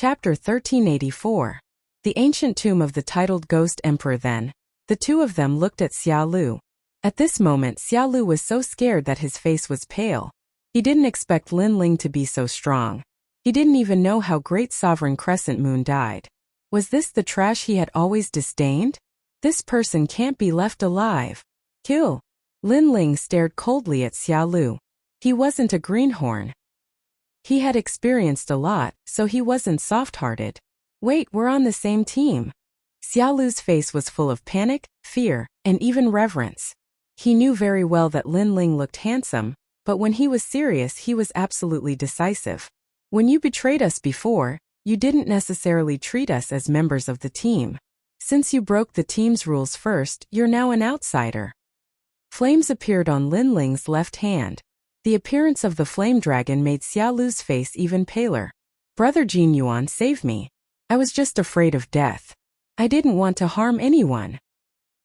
Chapter 1384. The ancient tomb of the titled Ghost Emperor. Then, the two of them looked at Xiao Lu. At this moment Xiao Lu was so scared that his face was pale. He didn't expect Lin Ling to be so strong. He didn't even know how Great Sovereign Crescent Moon died. Was this the trash he had always disdained? This person can't be left alive. Kill! Lin Ling stared coldly at Xiao Lu. He wasn't a greenhorn. He had experienced a lot, so he wasn't soft-hearted. Wait, we're on the same team. Xiao Lu's face was full of panic, fear, and even reverence. He knew very well that Lin Ling looked handsome, but when he was serious he was absolutely decisive. When you betrayed us before, you didn't necessarily treat us as members of the team. Since you broke the team's rules first, you're now an outsider. Flames appeared on Lin Ling's left hand. The appearance of the flame dragon made Xiao Lu's face even paler. Brother Jin Yuan, save me. I was just afraid of death. I didn't want to harm anyone.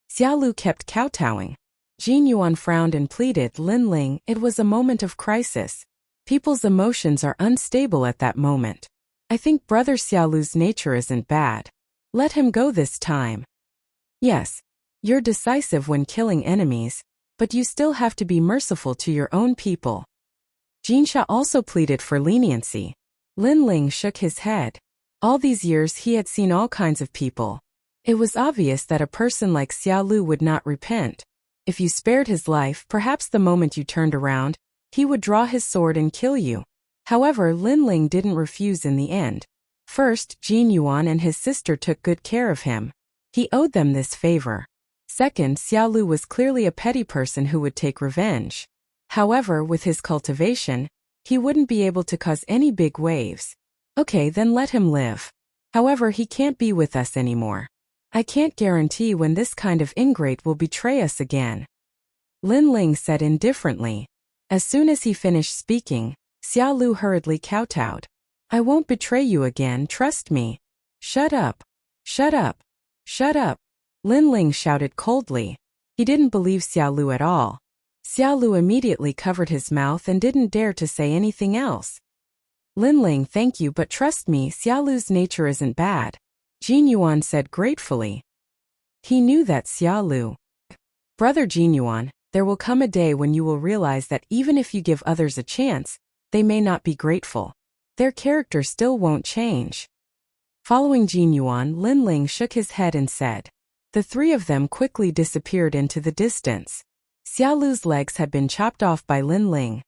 Xiao Lu kept kowtowing. Jin Yuan frowned and pleaded, Lin Ling, it was a moment of crisis. People's emotions are unstable at that moment. I think Brother Xiao Lu's nature isn't bad. Let him go this time. Yes, you're decisive when killing enemies, but you still have to be merciful to your own people. Jinsha also pleaded for leniency. Lin Ling shook his head. All these years he had seen all kinds of people. It was obvious that a person like Xiao Lu would not repent. If you spared his life, perhaps the moment you turned around, he would draw his sword and kill you. However, Lin Ling didn't refuse in the end. First, Jin Yuan and his sister took good care of him. He owed them this favor. Second, Xiao Lu was clearly a petty person who would take revenge. However, with his cultivation, he wouldn't be able to cause any big waves. Okay, then let him live. However, he can't be with us anymore. I can't guarantee when this kind of ingrate will betray us again. Lin Ling said indifferently. As soon as he finished speaking, Xiao Lu hurriedly kowtowed. I won't betray you again, trust me. Shut up. Shut up. Shut up. Lin Ling shouted coldly. He didn't believe Xiao Lu at all. Xiao Lu immediately covered his mouth and didn't dare to say anything else. Lin Ling, thank you, but trust me, Xiao Lu's nature isn't bad. Jin Yuan said gratefully. He knew that Xiao Lu. Brother Jin Yuan, there will come a day when you will realize that even if you give others a chance, they may not be grateful. Their character still won't change. Following Jin Yuan, Lin Ling shook his head and said. The three of them quickly disappeared into the distance. Xiao Lu's legs had been chopped off by Lin Ling,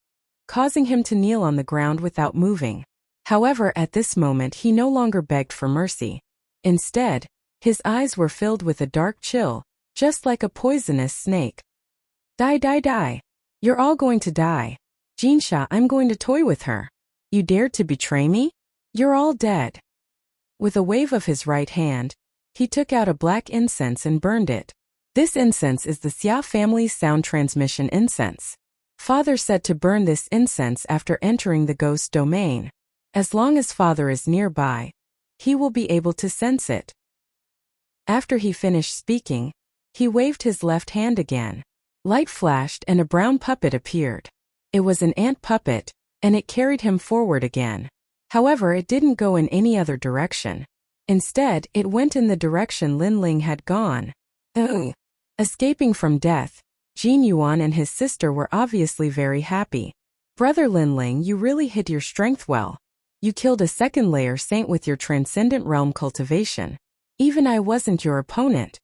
causing him to kneel on the ground without moving. However, at this moment he no longer begged for mercy. Instead, his eyes were filled with a dark chill, just like a poisonous snake. Die, die, die. You're all going to die. Jinsha, I'm going to toy with her. You dared to betray me? You're all dead. With a wave of his right hand, he took out a black incense and burned it. This incense is the Xia family's sound transmission incense. Father said to burn this incense after entering the ghost domain. As long as Father is nearby, he will be able to sense it. After he finished speaking, he waved his left hand again. Light flashed and a brown puppet appeared. It was an ant puppet, and it carried him forward again. However, it didn't go in any other direction. Instead, it went in the direction Lin Ling had gone. Ugh. Escaping from death, Jin Yuan and his sister were obviously very happy. Brother Lin Ling, you really hid your strength well. You killed a second layer saint with your transcendent realm cultivation. Even I wasn't your opponent.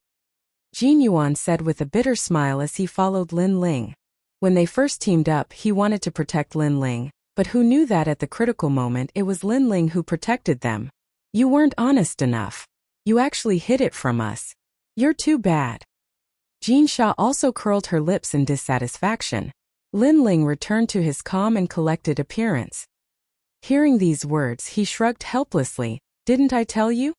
Jin Yuan said with a bitter smile as he followed Lin Ling. When they first teamed up, he wanted to protect Lin Ling, but who knew that at the critical moment it was Lin Ling who protected them. You weren't honest enough. You actually hid it from us. You're too bad. Jinsha also curled her lips in dissatisfaction. Lin Ling returned to his calm and collected appearance. Hearing these words, he shrugged helplessly. Didn't I tell you?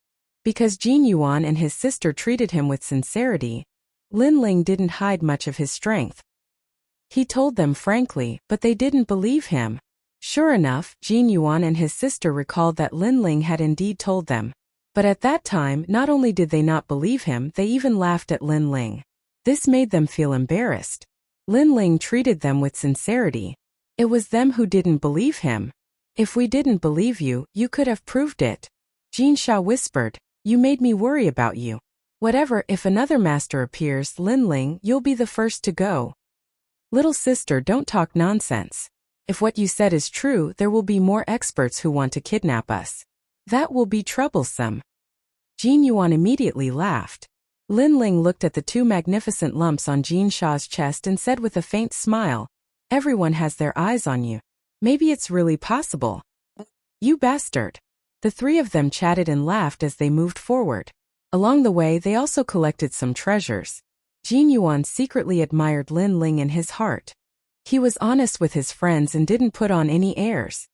Because Jin Yuan and his sister treated him with sincerity, Lin Ling didn't hide much of his strength. He told them frankly, but they didn't believe him. Sure enough, Jin Yuan and his sister recalled that Lin Ling had indeed told them. But at that time, not only did they not believe him, they even laughed at Lin Ling. This made them feel embarrassed. Lin Ling treated them with sincerity. It was them who didn't believe him. If we didn't believe you, you could have proved it. Jin Sha whispered, "You made me worry about you. Whatever, if another master appears, Lin Ling, you'll be the first to go." "Little sister, don't talk nonsense. If what you said is true, there will be more experts who want to kidnap us. That will be troublesome." Jin Yuan immediately laughed. Lin Ling looked at the two magnificent lumps on Jin Sha's chest and said with a faint smile, "Everyone has their eyes on you. Maybe it's really possible." "You bastard." The three of them chatted and laughed as they moved forward. Along the way, they also collected some treasures. Jin Yuan secretly admired Lin Ling in his heart. He was honest with his friends and didn't put on any airs.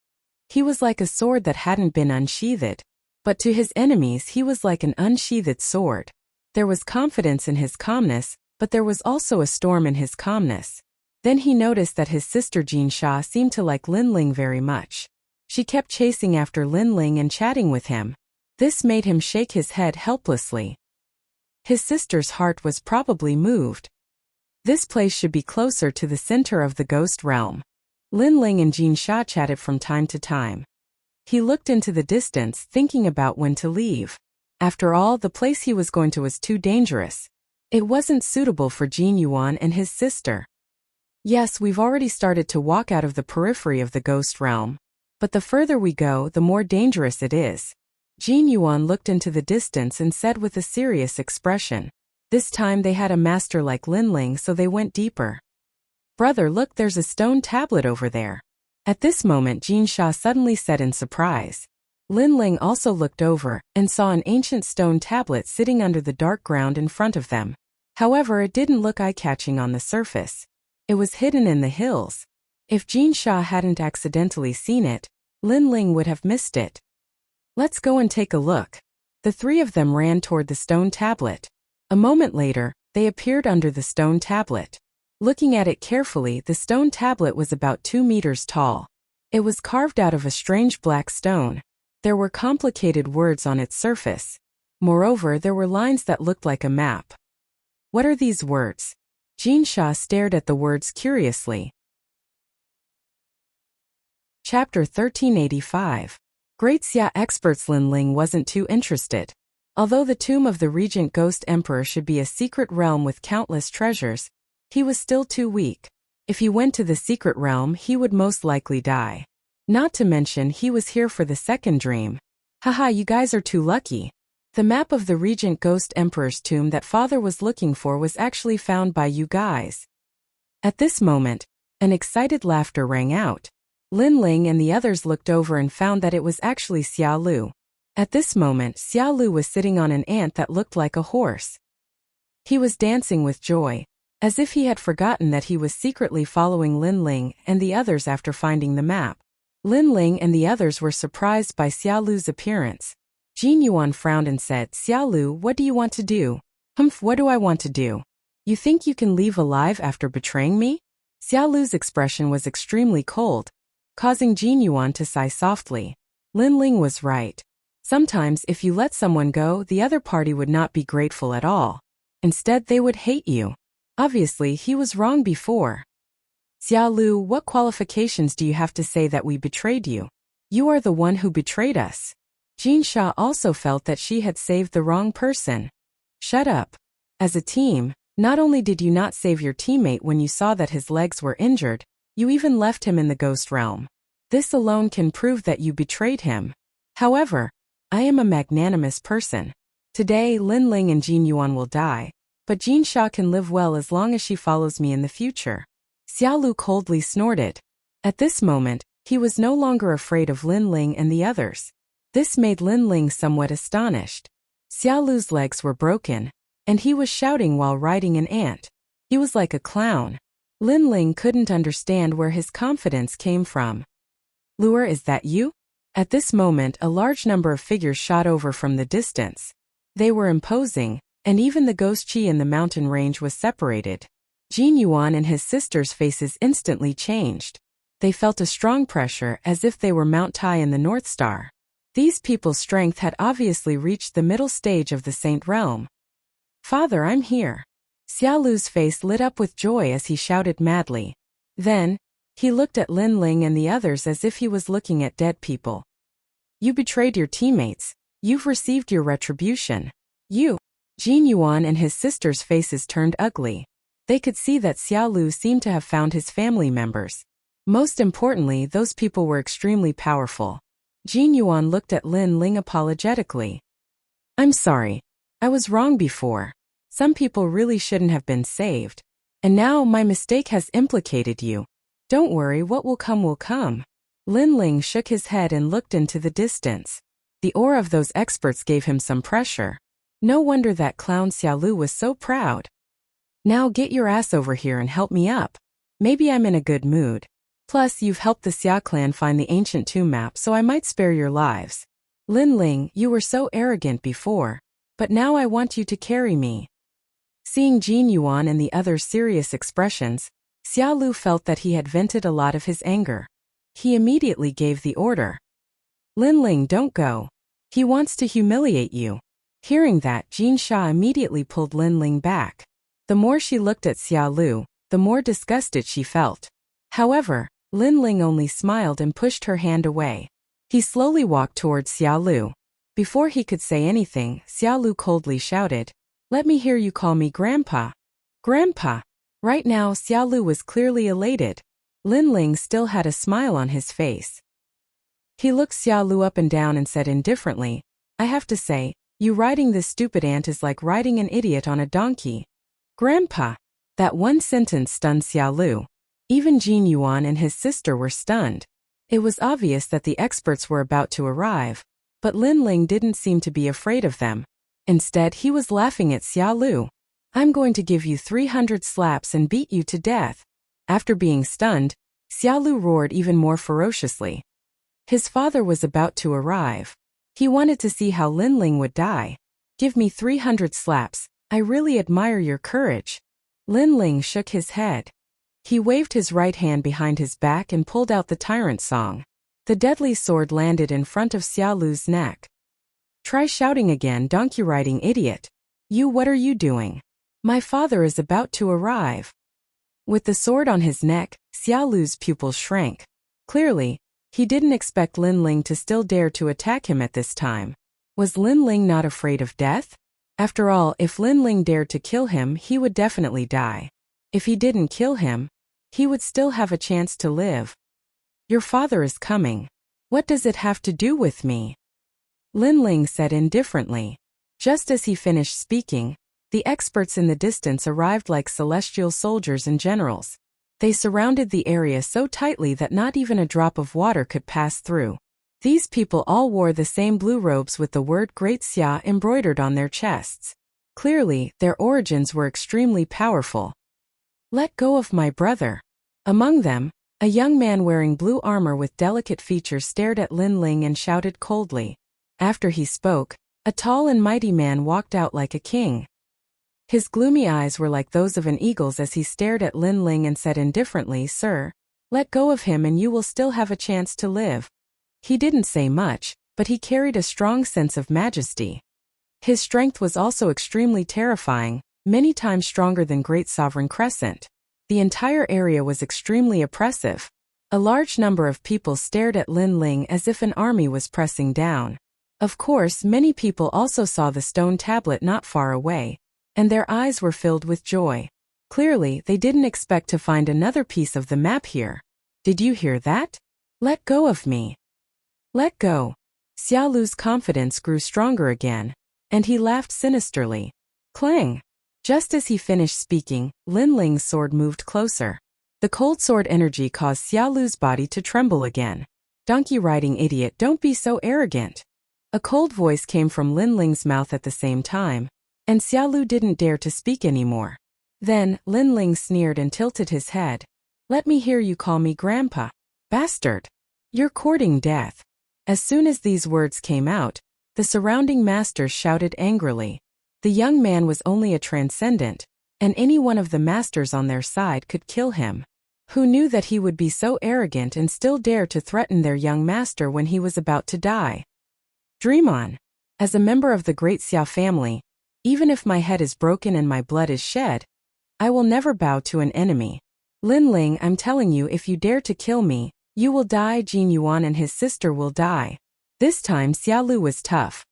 He was like a sword that hadn't been unsheathed. But to his enemies he was like an unsheathed sword. There was confidence in his calmness, but there was also a storm in his calmness. Then he noticed that his sister Jin Sha seemed to like Lin Ling very much. She kept chasing after Lin Ling and chatting with him. This made him shake his head helplessly. His sister's heart was probably moved. This place should be closer to the center of the ghost realm. Lin Ling and Jin Sha chatted from time to time. He looked into the distance, thinking about when to leave. After all, the place he was going to was too dangerous. It wasn't suitable for Jin Yuan and his sister. Yes, we've already started to walk out of the periphery of the ghost realm. But the further we go, the more dangerous it is. Jin Yuan looked into the distance and said with a serious expression. This time they had a master like Lin Ling, so they went deeper. "Brother, look, there's a stone tablet over there." At this moment Jin Sha suddenly said in surprise. Lin Ling also looked over and saw an ancient stone tablet sitting under the dark ground in front of them. However, it didn't look eye-catching on the surface. It was hidden in the hills. If Jin Sha hadn't accidentally seen it, Lin Ling would have missed it. "Let's go and take a look." The three of them ran toward the stone tablet. A moment later, they appeared under the stone tablet. Looking at it carefully, the stone tablet was about 2 meters tall. It was carved out of a strange black stone. There were complicated words on its surface. Moreover, there were lines that looked like a map. "What are these words?" Jin Sha stared at the words curiously. Chapter 1385. Great Xia experts. Lin Ling wasn't too interested. Although the tomb of the Regent Ghost Emperor should be a secret realm with countless treasures, he was still too weak. If he went to the secret realm, he would most likely die. Not to mention, he was here for the second dream. Haha, you guys are too lucky. The map of the Regent Ghost Emperor's tomb that father was looking for was actually found by you guys. At this moment, an excited laughter rang out. Lin Ling and the others looked over and found that it was actually Xia Lu. At this moment, Xia Lu was sitting on an ant that looked like a horse. He was dancing with joy, as if he had forgotten that he was secretly following Lin Ling and the others after finding the map. Lin Ling and the others were surprised by Xia Lu's appearance. Jin Yuan frowned and said, "Xia Lu, what do you want to do?" "Humph, what do I want to do? You think you can leave alive after betraying me?" Xia Lu's expression was extremely cold, causing Jin Yuan to sigh softly. Lin Ling was right. Sometimes if you let someone go, the other party would not be grateful at all. Instead, they would hate you. Obviously, he was wrong before. "Xia Lu, what qualifications do you have to say that we betrayed you? You are the one who betrayed us." Jin Sha also felt that she had saved the wrong person. "Shut up. As a team, not only did you not save your teammate when you saw that his legs were injured, you even left him in the ghost realm. This alone can prove that you betrayed him. However, I am a magnanimous person. Today, Lin Ling and Jin Yuan will die, but Jin Sha can live well as long as she follows me in the future." Xia Lu coldly snorted. At this moment, he was no longer afraid of Lin Ling and the others. This made Lin Ling somewhat astonished. Xia Lu's legs were broken, and he was shouting while riding an ant. He was like a clown. Lin Ling couldn't understand where his confidence came from. "Luer, is that you?" At this moment, a large number of figures shot over from the distance. They were imposing, and even the ghost chi in the mountain range was separated. Jin Yuan and his sister's faces instantly changed. They felt a strong pressure as if they were Mount Tai in the North Star. These people's strength had obviously reached the middle stage of the Saint Realm. "Father, I'm here." Xia Lu's face lit up with joy as he shouted madly. Then, he looked at Lin Ling and the others as if he was looking at dead people. "You betrayed your teammates. You've received your retribution. You. Jin Yuan and his sister's faces turned ugly. They could see that Xiaolu seemed to have found his family members. Most importantly, those people were extremely powerful. Jin Yuan looked at Lin Ling apologetically. I'm sorry. I was wrong before. Some people really shouldn't have been saved. And now my mistake has implicated you. Don't worry, what will come will come. Lin Ling shook his head and looked into the distance. The aura of those experts gave him some pressure. No wonder that clown Xiaolu was so proud. Now get your ass over here and help me up. Maybe I'm in a good mood. Plus, you've helped the Xia clan find the ancient tomb map, so I might spare your lives. Lin Ling, you were so arrogant before, but now I want you to carry me. Seeing Jin Yuan and the others' serious expressions, Xiaolu felt that he had vented a lot of his anger. He immediately gave the order. Lin Ling, don't go. He wants to humiliate you. Hearing that, Jin Sha immediately pulled Lin Ling back. The more she looked at Xiaolu, the more disgusted she felt. However, Lin Ling only smiled and pushed her hand away. He slowly walked towards Xiaolu. Before he could say anything, Xiaolu coldly shouted, "Let me hear you call me Grandpa." Grandpa. Right now, Xiaolu was clearly elated. Lin Ling still had a smile on his face. He looked Xiaolu up and down and said indifferently, "I have to say, you riding this stupid ant is like riding an idiot on a donkey." Grandpa. That one sentence stunned Xiaolu. Even Jin Yuan and his sister were stunned. It was obvious that the experts were about to arrive, but Lin Ling didn't seem to be afraid of them. Instead, he was laughing at Xiaolu. "I'm going to give you 300 slaps and beat you to death." After being stunned, Xiaolu roared even more ferociously. His father was about to arrive. He wanted to see how Lin Ling would die. "Give me 300 slaps. I really admire your courage." Lin Ling shook his head. He waved his right hand behind his back and pulled out the tyrant song. The deadly sword landed in front of Xiaolu's neck. "Try shouting again, donkey-riding idiot. You, what are you doing? My father is about to arrive." With the sword on his neck, Xiaolu's pupils shrank. Clearly, he didn't expect Lin Ling to still dare to attack him at this time. Was Lin Ling not afraid of death? After all, if Lin Ling dared to kill him, he would definitely die. If he didn't kill him, he would still have a chance to live. "Your father is coming. What does it have to do with me?" Lin Ling said indifferently. Just as he finished speaking, the experts in the distance arrived like celestial soldiers and generals. They surrounded the area so tightly that not even a drop of water could pass through. These people all wore the same blue robes with the word Great Xia embroidered on their chests. Clearly, their origins were extremely powerful. "Let go of my brother." Among them, a young man wearing blue armor with delicate features stared at Lin Ling and shouted coldly. After he spoke, a tall and mighty man walked out like a king. His gloomy eyes were like those of an eagle's as he stared at Lin Ling and said indifferently, "Sir, let go of him and you will still have a chance to live." He didn't say much, but he carried a strong sense of majesty. His strength was also extremely terrifying, many times stronger than Great Sovereign Crescent. The entire area was extremely oppressive. A large number of people stared at Lin Ling as if an army was pressing down. Of course, many people also saw the stone tablet not far away, and their eyes were filled with joy. Clearly, they didn't expect to find another piece of the map here. "Did you hear that? Let go of me." Let go. Xiaolu's confidence grew stronger again, and he laughed sinisterly. Clang! Just as he finished speaking, Lin Ling's sword moved closer. The cold sword energy caused Xiaolu's body to tremble again. "Donkey-riding idiot, don't be so arrogant." A cold voice came from Lin Ling's mouth at the same time, and Xiaolu didn't dare to speak anymore. Then, Lin Ling sneered and tilted his head. "Let me hear you call me Grandpa. Bastard! You're courting death." As soon as these words came out, the surrounding masters shouted angrily. The young man was only a transcendent, and any one of the masters on their side could kill him. Who knew that he would be so arrogant and still dare to threaten their young master when he was about to die? Dream on. As a member of the Great Xia family, even if my head is broken and my blood is shed, I will never bow to an enemy. Lin Ling, I'm telling you, if you dare to kill me, you will die. Jin Yuan and his sister will die. This time Xiaolu was tough.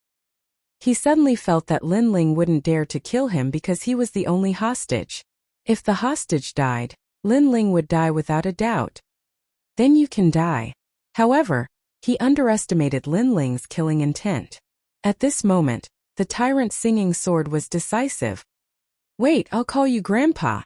He suddenly felt that Lin Ling wouldn't dare to kill him because he was the only hostage. If the hostage died, Lin Ling would die without a doubt. Then you can die. However, he underestimated Lin Ling's killing intent. At this moment, the tyrant's singing sword was decisive. Wait, I'll call you Grandpa.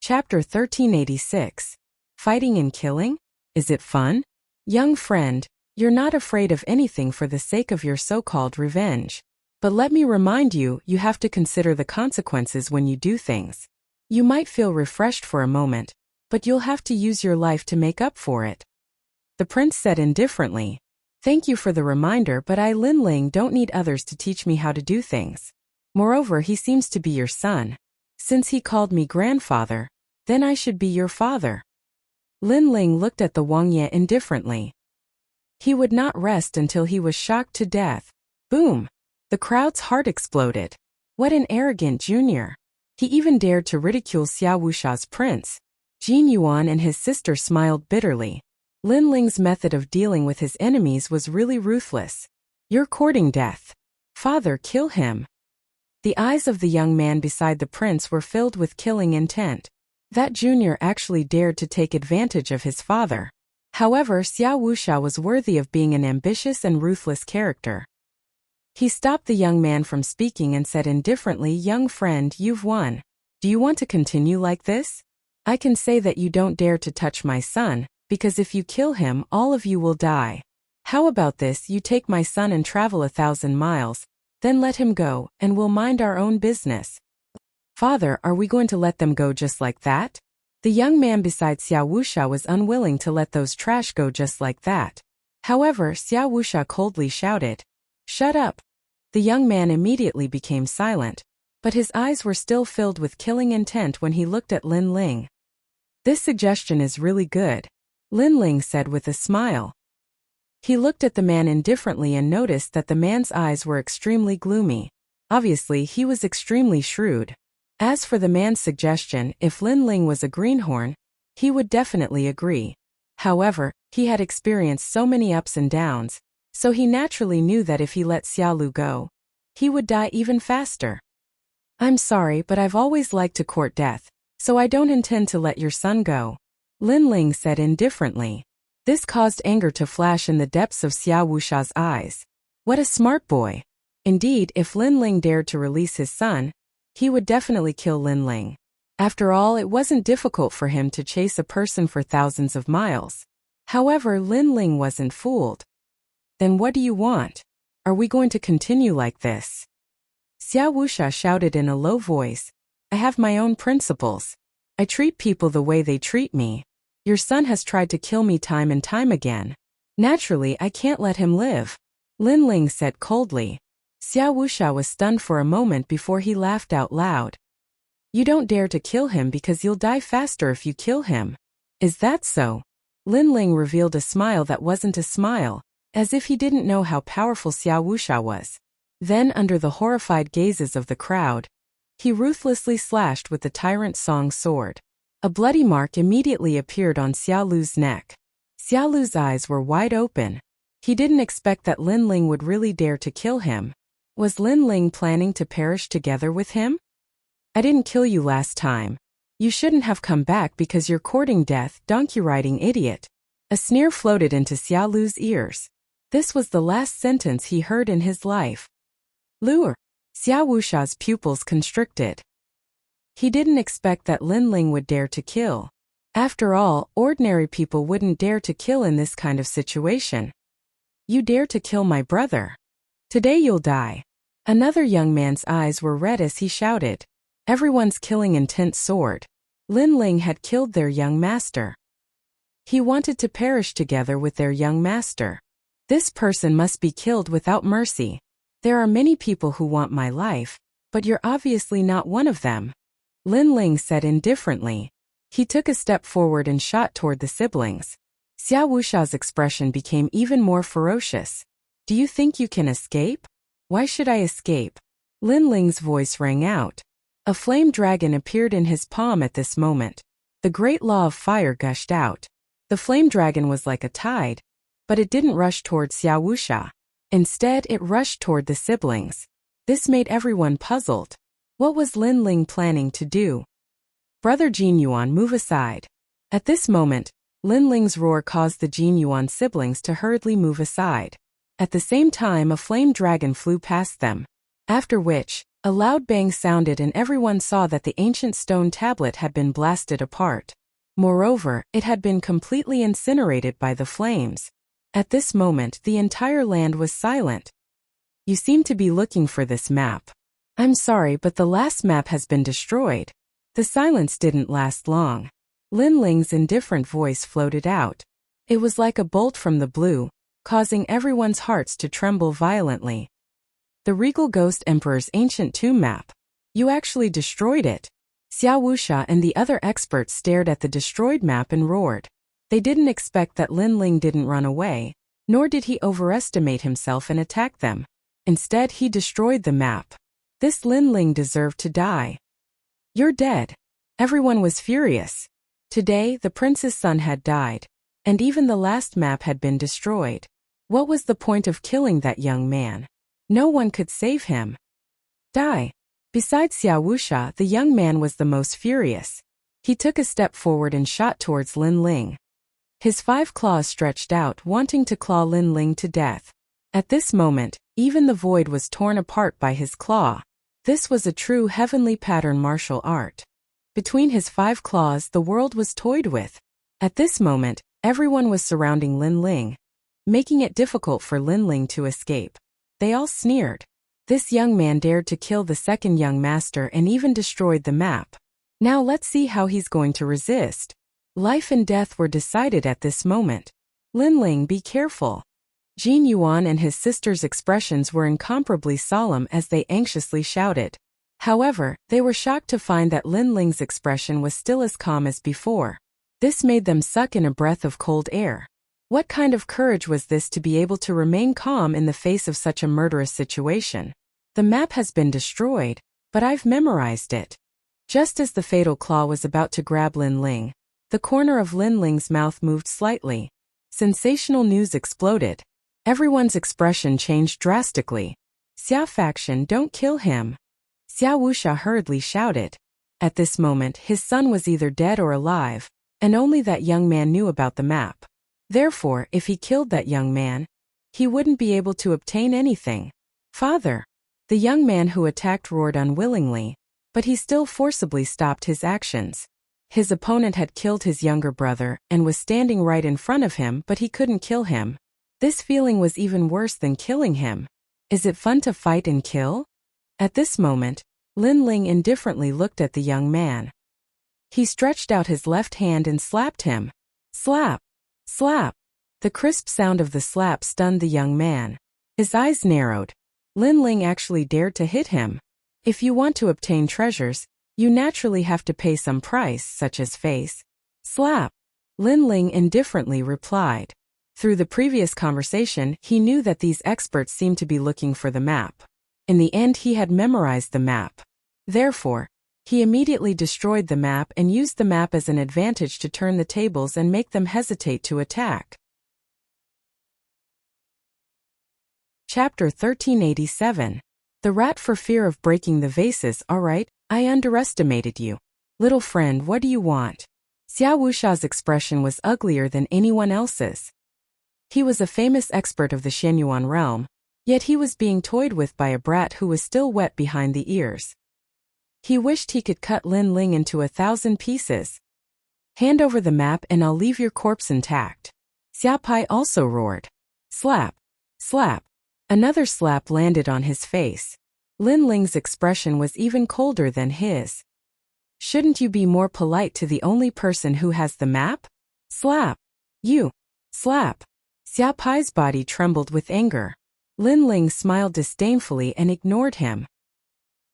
Chapter 1386. Fighting and killing? Is it fun? Young friend, you're not afraid of anything for the sake of your so-called revenge. But let me remind you, you have to consider the consequences when you do things. You might feel refreshed for a moment, but you'll have to use your life to make up for it. The prince said indifferently. Thank you for the reminder, but I, Lin Ling, don't need others to teach me how to do things. Moreover, he seems to be your son. Since he called me grandfather, then I should be your father. Lin Ling looked at the Wang Ye indifferently. He would not rest until he was shocked to death. Boom! The crowd's heart exploded. What an arrogant junior. He even dared to ridicule Xiao Wusha's prince. Jin Yuan and his sister smiled bitterly. Lin Ling's method of dealing with his enemies was really ruthless. You're courting death. Father, kill him. The eyes of the young man beside the prince were filled with killing intent. That junior actually dared to take advantage of his father. However, Xiao Wusha was worthy of being an ambitious and ruthless character. He stopped the young man from speaking and said indifferently, young friend, you've won. Do you want to continue like this? I can say that you don't dare to touch my son, because if you kill him, all of you will die. How about this, you take my son and travel 1,000 miles, then let him go, and we'll mind our own business. Father, are we going to let them go just like that? The young man beside Xiao Wusha was unwilling to let those trash go just like that. However, Xiao Wusha coldly shouted, shut up. The young man immediately became silent, but his eyes were still filled with killing intent when he looked at Lin Ling. This suggestion is really good, Lin Ling said with a smile. He looked at the man indifferently and noticed that the man's eyes were extremely gloomy. Obviously, he was extremely shrewd. As for the man's suggestion, if Lin Ling was a greenhorn, he would definitely agree. However, he had experienced so many ups and downs, so he naturally knew that if he let Xiaolu go, he would die even faster. I'm sorry, but I've always liked to court death, so I don't intend to let your son go, Lin Ling said indifferently. This caused anger to flash in the depths of Xiao Wusha's eyes. What a smart boy. Indeed, if Lin Ling dared to release his son, he would definitely kill Lin Ling. After all, it wasn't difficult for him to chase a person for thousands of miles. However, Lin Ling wasn't fooled. Then what do you want? Are we going to continue like this? Xiao Wusha shouted in a low voice. I have my own principles. I treat people the way they treat me. Your son has tried to kill me time and time again. Naturally, I can't let him live, Lin Ling said coldly. Xiao Wusha was stunned for a moment before he laughed out loud. You don't dare to kill him because you'll die faster if you kill him. Is that so? Lin Ling revealed a smile that wasn't a smile, as if he didn't know how powerful Xiao Wusha was. Then, under the horrified gazes of the crowd, he ruthlessly slashed with the tyrant song sword. A bloody mark immediately appeared on Xiaolu's neck. Xiaolu's eyes were wide open. He didn't expect that Lin Ling would really dare to kill him. Was Lin Ling planning to perish together with him? I didn't kill you last time. You shouldn't have come back because you're courting death, donkey-riding idiot. A sneer floated into Xiaolu's ears. This was the last sentence he heard in his life. Lure. Xiao Wusha's pupils constricted. He didn't expect that Lin Ling would dare to kill. After all, ordinary people wouldn't dare to kill in this kind of situation. You dare to kill my brother. Today you'll die. Another young man's eyes were red as he shouted. Everyone's killing intent soared. Lin Ling had killed their young master. He wanted to perish together with their young master. This person must be killed without mercy. There are many people who want my life, but you're obviously not one of them, Lin Ling said indifferently. He took a step forward and shot toward the siblings. Xiao Wusha's expression became even more ferocious. Do you think you can escape? Why should I escape? Lin Ling's voice rang out. A flame dragon appeared in his palm at this moment. The great law of fire gushed out. The flame dragon was like a tide, but it didn't rush toward Xiao Wuxia. Instead, it rushed toward the siblings. This made everyone puzzled. What was Lin Ling planning to do? Brother Jin Yuan, move aside. At this moment, Lin Ling's roar caused the Jin Yuan siblings to hurriedly move aside. At the same time, a flame dragon flew past them. After which, a loud bang sounded and everyone saw that the ancient stone tablet had been blasted apart. Moreover, it had been completely incinerated by the flames. At this moment, the entire land was silent. You seem to be looking for this map. I'm sorry, but the last map has been destroyed. The silence didn't last long. Lin Ling's indifferent voice floated out. It was like a bolt from the blue, causing everyone's hearts to tremble violently. The Regal Ghost Emperor's ancient tomb map. You actually destroyed it. Xiao Wuxia and the other experts stared at the destroyed map and roared. They didn't expect that Lin Ling didn't run away, nor did he overestimate himself and attack them. Instead, he destroyed the map. This Lin Ling deserved to die. You're dead. Everyone was furious. Today, the prince's son had died, and even the last map had been destroyed. What was the point of killing that young man? No one could save him. Die. Besides Xiao Wuxia, the young man was the most furious. He took a step forward and shot towards Lin Ling. His 5 claws stretched out, wanting to claw Lin Ling to death. At this moment, even the void was torn apart by his claw. This was a true heavenly pattern martial art. Between his 5 claws, the world was toyed with. At this moment, everyone was surrounding Lin Ling, making it difficult for Lin Ling to escape. They all sneered. This young man dared to kill the second young master and even destroyed the map. Now let's see how he's going to resist. Life and death were decided at this moment. Lin Ling, be careful. Jin Yuan and his sister's expressions were incomparably solemn as they anxiously shouted. However, they were shocked to find that Lin Ling's expression was still as calm as before. This made them suck in a breath of cold air. What kind of courage was this to be able to remain calm in the face of such a murderous situation? The map has been destroyed, but I've memorized it. Just as the fatal claw was about to grab Lin Ling, the corner of Lin Ling's mouth moved slightly. Sensational news exploded. Everyone's expression changed drastically. Xia faction, don't kill him. Xiao Wuxia hurriedly shouted. At this moment, his son was either dead or alive, and only that young man knew about the map. Therefore, if he killed that young man, he wouldn't be able to obtain anything. Father! The young man who attacked roared unwillingly, but he still forcibly stopped his actions. His opponent had killed his younger brother and was standing right in front of him, but he couldn't kill him. This feeling was even worse than killing him. Is it fun to fight and kill? At this moment, Lin Ling indifferently looked at the young man. He stretched out his left hand and slapped him. Slap! Slap! The crisp sound of the slap stunned the young man. His eyes narrowed. Lin Ling actually dared to hit him. If you want to obtain treasures, you naturally have to pay some price, such as face. Slap! Lin Ling indifferently replied. Through the previous conversation, he knew that these experts seemed to be looking for the map. In the end, he had memorized the map. Therefore, he immediately destroyed the map and used the map as an advantage to turn the tables and make them hesitate to attack. Chapter 1387. The rat for fear of breaking the vases. Alright, I underestimated you. Little friend, what do you want? Xiao Wuxia's expression was uglier than anyone else's. He was a famous expert of the Shenyuan realm, yet he was being toyed with by a brat who was still wet behind the ears. He wished he could cut Lin Ling into 1,000 pieces. Hand over the map and I'll leave your corpse intact. Xia Pai also roared. Slap! Slap! Another slap landed on his face. Lin Ling's expression was even colder than his. Shouldn't you be more polite to the only person who has the map? Slap! You! Slap! Xia Pai's body trembled with anger. Lin Ling smiled disdainfully and ignored him.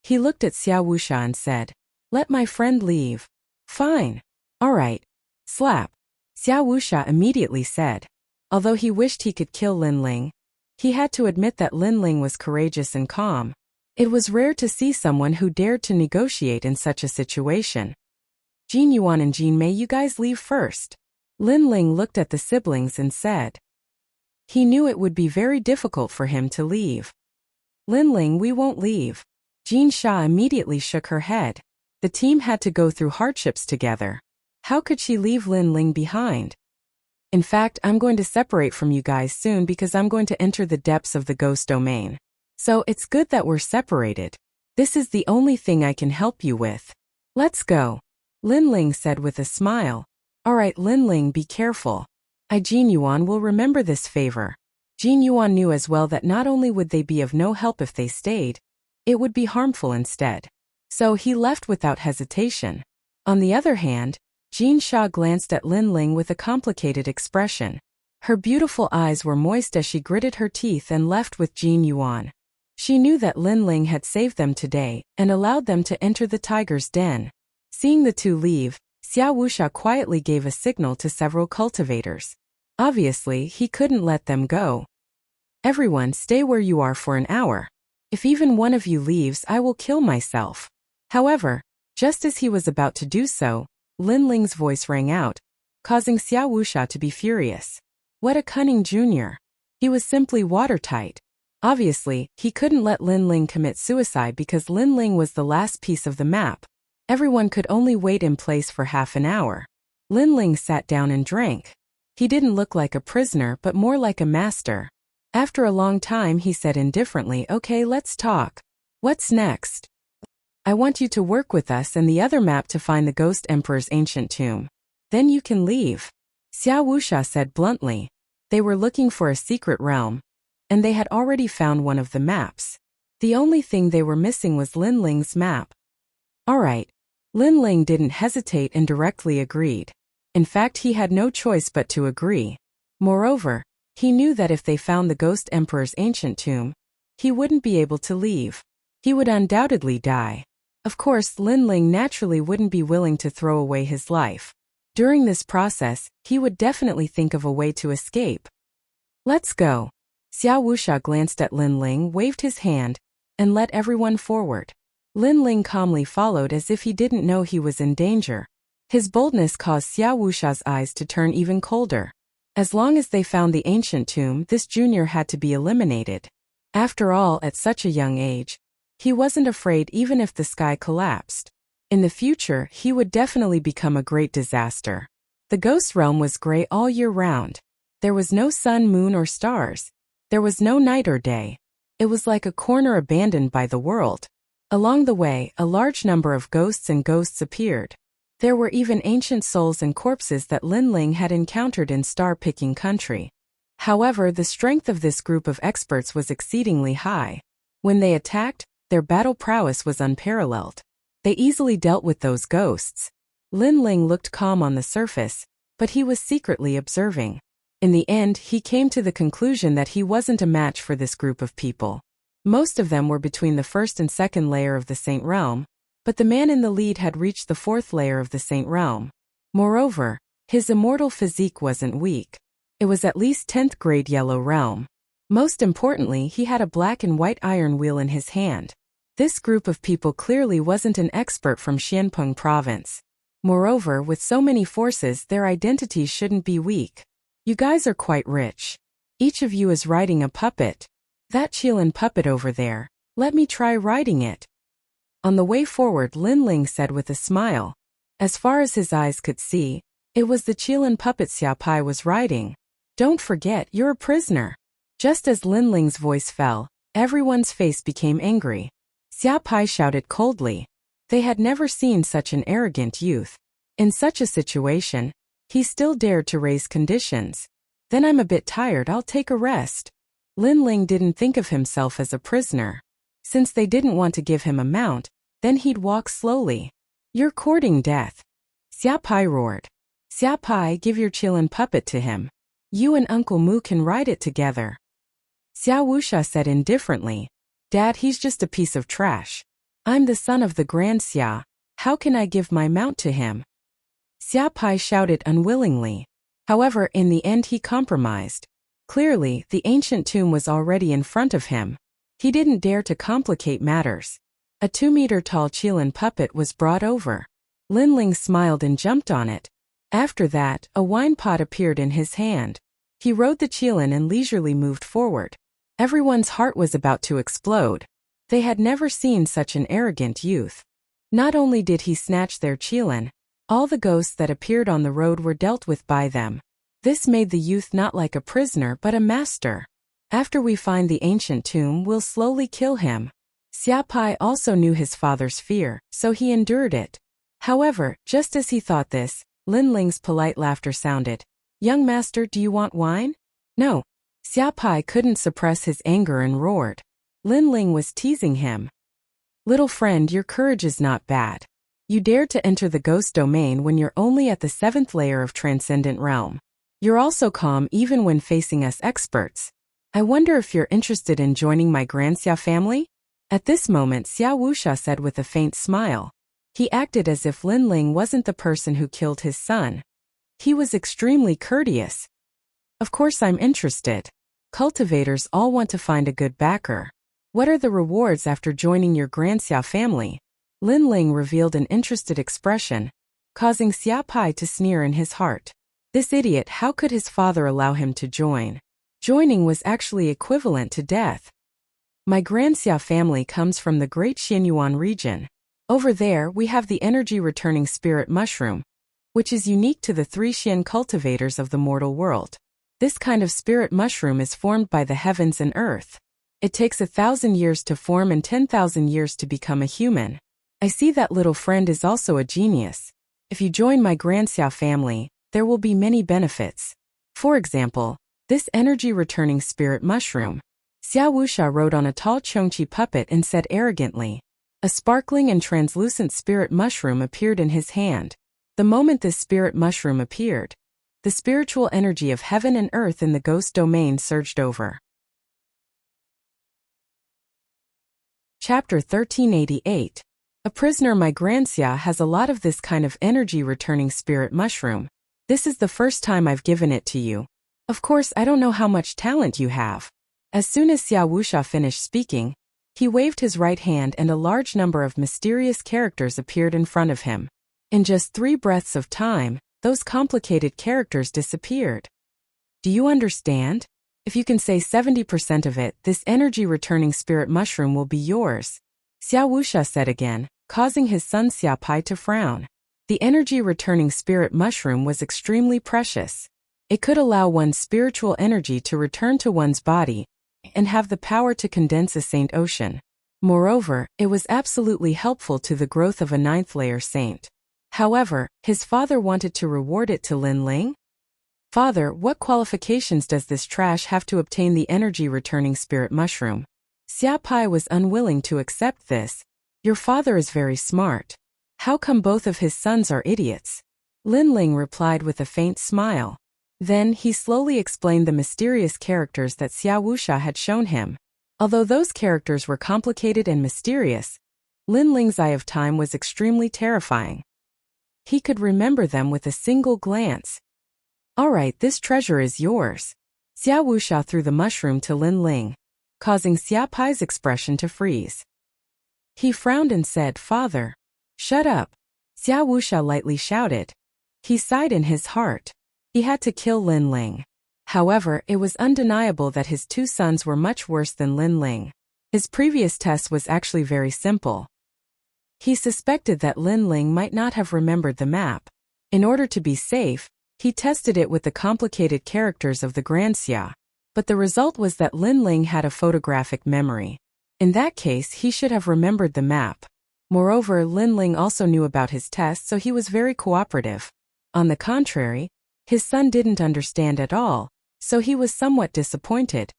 He looked at Xiao Wuxia and said, Let my friend leave. Fine. Alright. Slap. Xiao Wuxia immediately said. Although he wished he could kill Lin Ling, he had to admit that Lin Ling was courageous and calm. It was rare to see someone who dared to negotiate in such a situation. Jin Yuan and Jin Mei, you guys leave first. Lin Ling looked at the siblings and said. He knew it would be very difficult for him to leave. Linling, we won't leave. Jin Sha immediately shook her head. The team had to go through hardships together. How could she leave Linling behind? In fact, I'm going to separate from you guys soon because I'm going to enter the depths of the ghost domain. So it's good that we're separated. This is the only thing I can help you with. Let's go. Linling said with a smile. Alright Linling, be careful. Jin Yuan will remember this favor. Jin Yuan knew as well that not only would they be of no help if they stayed, it would be harmful instead. So he left without hesitation. On the other hand, Jin Sha glanced at Linling with a complicated expression. Her beautiful eyes were moist as she gritted her teeth and left with Jin Yuan. She knew that Linling had saved them today and allowed them to enter the tiger's den. Seeing the two leave, Xiao Wuxia quietly gave a signal to several cultivators. Obviously, he couldn't let them go. Everyone stay where you are for an hour. If even one of you leaves, I will kill myself. However, just as he was about to do so, Linling's voice rang out, causing Xiao Wuxia to be furious. What a cunning junior. He was simply watertight. Obviously, he couldn't let Linling commit suicide because Linling was the last piece of the map. Everyone could only wait in place for half an hour. Linling sat down and drank. He didn't look like a prisoner but more like a master. After a long time he said indifferently, okay, let's talk. What's next? I want you to work with us and the other map to find the Ghost Emperor's ancient tomb. Then you can leave. Xiao Wuxia said bluntly. They were looking for a secret realm, and they had already found one of the maps. The only thing they were missing was Linling's map. Alright. Linling didn't hesitate and directly agreed. In fact, he had no choice but to agree. Moreover, he knew that if they found the Ghost Emperor's ancient tomb, he wouldn't be able to leave. He would undoubtedly die. Of course, Linling naturally wouldn't be willing to throw away his life. During this process, he would definitely think of a way to escape. Let's go. Xiao Wuxia glanced at Linling, waved his hand, and led everyone forward. Linling calmly followed as if he didn't know he was in danger. His boldness caused Xiao Wuxia's eyes to turn even colder. As long as they found the ancient tomb, this junior had to be eliminated. After all, at such a young age, he wasn't afraid even if the sky collapsed. In the future, he would definitely become a great disaster. The ghost realm was gray all year round. There was no sun, moon, or stars. There was no night or day. It was like a corner abandoned by the world. Along the way, a large number of ghosts and ghosts appeared. There were even ancient souls and corpses that Linling had encountered in star-picking country. However, the strength of this group of experts was exceedingly high. When they attacked, their battle prowess was unparalleled. They easily dealt with those ghosts. Linling looked calm on the surface, but he was secretly observing. In the end, he came to the conclusion that he wasn't a match for this group of people. Most of them were between the first and second layer of the Saint Realm, but the man in the lead had reached the fourth layer of the Saint Realm. Moreover, his immortal physique wasn't weak. It was at least 10th grade Yellow Realm. Most importantly, he had a black and white iron wheel in his hand. This group of people clearly wasn't an expert from Xianpeng province. Moreover, with so many forces, their identities shouldn't be weak. You guys are quite rich. Each of you is riding a puppet. That Qilin puppet over there. Let me try riding it. On the way forward, Linling said with a smile. As far as his eyes could see, it was the Qilin puppet Xiao Pai was riding. Don't forget, you're a prisoner. Just as Linling's voice fell, everyone's face became angry. Xiao Pai shouted coldly. They had never seen such an arrogant youth. In such a situation, he still dared to raise conditions. Then I'm a bit tired, I'll take a rest. Linling didn't think of himself as a prisoner. Since they didn't want to give him a mount, then he'd walk slowly. You're courting death. Xiao Pai roared. Xiao Pai, give your Qilin puppet to him. You and Uncle Mu can ride it together. Xiao Wuxia said indifferently. Dad, he's just a piece of trash. I'm the son of the Grand Xia. How can I give my mount to him? Xiao Pai shouted unwillingly. However, in the end he compromised. Clearly, the ancient tomb was already in front of him. He didn't dare to complicate matters. A 2-meter-tall Qilin puppet was brought over. Linling smiled and jumped on it. After that, a wine pot appeared in his hand. He rode the qilin and leisurely moved forward. Everyone's heart was about to explode. They had never seen such an arrogant youth. Not only did he snatch their qilin, all the ghosts that appeared on the road were dealt with by them. This made the youth not like a prisoner but a master. After we find the ancient tomb, we'll slowly kill him. Xia Pai also knew his father's fear, so he endured it. However, just as he thought this, Lin Ling's polite laughter sounded. Young master, do you want wine? No. Xia Pai couldn't suppress his anger and roared. Lin Ling was teasing him. Little friend, your courage is not bad. You dared to enter the ghost domain when you're only at the 7th layer of transcendent realm. You're also calm even when facing us experts. I wonder if you're interested in joining my Granxia family? At this moment, Xia Wuxia said with a faint smile. He acted as if Lin Ling wasn't the person who killed his son. He was extremely courteous. Of course I'm interested. Cultivators all want to find a good backer. What are the rewards after joining your Granxia family? Lin Ling revealed an interested expression, causing Xia Pai to sneer in his heart. This idiot, how could his father allow him to join? Joining was actually equivalent to death. My Granxia family comes from the Great Xianyuan region. Over there, we have the energy-returning spirit mushroom, which is unique to the 3 Xian cultivators of the mortal world. This kind of spirit mushroom is formed by the heavens and earth. It takes 1,000 years to form and 10,000 years to become a human. I see that little friend is also a genius. If you join my Granxia family, there will be many benefits. For example, this energy-returning spirit mushroom. Xia Wuxia rode on a tall Chongqi puppet and said arrogantly. A sparkling and translucent spirit mushroom appeared in his hand. The moment this spirit mushroom appeared, the spiritual energy of heaven and earth in the ghost domain surged over. Chapter 1388. A prisoner. My Granxia has a lot of this kind of energy-returning spirit mushroom. This is the first time I've given it to you. Of course, I don't know how much talent you have. As soon as Xia Wuxia finished speaking, he waved his right hand and a large number of mysterious characters appeared in front of him. In just 3 breaths of time, those complicated characters disappeared. Do you understand? If you can say 70% of it, this energy-returning spirit mushroom will be yours. Xia Wuxia said again, causing his son Xia Pai to frown. The energy-returning spirit mushroom was extremely precious. It could allow one's spiritual energy to return to one's body and have the power to condense a saint ocean. Moreover, it was absolutely helpful to the growth of a 9th layer saint. However, his father wanted to reward it to Lin Ling. Father, what qualifications does this trash have to obtain the energy-returning spirit mushroom? Xia Pai was unwilling to accept this. Your father is very smart. How come both of his sons are idiots? Lin Ling replied with a faint smile. Then he slowly explained the mysterious characters that Xia Wuxia had shown him. Although those characters were complicated and mysterious, Lin Ling's eye of time was extremely terrifying. He could remember them with a single glance. Alright, this treasure is yours. Xia Wuxia threw the mushroom to Lin Ling, causing Xia Pai's expression to freeze. He frowned and said, Father. Shut up. Xia Wuxia lightly shouted. He sighed in his heart. He had to kill Lin Ling. However, it was undeniable that his 2 sons were much worse than Lin Ling. His previous test was actually very simple. He suspected that Lin Ling might not have remembered the map. In order to be safe, he tested it with the complicated characters of the Granxia. But the result was that Lin Ling had a photographic memory. In that case, he should have remembered the map. Moreover, Lin Ling also knew about his test, so he was very cooperative. On the contrary, his son didn't understand at all, so he was somewhat disappointed.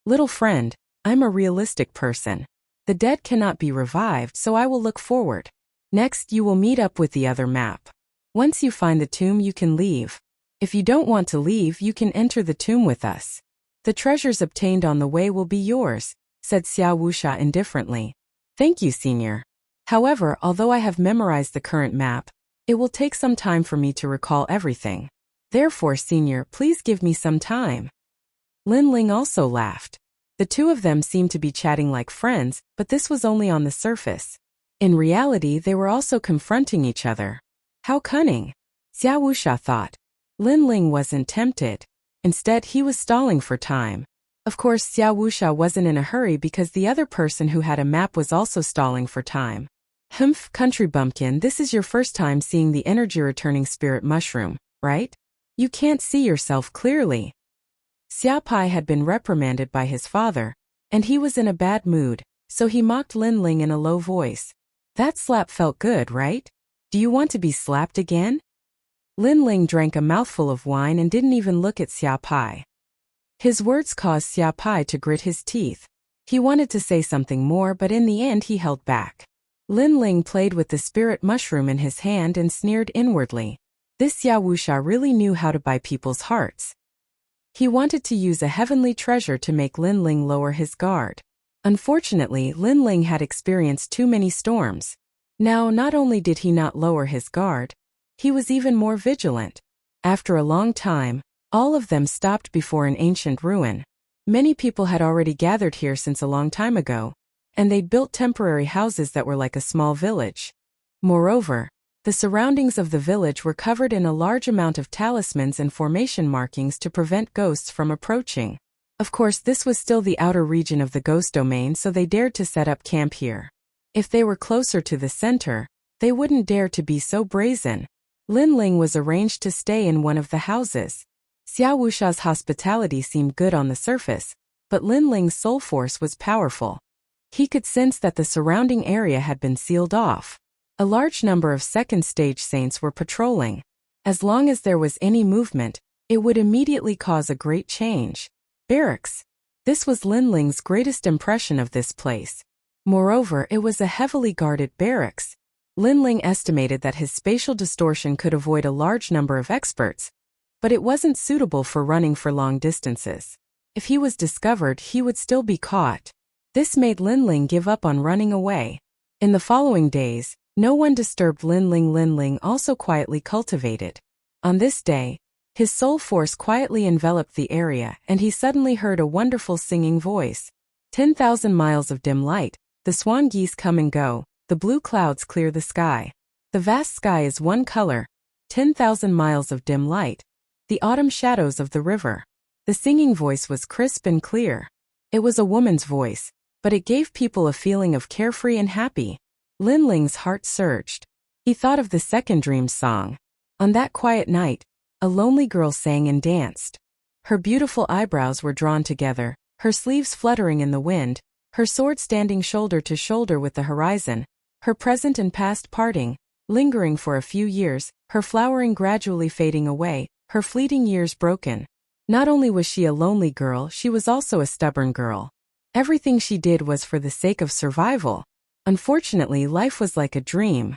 Little friend, I'm a realistic person. The dead cannot be revived, so I will look forward. Next, you will meet up with the other map. Once you find the tomb, you can leave. If you don't want to leave, you can enter the tomb with us. The treasures obtained on the way will be yours, said Xia Wuxia indifferently. Thank you, senior. However, although I have memorized the current map, it will take some time for me to recall everything. Therefore, senior, please give me some time. Lin Ling also laughed. The 2 of them seemed to be chatting like friends, but this was only on the surface. In reality, they were also confronting each other. How cunning! Xia Wuxia thought. Lin Ling wasn't tempted. Instead, he was stalling for time. Of course, Xiao Wuxia wasn't in a hurry because the other person who had a map was also stalling for time. Humph, country bumpkin, this is your first time seeing the energy-returning spirit mushroom, right? You can't see yourself clearly. Xiao Pai had been reprimanded by his father, and he was in a bad mood, so he mocked Lin Ling in a low voice. That slap felt good, right? Do you want to be slapped again? Lin Ling drank a mouthful of wine and didn't even look at Xiao Pai. His words caused Xiao Pai to grit his teeth. He wanted to say something more, but in the end he held back. Lin Ling played with the spirit mushroom in his hand and sneered inwardly. This Xiao Wuxia really knew how to buy people's hearts. He wanted to use a heavenly treasure to make Lin Ling lower his guard. Unfortunately, Lin Ling had experienced too many storms. Now, not only did he not lower his guard, he was even more vigilant. After a long time, all of them stopped before an ancient ruin. Many people had already gathered here since a long time ago, and they'd built temporary houses that were like a small village. Moreover, the surroundings of the village were covered in a large amount of talismans and formation markings to prevent ghosts from approaching. Of course, this was still the outer region of the ghost domain, so they dared to set up camp here. If they were closer to the center, they wouldn't dare to be so brazen. Lin Ling was arranged to stay in one of the houses. Xiao Wuxia's hospitality seemed good on the surface, but Lin Ling's soul force was powerful. He could sense that the surrounding area had been sealed off. A large number of second-stage saints were patrolling. As long as there was any movement, it would immediately cause a great change. Barracks. This was Lin Ling's greatest impression of this place. Moreover, it was a heavily guarded barracks. Lin Ling estimated that his spatial distortion could avoid a large number of experts, but it wasn't suitable for running for long distances. If he was discovered, he would still be caught. This made Lin Ling give up on running away. In the following days, no one disturbed Lin Ling. Lin Ling also quietly cultivated. On this day, his soul force quietly enveloped the area, and he suddenly heard a wonderful singing voice. 10,000 miles of dim light, the swan geese come and go, the blue clouds clear the sky. The vast sky is one color. 10,000 miles of dim light, the autumn shadows of the river. The singing voice was crisp and clear. It was a woman's voice, but it gave people a feeling of carefree and happy. Lin Ling's heart surged. He thought of the second dream song. On that quiet night, a lonely girl sang and danced. Her beautiful eyebrows were drawn together, her sleeves fluttering in the wind, her sword standing shoulder to shoulder with the horizon, her present and past parting, lingering for a few years, her flowering gradually fading away, her fleeting years broken. Not only was she a lonely girl, she was also a stubborn girl. Everything she did was for the sake of survival. Unfortunately, life was like a dream.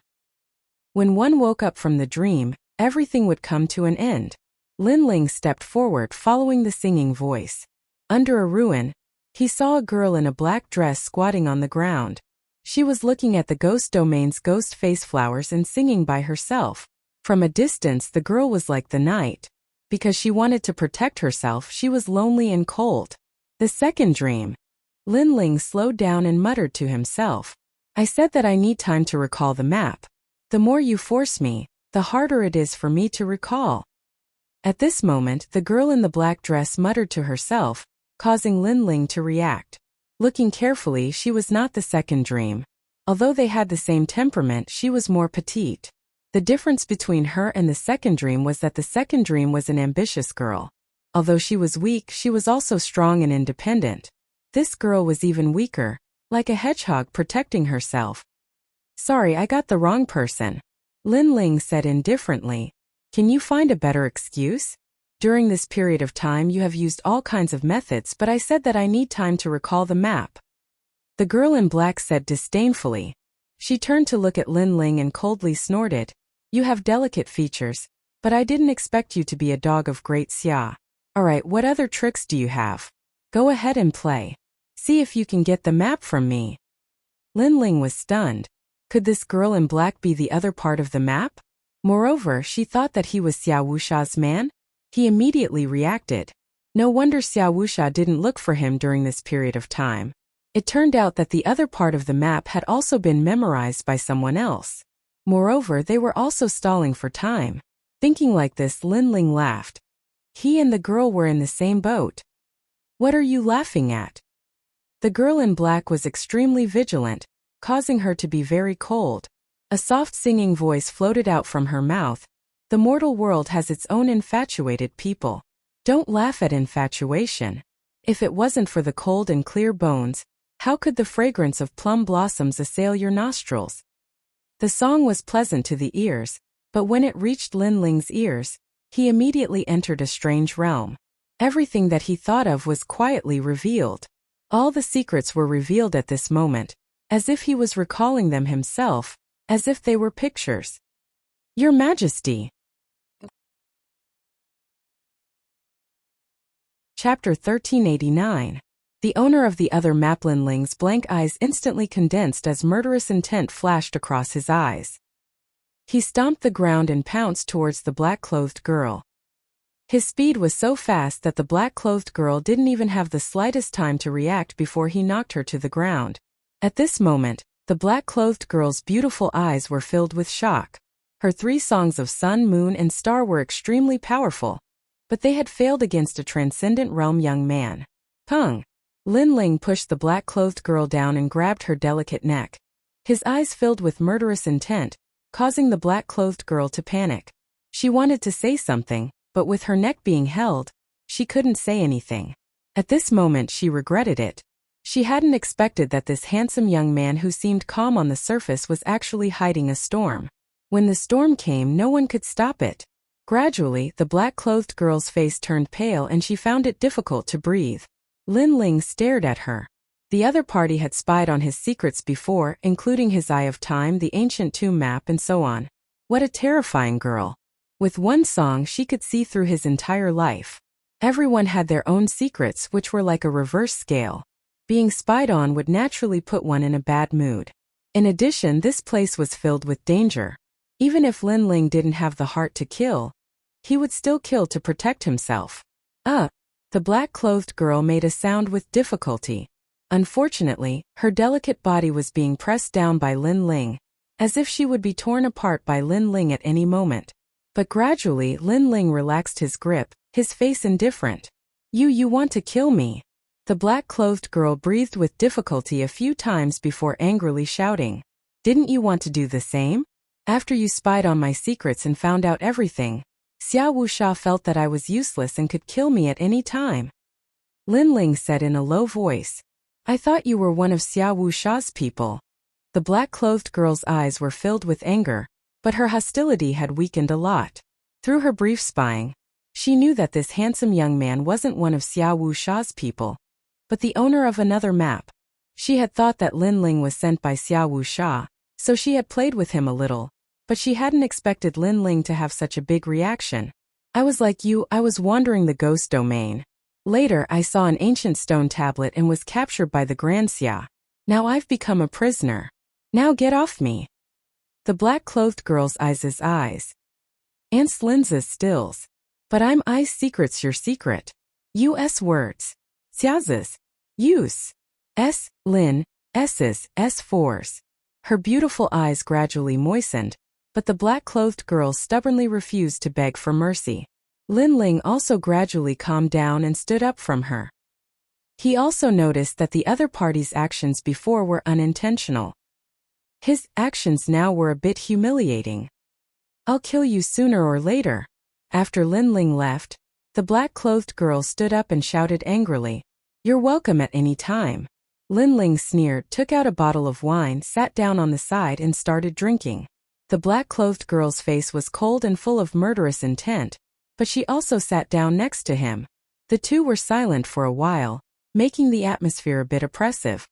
When one woke up from the dream, everything would come to an end. Lin Ling stepped forward, following the singing voice. Under a ruin, he saw a girl in a black dress squatting on the ground. She was looking at the ghost domain's ghost face flowers and singing by herself. From a distance, the girl was like the night. Because she wanted to protect herself, she was lonely and cold. The second dream. Lin Ling slowed down and muttered to himself. I said that I need time to recall the map. The more you force me, the harder it is for me to recall. At this moment, the girl in the black dress muttered to herself, causing Lin Ling to react. Looking carefully, she was not the second dream. Although they had the same temperament, she was more petite. The difference between her and the second dream was that the second dream was an ambitious girl. Although she was weak, she was also strong and independent. This girl was even weaker, like a hedgehog protecting herself. Sorry, I got the wrong person. Lin Ling said indifferently. Can you find a better excuse? During this period of time you have used all kinds of methods, but I said that I need time to recall the map. The girl in black said disdainfully. She turned to look at Lin Ling and coldly snorted. You have delicate features, but I didn't expect you to be a dog of great xia. Alright, what other tricks do you have? Go ahead and play. See if you can get the map from me. Lin Ling was stunned. Could this girl in black be the other part of the map? Moreover, she thought that he was Xiao Wuxia's man? He immediately reacted. No wonder Xiao Wuxia didn't look for him during this period of time. It turned out that the other part of the map had also been memorized by someone else. Moreover, they were also stalling for time. Thinking like this, Lin Ling laughed. He and the girl were in the same boat. What are you laughing at? The girl in black was extremely vigilant, causing her to be very cold. A soft singing voice floated out from her mouth. The mortal world has its own infatuated people. Don't laugh at infatuation. If it wasn't for the cold and clear bones, how could the fragrance of plum blossoms assail your nostrils? The song was pleasant to the ears, but when it reached Lin Ling's ears, he immediately entered a strange realm. Everything that he thought of was quietly revealed. All the secrets were revealed at this moment, as if he was recalling them himself, as if they were pictures. Your Majesty. Chapter 1389. The owner of the other map, Lin Ling's blank eyes instantly condensed as murderous intent flashed across his eyes. He stomped the ground and pounced towards the black-clothed girl. His speed was so fast that the black-clothed girl didn't even have the slightest time to react before he knocked her to the ground. At this moment, the black-clothed girl's beautiful eyes were filled with shock. Her 3 songs of sun, moon, and star were extremely powerful, but they had failed against a transcendent realm young man. Pung! Lin Ling pushed the black-clothed girl down and grabbed her delicate neck. His eyes filled with murderous intent, causing the black-clothed girl to panic. She wanted to say something, but with her neck being held, she couldn't say anything. At this moment she regretted it. She hadn't expected that this handsome young man who seemed calm on the surface was actually hiding a storm. When the storm came, no one could stop it. Gradually, the black-clothed girl's face turned pale and she found it difficult to breathe. Lin Ling stared at her. The other party had spied on his secrets before, including his Eye of Time, the ancient tomb map, and so on. What a terrifying girl. With one song she could see through his entire life. Everyone had their own secrets, which were like a reverse scale. Being spied on would naturally put one in a bad mood. In addition, this place was filled with danger. Even if Lin Ling didn't have the heart to kill, he would still kill to protect himself. The black-clothed girl made a sound with difficulty. Unfortunately, her delicate body was being pressed down by Lin Ling, as if she would be torn apart by Lin Ling at any moment. But gradually Lin Ling relaxed his grip, his face indifferent. You want to kill me? The black-clothed girl breathed with difficulty a few times before angrily shouting. Didn't you want to do the same? After you spied on my secrets and found out everything, Xiao Wuxia felt that I was useless and could kill me at any time. Lin Ling said in a low voice. I thought you were one of Xiao Wuxia's people. The black-clothed girl's eyes were filled with anger, but her hostility had weakened a lot. Through her brief spying, she knew that this handsome young man wasn't one of Xiao Wuxia's people, but the owner of another map. She had thought that Lin Ling was sent by Xiao Wuxia, so she had played with him a little, but she hadn't expected Lin Ling to have such a big reaction. I was like you, I was wandering the ghost domain. Later I saw an ancient stone tablet and was captured by the Grand Xia. Now I've become a prisoner. Now get off me. The black-clothed girl's eyes. Ants Linza's stills. But I'm I's secret's your secret. U.S. words. Xia's. Use. S. Lin. S's. S4's. Her beautiful eyes gradually moistened, but the black-clothed girl stubbornly refused to beg for mercy. Lin Ling also gradually calmed down and stood up from her. He also noticed that the other party's actions before were unintentional. His actions now were a bit humiliating. I'll kill you sooner or later. After Lin Ling left, the black-clothed girl stood up and shouted angrily, You're welcome at any time. Lin Ling sneered, took out a bottle of wine, sat down on the side and started drinking. The black-clothed girl's face was cold and full of murderous intent, but she also sat down next to him. The two were silent for a while, making the atmosphere a bit oppressive.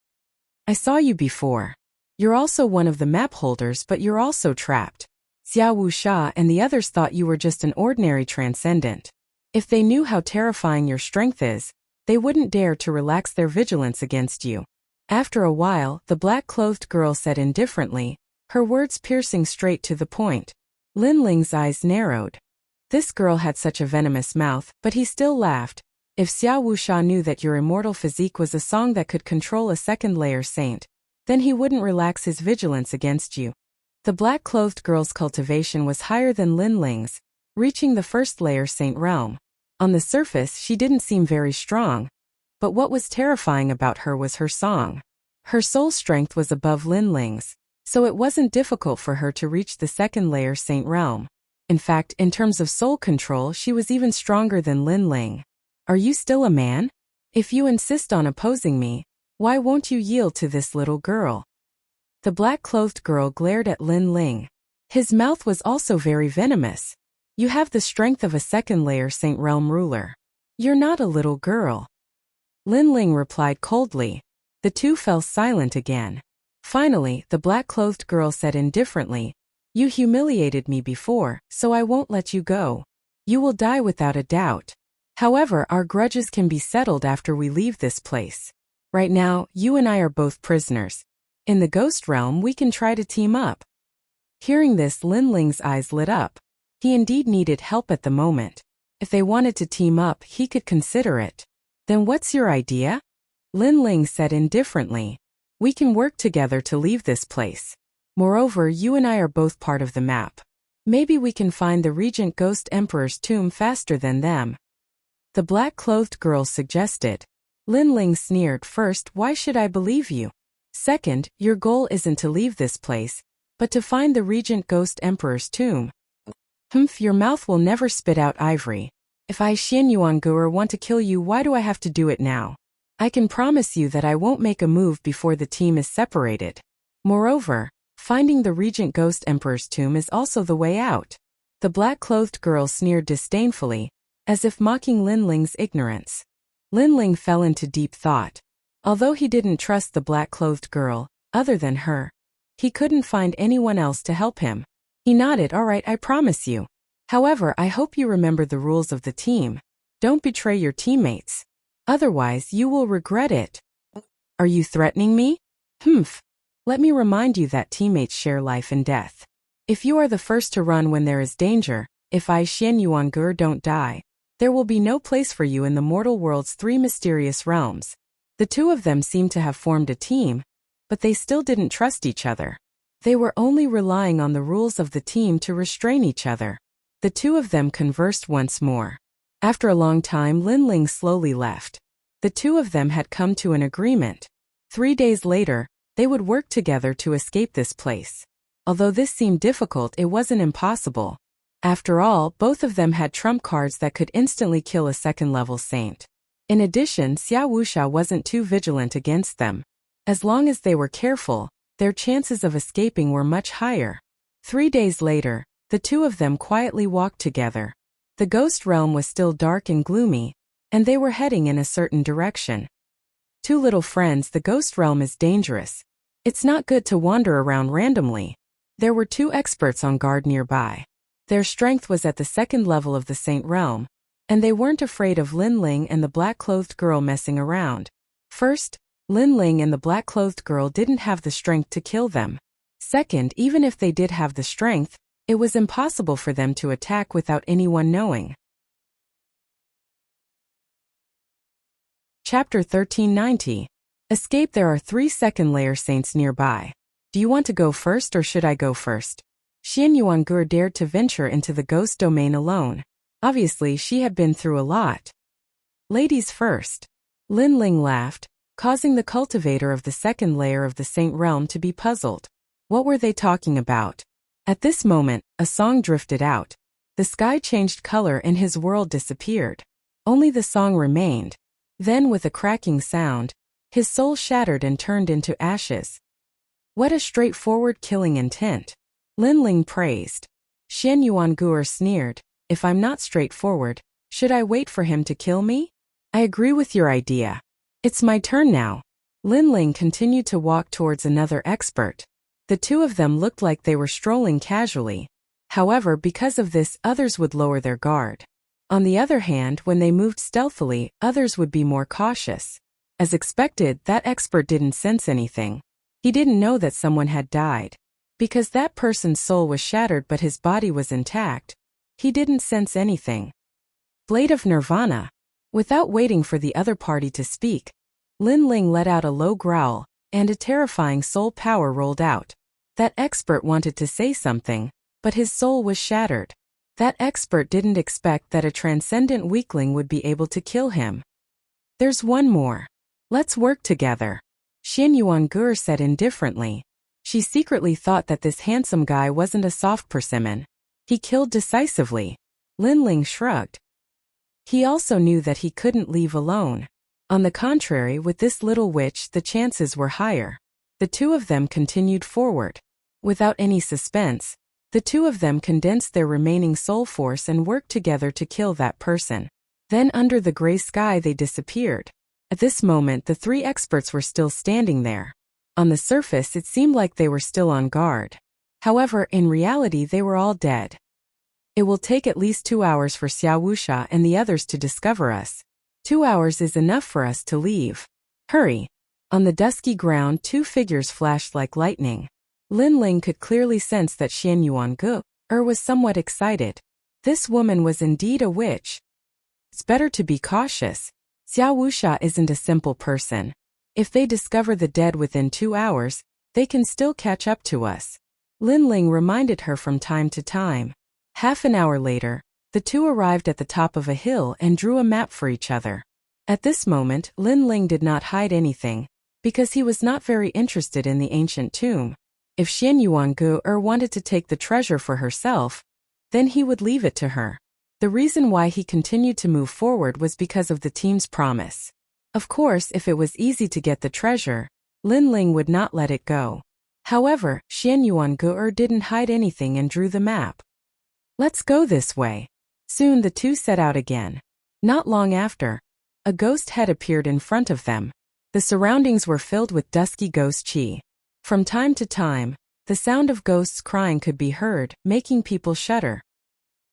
I saw you before. You're also one of the map holders, but you're also trapped. Xiao Wuxia and the others thought you were just an ordinary transcendent. If they knew how terrifying your strength is, they wouldn't dare to relax their vigilance against you. After a while, the black-clothed girl said indifferently, her words piercing straight to the point. Lin Ling's eyes narrowed. This girl had such a venomous mouth, but he still laughed. If Xiao Wuxia knew that your immortal physique was a song that could control a second-layer saint, then he wouldn't relax his vigilance against you. The black-clothed girl's cultivation was higher than Lin Ling's, reaching the first-layer saint realm. On the surface, she didn't seem very strong, but what was terrifying about her was her song. Her soul strength was above Linling's, so it wasn't difficult for her to reach the second layer Saint Realm. In fact, in terms of soul control, she was even stronger than Linling. Are you still a man? If you insist on opposing me, why won't you yield to this little girl? The black-clothed girl glared at Linling. His mouth was also very venomous. You have the strength of a second-layer Saint Realm ruler. You're not a little girl. Linling replied coldly. The two fell silent again. Finally, the black-clothed girl said indifferently, "You humiliated me before, so I won't let you go. You will die without a doubt. However, our grudges can be settled after we leave this place. Right now, you and I are both prisoners. In the ghost realm, we can try to team up." Hearing this, Linling's eyes lit up. He indeed needed help at the moment. If they wanted to team up, he could consider it. Then what's your idea? Linling said indifferently. We can work together to leave this place. Moreover, you and I are both part of the map. Maybe we can find the Regent Ghost Emperor's tomb faster than them. The black-clothed girl suggested. Linling sneered. First, why should I believe you? Second, your goal isn't to leave this place, but to find the Regent Ghost Emperor's tomb. Your mouth will never spit out ivory. If I Xian Yuangu'er want to kill you, why do I have to do it now? I can promise you that I won't make a move before the team is separated. Moreover, finding the Regent Ghost Emperor's tomb is also the way out. The black-clothed girl sneered disdainfully, as if mocking Linling's ignorance. Linling fell into deep thought. Although he didn't trust the black-clothed girl, other than her, he couldn't find anyone else to help him. He nodded. All right, I promise you. However, I hope you remember the rules of the team. Don't betray your teammates. Otherwise, you will regret it. Are you threatening me? Let me remind you that teammates share life and death. If you are the first to run when there is danger, if I Xian Yuangu'er don't die, there will be no place for you in the mortal world's 3 mysterious realms. The two of them seemed to have formed a team, but they still didn't trust each other. They were only relying on the rules of the team to restrain each other. The two of them conversed once more. After a long time, Linling slowly left. The two of them had come to an agreement. 3 days later, they would work together to escape this place. Although this seemed difficult, it wasn't impossible. After all, both of them had trump cards that could instantly kill a second-level saint. In addition, Xia Wuxia wasn't too vigilant against them. As long as they were careful, their chances of escaping were much higher. 3 days later, the two of them quietly walked together. The ghost realm was still dark and gloomy, and they were heading in a certain direction. Two little friends, the ghost realm is dangerous. It's not good to wander around randomly. There were 2 experts on guard nearby. Their strength was at the second level of the Saint Realm, and they weren't afraid of Linling and the black-clothed girl messing around. First, Linling and the black-clothed girl didn't have the strength to kill them. Second, even if they did have the strength, it was impossible for them to attack without anyone knowing. Chapter 1390. Escape. There are 3 second-layer saints nearby. Do you want to go first or should I go first? Xian Yuangu'er dared to venture into the ghost domain alone. Obviously, she had been through a lot. Ladies first. Linling laughed, causing the cultivator of the second layer of the Saint Realm to be puzzled. What were they talking about? At this moment, a song drifted out. The sky changed color and his world disappeared. Only the song remained. Then, with a cracking sound, his soul shattered and turned into ashes. What a straightforward killing intent. Linling praised. Xian Yuangu'er sneered. If I'm not straightforward, should I wait for him to kill me? I agree with your idea. It's my turn now. Linling continued to walk towards another expert. The two of them looked like they were strolling casually. However, because of this, others would lower their guard. On the other hand, when they moved stealthily, others would be more cautious. As expected, that expert didn't sense anything. He didn't know that someone had died. Because that person's soul was shattered but his body was intact, he didn't sense anything. Blade of Nirvana. Without waiting for the other party to speak, Linling let out a low growl, and a terrifying soul power rolled out. That expert wanted to say something, but his soul was shattered. That expert didn't expect that a transcendent weakling would be able to kill him. There's one more. Let's work together, Xian Yuangur said indifferently. She secretly thought that this handsome guy wasn't a soft persimmon. He killed decisively. Lin Ling shrugged. He also knew that he couldn't leave alone. On the contrary, with this little witch, the chances were higher. The two of them continued forward. Without any suspense, the two of them condensed their remaining soul force and worked together to kill that person. Then under the gray sky they disappeared. At this moment the three experts were still standing there. On the surface it seemed like they were still on guard. However, in reality they were all dead. It will take at least 2 hours for Xiao Wuxia and the others to discover us. 2 hours is enough for us to leave. Hurry. On the dusky ground 2 figures flashed like lightning. Lin Ling could clearly sense that Xian Yuangu was somewhat excited. This woman was indeed a witch. It's better to be cautious. Xiao Wuxia isn't a simple person. If they discover the dead within 2 hours, they can still catch up to us. Lin Ling reminded her from time to time. Half an hour later, the two arrived at the top of a hill and drew a map for each other. At this moment, Lin Ling did not hide anything, because he was not very interested in the ancient tomb. If Xian Yuangu wanted to take the treasure for herself, then he would leave it to her. The reason why he continued to move forward was because of the team's promise. Of course, if it was easy to get the treasure, Lin Ling would not let it go. However, Xian Yuangu didn't hide anything and drew the map. Let's go this way. Soon the two set out again. Not long after, a ghost head appeared in front of them. The surroundings were filled with dusky ghost chi. From time to time, the sound of ghosts crying could be heard, making people shudder.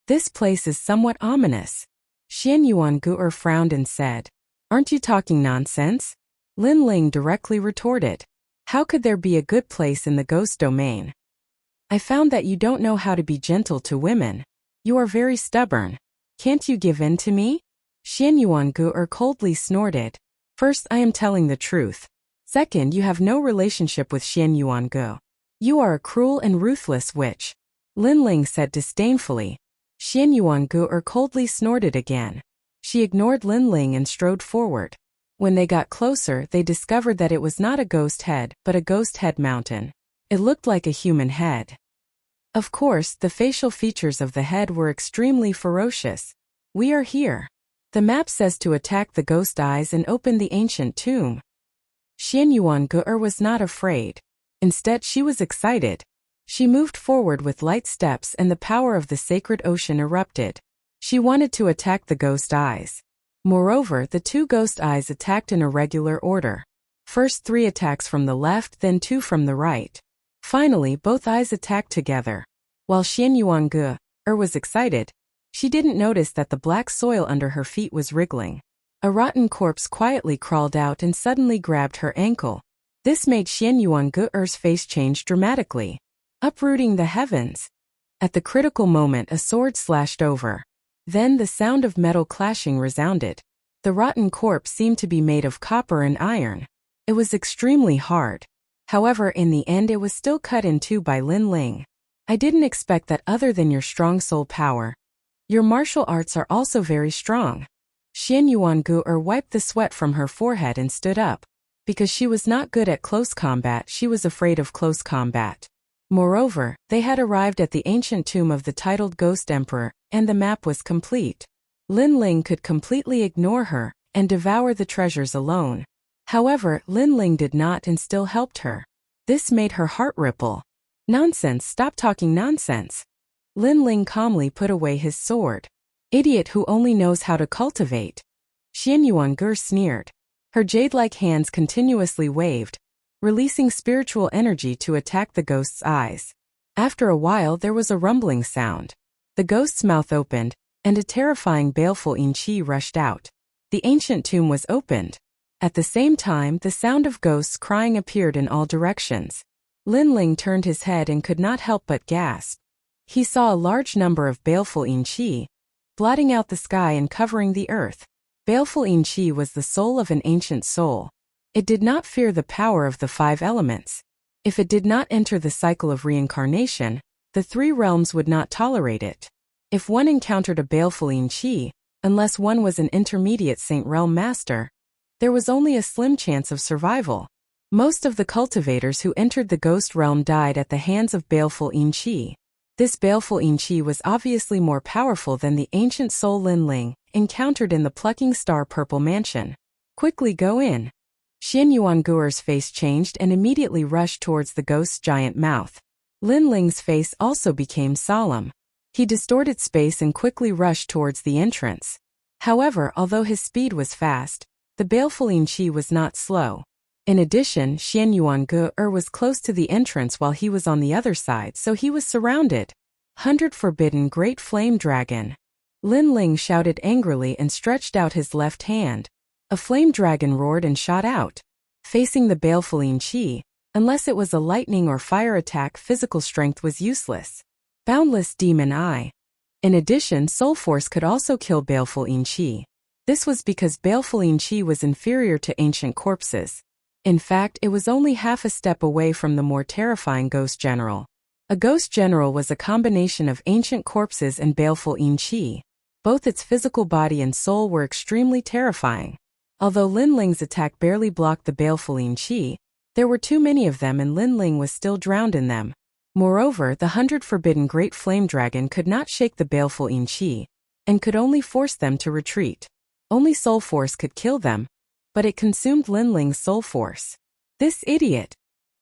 This place is somewhat ominous. Xian Yuangu frowned and said, "Aren't you talking nonsense?" Lin Ling directly retorted, "How could there be a good place in the ghost domain? I found that you don't know how to be gentle to women. You are very stubborn. Can't you give in to me?" Xian Yuangu coldly snorted. "First, I am telling the truth. Second, you have no relationship with Xian Yuangu. You are a cruel and ruthless witch," Lin Ling said disdainfully. Xian Yuangu coldly snorted again. She ignored Lin Ling and strode forward. When they got closer, they discovered that it was not a ghost head, but a ghost head mountain. It looked like a human head. Of course, the facial features of the head were extremely ferocious. "We are here. The map says to attack the ghost eyes and open the ancient tomb." Xian Yuangu was not afraid. Instead, she was excited. She moved forward with light steps and the power of the sacred ocean erupted. She wanted to attack the ghost eyes. Moreover, the 2 ghost eyes attacked in a regular order. First 3 attacks from the left, then 2 from the right. Finally, both eyes attacked together. While Xian Yuangu was excited, she didn't notice that the black soil under her feet was wriggling. A rotten corpse quietly crawled out and suddenly grabbed her ankle. This made Xian Yuangu's face change dramatically, uprooting the heavens. At the critical moment, a sword slashed over. Then the sound of metal clashing resounded. The rotten corpse seemed to be made of copper and iron. It was extremely hard. However, in the end it was still cut in 2 by Lin Ling. "I didn't expect that other than your strong soul power. Your martial arts are also very strong." Xian Yuangu wiped the sweat from her forehead and stood up. Because she was not good at close combat, she was afraid of close combat. Moreover, they had arrived at the ancient tomb of the titled Ghost Emperor, and the map was complete. Lin Ling could completely ignore her and devour the treasures alone. However, Lin Ling did not and still helped her. This made her heart ripple. "Nonsense, stop talking nonsense." Lin Ling calmly put away his sword. "Idiot who only knows how to cultivate." Xian Yuangu sneered. Her jade-like hands continuously waved, releasing spiritual energy to attack the ghost's eyes. After a while there was a rumbling sound. The ghost's mouth opened, and a terrifying baleful yin qi rushed out. The ancient tomb was opened. At the same time, the sound of ghosts crying appeared in all directions. Lin Ling turned his head and could not help but gasp. He saw a large number of baleful yin qi, blotting out the sky and covering the earth. Baleful yin qi was the soul of an ancient soul. It did not fear the power of the 5 elements. If it did not enter the cycle of reincarnation, the 3 realms would not tolerate it. If one encountered a baleful Qi, unless one was an intermediate Saint Realm master, there was only a slim chance of survival. Most of the cultivators who entered the ghost realm died at the hands of baleful Qi. This baleful Qi was obviously more powerful than the ancient soul Linling, encountered in the plucking star purple mansion. Quickly go in. Xian Yuanguer's face changed and immediately rushed towards the ghost's giant mouth. Linling's face also became solemn. He distorted space and quickly rushed towards the entrance. However, although his speed was fast, the baleful Qi was not slow. In addition, Xian Yuanguer was close to the entrance while he was on the other side, so he was surrounded. 100 Forbidden Great Flame Dragon. Linling shouted angrily and stretched out his left hand. A flame dragon roared and shot out. Facing the baleful Qi, unless it was a lightning or fire attack, physical strength was useless. Boundless Demon Eye. In addition, Soul Force could also kill baleful Qi. This was because baleful Qi was inferior to ancient corpses. In fact, it was only half a step away from the more terrifying Ghost General. A Ghost General was a combination of ancient corpses and baleful Qi. Both its physical body and soul were extremely terrifying. Although Linling's attack barely blocked the baleful Qi, there were too many of them and Linling was still drowned in them. Moreover, the 100 Forbidden Great Flame Dragon could not shake the baleful Qi, and could only force them to retreat. Only Soul Force could kill them, but it consumed Linling's soul force. This idiot!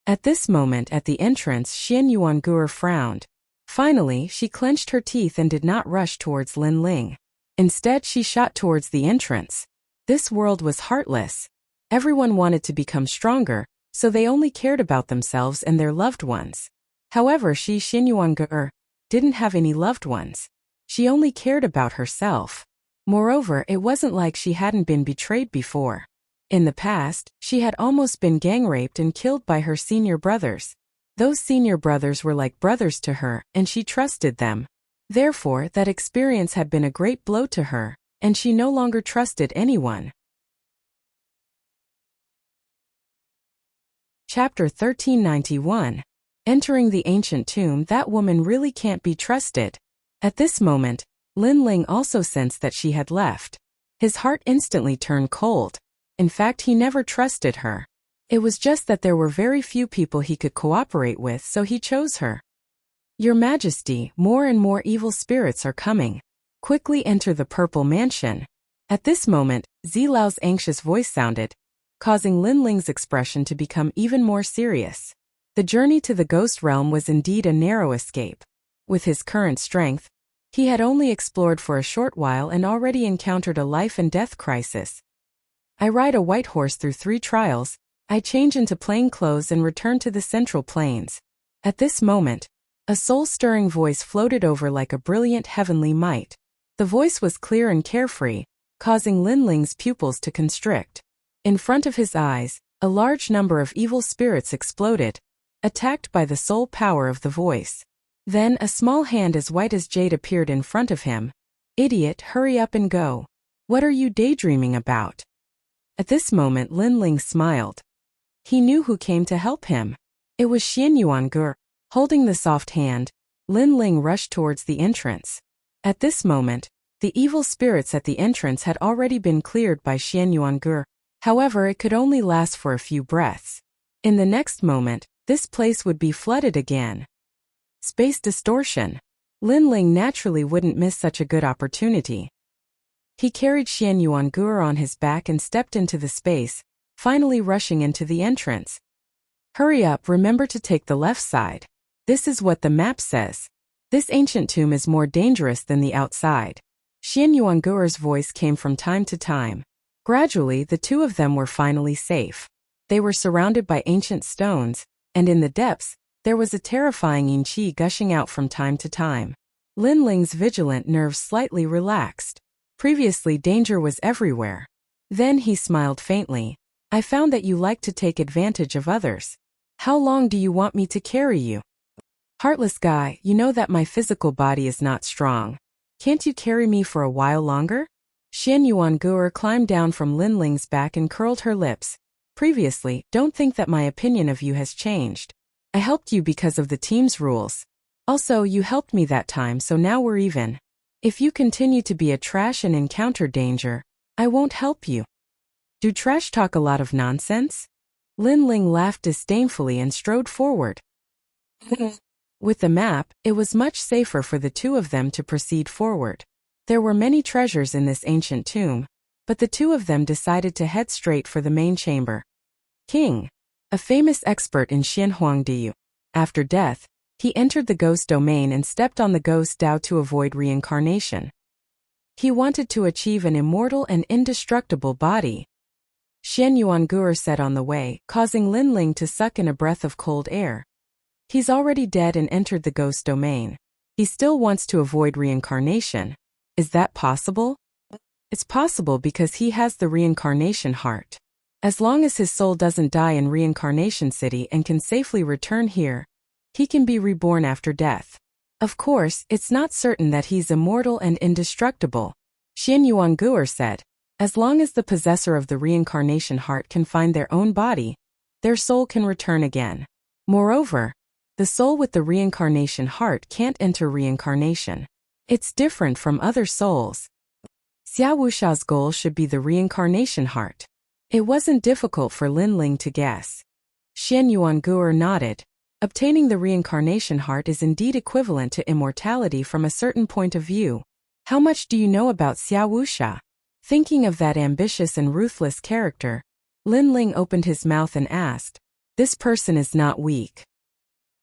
At this moment at the entrance, Xian Yuanguer frowned. Finally, she clenched her teeth and did not rush towards Linling. Instead, she shot towards the entrance. This world was heartless. Everyone wanted to become stronger, so they only cared about themselves and their loved ones. However, Xian Yuanguer didn't have any loved ones. She only cared about herself. Moreover, it wasn't like she hadn't been betrayed before. In the past, she had almost been gang raped and killed by her senior brothers. Those senior brothers were like brothers to her, and she trusted them. Therefore, that experience had been a great blow to her, and she no longer trusted anyone. Chapter 1391. Entering the ancient tomb, that woman really can't be trusted. At this moment, Linling also sensed that she had left. His heart instantly turned cold. In fact, he never trusted her. It was just that there were very few people he could cooperate with, so he chose her. Your Majesty, more and more evil spirits are coming. Quickly enter the purple mansion. At this moment, Zilao's anxious voice sounded, causing Linling's expression to become even more serious. The journey to the ghost realm was indeed a narrow escape. With his current strength, he had only explored for a short while and already encountered a life and death crisis. I ride a white horse through 3 trials, I change into plain clothes and return to the central plains. At this moment, a soul-stirring voice floated over like a brilliant heavenly might. The voice was clear and carefree, causing Linling's pupils to constrict. In front of his eyes, a large number of evil spirits exploded, attacked by the soul power of the voice. Then a small hand as white as jade appeared in front of him. Idiot, hurry up and go. What are you daydreaming about? At this moment Linling smiled. He knew who came to help him. It was Xian Yuanguer. Holding the soft hand, Linling rushed towards the entrance. At this moment, the evil spirits at the entrance had already been cleared by Xian Yuanguer. However, it could only last for a few breaths. In the next moment, this place would be flooded again. Space distortion. Linling naturally wouldn't miss such a good opportunity. He carried Xian Yuanguer on his back and stepped into the space, finally rushing into the entrance. Hurry up, remember to take the left side. This is what the map says. This ancient tomb is more dangerous than the outside. Xian Yuanguer's voice came from time to time. Gradually, the two of them were finally safe. They were surrounded by ancient stones, and in the depths, there was a terrifying Qi gushing out from time to time. Linling's vigilant nerves slightly relaxed. Previously, danger was everywhere. Then he smiled faintly. I found that you like to take advantage of others. How long do you want me to carry you? Heartless guy, you know that my physical body is not strong. Can't you carry me for a while longer? Xian Yuanguer climbed down from Linling's back and curled her lips. Previously, don't think that my opinion of you has changed. I helped you because of the team's rules. Also, you helped me that time, so now we're even. If you continue to be a trash and encounter danger, I won't help you. Do trash talk a lot of nonsense? Lin Ling laughed disdainfully and strode forward. With the map, it was much safer for the two of them to proceed forward. There were many treasures in this ancient tomb, but the two of them decided to head straight for the main chamber. King, a famous expert in Xianhuangdiyu. After death, he entered the ghost domain and stepped on the ghost Dao to avoid reincarnation. He wanted to achieve an immortal and indestructible body. Xian Yuanguer said on the way, causing Lin Ling to suck in a breath of cold air. He's already dead and entered the ghost domain. He still wants to avoid reincarnation. Is that possible? It's possible because he has the reincarnation heart. As long as his soul doesn't die in Reincarnation City and can safely return here, he can be reborn after death. Of course, it's not certain that he's immortal and indestructible, Xian Yuanguer said. As long as the possessor of the reincarnation heart can find their own body, their soul can return again. Moreover, the soul with the reincarnation heart can't enter reincarnation. It's different from other souls. Xia Wusha's goal should be the reincarnation heart. It wasn't difficult for Lin Ling to guess. Xian Yuanguer nodded. Obtaining the reincarnation heart is indeed equivalent to immortality from a certain point of view. How much do you know about Xia Wusha? Thinking of that ambitious and ruthless character, Lin Ling opened his mouth and asked, "This person is not weak.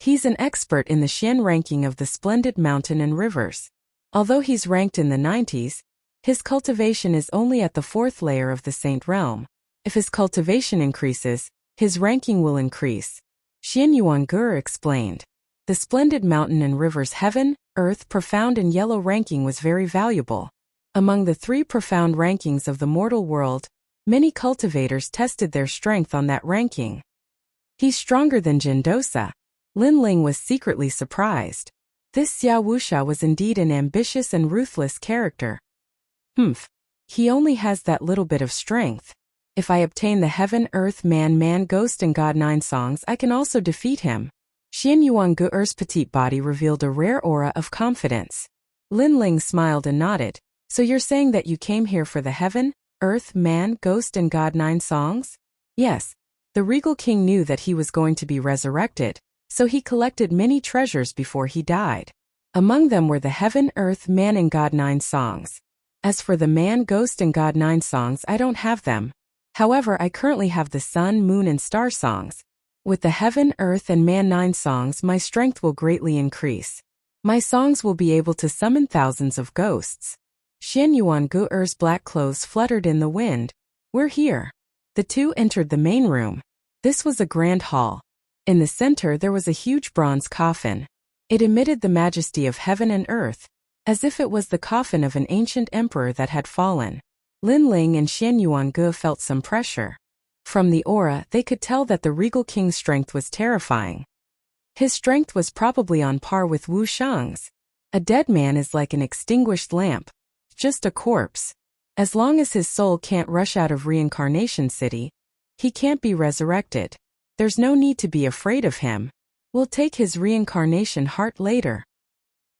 He's an expert in the Xian ranking of the splendid mountain and rivers. Although he's ranked in the 90s, his cultivation is only at the 4th layer of the Saint Realm. If his cultivation increases, his ranking will increase." Xian Yuanguer explained. The splendid mountain and rivers heaven, earth, profound and yellow ranking was very valuable. Among the 3 profound rankings of the mortal world, many cultivators tested their strength on that ranking. He's stronger than Jindosa. Lin Ling was secretly surprised. This Xia Wusha was indeed an ambitious and ruthless character. He only has that little bit of strength. If I obtain the heaven, earth, man, ghost and god 9 songs, I can also defeat him. Xian Yuanguer's petite body revealed a rare aura of confidence. Lin Ling smiled and nodded. So you're saying that you came here for the heaven, earth, man, ghost and god 9 songs? Yes. The regal king knew that he was going to be resurrected, so he collected many treasures before he died. Among them were the heaven, earth, man and god 9 songs. As for the man, ghost and god 9 songs, I don't have them. However, I currently have the sun, moon and star songs. With the heaven, earth and man 9 songs, my strength will greatly increase. My songs will be able to summon thousands of ghosts. Xian Yuanguer's black clothes fluttered in the wind. We're here. The two entered the main room. This was a grand hall. In the center there was a huge bronze coffin. It emitted the majesty of heaven and earth, as if it was the coffin of an ancient emperor that had fallen. Lin Ling and Xian Yuangue felt some pressure. From the aura, they could tell that the regal king's strength was terrifying. His strength was probably on par with Wu Shang's. A dead man is like an extinguished lamp. Just a corpse. As long as his soul can't rush out of Reincarnation City, he can't be resurrected. There's no need to be afraid of him. We'll take his reincarnation heart later.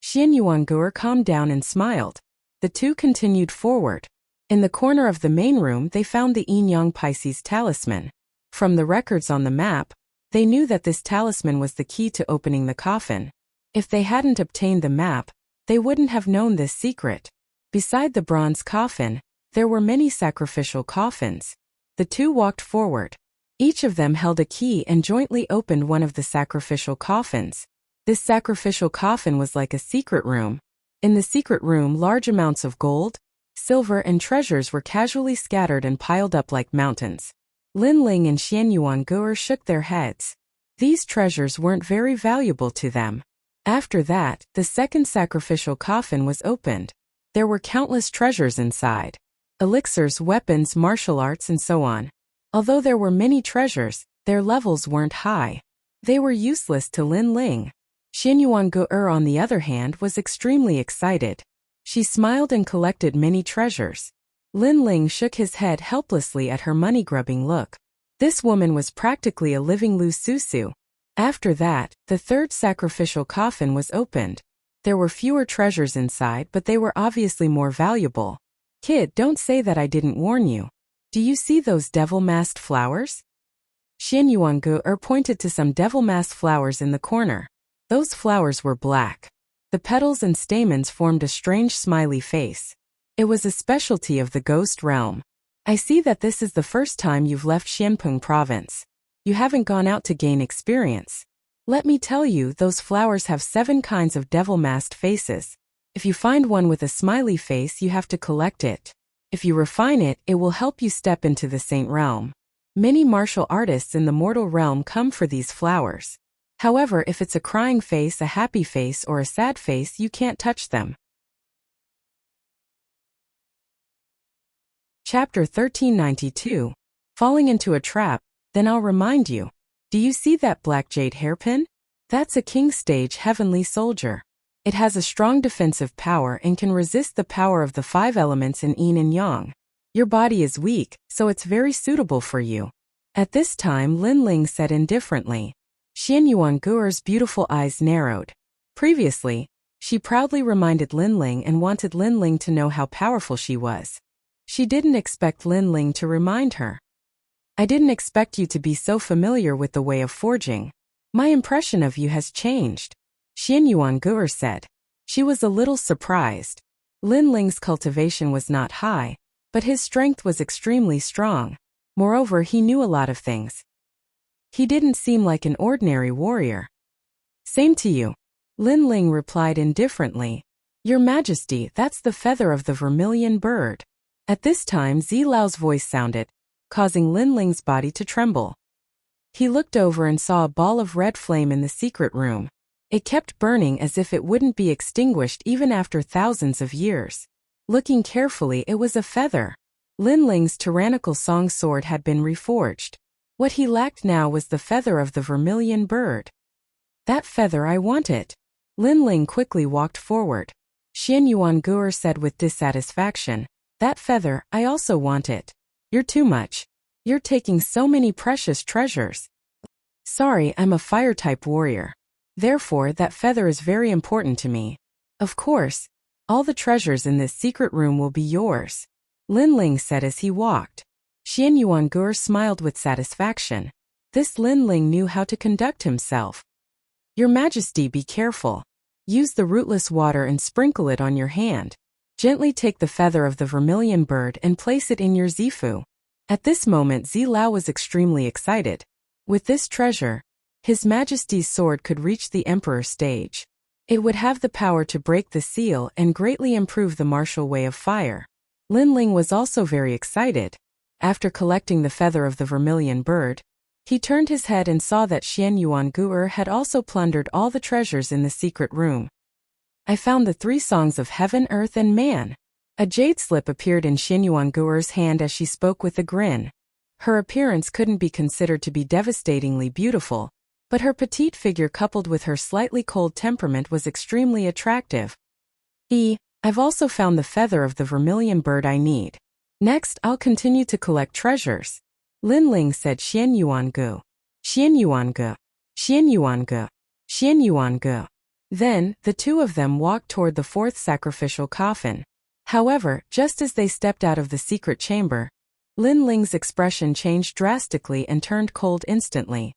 Xian Yuanguer calmed down and smiled. The two continued forward. In the corner of the main room they found the Yin-Yang Pisces talisman. From the records on the map, they knew that this talisman was the key to opening the coffin. If they hadn't obtained the map, they wouldn't have known this secret. Beside the bronze coffin, there were many sacrificial coffins. The two walked forward. Each of them held a key and jointly opened one of the sacrificial coffins. This sacrificial coffin was like a secret room. In the secret room, large amounts of gold, silver and treasures were casually scattered and piled up like mountains. Lin Ling and Xian Yuanguer shook their heads. These treasures weren't very valuable to them. After that, the second sacrificial coffin was opened. There were countless treasures inside. Elixirs, weapons, martial arts and so on. Although there were many treasures, their levels weren't high. They were useless to Lin Ling. Xian Yuanguer, on the other hand, was extremely excited. She smiled and collected many treasures. Lin Ling shook his head helplessly at her money-grubbing look. This woman was practically a living Lu Susu. After that, the third sacrificial coffin was opened. There were fewer treasures inside, but they were obviously more valuable. Kid, don't say that I didn't warn you. Do you see those devil-masked flowers? Xian Yuangu'er pointed to some devil-masked flowers in the corner. Those flowers were black. The petals and stamens formed a strange smiley face. It was a specialty of the ghost realm. I see that this is the first time you've left Xianpeng province. You haven't gone out to gain experience. Let me tell you, those flowers have 7 kinds of devil-masked faces. If you find one with a smiley face, you have to collect it. If you refine it, it will help you step into the saint realm. Many martial artists in the mortal realm come for these flowers. However, if it's a crying face, a happy face, or a sad face, you can't touch them. Chapter 1392. Falling into a trap. Then I'll remind you. Do you see that black jade hairpin? That's a king stage heavenly soldier. It has a strong defensive power and can resist the power of the 5 elements in yin and yang. Your body is weak, so it's very suitable for you. At this time, Lin Ling said indifferently. Xian Yuangu'er's beautiful eyes narrowed. Previously, she proudly reminded Lin Ling and wanted Lin Ling to know how powerful she was. She didn't expect Lin Ling to remind her. I didn't expect you to be so familiar with the way of forging. My impression of you has changed, Xian Yuangu'er said. She was a little surprised. Lin Ling's cultivation was not high, but his strength was extremely strong. Moreover, he knew a lot of things. He didn't seem like an ordinary warrior. Same to you, Lin Ling replied indifferently. Your Majesty, that's the feather of the vermilion bird. At this time, Zilao's voice sounded, causing Lin Ling's body to tremble. He looked over and saw a ball of red flame in the secret room. It kept burning as if it wouldn't be extinguished even after thousands of years. Looking carefully, it was a feather. Lin Ling's tyrannical song sword had been reforged. What he lacked now was the feather of the vermilion bird. That feather, I want it. Lin Ling quickly walked forward. Xian Yuangu'er said with dissatisfaction, that feather, I also want it. You're too much. You're taking so many precious treasures. Sorry, I'm a fire-type warrior. Therefore, that feather is very important to me. Of course, all the treasures in this secret room will be yours, Lin Ling said as he walked. Xian Yuangu'er smiled with satisfaction. This Lin Ling knew how to conduct himself. Your Majesty, be careful. Use the rootless water and sprinkle it on your hand. Gently take the feather of the vermilion bird and place it in your zifu. At this moment, Zilao was extremely excited. With this treasure, His Majesty's sword could reach the Emperor stage. It would have the power to break the seal and greatly improve the martial way of fire. Lin Ling was also very excited. After collecting the feather of the vermilion bird, he turned his head and saw that Xian Yuangu'er had also plundered all the treasures in the secret room. I found the 3 songs of heaven, earth, and man. A jade slip appeared in Xian Yuangu'er's hand as she spoke with a grin. Her appearance couldn't be considered to be devastatingly beautiful, but her petite figure coupled with her slightly cold temperament was extremely attractive. I've also found the feather of the vermilion bird I need. Next, I'll continue to collect treasures. Lin Ling said Xian Yuangu. Xian Yuangu. Xian Yuangu. Xian Yuangu. Then, the 2 of them walked toward the 4th sacrificial coffin. However, just as they stepped out of the secret chamber, Lin Ling's expression changed drastically and turned cold instantly.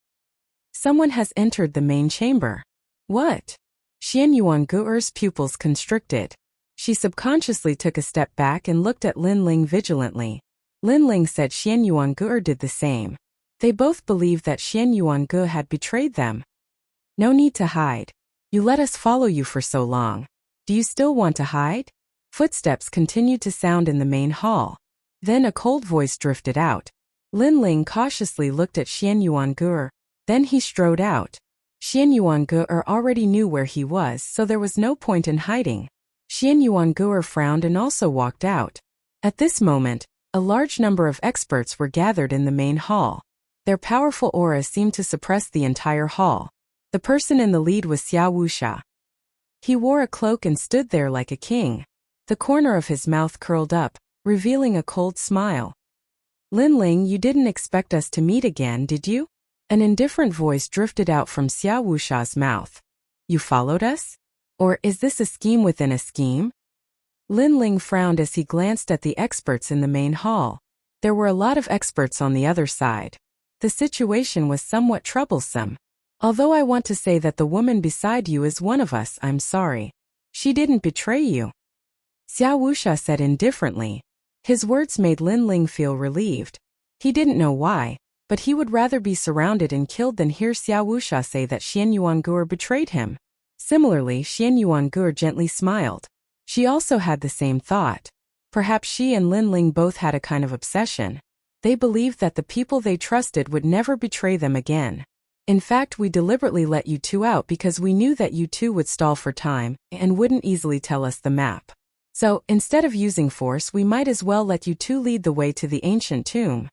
Someone has entered the main chamber. What? Xian Yuangu'er's pupils constricted. She subconsciously took a step back and looked at Lin Ling vigilantly. Lin Ling said Xian Yuangu'er did the same. They both believed that Xian Yuangu had betrayed them. No need to hide. You let us follow you for so long. Do you still want to hide? Footsteps continued to sound in the main hall. Then a cold voice drifted out. Lin Ling cautiously looked at Xian Yuangu'er. Then he strode out. Xian Yuangu'er already knew where he was, so there was no point in hiding. Xian Yuangu'er frowned and also walked out. At this moment, a large number of experts were gathered in the main hall. Their powerful aura seemed to suppress the entire hall. The person in the lead was Xia Wuxia. He wore a cloak and stood there like a king. The corner of his mouth curled up, revealing a cold smile. Lin Ling, you didn't expect us to meet again, did you? An indifferent voice drifted out from Xia Wuxia's mouth. You followed us? Or is this a scheme within a scheme? Lin Ling frowned as he glanced at the experts in the main hall. There were a lot of experts on the other side. The situation was somewhat troublesome. Although I want to say that the woman beside you is one of us, I'm sorry. She didn't betray you. Xiao Wuxia said indifferently. His words made Lin Ling feel relieved. He didn't know why, but he would rather be surrounded and killed than hear Xiao Wuxia say that Xian Yuanguo betrayed him. Similarly, Xian Yuanguo gently smiled. She also had the same thought. Perhaps she and Lin Ling both had a kind of obsession. They believed that the people they trusted would never betray them again. In fact, we deliberately let you two out because we knew that you two would stall for time and wouldn't easily tell us the map. So, instead of using force, we might as well let you two lead the way to the ancient tomb.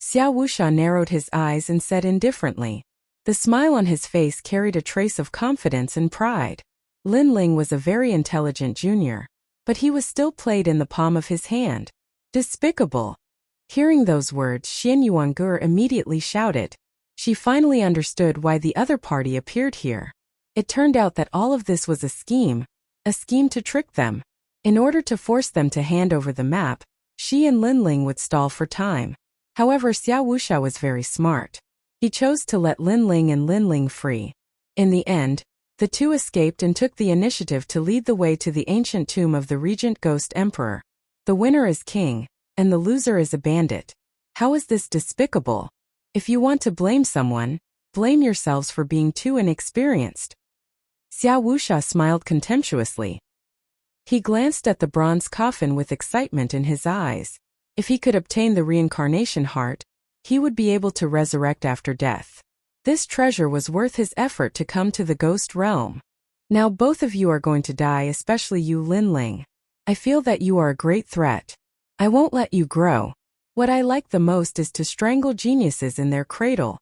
Xiao Wuxia narrowed his eyes and said indifferently. The smile on his face carried a trace of confidence and pride. Lin Ling was a very intelligent junior, but he was still played in the palm of his hand. Despicable. Hearing those words, Xian Yuanguo immediately shouted. She finally understood why the other party appeared here. It turned out that all of this was a scheme to trick them. In order to force them to hand over the map, she and Lin Ling would stall for time. However, Xiao Wuxia was very smart. He chose to let Lin Ling and Lin Ling free. In the end, the two escaped and took the initiative to lead the way to the ancient tomb of the regent ghost emperor. The winner is king, and the loser is a bandit. How is this despicable? If you want to blame someone, blame yourselves for being too inexperienced. Xiao Wuxia smiled contemptuously. He glanced at the bronze coffin with excitement in his eyes. If he could obtain the reincarnation heart, he would be able to resurrect after death. This treasure was worth his effort to come to the ghost realm. Now both of you are going to die, especially you, Lin Ling. I feel that you are a great threat. I won't let you grow. What I like the most is to strangle geniuses in their cradle.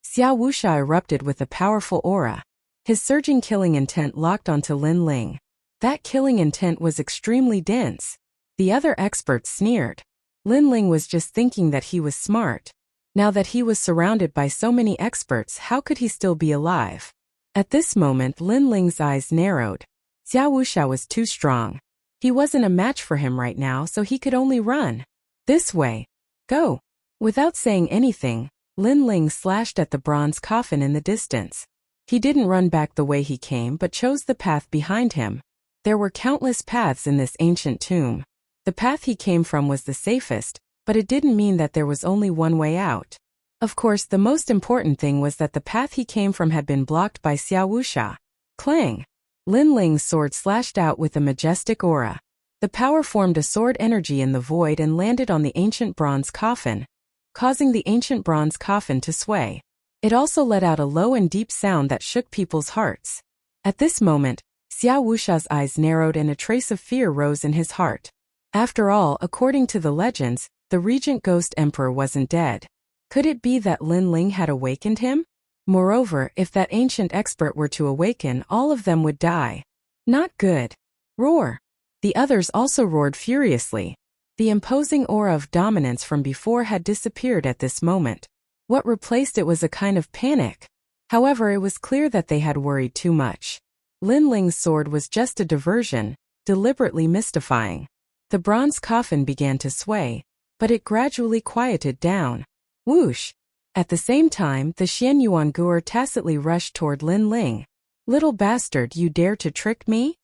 Xiao Wuxia erupted with a powerful aura. His surging killing intent locked onto Lin Ling. That killing intent was extremely dense. The other experts sneered. Lin Ling was just thinking that he was smart. Now that he was surrounded by so many experts, how could he still be alive? At this moment, Lin Ling's eyes narrowed. Xiao Wuxia was too strong. He wasn't a match for him right now, so he could only run. This way. Go. Without saying anything, Lin Ling slashed at the bronze coffin in the distance. He didn't run back the way he came but chose the path behind him. There were countless paths in this ancient tomb. The path he came from was the safest, but it didn't mean that there was only one way out. Of course, the most important thing was that the path he came from had been blocked by Xiao Wuxia. Clang! Lin Ling's sword slashed out with a majestic aura. The power formed a sword energy in the void and landed on the ancient bronze coffin, causing the ancient bronze coffin to sway. It also let out a low and deep sound that shook people's hearts. At this moment, Xiao Wuxia's eyes narrowed and a trace of fear rose in his heart. After all, according to the legends, the regent ghost emperor wasn't dead. Could it be that Lin Ling had awakened him? Moreover, if that ancient expert were to awaken, all of them would die. Not good. Roar. The others also roared furiously. The imposing aura of dominance from before had disappeared at this moment. What replaced it was a kind of panic. However, it was clear that they had worried too much. Lin Ling's sword was just a diversion, deliberately mystifying. The bronze coffin began to sway, but it gradually quieted down. Whoosh! At the same time, the Xian Yuanguo tacitly rushed toward Lin Ling. Little bastard, you dare to trick me?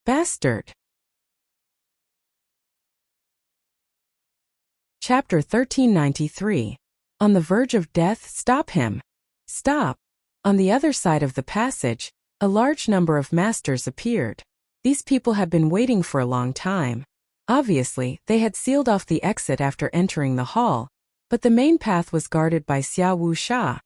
Bastard! Chapter 1393. On the verge of death, stop him. Stop. On the other side of the passage, a large number of masters appeared. These people had been waiting for a long time. Obviously, they had sealed off the exit after entering the hall, but the main path was guarded by Xiao Wuxia.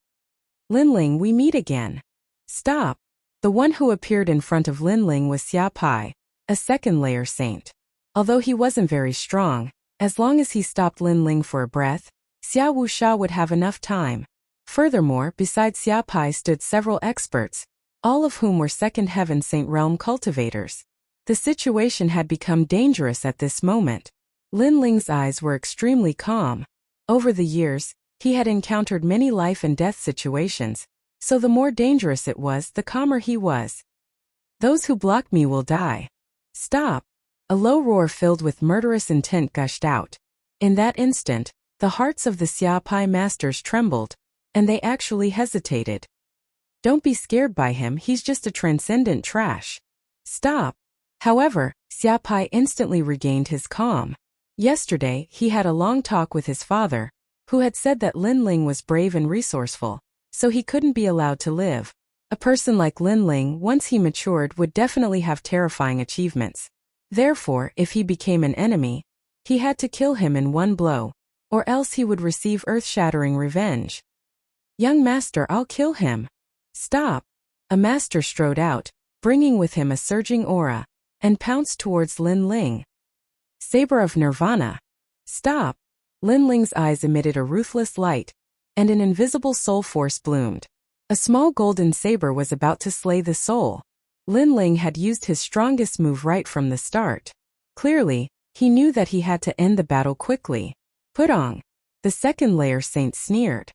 Lin Ling, we meet again. Stop. The one who appeared in front of Lin Ling was Xia Pai, a second-layer saint. Although he wasn't very strong, as long as he stopped Lin Ling for a breath, Xiao Wuxia would have enough time. Furthermore, besides Xia Pai stood several experts, all of whom were second heaven saint realm cultivators. The situation had become dangerous at this moment. Lin Ling's eyes were extremely calm. Over the years, he had encountered many life and death situations, so the more dangerous it was, the calmer he was. Those who block me will die. Stop! A low roar filled with murderous intent gushed out. In that instant, the hearts of the Xia Pai masters trembled, and they actually hesitated. Don't be scared by him, he's just a transcendent trash. Stop! However, Xia Pai instantly regained his calm. Yesterday, he had a long talk with his father, who had said that Lin Ling was brave and resourceful, so he couldn't be allowed to live. A person like Lin Ling, once he matured, would definitely have terrifying achievements. Therefore, if he became an enemy, he had to kill him in one blow, or else he would receive earth-shattering revenge. Young master, I'll kill him. Stop! A master strode out, bringing with him a surging aura, and pounced towards Lin Ling. Saber of Nirvana. Stop! Lin Ling's eyes emitted a ruthless light, and an invisible soul force bloomed. A small golden saber was about to slay the soul. Lin Ling had used his strongest move right from the start. Clearly, he knew that he had to end the battle quickly. Putong! The second layer saint sneered.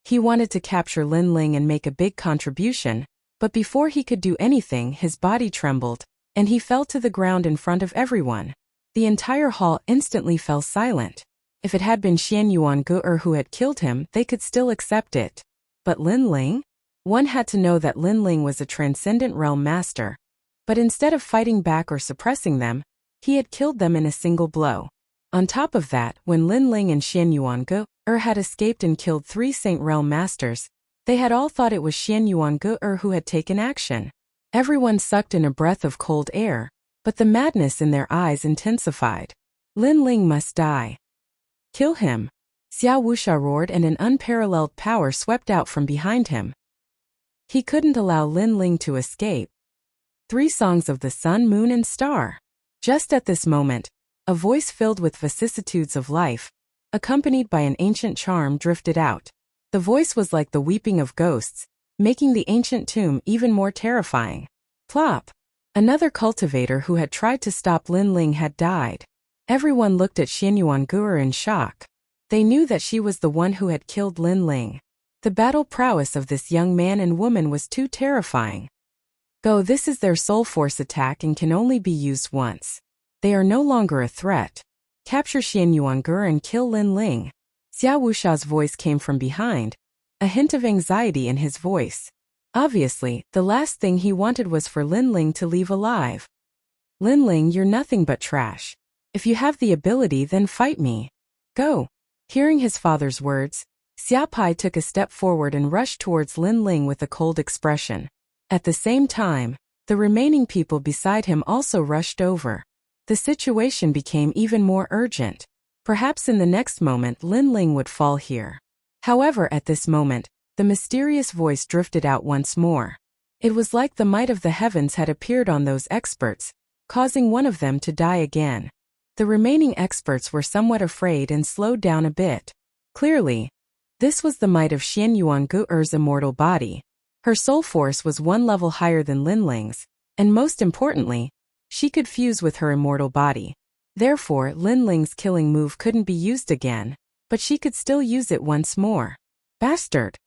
He wanted to capture Lin Ling and make a big contribution, but before he could do anything, his body trembled, and he fell to the ground in front of everyone. The entire hall instantly fell silent. If it had been Xian Yuan Gu'er who had killed him, they could still accept it. But Lin Ling? One had to know that Lin Ling was a transcendent realm master. But instead of fighting back or suppressing them, he had killed them in a single blow. On top of that, when Lin Ling and Xian Yuan Gu'er had escaped and killed 3 Saint Realm Masters, they had all thought it was Xian Yuan Gu'er who had taken action. Everyone sucked in a breath of cold air, but the madness in their eyes intensified. Lin Ling must die. Kill him! Xiao Wuxia roared, and an unparalleled power swept out from behind him. He couldn't allow Lin Ling to escape. 3 songs of the sun, moon, and star. Just at this moment, a voice filled with vicissitudes of life, accompanied by an ancient charm, drifted out. The voice was like the weeping of ghosts, making the ancient tomb even more terrifying. Plop! Another cultivator who had tried to stop Lin Ling had died. Everyone looked at Xian Yuan Gu'er in shock. They knew that she was the one who had killed Lin Ling. The battle prowess of this young man and woman was too terrifying. Go, this is their soul force attack and can only be used once. They are no longer a threat. Capture Xian Yuan Gu'er and kill Lin Ling. Xiao Wuxia's voice came from behind, a hint of anxiety in his voice. Obviously, the last thing he wanted was for Lin Ling to leave alive. Lin Ling, you're nothing but trash. If you have the ability, then fight me. Go. Hearing his father's words, Xia Pai took a step forward and rushed towards Lin Ling with a cold expression. At the same time, the remaining people beside him also rushed over. The situation became even more urgent. Perhaps in the next moment Lin Ling would fall here. However, at this moment, the mysterious voice drifted out once more. It was like the might of the heavens had appeared on those experts, causing one of them to die again. The remaining experts were somewhat afraid and slowed down a bit. Clearly, this was the might of Xian Yuan Gu'er's immortal body. Her soul force was 1 level higher than Lin Ling's, and most importantly, she could fuse with her immortal body. Therefore, Lin Ling's killing move couldn't be used again, but she could still use it once more. Bastard!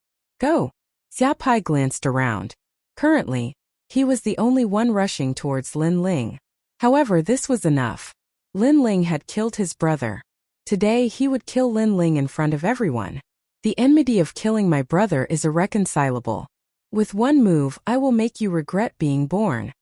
Go! Xia Pai glanced around. Currently, he was the only one rushing towards Lin Ling. However, this was enough. Lin Ling had killed his brother. Today he would kill Lin Ling in front of everyone. The enmity of killing my brother is irreconcilable. With one move, I will make you regret being born.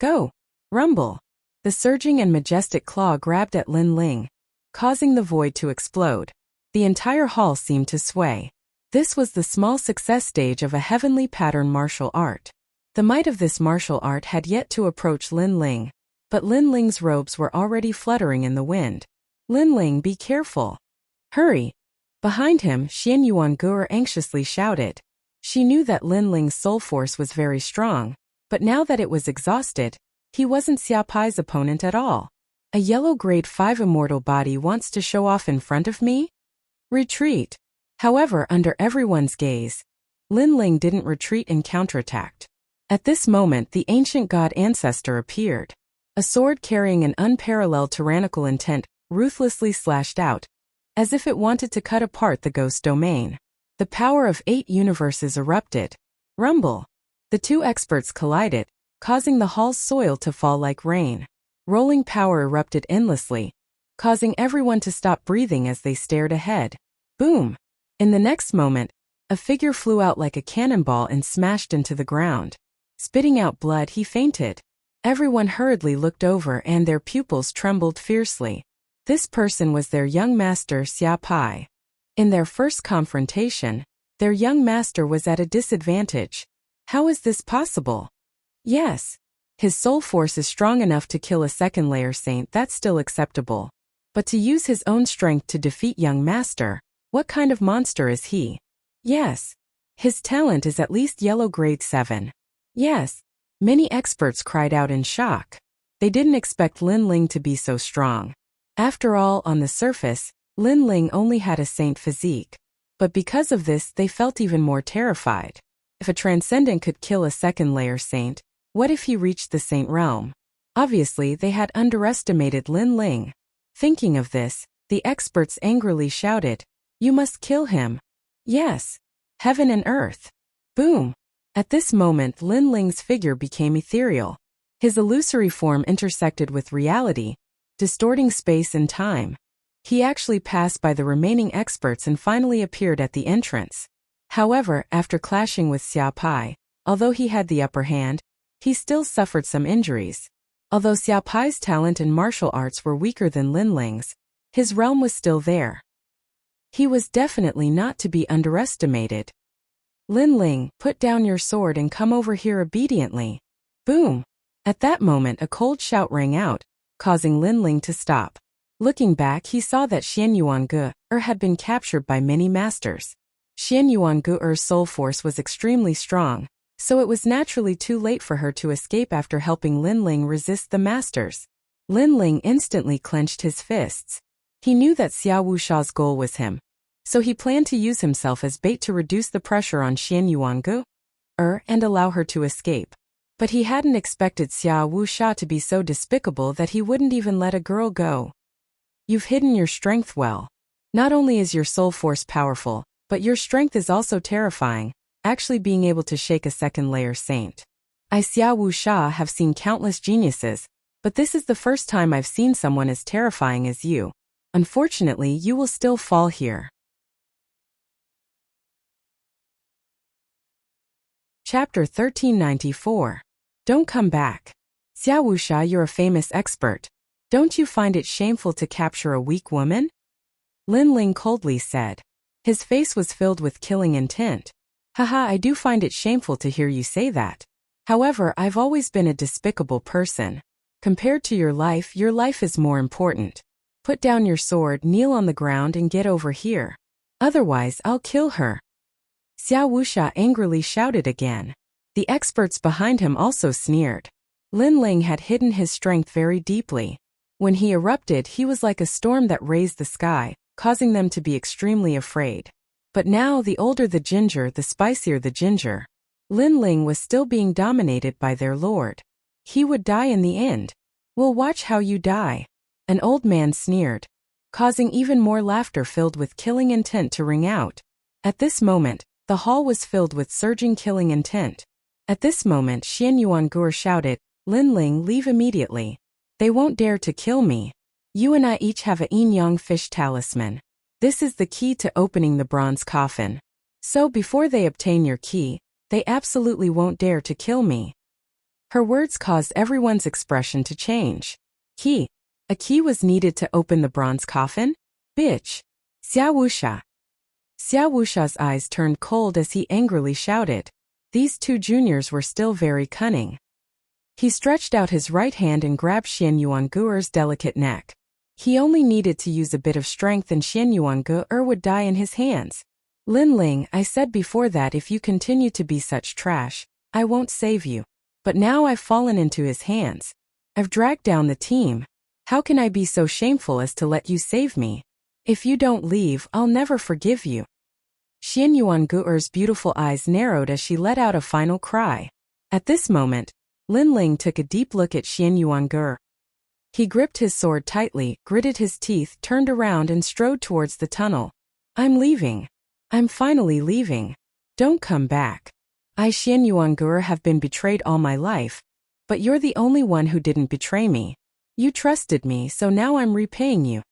Go! Rumble! The surging and majestic claw grabbed at Lin Ling, causing the void to explode. The entire hall seemed to sway. This was the small success stage of a heavenly pattern martial art. The might of this martial art had yet to approach Lin Ling, but Lin Ling's robes were already fluttering in the wind. Lin Ling, be careful. Hurry! Behind him, Xian Yuan Gu'er anxiously shouted. She knew that Lin Ling's soul force was very strong, but now that it was exhausted, he wasn't Xia Pai's opponent at all. A yellow grade 5 immortal body wants to show off in front of me? Retreat! However, under everyone's gaze, Lin Ling didn't retreat and counterattacked. At this moment, the ancient god ancestor appeared. A sword carrying an unparalleled tyrannical intent ruthlessly slashed out, as if it wanted to cut apart the ghost domain. The power of 8 universes erupted. Rumble! The 2 experts collided, causing the hall's soil to fall like rain. Rolling power erupted endlessly, causing everyone to stop breathing as they stared ahead. Boom! In the next moment, a figure flew out like a cannonball and smashed into the ground. Spitting out blood, he fainted. Everyone hurriedly looked over and their pupils trembled fiercely. This person was their young master Xia Pai. In their first confrontation, their young master was at a disadvantage. How is this possible? Yes. His soul force is strong enough to kill a second-layer saint, that's still acceptable. But to use his own strength to defeat young master, what kind of monster is he? Yes. His talent is at least yellow grade 7. Yes. Many experts cried out in shock. They didn't expect Lin Ling to be so strong. After all, on the surface, Lin Ling only had a saint physique. But because of this, they felt even more terrified. If a transcendent could kill a second-layer saint, what if he reached the saint realm? Obviously, they had underestimated Lin Ling. Thinking of this, the experts angrily shouted, "You must kill him." Yes. Heaven and earth. Boom. At this moment, Lin Ling's figure became ethereal. His illusory form intersected with reality, distorting space and time. He actually passed by the remaining experts and finally appeared at the entrance. However, after clashing with Xia Pai, although he had the upper hand, he still suffered some injuries. Although Xia Pai's talent in martial arts were weaker than Lin Ling's, his realm was still there. He was definitely not to be underestimated. "Lin Ling, put down your sword and come over here obediently." Boom! At that moment a cold shout rang out, causing Lin Ling to stop. Looking back, he saw that Xian Yuange had been captured by many masters. Xian Yuange's soul force was extremely strong, so it was naturally too late for her to escape after helping Lin Ling resist the masters. Lin Ling instantly clenched his fists. He knew that Xia Wusha's goal was him, so he planned to use himself as bait to reduce the pressure on Xian Yuange and allow her to escape. But he hadn't expected Xia Wusha to be so despicable that he wouldn't even let a girl go. "You've hidden your strength well. Not only is your soul force powerful, but your strength is also terrifying, actually being able to shake a second-layer saint. I, Xia Wusha, have seen countless geniuses, but this is the first time I've seen someone as terrifying as you. Unfortunately, you will still fall here." Chapter 1394. Don't come back. "Xia Wusha, you're a famous expert. Don't you find it shameful to capture a weak woman?" Lin Ling coldly said. His face was filled with killing intent. "Haha, I do find it shameful to hear you say that. However, I've always been a despicable person. Compared to your life is more important. Put down your sword, kneel on the ground and get over here. Otherwise, I'll kill her." Xia Wusha angrily shouted again. The experts behind him also sneered. Lin Ling had hidden his strength very deeply. When he erupted, he was like a storm that raised the sky, causing them to be extremely afraid. But now, the older the ginger, the spicier the ginger. Lin Ling was still being dominated by their lord. He would die in the end. "We'll watch how you die." An old man sneered, causing even more laughter filled with killing intent to ring out. At this moment, the hall was filled with surging killing intent. At this moment, Xian Yuange shouted, "Lin Ling, leave immediately. They won't dare to kill me. You and I each have a yin-yang fish talisman. This is the key to opening the bronze coffin. So before they obtain your key, they absolutely won't dare to kill me." Her words caused everyone's expression to change. Key. A key was needed to open the bronze coffin? Bitch. Xia Wusha. Xia Wusha's eyes turned cold as he angrily shouted. These two juniors were still very cunning. He stretched out his right hand and grabbed Xian Yuange's delicate neck. He only needed to use a bit of strength and Xian Yuange would die in his hands. "Lin Ling, I said before that if you continue to be such trash, I won't save you. But now I've fallen into his hands. I've dragged down the team. How can I be so shameful as to let you save me? If you don't leave, I'll never forgive you." Xian Yuange's beautiful eyes narrowed as she let out a final cry. At this moment, Lin Ling took a deep look at Xian Yuange. He gripped his sword tightly, gritted his teeth, turned around and strode towards the tunnel. "I'm leaving. I'm finally leaving. Don't come back. I, Xian Yuange, have been betrayed all my life, But you're the only one who didn't betray me. You trusted me, so now I'm repaying you.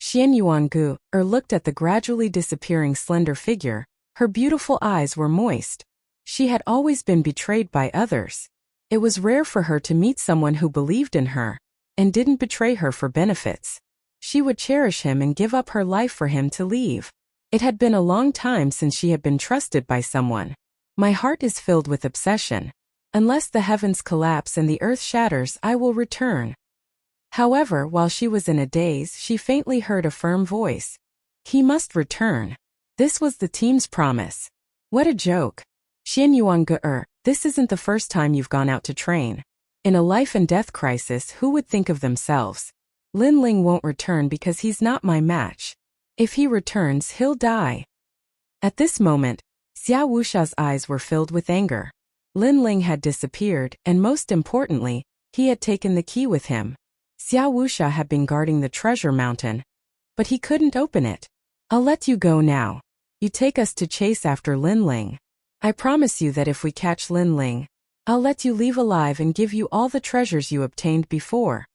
Xian Yuangu looked at the gradually disappearing slender figure. Her beautiful eyes were moist. She had always been betrayed by others. It was rare for her to meet someone who believed in her and didn't betray her for benefits. She would cherish him and give up her life for him to leave. It had been a long time since she had been trusted by someone. My heart is filled with obsession. Unless the heavens collapse and the earth shatters, I will return. However, while she was in a daze, she faintly heard a firm voice. He must return. This was the team's promise. What a joke. Xian Yuangu, this isn't the first time you've gone out to train. In a life and death crisis, who would think of themselves? Lin Ling won't return because he's not my match. If he returns, he'll die. At this moment, Xiao Wusha's eyes were filled with anger. Lin Ling had disappeared, and most importantly, he had taken the key with him. Xiao Wusha had been guarding the treasure mountain, but he couldn't open it. I'll let you go now. You take us to chase after Lin Ling. I promise you that if we catch Lin Ling, I'll let you leave alive and give you all the treasures you obtained before.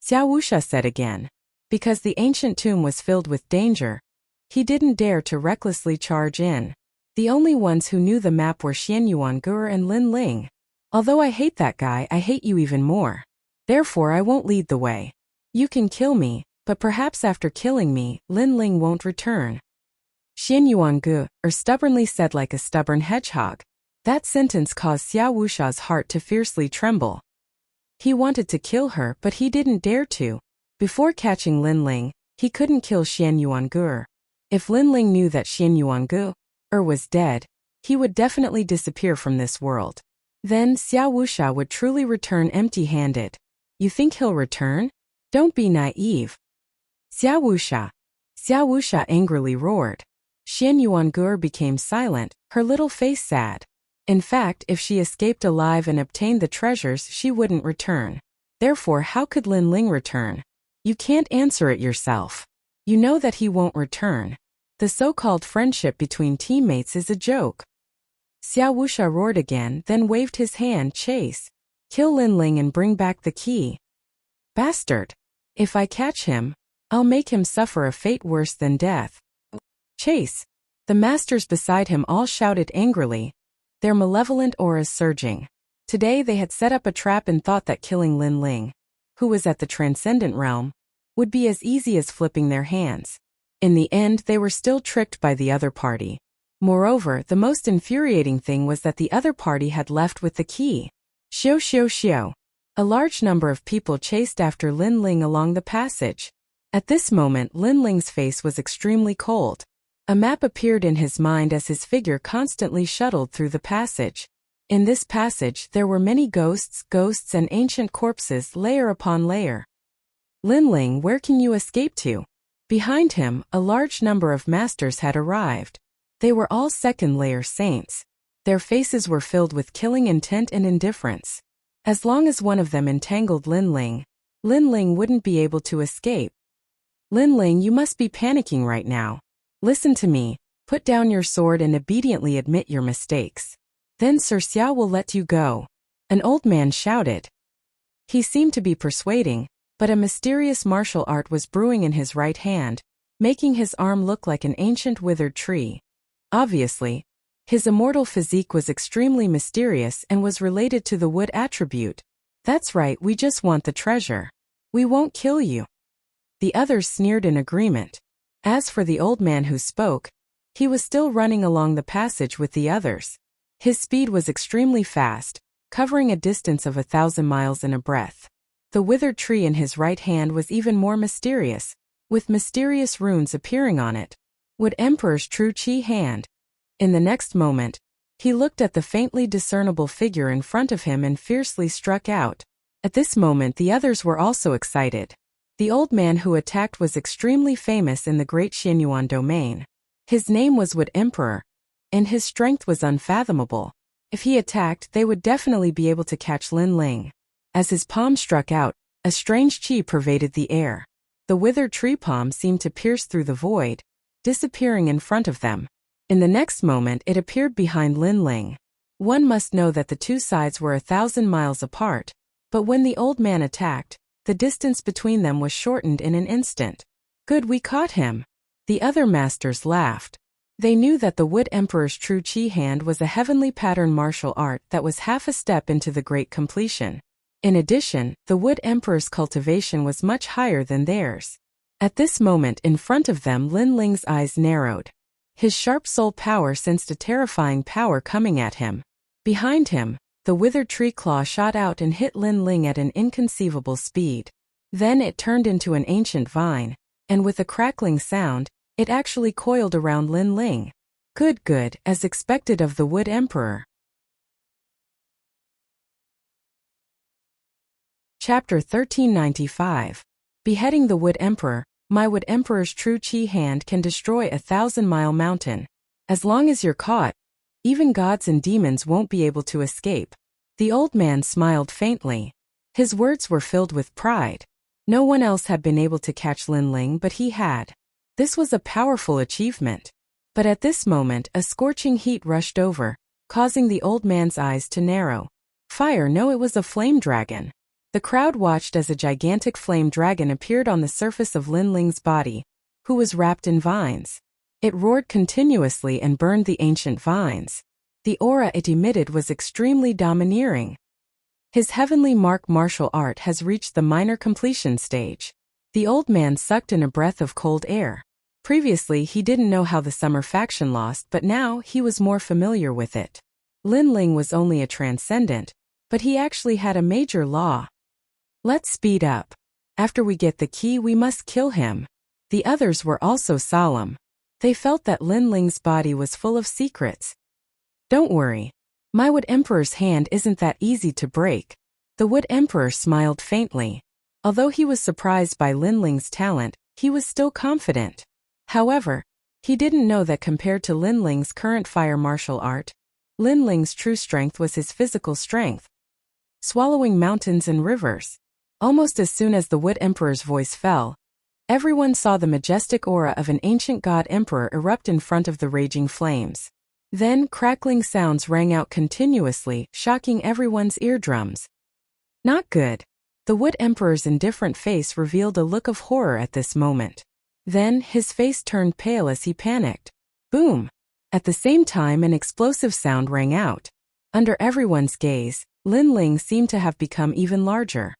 Xiao Wusha said again. Because the ancient tomb was filled with danger, he didn't dare to recklessly charge in. The only ones who knew the map were Xian Yuangu and Lin Ling. Although I hate that guy, I hate you even more. Therefore I won't lead the way. You can kill me, but perhaps after killing me, Lin Ling won't return. Xian Yuangu stubbornly said like a stubborn hedgehog. That sentence caused Xiao Wusha's heart to fiercely tremble. He wanted to kill her, but he didn't dare to. Before catching Lin Ling, he couldn't kill Xian Yuangu. If Lin Ling knew that Xian Yuangu was dead, he would definitely disappear from this world. Then Xiao Wusha would truly return empty-handed. You think he'll return? Don't be naive. Xiao Wusha angrily roared. Xian Yuangu became silent, her little face sad. In fact, if she escaped alive and obtained the treasures, she wouldn't return. Therefore, how could Lin Ling return? You can't answer it yourself. You know that he won't return. The so-called friendship between teammates is a joke. Xiao Wusha roared again, then waved his hand. Chase. Kill Lin Ling and bring back the key. Bastard. If I catch him, I'll make him suffer a fate worse than death. Chase. The masters beside him all shouted angrily, their malevolent auras surging. Today they had set up a trap and thought that killing Lin Ling, who was at the transcendent realm, would be as easy as flipping their hands. In the end, they were still tricked by the other party. Moreover, the most infuriating thing was that the other party had left with the key. Xiao. A large number of people chased after Lin Ling along the passage. At this moment, Lin Ling's face was extremely cold. A map appeared in his mind as his figure constantly shuttled through the passage. In this passage, there were many ghosts and ancient corpses layer upon layer. Lin Ling, where can you escape to? Behind him, a large number of masters had arrived. They were all second-layer saints. Their faces were filled with killing intent and indifference. As long as one of them entangled Lin Ling wouldn't be able to escape. Lin Ling, you must be panicking right now. Listen to me, put down your sword and obediently admit your mistakes. Then Sir Xiao will let you go. An old man shouted. He seemed to be persuading, but a mysterious martial art was brewing in his right hand, making his arm look like an ancient withered tree. Obviously, his immortal physique was extremely mysterious and was related to the wood attribute. That's right, we just want the treasure. We won't kill you. The others sneered in agreement. As for the old man who spoke, he was still running along the passage with the others. His speed was extremely fast, covering a distance of 1,000 miles in a breath. The withered tree in his right hand was even more mysterious, with mysterious runes appearing on it. Wood Emperor's true Qi hand. In the next moment, he looked at the faintly discernible figure in front of him and fiercely struck out. At this moment the others were also excited. The old man who attacked was extremely famous in the great Xianyuan domain. His name was Wood Emperor, and his strength was unfathomable. If he attacked, they would definitely be able to catch Lin Ling. As his palm struck out, a strange qi pervaded the air. The withered tree palm seemed to pierce through the void, disappearing in front of them. In the next moment it appeared behind Lin Ling. One must know that the two sides were 1,000 miles apart, but when the old man attacked, the distance between them was shortened in an instant. Good, we caught him. The other masters laughed. They knew that the Wood Emperor's true chi hand was a heavenly pattern martial art that was half a step into the great completion. In addition, the Wood Emperor's cultivation was much higher than theirs. At this moment in front of them, Lin Ling's eyes narrowed. His sharp soul power sensed a terrifying power coming at him. Behind him, the withered tree claw shot out and hit Lin Ling at an inconceivable speed. Then it turned into an ancient vine, and with a crackling sound, it actually coiled around Lin Ling. Good, as expected of the Wood Emperor. Chapter 1395. Beheading the Wood Emperor. My Wood Emperor's true chi hand can destroy a 1,000-mile mountain. As long as you're caught, even gods and demons won't be able to escape. The old man smiled faintly. His words were filled with pride. No one else had been able to catch Lin Ling, but he had. This was a powerful achievement. But at this moment, a scorching heat rushed over, causing the old man's eyes to narrow. Fire? No, it was a flame dragon. The crowd watched as a gigantic flame dragon appeared on the surface of Lin Ling's body, who was wrapped in vines. It roared continuously and burned the ancient vines. The aura it emitted was extremely domineering. His heavenly mark martial art has reached the minor completion stage. The old man sucked in a breath of cold air. Previously he didn't know how the summer faction lost, but now he was more familiar with it. Lin Ling was only a transcendent, but he actually had a major law. Let's speed up. After we get the key, we must kill him. The others were also solemn. They felt that Lin Ling's body was full of secrets. Don't worry. My Wood Emperor's hand isn't that easy to break. The Wood Emperor smiled faintly. Although he was surprised by Lin Ling's talent, he was still confident. However, he didn't know that compared to Lin Ling's current fire martial art, Lin Ling's true strength was his physical strength. Swallowing mountains and rivers. Almost as soon as the Wood Emperor's voice fell, everyone saw the majestic aura of an ancient god emperor erupt in front of the raging flames. Then crackling sounds rang out continuously, shocking everyone's eardrums. Not good. The Wood Emperor's indifferent face revealed a look of horror at this moment. Then his face turned pale as he panicked. Boom! At the same time, an explosive sound rang out. Under everyone's gaze, Lin Ling seemed to have become even larger.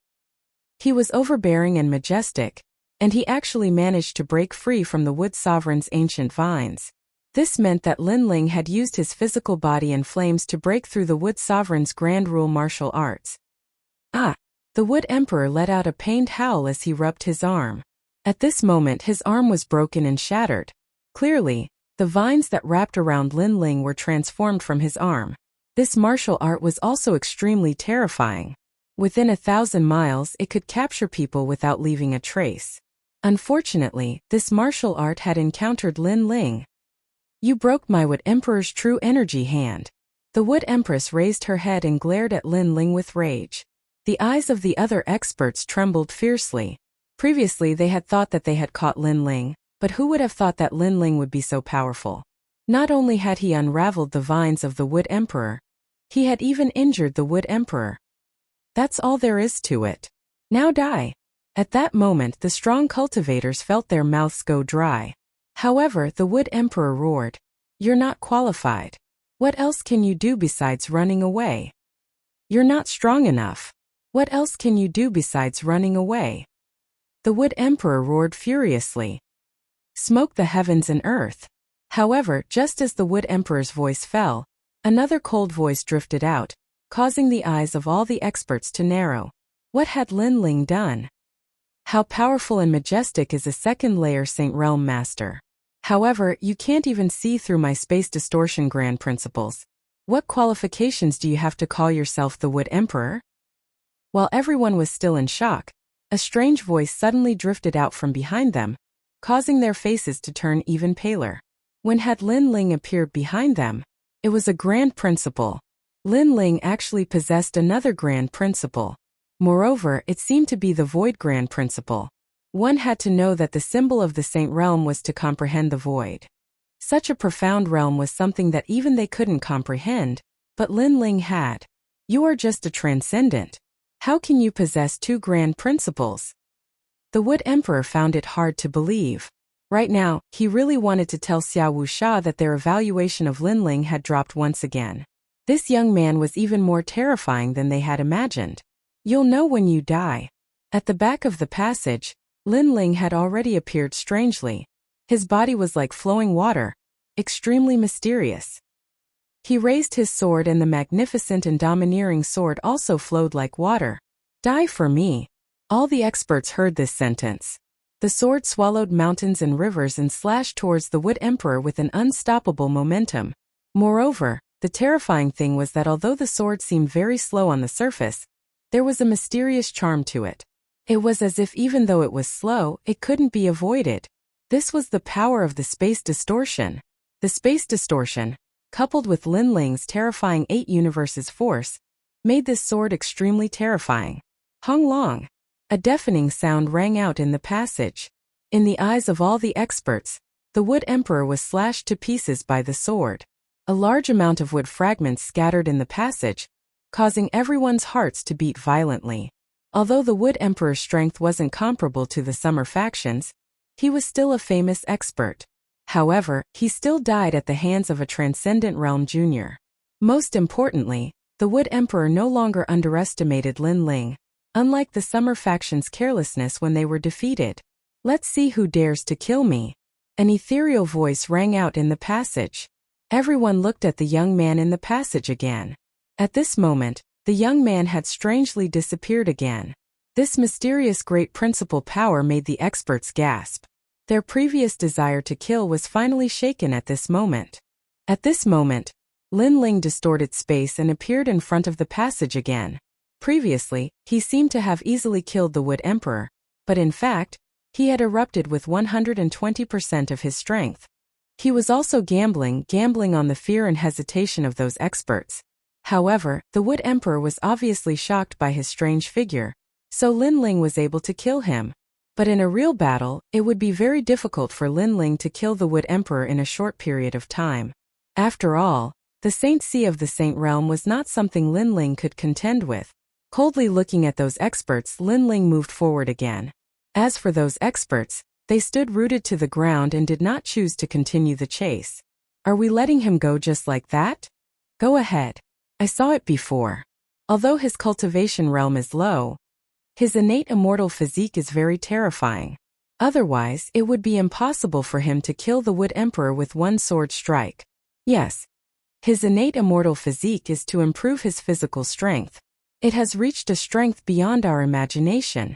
He was overbearing and majestic, and he actually managed to break free from the Wood Sovereign's ancient vines. This meant that Lin Ling had used his physical body and flames to break through the Wood Sovereign's grand rule martial arts. Ah! The Wood Emperor let out a pained howl as he rubbed his arm. At this moment his arm was broken and shattered. Clearly, the vines that wrapped around Lin Ling were transformed from his arm. This martial art was also extremely terrifying. Within 1,000 miles, it could capture people without leaving a trace. Unfortunately, this martial art had encountered Lin Ling. You broke my Wood Emperor's true energy hand. The Wood Empress raised her head and glared at Lin Ling with rage. The eyes of the other experts trembled fiercely. Previously they had thought that they had caught Lin Ling, but who would have thought that Lin Ling would be so powerful? Not only had he unraveled the vines of the Wood Emperor, he had even injured the Wood Emperor. That's all there is to it. Now die. At that moment the strong cultivators felt their mouths go dry. However, the Wood Emperor roared, You're not qualified. What else can you do besides running away? You're not strong enough. What else can you do besides running away? The Wood Emperor roared furiously. Smoke the heavens and earth. However, just as the Wood Emperor's voice fell, another cold voice drifted out, causing the eyes of all the experts to narrow. What had Lin Ling done? How powerful and majestic is a second-layer Saint Realm Master. However, you can't even see through my space distortion grand principles. What qualifications do you have to call yourself the Wood Emperor? While everyone was still in shock, a strange voice suddenly drifted out from behind them, causing their faces to turn even paler. When had Lin Ling appeared behind them? It was a grand principle. Lin Ling actually possessed another grand principle. Moreover, it seemed to be the Void Grand Principle. One had to know that the symbol of the Saint Realm was to comprehend the void. Such a profound realm was something that even they couldn't comprehend, But Lin Ling had. You are just a transcendent. How can you possess two grand principles? The Wood Emperor found it hard to believe. Right now, he really wanted to tell Xiao Wuxia that their evaluation of Lin Ling had dropped once again. This young man was even more terrifying than they had imagined. You'll know when you die. At the back of the passage, Lin Ling had already appeared strangely. His body was like flowing water, extremely mysterious. He raised his sword and the magnificent and domineering sword also flowed like water. Die for me. All the experts heard this sentence. The sword swallowed mountains and rivers and slashed towards the Wood Emperor with an unstoppable momentum. Moreover, the terrifying thing was that although the sword seemed very slow on the surface, there was a mysterious charm to it. It was as if even though it was slow, it couldn't be avoided. This was the power of the space distortion. The space distortion, coupled with Lin Ling's terrifying 8 universes force, made this sword extremely terrifying. Hung long. A deafening sound rang out in the passage. In the eyes of all the experts, the Wood Emperor was slashed to pieces by the sword. A large amount of wood fragments scattered in the passage, causing everyone's hearts to beat violently. Although the Wood Emperor's strength wasn't comparable to the Summer factions, he was still a famous expert. However, he still died at the hands of a Transcendent Realm Junior. Most importantly, the Wood Emperor no longer underestimated Lin Ling, unlike the Summer faction's carelessness when they were defeated. Let's see who dares to kill me. An ethereal voice rang out in the passage. Everyone looked at the young man in the passage again. At this moment, the young man had strangely disappeared again. This mysterious great principal power made the experts gasp. Their previous desire to kill was finally shaken at this moment. At this moment, Lin Ling distorted space and appeared in front of the passage again. Previously, he seemed to have easily killed the Wood Emperor, but in fact, he had erupted with 120% of his strength. He was also gambling on the fear and hesitation of those experts. However, the Wood Emperor was obviously shocked by his strange figure, so Lin Ling was able to kill him. But in a real battle, it would be very difficult for Lin Ling to kill the Wood Emperor in a short period of time. After all, the Saint Sea of the Saint Realm was not something Lin Ling could contend with. Coldly looking at those experts, Lin Ling moved forward again. As for those experts, they stood rooted to the ground and did not choose to continue the chase. Are we letting him go just like that? Go ahead. I saw it before. Although his cultivation realm is low, his innate immortal physique is very terrifying. Otherwise, it would be impossible for him to kill the Wood Emperor with one sword strike. Yes. His innate immortal physique is to improve his physical strength. It has reached a strength beyond our imagination.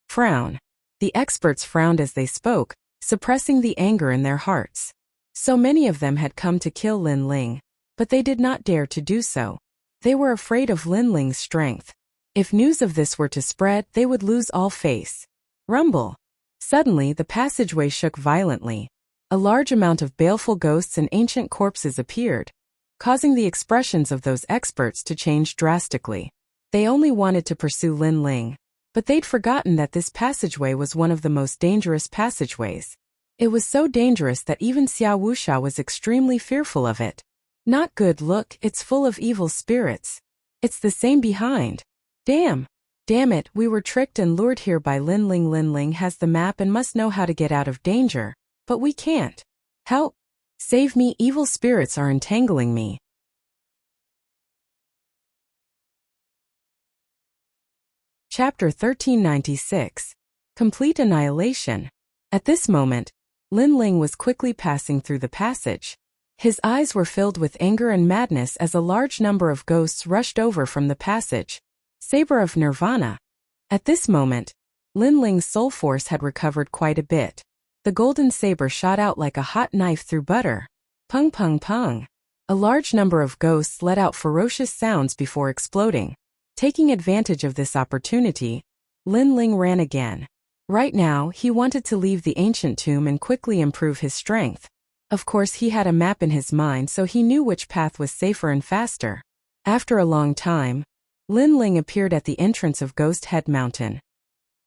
Frown. The experts frowned as they spoke, suppressing the anger in their hearts. So many of them had come to kill Lin Ling, but they did not dare to do so. They were afraid of Lin Ling's strength. If news of this were to spread, they would lose all face. Rumble. Suddenly, the passageway shook violently. A large amount of baleful ghosts and ancient corpses appeared, causing the expressions of those experts to change drastically. They only wanted to pursue Lin Ling, but they'd forgotten that this passageway was one of the most dangerous passageways. It was so dangerous that even Xiao Wuxia was extremely fearful of it. Not good, look, it's full of evil spirits. It's the same behind. Damn it, we were tricked and lured here by Lin Ling. Lin Ling has the map and must know how to get out of danger, but we can't. Help! Save me, evil spirits are entangling me. Chapter 1396. Complete Annihilation. At this moment, Lin Ling was quickly passing through the passage. His eyes were filled with anger and madness as a large number of ghosts rushed over from the passage. Saber of Nirvana. At this moment, Lin Ling's soul force had recovered quite a bit. The golden saber shot out like a hot knife through butter. Pung pung pung. A large number of ghosts let out ferocious sounds before exploding. Taking advantage of this opportunity, Lin Ling ran again. Right now, he wanted to leave the ancient tomb and quickly improve his strength. Of course, he had a map in his mind, so he knew which path was safer and faster. After a long time, Lin Ling appeared at the entrance of Ghost Head Mountain.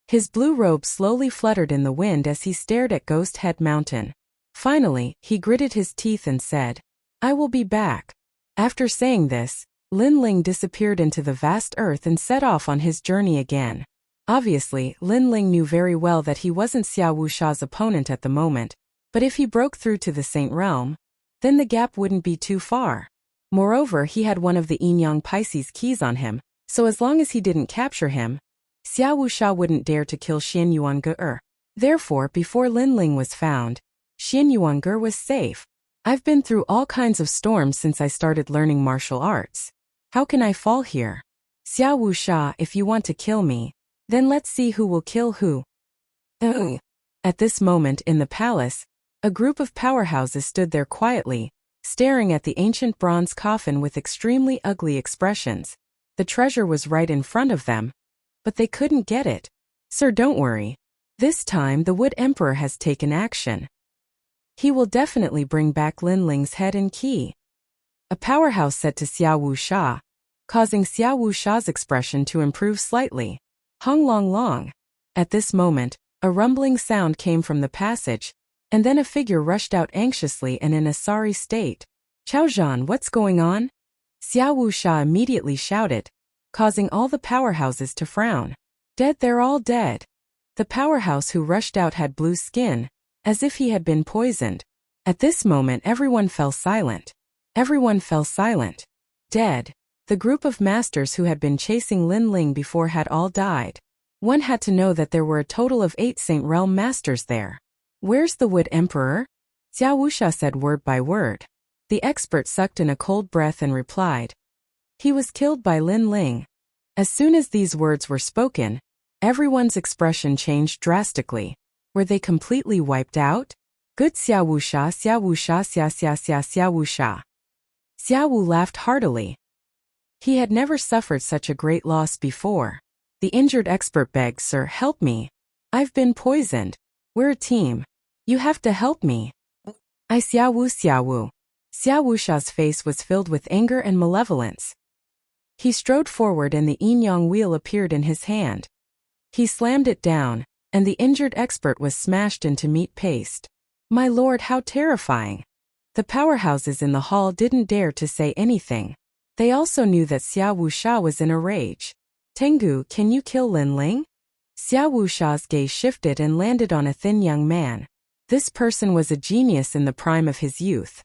His blue robe slowly fluttered in the wind as he stared at Ghost Head Mountain. Finally, he gritted his teeth and said, "I will be back." After saying this, Lin Ling disappeared into the vast earth and set off on his journey again. Obviously, Lin Ling knew very well that he wasn't Xiao Wuxia's opponent at the moment, but if he broke through to the Saint Realm, then the gap wouldn't be too far. Moreover, he had one of the Yin Yang Pisces keys on him, so as long as he didn't capture him, Xiao Wuxia wouldn't dare to kill Xian Yuange. Therefore, before Lin Ling was found, Xian Yuange was safe. I've been through all kinds of storms since I started learning martial arts. How can I fall here? Xiao Wuxia, if you want to kill me, then let's see who will kill who. At this moment in the palace, a group of powerhouses stood there quietly, staring at the ancient bronze coffin with extremely ugly expressions. The treasure was right in front of them, but they couldn't get it. Sir, don't worry. This time the Wood Emperor has taken action. He will definitely bring back Lin Ling's head and key. A powerhouse said to Xiao Wuxia, causing Xiao Wuxia's expression to improve slightly. Hung Long Long. At this moment, a rumbling sound came from the passage, and then a figure rushed out anxiously and in a sorry state. Chao Zhan, what's going on? Xiao Wuxia immediately shouted, causing all the powerhouses to frown. Dead, they're all dead. The powerhouse who rushed out had blue skin, as if he had been poisoned. At this moment everyone fell silent. Everyone fell silent. Dead. The group of masters who had been chasing Lin Ling before had all died. One had to know that there were a total of 8 Saint Realm masters there. Where's the Wood Emperor? Xiao Wuxia said word by word. The expert sucked in a cold breath and replied. He was killed by Lin Ling. As soon as these words were spoken, everyone's expression changed drastically. Were they completely wiped out? Good Xiao Wuxia, Xiao Wuxia, Xiao Wuxia. Xiao Wu laughed heartily. He had never suffered such a great loss before. The injured expert begged, Sir, help me. I've been poisoned. We're a team. You have to help me. I Xiao Wu, Xiao Wu. Xiao Wuxia's face was filled with anger and malevolence. He strode forward and the yin yang wheel appeared in his hand. He slammed it down, and the injured expert was smashed into meat paste. My lord, how terrifying. The powerhouses in the hall didn't dare to say anything. They also knew that Xiao Wuxia was in a rage. Tengu, can you kill Lin Ling? Xiao Wuxia's gaze shifted and landed on a thin young man. This person was a genius in the prime of his youth.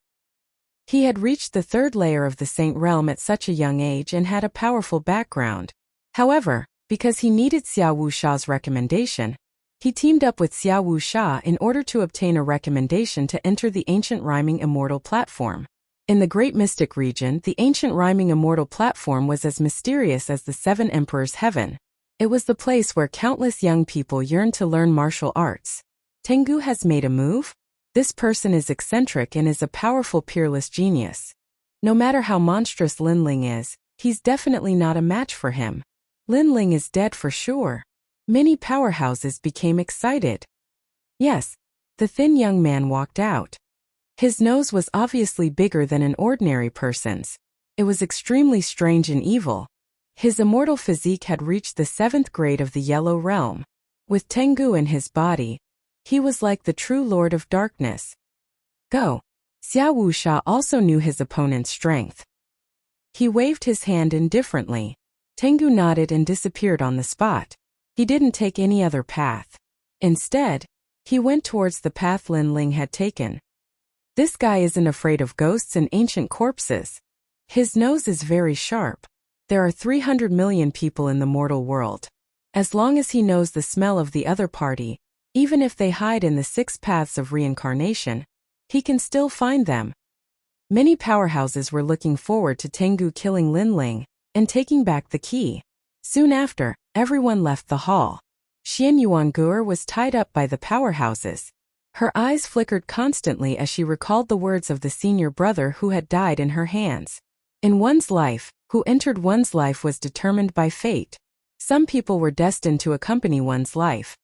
He had reached the 3rd layer of the Saint Realm at such a young age and had a powerful background. However, because he needed Xiao Wuxia's recommendation, he teamed up with Xiao Wuxia in order to obtain a recommendation to enter the Ancient Rhyming Immortal Platform. In the Great Mystic region, the Ancient Rhyming Immortal Platform was as mysterious as the 7 Emperors' Heaven. It was the place where countless young people yearned to learn martial arts. Tengu has made a move? This person is eccentric and is a powerful peerless genius. No matter how monstrous Lin Ling is, he's definitely not a match for him. Lin Ling is dead for sure. Many powerhouses became excited. Yes, the thin young man walked out. His nose was obviously bigger than an ordinary person's. It was extremely strange and evil. His immortal physique had reached the 7th grade of the Yellow Realm. With Tengu in his body, he was like the true Lord of Darkness. Go. Xiao Wuxia also knew his opponent's strength. He waved his hand indifferently. Tengu nodded and disappeared on the spot. He didn't take any other path. Instead, he went towards the path Lin Ling had taken. This guy isn't afraid of ghosts and ancient corpses. His nose is very sharp. There are 300 million people in the mortal world. As long as he knows the smell of the other party, even if they hide in the 6 paths of reincarnation, he can still find them. Many powerhouses were looking forward to Tengu killing Lin Ling and taking back the key. Soon after, everyone left the hall. Xian Yuange was tied up by the powerhouses. Her eyes flickered constantly as she recalled the words of the senior brother who had died in her hands. In one's life, who entered one's life was determined by fate. Some people were destined to accompany one's life.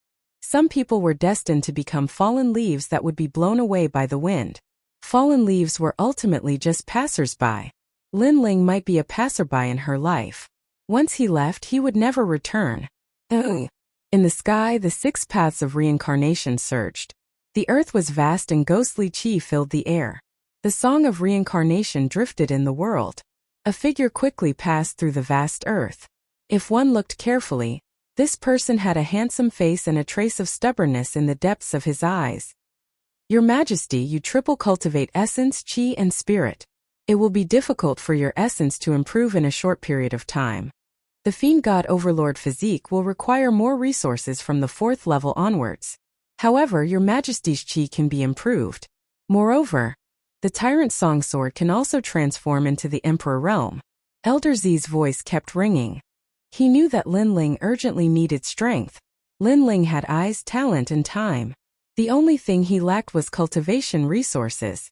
Some people were destined to become fallen leaves that would be blown away by the wind. Fallen leaves were ultimately just passers-by. Lin Ling might be a passerby in her life. Once he left, he would never return. In the sky, the 6 paths of reincarnation surged. The earth was vast and ghostly chi filled the air. The song of reincarnation drifted in the world. A figure quickly passed through the vast earth. If one looked carefully, this person had a handsome face and a trace of stubbornness in the depths of his eyes. Your Majesty, you triple cultivate essence, chi, and spirit. It will be difficult for your essence to improve in a short period of time. The Fiend God Overlord physique will require more resources from the 4th level onwards. However, your Majesty's chi can be improved. Moreover, the Tyrant Song Sword can also transform into the Emperor realm. Elder Z's voice kept ringing. He knew that Lin Ling urgently needed strength. Lin Ling had eyes, talent, and time. The only thing he lacked was cultivation resources.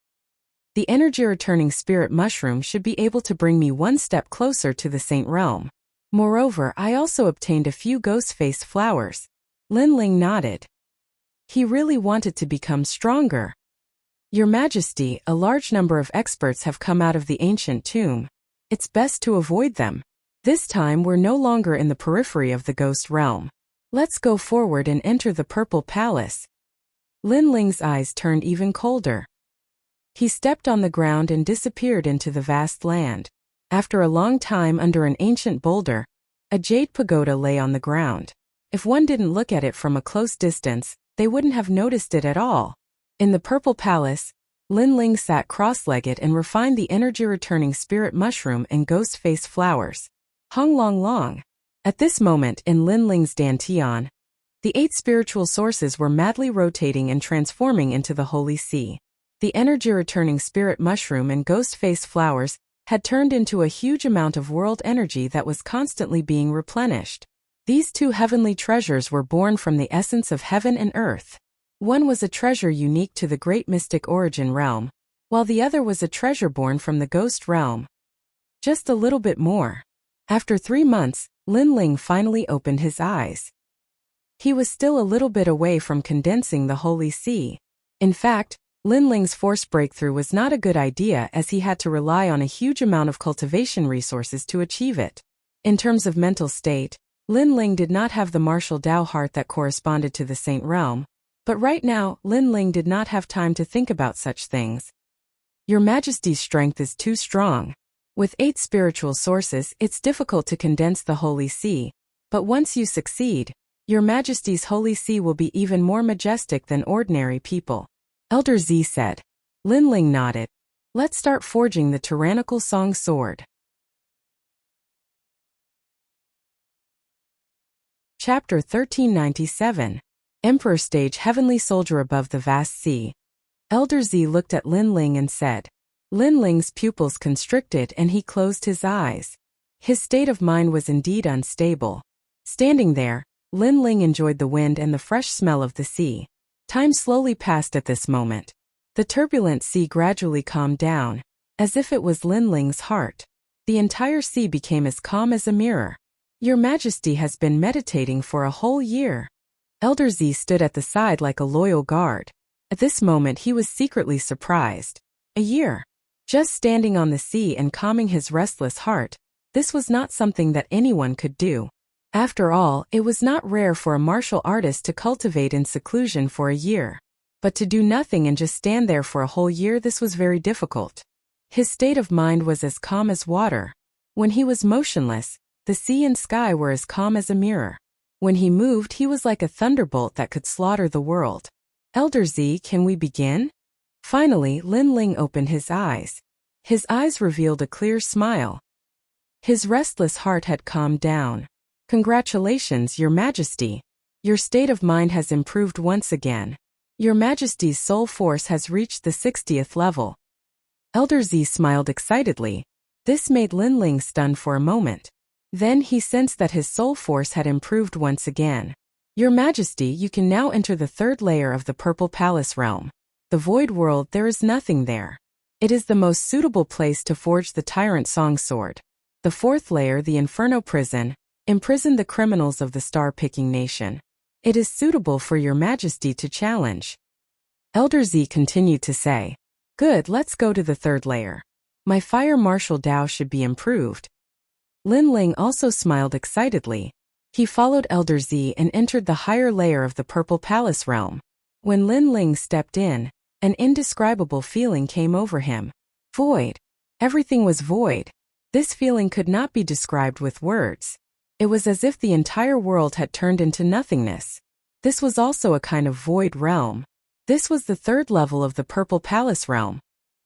The energy returning spirit mushroom should be able to bring me one step closer to the Saint realm. Moreover, I also obtained a few ghost-faced flowers. Lin Ling nodded. He really wanted to become stronger. Your Majesty, a large number of experts have come out of the ancient tomb. It's best to avoid them. This time we're no longer in the periphery of the ghost realm. Let's go forward and enter the Purple Palace. Lin Ling's eyes turned even colder. He stepped on the ground and disappeared into the vast land. After a long time under an ancient boulder, a jade pagoda lay on the ground. If one didn't look at it from a close distance, they wouldn't have noticed it at all. In the Purple Palace, Lin Ling sat cross-legged and refined the energy-returning spirit mushroom and ghost-face flowers. Hung Long Long. At this moment in Lin Ling's dantian, the 8 spiritual sources were madly rotating and transforming into the Holy Sea. The energy-returning spirit mushroom and ghost-face flowers had turned into a huge amount of world energy that was constantly being replenished. These 2 heavenly treasures were born from the essence of heaven and earth. One was a treasure unique to the great mystic origin realm, while the other was a treasure born from the ghost realm. Just a little bit more. After 3 months, Lin Ling finally opened his eyes. He was still a little bit away from condensing the Holy Sea. In fact, Lin Ling's force breakthrough was not a good idea as he had to rely on a huge amount of cultivation resources to achieve it. In terms of mental state, Lin Ling did not have the martial Dao heart that corresponded to the Saint realm, but right now, Lin Ling did not have time to think about such things. Your Majesty's strength is too strong. With 8 spiritual sources, it's difficult to condense the Holy Sea, but once you succeed, Your Majesty's Holy See will be even more majestic than ordinary people. Elder Z said. Lin Ling nodded. Let's start forging the tyrannical song sword. Chapter 1397. Emperor Stage Heavenly Soldier Above the Vast Sea. Elder Z looked at Lin Ling and said. Lin Ling's pupils constricted and he closed his eyes. His state of mind was indeed unstable. Standing there, Lin Ling enjoyed the wind and the fresh smell of the sea. Time slowly passed at this moment. The turbulent sea gradually calmed down, as if it was Lin Ling's heart. The entire sea became as calm as a mirror. Your Majesty has been meditating for a whole year. Elder Z stood at the side like a loyal guard. At this moment he was secretly surprised. A year. Just standing on the sea and calming his restless heart, this was not something that anyone could do. After all, it was not rare for a martial artist to cultivate in seclusion for a year. But to do nothing and just stand there for a whole year, this was very difficult. His state of mind was as calm as water. When he was motionless, the sea and sky were as calm as a mirror. When he moved, he was like a thunderbolt that could slaughter the world. Elder Z, can we begin? Finally, Lin Ling opened his eyes. His eyes revealed a clear smile. His restless heart had calmed down. Congratulations, Your Majesty. Your state of mind has improved once again. Your Majesty's soul force has reached the 60th level. Elder Z smiled excitedly. This made Lin Ling stunned for a moment. Then he sensed that his soul force had improved once again. Your Majesty, you can now enter the 3rd layer of the Purple Palace realm. The Void World, there is nothing there. It is the most suitable place to forge the Tyrant Song Sword. The 4th layer, the Inferno Prison, imprisoned the criminals of the Star-Picking Nation. It is suitable for Your Majesty to challenge. Elder Z continued to say. Good, let's go to the 3rd layer. My fire martial Dao should be improved. Lin Ling also smiled excitedly. He followed Elder Z and entered the higher layer of the Purple Palace realm. When Lin Ling stepped in, An indescribable feeling came over him. Void. Everything was void. This feeling could not be described with words. It was as if the entire world had turned into nothingness. This was also a kind of void realm. This was the third level of the Purple Palace realm.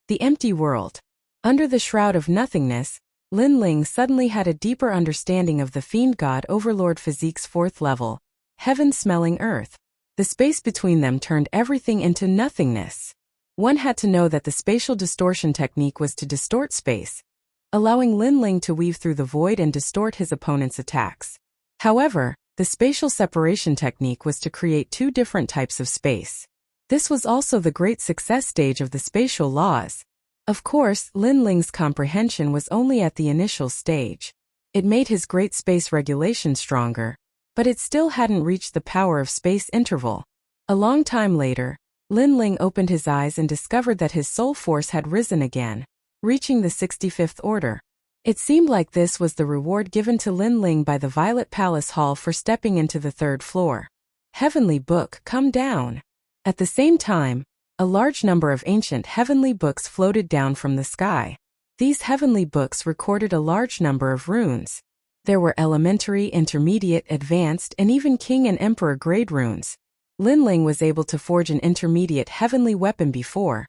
The empty world. Under the shroud of nothingness, Lin Ling suddenly had a deeper understanding of the fiend god overlord physique's fourth level, heaven-smelling earth. The space between them turned everything into nothingness. One had to know that the spatial distortion technique was to distort space, allowing Lin Ling to weave through the void and distort his opponent's attacks. However, the spatial separation technique was to create two different types of space. This was also the great success stage of the spatial laws. Of course, Lin Ling's comprehension was only at the initial stage. It made his great space regulation stronger, but it still hadn't reached the power of space interval. A long time later, Lin Ling opened his eyes and discovered that his soul force had risen again, reaching the 65th order. It seemed like this was the reward given to Lin Ling by the Violet Palace Hall for stepping into the third floor. Heavenly book, come down. At the same time, a large number of ancient heavenly books floated down from the sky. These heavenly books recorded a large number of runes. There were elementary, intermediate, advanced, and even king and emperor grade runes. Lin Ling was able to forge an intermediate heavenly weapon before,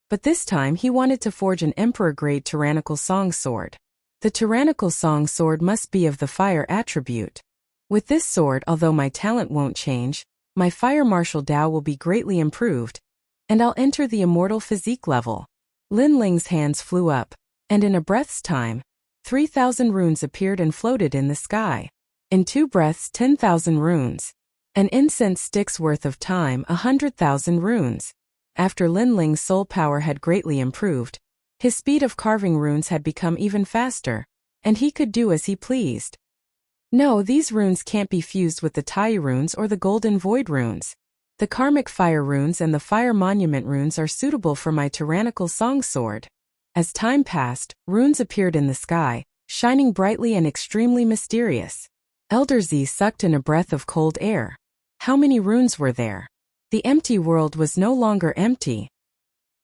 but this time he wanted to forge an emperor grade tyrannical song sword. The tyrannical song sword must be of the fire attribute. With this sword, although my talent won't change, my fire martial Tao will be greatly improved, and I'll enter the immortal physique level. Lin Ling's hands flew up, and in a breath's time, 3,000 runes appeared and floated in the sky. In 2 breaths, 10,000 runes. An incense stick's worth of time, 100,000 runes. After Lin Ling's soul power had greatly improved, his speed of carving runes had become even faster, and he could do as he pleased. No, these runes can't be fused with the Tai runes or the Golden Void runes. The Karmic Fire runes and the Fire Monument runes are suitable for my tyrannical song sword. As time passed, runes appeared in the sky, shining brightly and extremely mysterious. Elder Z sucked in a breath of cold air. How many runes were there? The empty world was no longer empty.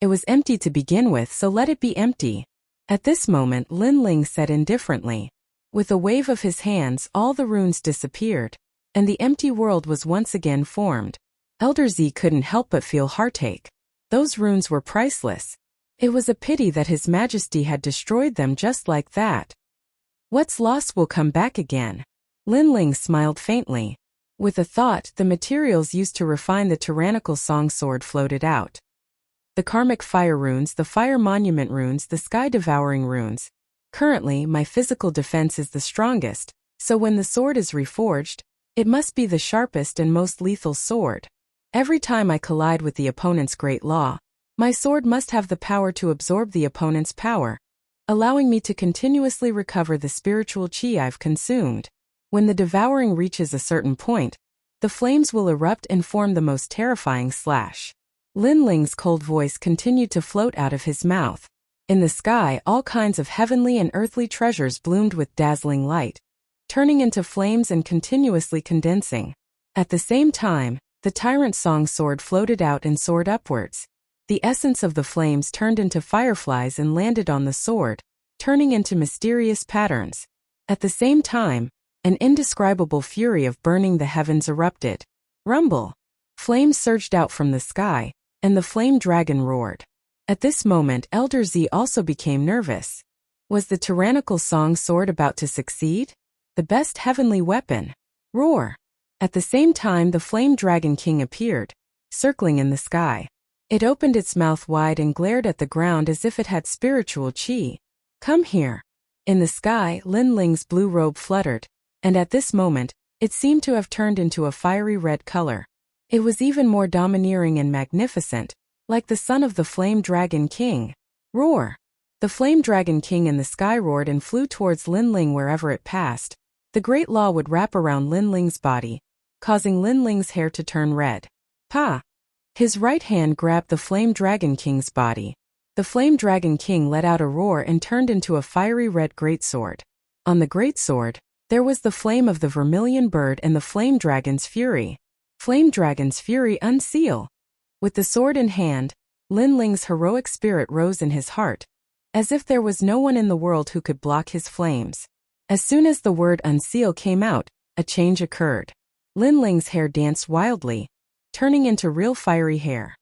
It was empty to begin with, so let it be empty. At this moment, Lin Ling said indifferently. With a wave of his hands, all the runes disappeared, and the empty world was once again formed. Elder Z couldn't help but feel heartache. Those runes were priceless. It was a pity that His Majesty had destroyed them just like that. What's lost will come back again. Lin Ling smiled faintly. With a thought, the materials used to refine the tyrannical song sword floated out. The Karmic Fire runes, the Fire Monument runes, the Sky Devouring runes. Currently, my physical defense is the strongest, so when the sword is reforged, it must be the sharpest and most lethal sword. Every time I collide with the opponent's great law, my sword must have the power to absorb the opponent's power, allowing me to continuously recover the spiritual chi I've consumed. When the devouring reaches a certain point, the flames will erupt and form the most terrifying slash. Lin Ling's cold voice continued to float out of his mouth. In the sky, all kinds of heavenly and earthly treasures bloomed with dazzling light, turning into flames and continuously condensing. At the same time, the tyrant song sword floated out and soared upwards. The essence of the flames turned into fireflies and landed on the sword, turning into mysterious patterns. At the same time, an indescribable fury of burning the heavens erupted. Rumble! Flames surged out from the sky, and the flame dragon roared. At this moment, Elder Z also became nervous. Was the tyrannical song sword about to succeed? The best heavenly weapon. Roar! At the same time, the flame dragon king appeared, circling in the sky. It opened its mouth wide and glared at the ground as if it had spiritual chi. Come here. In the sky, Lin Ling's blue robe fluttered, and at this moment, it seemed to have turned into a fiery red color. It was even more domineering and magnificent, like the son of the Flame Dragon King. Roar! The Flame Dragon King in the sky roared and flew towards Lin Ling wherever it passed. The great law would wrap around Lin Ling's body, causing Lin Ling's hair to turn red. Pa! His right hand grabbed the Flame Dragon King's body. The Flame Dragon King let out a roar and turned into a fiery red greatsword. On the greatsword, there was the flame of the vermilion bird and the Flame Dragon's fury. Flame Dragon's fury unseal. With the sword in hand, Lin Ling's heroic spirit rose in his heart, as if there was no one in the world who could block his flames. As soon as the word unseal came out, a change occurred. Lin Ling's hair danced wildly, turning into real fiery hair.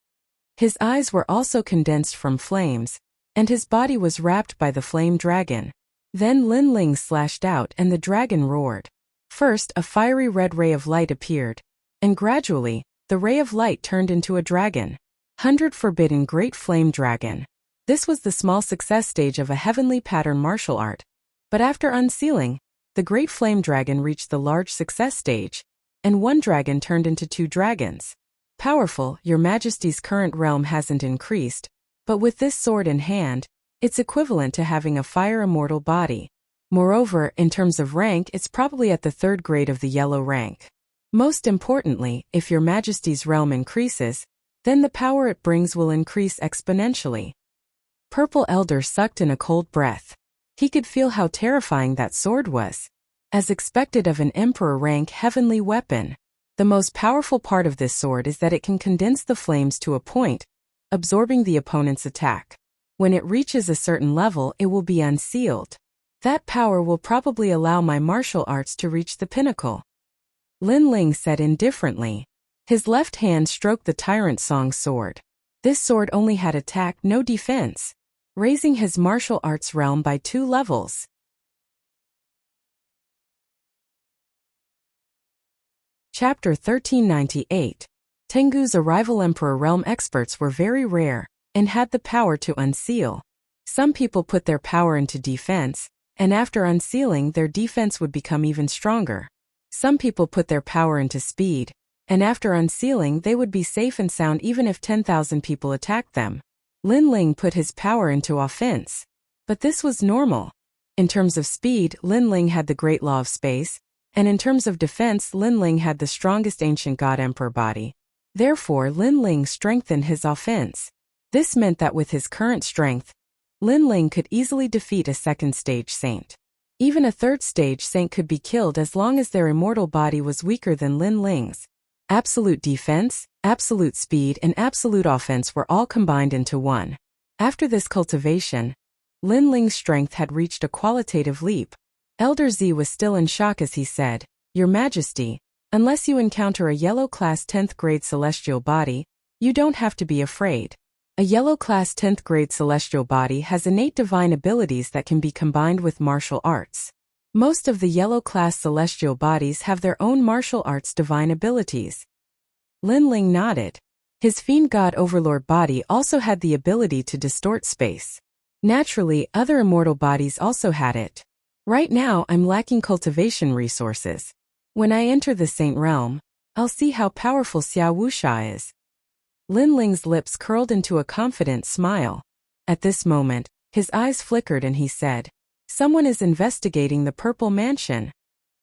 His eyes were also condensed from flames, and his body was wrapped by the flame dragon. Then Lin Ling slashed out and the dragon roared. First, a fiery red ray of light appeared, and gradually, the ray of light turned into a dragon. 100 Forbidden Great Flame Dragon. This was the small success stage of a heavenly pattern martial art. But after unsealing, the Great Flame Dragon reached the large success stage, and one dragon turned into 2 dragons. Powerful, Your Majesty's current realm hasn't increased, but with this sword in hand, it's equivalent to having a fire immortal body. Moreover, in terms of rank, it's probably at the 3rd grade of the yellow rank. Most importantly, if Your Majesty's realm increases, then the power it brings will increase exponentially. Purple Elder sucked in a cold breath. He could feel how terrifying that sword was. As expected of an emperor rank heavenly weapon, the most powerful part of this sword is that it can condense the flames to a point, absorbing the opponent's attack. When it reaches a certain level, it will be unsealed. That power will probably allow my martial arts to reach the pinnacle. Lin Ling said indifferently. His left hand stroked the Tyrant Song sword. This sword only had attack, no defense, raising his martial arts realm by 2 levels. Chapter 1398. Tengu's arrival. Emperor realm experts were very rare, and had the power to unseal. Some people put their power into defense, and after unsealing their defense would become even stronger. Some people put their power into speed, and after unsealing they would be safe and sound even if 10,000 people attacked them. Lin Ling put his power into offense. But this was normal. In terms of speed, Lin Ling had the great law of space, and in terms of defense, Lin Ling had the strongest ancient god emperor body. Therefore, Lin Ling strengthened his offense. This meant that with his current strength, Lin Ling could easily defeat a 2nd stage saint. Even a 3rd stage saint could be killed as long as their immortal body was weaker than Lin Ling's. Absolute defense, absolute speed, and absolute offense were all combined into one. After this cultivation, Lin Ling's strength had reached a qualitative leap. Elder Z was still in shock as he said, Your Majesty, unless you encounter a yellow class 10th grade celestial body, you don't have to be afraid. A yellow class 10th grade celestial body has innate divine abilities that can be combined with martial arts. Most of the yellow class celestial bodies have their own martial arts divine abilities. Lin Ling nodded. His fiend god overlord body also had the ability to distort space. Naturally, other immortal bodies also had it. Right now, I'm lacking cultivation resources. When I enter the Saint Realm, I'll see how powerful Xiao Wuxia is. Lin Ling's lips curled into a confident smile. At this moment, his eyes flickered and he said, Someone is investigating the Purple Mansion.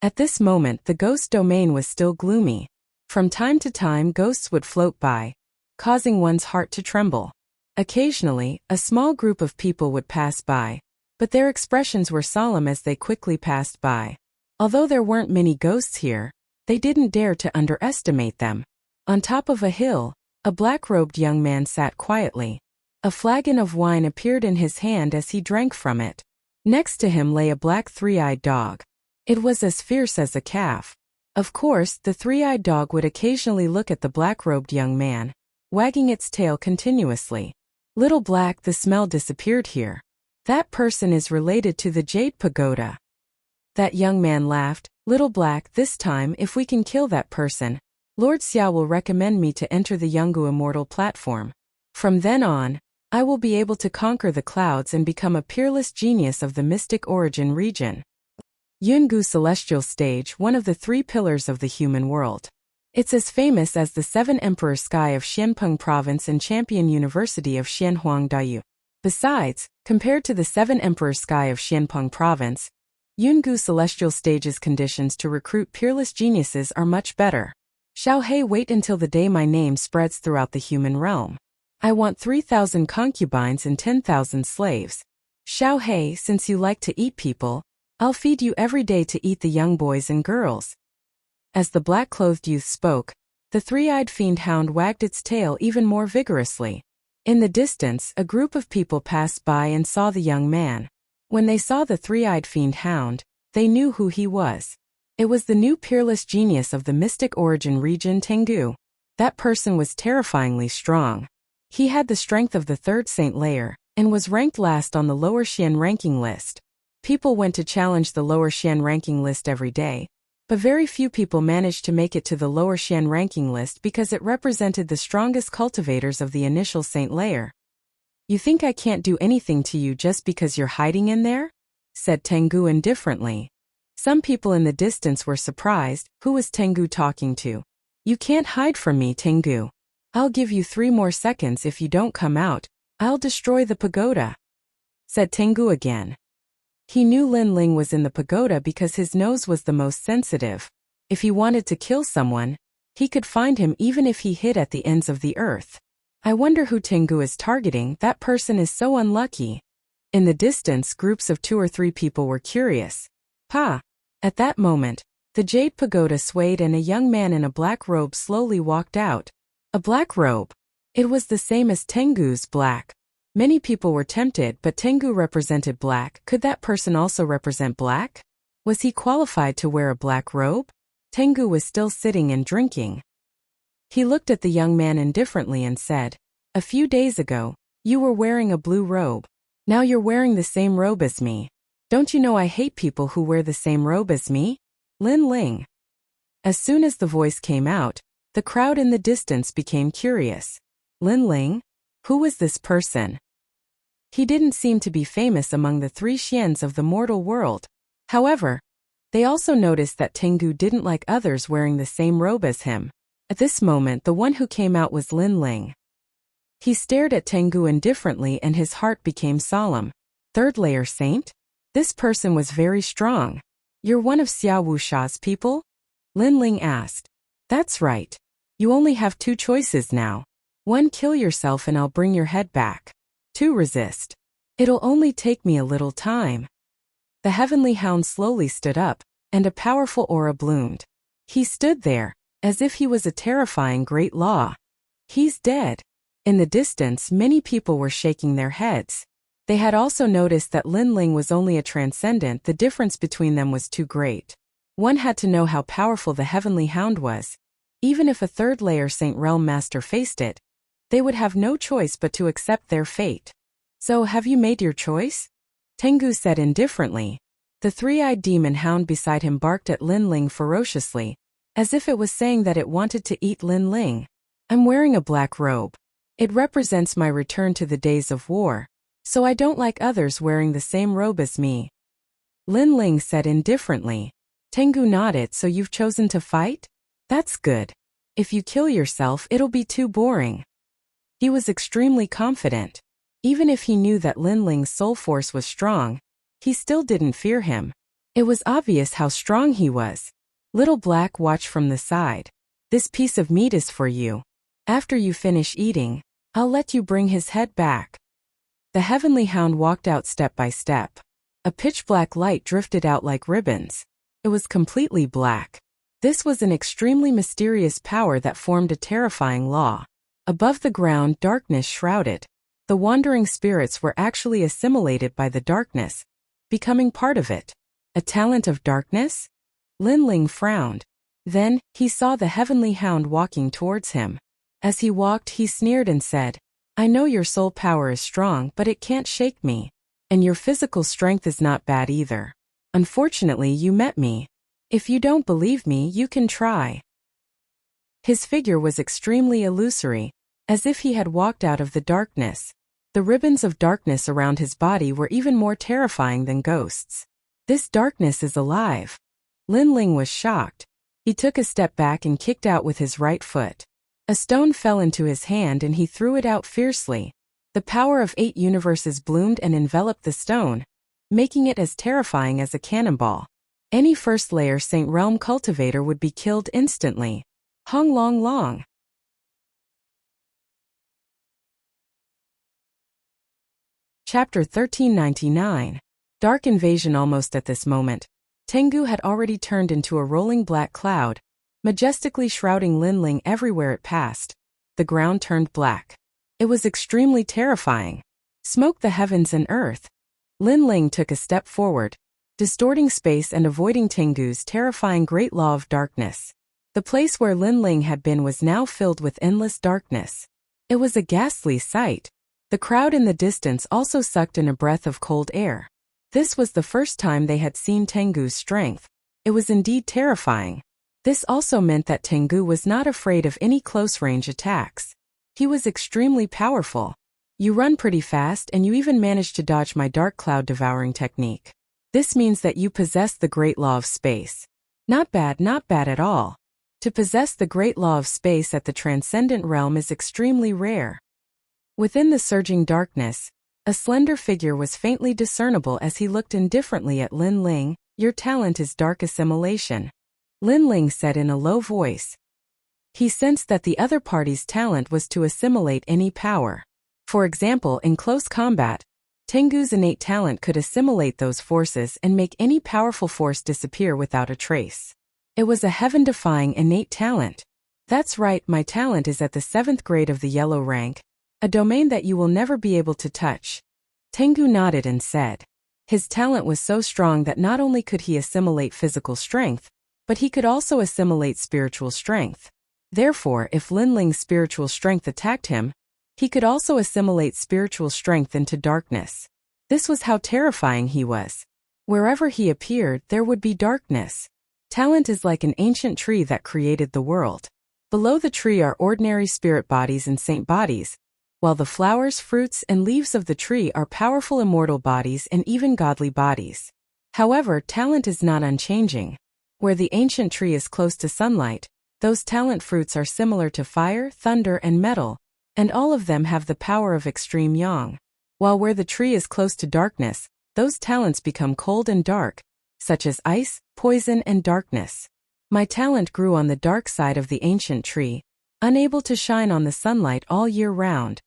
At this moment, the ghost domain was still gloomy. From time to time, ghosts would float by, causing one's heart to tremble. Occasionally, a small group of people would pass by, but their expressions were solemn as they quickly passed by. Although there weren't many ghosts here, they didn't dare to underestimate them. On top of a hill, a black-robed young man sat quietly. A flagon of wine appeared in his hand as he drank from it. Next to him lay a black 3-eyed dog. It was as fierce as a calf. Of course, the 3-eyed dog would occasionally look at the black-robed young man, wagging its tail continuously. Little Black, the smell disappeared here. That person is related to the Jade Pagoda. That young man laughed. Little Black, this time if we can kill that person, Lord Xiao will recommend me to enter the Yungu Immortal platform. From then on, I will be able to conquer the clouds and become a peerless genius of the mystic origin region. Yungu Celestial Stage, one of the 3 pillars of the human world. It's as famous as the 7 Emperor Sky of Xianpeng Province and Champion University of Xianhuangdao. Besides, compared to the 7 Emperor Sky of Xianpeng Province, Yungu Celestial Stage's conditions to recruit peerless geniuses are much better. Xiao He, wait until the day my name spreads throughout the human realm. I want 3,000 concubines and 10,000 slaves. Xiao He, since you like to eat people, I'll feed you every day to eat the young boys and girls. As the black-clothed youth spoke, the 3-eyed fiend hound wagged its tail even more vigorously. In the distance, a group of people passed by and saw the young man. When they saw the three-eyed fiend hound, they knew who he was. It was the new peerless genius of the mystic origin region Tengu. That person was terrifyingly strong. He had the strength of the third Saint layer, and was ranked last on the lower Xian ranking list. People went to challenge the lower Xian ranking list every day, but very few people managed to make it to the lower Xian ranking list because it represented the strongest cultivators of the initial Saint layer. "You think I can't do anything to you just because you're hiding in there?" said Tengu indifferently. Some people in the distance were surprised. Who was Tengu talking to? "You can't hide from me, Tengu. I'll give you 3 more seconds. If you don't come out, I'll destroy the pagoda," said Tengu again. He knew Lin Ling was in the pagoda because his nose was the most sensitive. If he wanted to kill someone, he could find him even if he hid at the ends of the earth. I wonder who Tengu is targeting. That person is so unlucky. In the distance, groups of 2 or 3 people were curious. "Pa!" At that moment, the jade pagoda swayed and a young man in a black robe slowly walked out. A black robe. It was the same as Tengu's black. Many people were tempted, but Tengu represented black. Could that person also represent black? Was he qualified to wear a black robe? Tengu was still sitting and drinking. He looked at the young man indifferently and said, "A few days ago, you were wearing a blue robe. Now you're wearing the same robe as me. Don't you know I hate people who wear the same robe as me? Lin Ling." As soon as the voice came out, the crowd in the distance became curious. Lin Ling? Who was this person? He didn't seem to be famous among the 3 Xians of the mortal world. However, they also noticed that Tengu didn't like others wearing the same robe as him. At this moment, the one who came out was Lin Ling. He stared at Tengu indifferently and his heart became solemn. Third layer saint? This person was very strong. "You're one of Xiao Wusha's people?" Lin Ling asked. "That's right. You only have 2 choices now. 1, kill yourself and I'll bring your head back. 2, resist. It'll only take me a little time." The heavenly hound slowly stood up, and a powerful aura bloomed. He stood there, as if he was a terrifying great law. "He's dead." In the distance, many people were shaking their heads. They had also noticed that Lin Ling was only a transcendent. The difference between them was too great. One had to know how powerful the heavenly hound was. Even if a 3rd layer Saint Realm Master faced it, they would have no choice but to accept their fate. "So have you made your choice?" Tengu said indifferently. The 3-eyed demon hound beside him barked at Lin Ling ferociously, as if it was saying that it wanted to eat Lin Ling. "I'm wearing a black robe. It represents my return to the days of war, so I don't like others wearing the same robe as me," Lin Ling said indifferently. Tengu nodded. "So you've chosen to fight? That's good. If you kill yourself, it'll be too boring." He was extremely confident. Even if he knew that Lin Ling's soul force was strong, he still didn't fear him. It was obvious how strong he was. Little Black watched from the side. "This piece of meat is for you. After you finish eating, I'll let you bring his head back." The heavenly hound walked out step by step. A pitch-black light drifted out like ribbons. It was completely black. This was an extremely mysterious power that formed a terrifying law. Above the ground, darkness shrouded. The wandering spirits were actually assimilated by the darkness, becoming part of it. A talent of darkness? Lin Ling frowned. Then, he saw the heavenly hound walking towards him. As he walked, he sneered and said, "I know your soul power is strong, but it can't shake me. And your physical strength is not bad either. Unfortunately, you met me. If you don't believe me, you can try." His figure was extremely illusory, as if he had walked out of the darkness. The ribbons of darkness around his body were even more terrifying than ghosts. "This darkness is alive." Lin Ling was shocked. He took a step back and kicked out with his right foot. A stone fell into his hand and he threw it out fiercely. The power of 8 universes bloomed and enveloped the stone, making it as terrifying as a cannonball. Any first-layer Saint Realm cultivator would be killed instantly. Hong Long Long. Chapter 1399. Dark Invasion. Almost at this moment, Tengu had already turned into a rolling black cloud, majestically shrouding Lin Ling everywhere it passed. The ground turned black. It was extremely terrifying. Smoke the heavens and earth. Lin Ling took a step forward, distorting space and avoiding Tengu's terrifying great law of darkness. The place where Lin Ling had been was now filled with endless darkness. It was a ghastly sight. The crowd in the distance also sucked in a breath of cold air. This was the first time they had seen Tengu's strength. It was indeed terrifying. This also meant that Tengu was not afraid of any close-range attacks. He was extremely powerful. You run pretty fast and you even managed to dodge my dark cloud devouring technique. This means that you possess the great law of space. Not bad at all. To possess the great law of space at the transcendent realm is extremely rare. Within the surging darkness, a slender figure was faintly discernible as he looked indifferently at Lin Ling. Your talent is dark assimilation, Lin Ling said in a low voice. He sensed that the other party's talent was to assimilate any power. For example, in close combat, Tengu's innate talent could assimilate those forces and make any powerful force disappear without a trace. It was a heaven-defying innate talent. That's right, my talent is at the 7th grade of the yellow rank, a domain that you will never be able to touch. Tengu nodded and said. His talent was so strong that not only could he assimilate physical strength, but he could also assimilate spiritual strength. Therefore, if Lin Ling's spiritual strength attacked him, he could also assimilate spiritual strength into darkness. This was how terrifying he was. Wherever he appeared, there would be darkness. Talent is like an ancient tree that created the world. Below the tree are ordinary spirit bodies and saint bodies, while the flowers, fruits, and leaves of the tree are powerful immortal bodies and even godly bodies. However, talent is not unchanging. Where the ancient tree is close to sunlight, those talent fruits are similar to fire, thunder, and metal, and all of them have the power of extreme yang. While where the tree is close to darkness, those talents become cold and dark, such as ice, poison, and darkness. My talent grew on the dark side of the ancient tree, unable to shine on the sunlight all year round.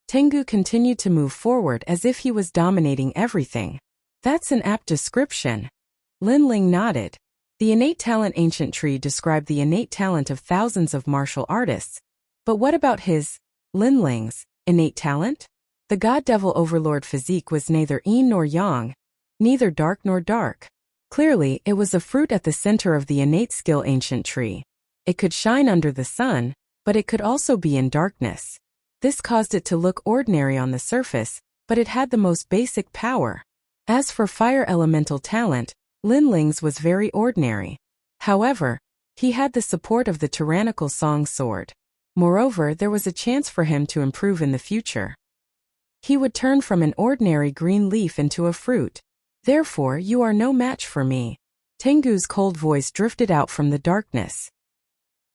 Tengu continued to move forward as if he was dominating everything. That's an apt description. Lin Ling nodded. The innate talent ancient tree described the innate talent of thousands of martial artists. But what about his, Lin Ling's, innate talent? The god-devil overlord physique was neither yin nor yang, neither dark nor dark. Clearly, it was a fruit at the center of the innate skill ancient tree. It could shine under the sun, but it could also be in darkness. This caused it to look ordinary on the surface, but it had the most basic power. As for fire elemental talent, Lin Ling's was very ordinary. However, he had the support of the tyrannical song sword. Moreover, there was a chance for him to improve in the future. He would turn from an ordinary green leaf into a fruit. Therefore, you are no match for me. Tengu's cold voice drifted out from the darkness.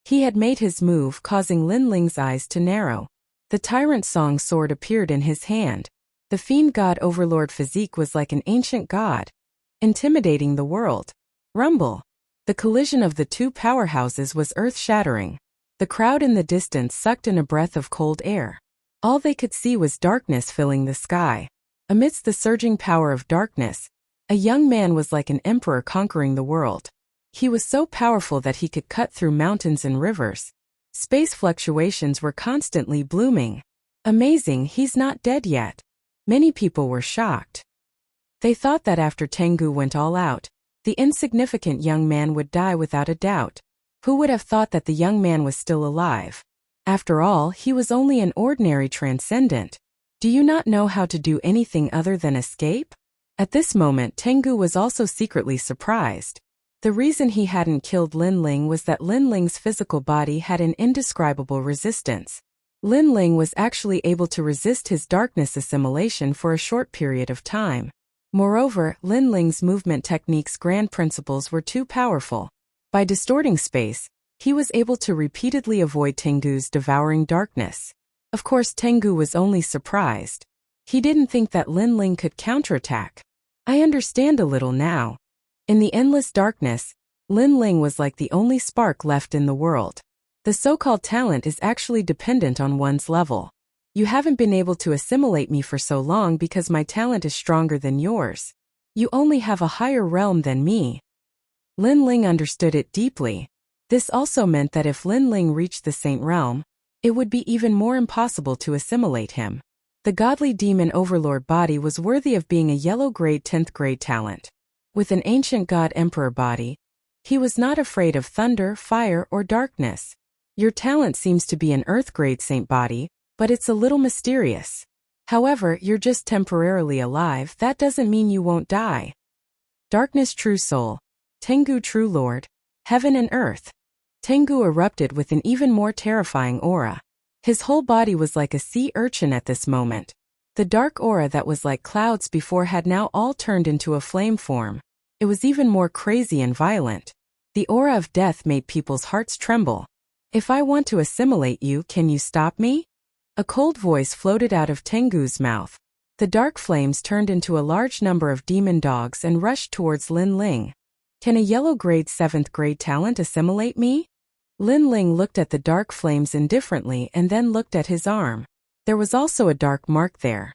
He had made his move, causing Lin Ling's eyes to narrow. The tyrant song sword appeared in his hand. The fiend god overlord physique was like an ancient god, intimidating the world. Rumble. The collision of the two powerhouses was earth-shattering. The crowd in the distance sucked in a breath of cold air. All they could see was darkness filling the sky. Amidst the surging power of darkness, a young man was like an emperor conquering the world. He was so powerful that he could cut through mountains and rivers. Space fluctuations were constantly blooming. Amazing, he's not dead yet. Many people were shocked. They thought that after Tengu went all out, the insignificant young man would die without a doubt. Who would have thought that the young man was still alive? After all, he was only an ordinary transcendent. Do you not know how to do anything other than escape? At this moment, Tengu was also secretly surprised. The reason he hadn't killed Lin Ling was that Lin Ling's physical body had an indescribable resistance. Lin Ling was actually able to resist his darkness assimilation for a short period of time. Moreover, Lin Ling's movement technique's grand principles were too powerful. By distorting space, he was able to repeatedly avoid Tengu's devouring darkness. Of course, Tengu was only surprised. He didn't think that Lin Ling could counterattack. I understand a little now. In the endless darkness, Lin Ling was like the only spark left in the world. The so-called talent is actually dependent on one's level. You haven't been able to assimilate me for so long because my talent is stronger than yours. You only have a higher realm than me. Lin Ling understood it deeply. This also meant that if Lin Ling reached the Saint realm, it would be even more impossible to assimilate him. The godly demon overlord body was worthy of being a yellow grade 10th grade talent. With an ancient god emperor body, he was not afraid of thunder, fire, or darkness. Your talent seems to be an earth grade saint body, but it's a little mysterious. However, you're just temporarily alive, that doesn't mean you won't die. Darkness true soul. Tengu true lord. Heaven and earth. Tengu erupted with an even more terrifying aura. His whole body was like a sea urchin at this moment. The dark aura that was like clouds before had now all turned into a flame form. It was even more crazy and violent. The aura of death made people's hearts tremble. If I want to assimilate you, can you stop me? A cold voice floated out of Tengu's mouth. The dark flames turned into a large number of demon dogs and rushed towards Lin Ling. Can a yellow grade 7th grade talent assimilate me? Lin Ling looked at the dark flames indifferently and then looked at his arm. There was also a dark mark there.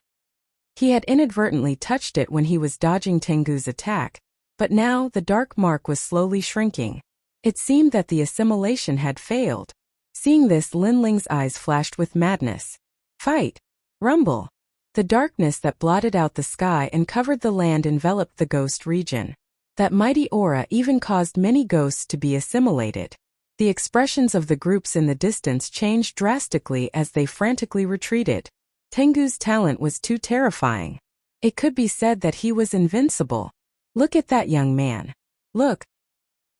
He had inadvertently touched it when he was dodging Tengu's attack, but now the dark mark was slowly shrinking. It seemed that the assimilation had failed. Seeing this, Lin Ling's eyes flashed with madness. Fight! Rumble! The darkness that blotted out the sky and covered the land enveloped the ghost region. That mighty aura even caused many ghosts to be assimilated. The expressions of the groups in the distance changed drastically as they frantically retreated. Tengu's talent was too terrifying. It could be said that he was invincible. Look at that young man. Look.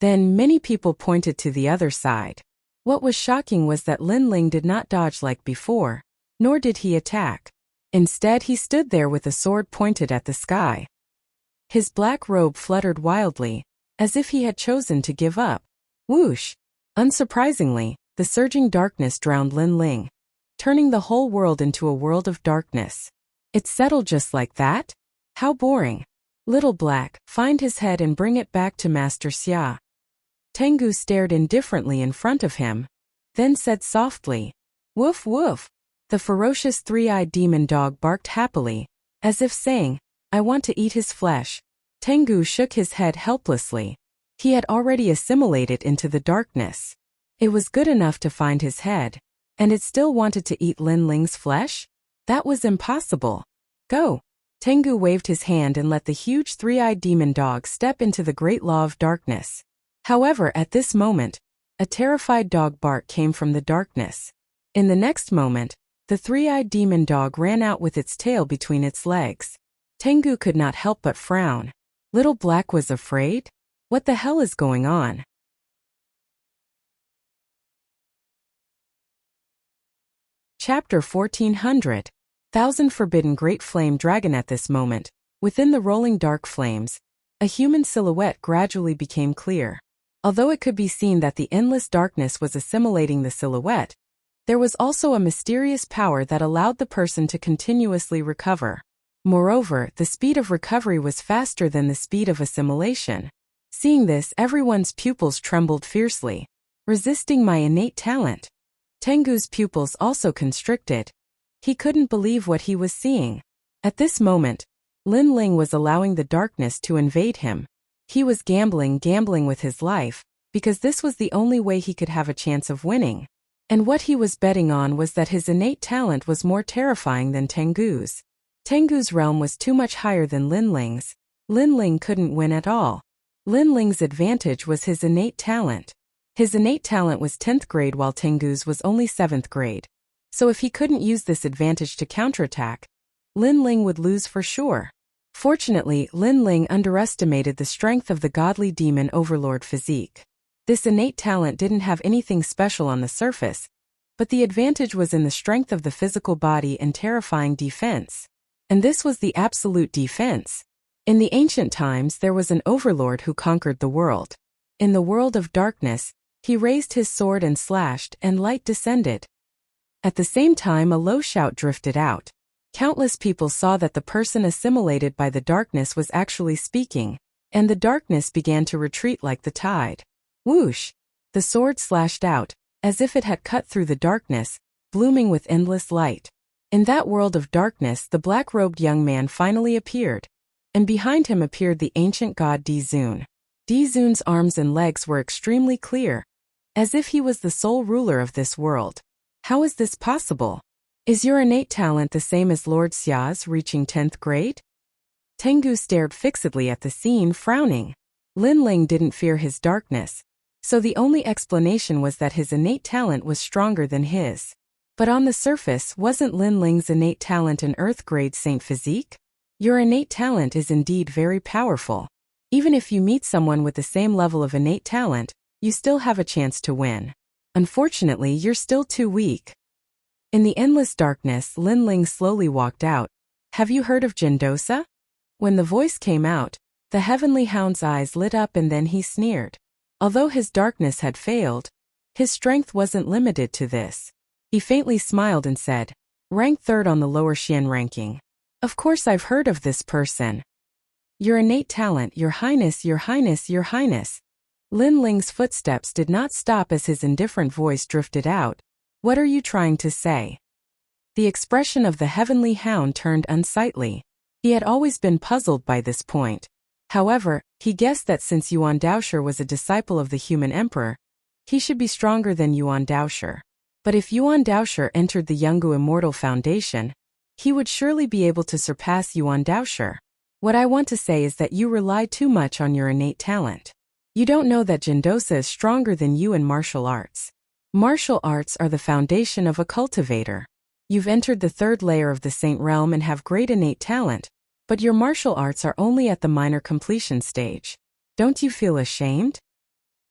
Then many people pointed to the other side. What was shocking was that Lin Ling did not dodge like before, nor did he attack. Instead, he stood there with a sword pointed at the sky. His black robe fluttered wildly, as if he had chosen to give up. Whoosh! Unsurprisingly, the surging darkness drowned Lin Ling, turning the whole world into a world of darkness. It settled just like that? How boring. Little Black, find his head and bring it back to Master Xia. Tengu stared indifferently in front of him, then said softly, Woof woof. The ferocious three-eyed demon dog barked happily, as if saying, I want to eat his flesh. Tengu shook his head helplessly. He had already assimilated into the darkness. It was good enough to find his head, and it still wanted to eat Lin Ling's flesh? That was impossible. Go! Tengu waved his hand and let the huge three-eyed demon dog step into the great law of darkness. However, at this moment, a terrified dog bark came from the darkness. In the next moment, the three-eyed demon dog ran out with its tail between its legs. Tengu could not help but frown. Little Black was afraid? What the hell is going on? Chapter 1400. Thousand Forbidden Great Flame Dragon. At this moment, within the rolling dark flames, a human silhouette gradually became clear. Although it could be seen that the endless darkness was assimilating the silhouette, there was also a mysterious power that allowed the person to continuously recover. Moreover, the speed of recovery was faster than the speed of assimilation. Seeing this, everyone's pupils trembled fiercely. Resisting my innate talent. Tengu's pupils also constricted. He couldn't believe what he was seeing. At this moment, Lin Ling was allowing the darkness to invade him. He was gambling with his life, because this was the only way he could have a chance of winning. And what he was betting on was that his innate talent was more terrifying than Tengu's. Tengu's realm was too much higher than Lin Ling's. Lin Ling couldn't win at all. Lin Ling's advantage was his innate talent. His innate talent was 10th grade while Tengu's was only 7th grade. So if he couldn't use this advantage to counterattack, Lin Ling would lose for sure. Fortunately, Lin Ling underestimated the strength of the godly demon overlord physique. This innate talent didn't have anything special on the surface, but the advantage was in the strength of the physical body and terrifying defense. And this was the absolute defense. In the ancient times, there was an overlord who conquered the world. In the world of darkness, he raised his sword and slashed, and light descended. At the same time, a low shout drifted out. Countless people saw that the person assimilated by the darkness was actually speaking, and the darkness began to retreat like the tide. Whoosh! The sword slashed out, as if it had cut through the darkness, blooming with endless light. In that world of darkness, the black-robed young man finally appeared, and behind him appeared the ancient god Dizun. Dizun's arms and legs were extremely clear, as if he was the sole ruler of this world. How is this possible? Is your innate talent the same as Lord Xia's reaching 10th grade? Tengu stared fixedly at the scene, frowning. Lin Ling didn't fear his darkness, so the only explanation was that his innate talent was stronger than his. But on the surface, wasn't Lin Ling's innate talent an Earth-grade saint physique? Your innate talent is indeed very powerful. Even if you meet someone with the same level of innate talent, you still have a chance to win. Unfortunately, you're still too weak. In the endless darkness, Lin Ling slowly walked out. Have you heard of Jindosa? When the voice came out, the heavenly hound's eyes lit up and then he sneered. Although his darkness had failed, his strength wasn't limited to this. He faintly smiled and said, "Rank 3rd on the lower Xian ranking. Of course I've heard of this person. Your innate talent, Your Highness, Your Highness, Your Highness." Lin Ling's footsteps did not stop as his indifferent voice drifted out. What are you trying to say? The expression of the heavenly hound turned unsightly. He had always been puzzled by this point. However, he guessed that since Yuan Daosher was a disciple of the human emperor, he should be stronger than Yuan Daosher. But if Yuan Daosher entered the Yungu Immortal Foundation, he would surely be able to surpass Yuan Daosher. What I want to say is that you rely too much on your innate talent. You don't know that Jindosa is stronger than you in martial arts. Martial arts are the foundation of a cultivator. You've entered the 3rd layer of the Saint Realm and have great innate talent, but your martial arts are only at the minor completion stage. Don't you feel ashamed?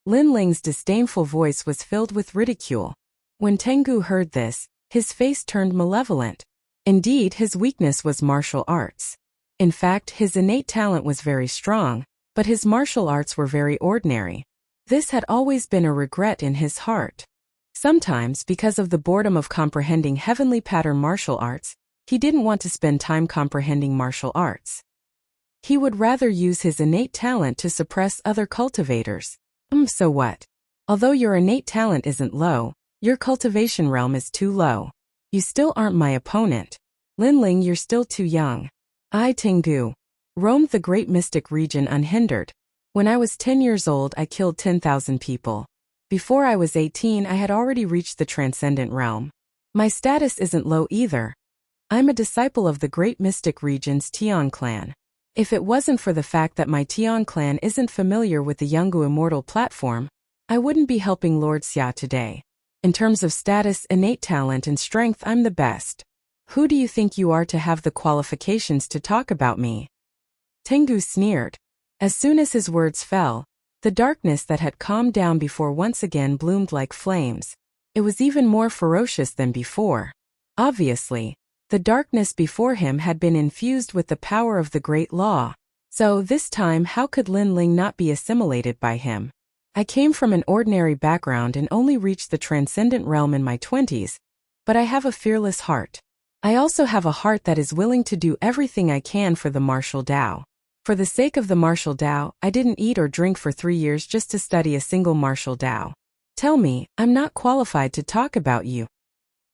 Lin Ling's disdainful voice was filled with ridicule. When Tengu heard this, his face turned malevolent. Indeed, his weakness was martial arts. In fact, his innate talent was very strong, but his martial arts were very ordinary. This had always been a regret in his heart. Sometimes, because of the boredom of comprehending heavenly pattern martial arts, he didn't want to spend time comprehending martial arts. He would rather use his innate talent to suppress other cultivators. So what? Although your innate talent isn't low, your cultivation realm is too low. You still aren't my opponent. Lin Ling, you're still too young. I, Tengu, roamed the great mystic region unhindered. When I was 10 years old, I killed 10,000 people. Before I was 18, I had already reached the transcendent realm. My status isn't low either. I'm a disciple of the great mystic region's Tian clan. If it wasn't for the fact that my Tian clan isn't familiar with the Yungu Immortal platform, I wouldn't be helping Lord Xia today. In terms of status, innate talent, and strength, I'm the best. Who do you think you are to have the qualifications to talk about me? Tengu sneered. As soon as his words fell, the darkness that had calmed down before once again bloomed like flames. It was even more ferocious than before. Obviously, the darkness before him had been infused with the power of the Great Law. So this time, how could Lin Ling not be assimilated by him? I came from an ordinary background and only reached the transcendent realm in my 20s, but I have a fearless heart. I also have a heart that is willing to do everything I can for the martial Tao. For the sake of the martial Tao, I didn't eat or drink for 3 years just to study a single martial Tao. Tell me, I'm not qualified to talk about you.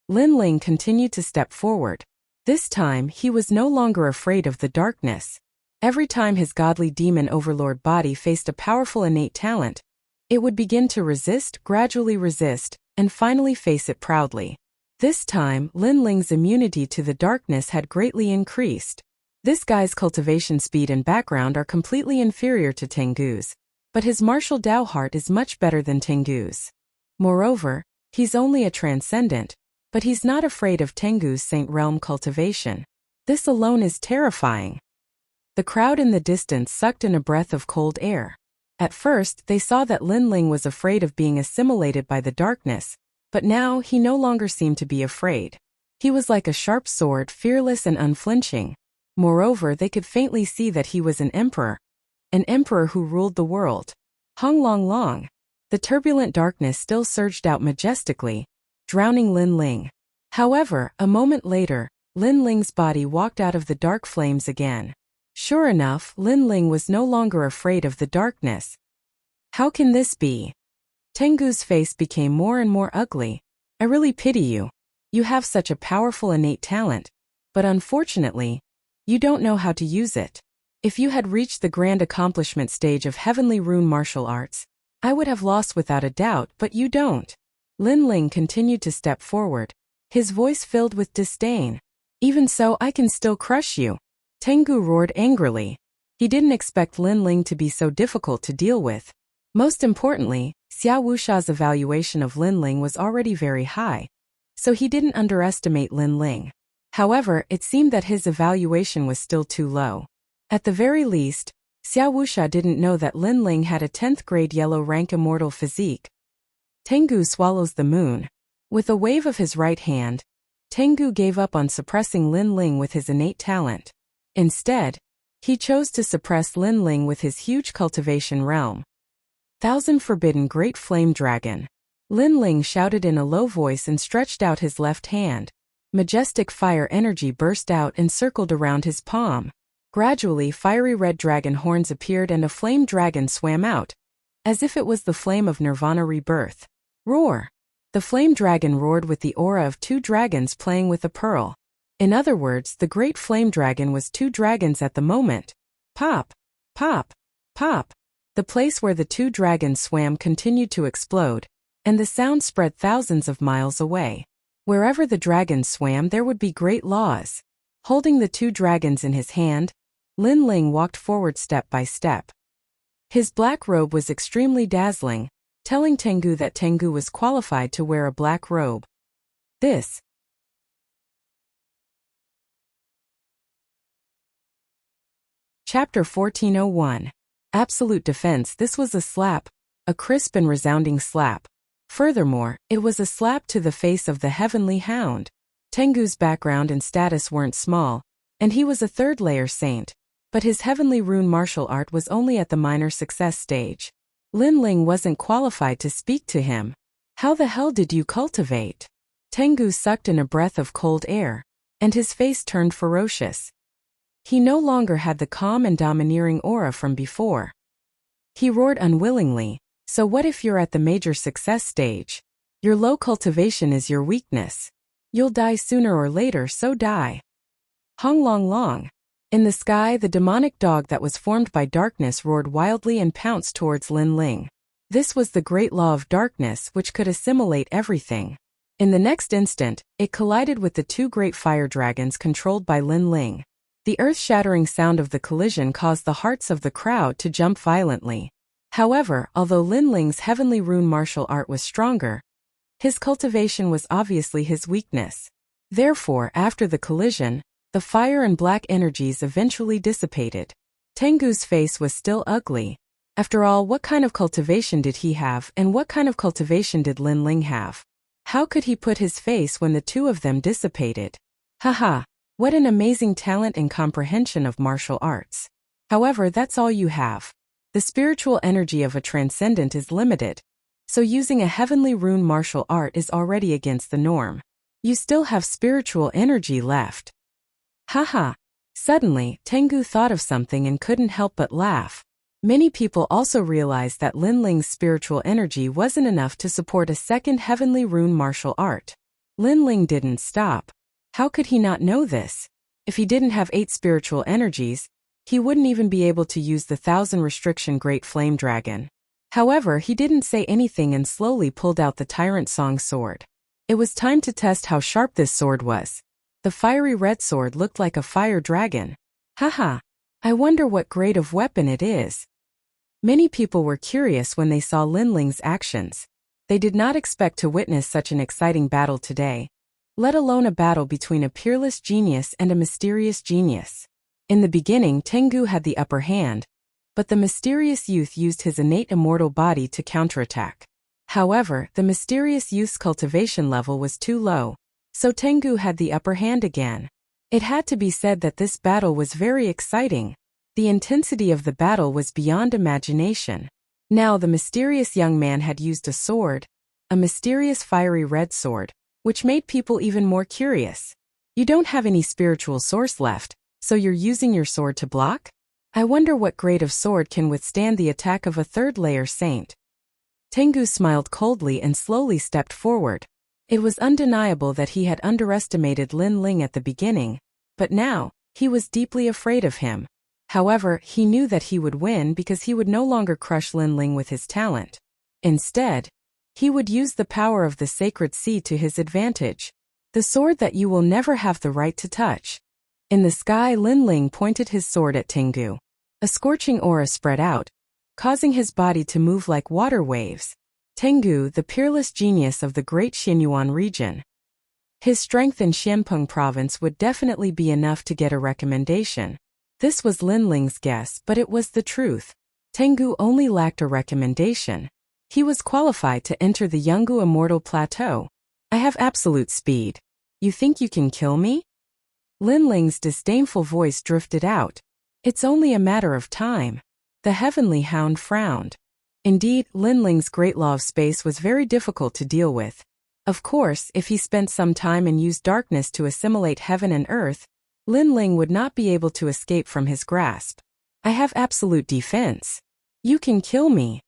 Lin Ling continued to step forward. This time, he was no longer afraid of the darkness. Every time his godly demon overlord body faced a powerful innate talent, it would begin to resist, gradually resist, and finally face it proudly. This time, Lin Ling's immunity to the darkness had greatly increased. This guy's cultivation speed and background are completely inferior to Tengu's, but his martial Tao heart is much better than Tengu's. Moreover, he's only a transcendent, but he's not afraid of Tengu's Saint Realm cultivation. This alone is terrifying. The crowd in the distance sucked in a breath of cold air. At first, they saw that Lin Ling was afraid of being assimilated by the darkness, but now he no longer seemed to be afraid. He was like a sharp sword, fearless and unflinching. Moreover, they could faintly see that he was an emperor who ruled the world. Hung Long Long. The turbulent darkness still surged out majestically, drowning Lin Ling. However, a moment later, Lin Ling's body walked out of the dark flames again. Sure enough, Lin Ling was no longer afraid of the darkness. How can this be? Tengu's face became more and more ugly. I really pity you. You have such a powerful innate talent, but unfortunately, you don't know how to use it. If you had reached the grand accomplishment stage of Heavenly Rune martial arts, I would have lost without a doubt, but you don't. Lin Ling continued to step forward, his voice filled with disdain. Even so, I can still crush you. Tengu roared angrily. He didn't expect Lin Ling to be so difficult to deal with. Most importantly, Xiao Wusha's evaluation of Lin Ling was already very high, so he didn't underestimate Lin Ling. However, it seemed that his evaluation was still too low. At the very least, Xiao Wusha didn't know that Lin Ling had a 10th grade yellow rank immortal physique. Tengu swallows the moon. With a wave of his right hand, Tengu gave up on suppressing Lin Ling with his innate talent. Instead, he chose to suppress Lin Ling with his huge cultivation realm. Thousand Forbidden Great Flame Dragon. Lin Ling shouted in a low voice and stretched out his left hand. Majestic fire energy burst out and circled around his palm. Gradually, fiery red dragon horns appeared and a flame dragon swam out, as if it was the flame of Nirvana rebirth. Roar! The flame dragon roared with the aura of two dragons playing with a pearl. In other words, the great flame dragon was two dragons at the moment. Pop! Pop! Pop! The place where the two dragons swam continued to explode, and the sound spread thousands of miles away. Wherever the dragons swam, there would be great laws. Holding the two dragons in his hand, Lin Ling walked forward step by step. His black robe was extremely dazzling, telling Tengu that Tengu was qualified to wear a black robe. This. Chapter 1401. Absolute Defense. This was a slap, a crisp and resounding slap. Furthermore, it was a slap to the face of the Heavenly Hound. Tengu's background and status weren't small, and he was a third-layer saint, but his heavenly rune martial art was only at the minor success stage. Lin Ling wasn't qualified to speak to him. How the hell did you cultivate? Tengu sucked in a breath of cold air, and his face turned ferocious. He no longer had the calm and domineering aura from before. He roared unwillingly. So what if you're at the major success stage? Your low cultivation is your weakness. You'll die sooner or later, so die. Hong Long Long. In the sky, the demonic dog that was formed by darkness roared wildly and pounced towards Lin Ling. This was the great law of darkness which could assimilate everything. In the next instant, it collided with the two great fire dragons controlled by Lin Ling. The earth-shattering sound of the collision caused the hearts of the crowd to jump violently. However, although Lin Ling's heavenly rune martial art was stronger, his cultivation was obviously his weakness. Therefore, after the collision, the fire and black energies eventually dissipated. Tengu's face was still ugly. After all, what kind of cultivation did he have, and what kind of cultivation did Lin Ling have? How could he put his face when the two of them dissipated? Haha, what an amazing talent and comprehension of martial arts. However, that's all you have. The spiritual energy of a transcendent is limited, so using a heavenly rune martial art is already against the norm. You still have spiritual energy left. Haha. Suddenly, Tengu thought of something and couldn't help but laugh. Many people also realized that Lin Ling's spiritual energy wasn't enough to support a second heavenly rune martial art. Lin Ling didn't stop. How could he not know this? If he didn't have 8 spiritual energies, he wouldn't even be able to use the 1000 restriction Great Flame Dragon. However, he didn't say anything and slowly pulled out the Tyrant Song sword. It was time to test how sharp this sword was. The fiery red sword looked like a fire dragon. Haha. I wonder what grade of weapon it is. Many people were curious when they saw Lin Ling's actions. They did not expect to witness such an exciting battle today, let alone a battle between a peerless genius and a mysterious genius. In the beginning, Tengu had the upper hand, but the mysterious youth used his innate immortal body to counterattack. However, the mysterious youth's cultivation level was too low, so Tengu had the upper hand again. It had to be said that this battle was very exciting. The intensity of the battle was beyond imagination. Now the mysterious young man had used a sword, a mysterious fiery red sword, which made people even more curious. You don't have any spiritual source left, so you're using your sword to block? I wonder what grade of sword can withstand the attack of a third-layer saint. Tengu smiled coldly and slowly stepped forward. It was undeniable that he had underestimated Lin Ling at the beginning, but now, he was deeply afraid of him. However, he knew that he would win because he would no longer crush Lin Ling with his talent. Instead, He would use the power of the sacred sea to his advantage. The sword that you will never have the right to touch. In the sky, Lin Ling pointed his sword at Tengu. A scorching aura spread out, causing his body to move like water waves. Tengu, the peerless genius of the great Xianyuan region. His strength in Xianpeng province would definitely be enough to get a recommendation. This was Lin Ling's guess, but it was the truth. Tengu only lacked a recommendation. He was qualified to enter the Yungu Immortal Plateau. I have absolute speed. You think you can kill me? Lin Ling's disdainful voice drifted out. It's only a matter of time. The heavenly hound frowned. Indeed, Lin Ling's great law of space was very difficult to deal with. Of course, if he spent some time and used darkness to assimilate heaven and earth, Lin Ling would not be able to escape from his grasp. I have absolute defense. You can kill me.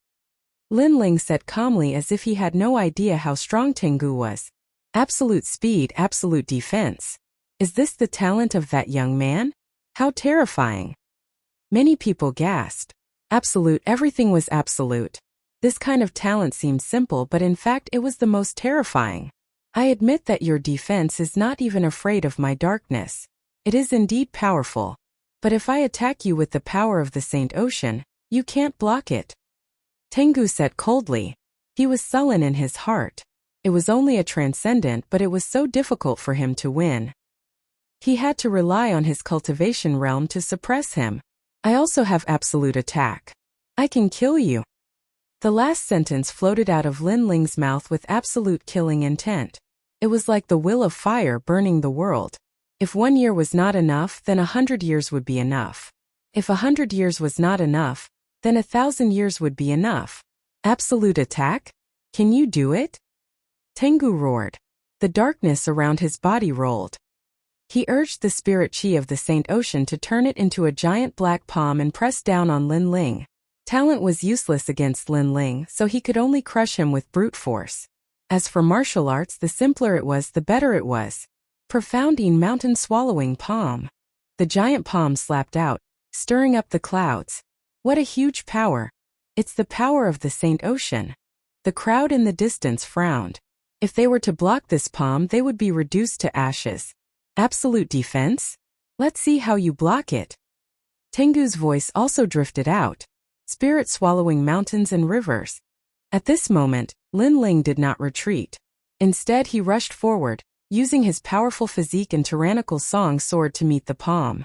Lin Ling said calmly as if he had no idea how strong Tengu was. Absolute speed, absolute defense. Is this the talent of that young man? How terrifying. Many people gasped. Absolute, everything was absolute. This kind of talent seemed simple, but in fact it was the most terrifying. I admit that your defense is not even afraid of my darkness. It is indeed powerful. But if I attack you with the power of the Saint Ocean, you can't block it. Tengu said coldly. He was sullen in his heart. It was only a transcendent, but it was so difficult for him to win. He had to rely on his cultivation realm to suppress him. I also have absolute attack. I can kill you. The last sentence floated out of Lin Ling's mouth with absolute killing intent. It was like the will of fire burning the world. If 1 year was not enough, then 100 years would be enough. If 100 years was not enough, then 1,000 years would be enough. Absolute attack? Can you do it? Tengu roared. The darkness around his body rolled. He urged the spirit chi of the Saint Ocean to turn it into a giant black palm and press down on Lin Ling. Talent was useless against Lin Ling, so he could only crush him with brute force. As for martial arts, the simpler it was, the better it was. Profounding mountain-swallowing palm. The giant palm slapped out, stirring up the clouds. What a huge power. It's the power of the Saint Ocean. The crowd in the distance frowned. If they were to block this palm, they would be reduced to ashes. Absolute defense? Let's see how you block it. Tengu's voice also drifted out. Spirit swallowing mountains and rivers. At this moment, Lin Ling did not retreat. Instead, he rushed forward, using his powerful physique and tyrannical song sword to meet the palm.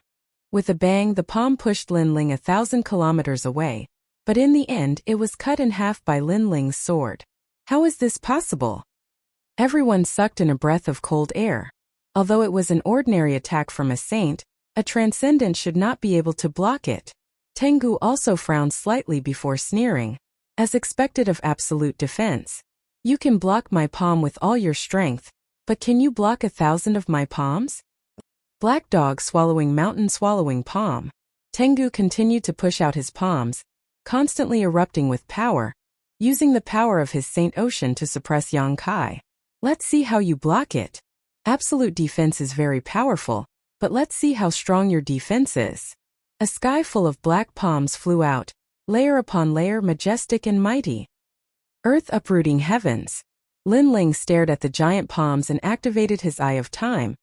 With a bang, the palm pushed Lin Ling 1,000 kilometers away, but in the end it was cut in half by Lin Ling's sword. How is this possible? Everyone sucked in a breath of cold air. Although it was an ordinary attack from a saint, a transcendent should not be able to block it. Tengu also frowned slightly before sneering. As expected of absolute defense. You can block my palm with all your strength, but can you block 1,000 of my palms? Black dog swallowing mountain swallowing palm. Tengu continued to push out his palms, constantly erupting with power, using the power of his Saint Ocean to suppress Yang Kai. Let's see how you block it. Absolute defense is very powerful, but let's see how strong your defense is. A sky full of black palms flew out, layer upon layer, majestic and mighty. Earth uprooting heavens. Lin Ling stared at the giant palms and activated his Eye of Time,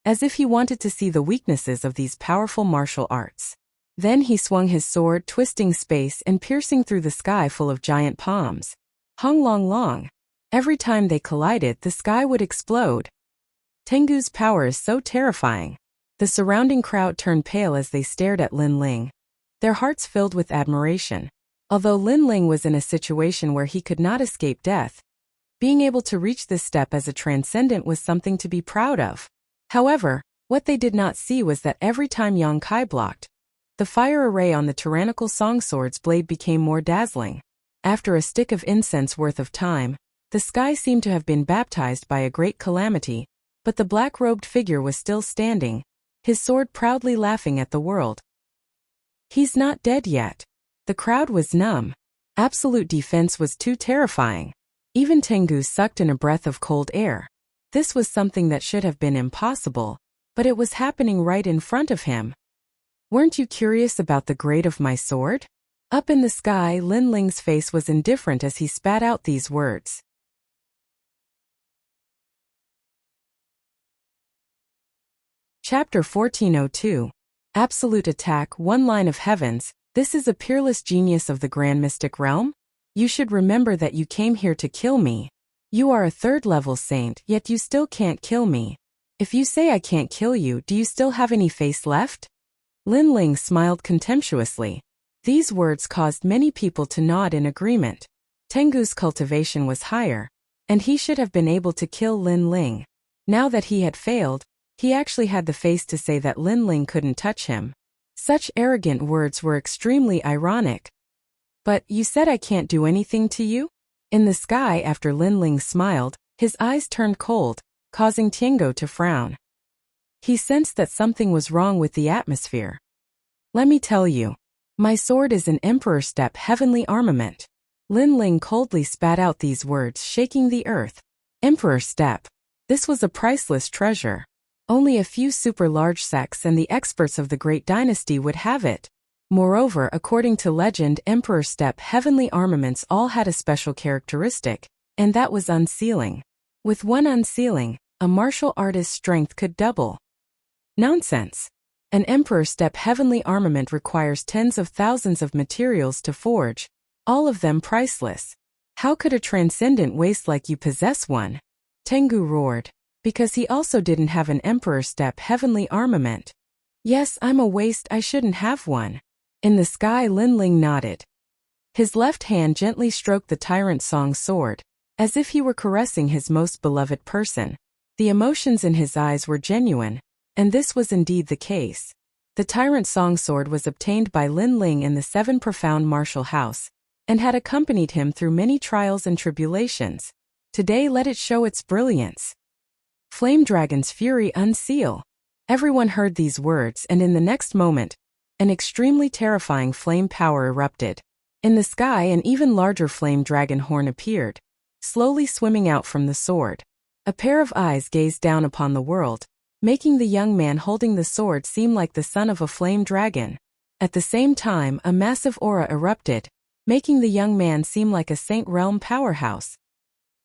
as if he wanted to see the weaknesses of these powerful martial arts. Then he swung his sword, twisting space and piercing through the sky full of giant palms. Hung long long. Every time they collided, the sky would explode. Tengu's power is so terrifying. The surrounding crowd turned pale as they stared at Lin Ling. Their hearts filled with admiration. Although Lin Ling was in a situation where he could not escape death, being able to reach this step as a transcendent was something to be proud of. However, what they did not see was that every time Yang Kai blocked, the fire array on the tyrannical songsword's blade became more dazzling. After a stick of incense worth of time, the sky seemed to have been baptized by a great calamity, but the black-robed figure was still standing, his sword proudly laughing at the world. He's not dead yet. The crowd was numb. Absolute defense was too terrifying. Even Tengu sucked in a breath of cold air. This was something that should have been impossible, but it was happening right in front of him. Weren't you curious about the grade of my sword? Up in the sky, Lin Ling's face was indifferent as he spat out these words. Chapter 1402. Absolute Attack. One line of heavens. This is a peerless genius of the grand mystic realm? You should remember that you came here to kill me. You are a third-level saint, yet you still can't kill me. If you say I can't kill you, do you still have any face left? Lin Ling smiled contemptuously. These words caused many people to nod in agreement. Tengu's cultivation was higher, and he should have been able to kill Lin Ling. Now that he had failed, he actually had the face to say that Lin Ling couldn't touch him. Such arrogant words were extremely ironic. But you said I can't do anything to you? In the sky, after Lin Ling smiled, his eyes turned cold, causing Tiango to frown. He sensed that something was wrong with the atmosphere. Let me tell you. My sword is an Emperor Step heavenly armament. Lin Ling coldly spat out these words, shaking the earth. Emperor Step. This was a priceless treasure. Only a few super-large sects and the experts of the Great Dynasty would have it. Moreover, according to legend, Emperor Step heavenly armaments all had a special characteristic, and that was unsealing. With one unsealing, a martial artist's strength could double. Nonsense. An Emperor Step heavenly armament requires tens of thousands of materials to forge, all of them priceless. How could a transcendent waste like you possess one? Tengu roared. Because he also didn't have an Emperor Step heavenly armament. Yes, I'm a waste, I shouldn't have one. In the sky, Lin Ling nodded. His left hand gently stroked the Tyrant Song sword, as if he were caressing his most beloved person. The emotions in his eyes were genuine, and this was indeed the case. The Tyrant Song sword was obtained by Lin Ling in the Seven Profound Martial House, and had accompanied him through many trials and tribulations. Today let it show its brilliance. Flame Dragon's Fury unseal. Everyone heard these words, and in the next moment, an extremely terrifying flame power erupted. In the sky, an even larger flame dragon horn appeared, slowly swimming out from the sword. A pair of eyes gazed down upon the world, making the young man holding the sword seem like the son of a flame dragon. At the same time, a massive aura erupted, making the young man seem like a Saint Realm powerhouse.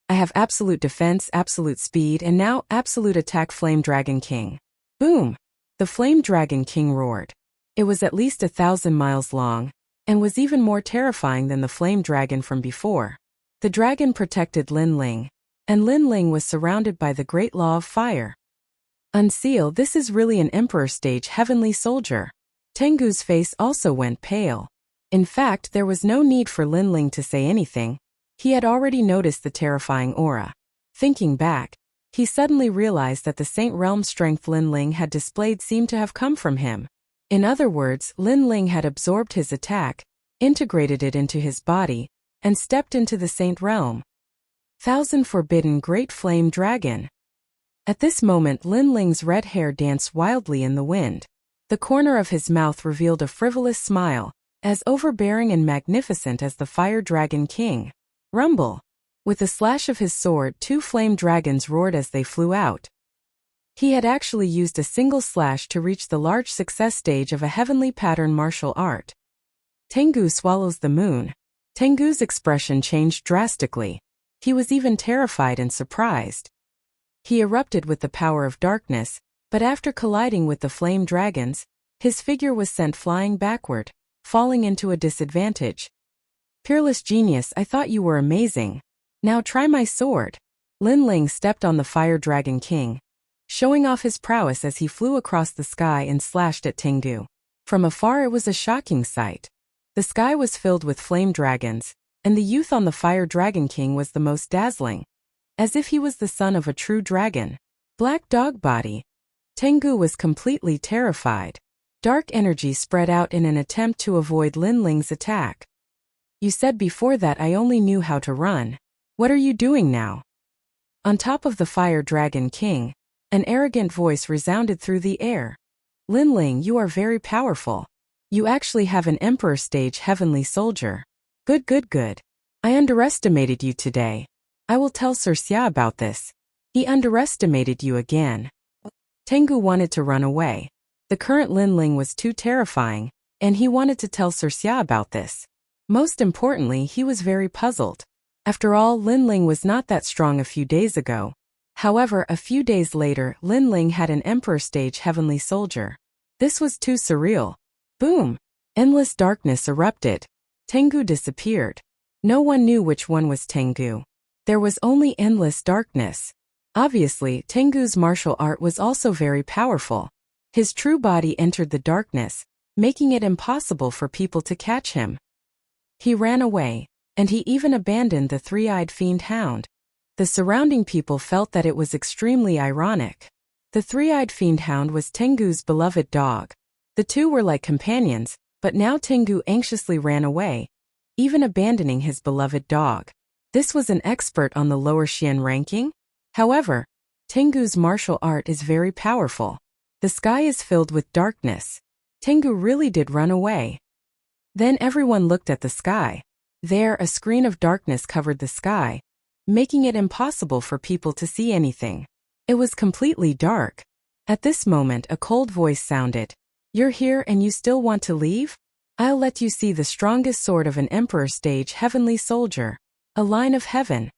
I have absolute defense, absolute speed, and now absolute attack. Flame Dragon King. Boom! The Flame Dragon King roared. It was at least 1,000 miles long, and was even more terrifying than the Flame Dragon from before. The dragon protected Lin Ling, and Lin Ling was surrounded by the Great Law of Fire. Unseal, this is really an Emperor Stage heavenly soldier. Tengu's face also went pale. In fact, there was no need for Lin Ling to say anything. He had already noticed the terrifying aura. Thinking back, he suddenly realized that the Saint Realm strength Lin Ling had displayed seemed to have come from him. In other words, Lin Ling had absorbed his attack, integrated it into his body, and stepped into the Saint Realm. Thousand Forbidden Great Flame Dragon. At this moment, Lin Ling's red hair danced wildly in the wind. The corner of his mouth revealed a frivolous smile, as overbearing and magnificent as the Fire Dragon King. Rumble. With a slash of his sword, 2 flame dragons roared as they flew out. He had actually used a single slash to reach the large success stage of a heavenly pattern martial art. Tengu swallows the moon. Tengu's expression changed drastically. He was even terrified and surprised. He erupted with the power of darkness, but after colliding with the flame dragons, his figure was sent flying backward, falling into a disadvantage. Peerless genius, I thought you were amazing. Now try my sword. Lin Ling stepped on the Fire Dragon King, showing off his prowess as he flew across the sky and slashed at Tengu. From afar it was a shocking sight. The sky was filled with flame dragons, and the youth on the Fire Dragon King was the most dazzling, as if he was the son of a true dragon. Black Dog Body. Tengu was completely terrified. Dark energy spread out in an attempt to avoid Lin Ling's attack. You said before that I only knew how to run. What are you doing now? On top of the Fire Dragon King, an arrogant voice resounded through the air. Lin Ling, you are very powerful. You actually have an Emperor Stage heavenly soldier. Good. I underestimated you today. I will tell Sir Xia about this. He underestimated you again. Tengu wanted to run away. The current Lin Ling was too terrifying, and he wanted to tell Sir Xia about this. Most importantly, he was very puzzled. After all, Lin Ling was not that strong a few days ago. However, a few days later, Lin Ling had an emperor stage heavenly soldier. This was too surreal. Boom! Endless darkness erupted. Tengu disappeared. No one knew which one was Tengu. There was only endless darkness. Obviously, Tengu's martial art was also very powerful. His true body entered the darkness, making it impossible for people to catch him. He ran away, and he even abandoned the three-eyed fiend hound. The surrounding people felt that it was extremely ironic. The three-eyed fiend hound was Tengu's beloved dog. The two were like companions, but now Tengu anxiously ran away, even abandoning his beloved dog. This was an expert on the lower Xian ranking. However, Tengu's martial art is very powerful. The sky is filled with darkness. Tengu really did run away. Then everyone looked at the sky. There, a screen of darkness covered the sky, making it impossible for people to see anything. It was completely dark. At this moment, a cold voice sounded. "You're here and you still want to leave? I'll let you see the strongest sword of an emperor stage heavenly soldier. A line of heaven."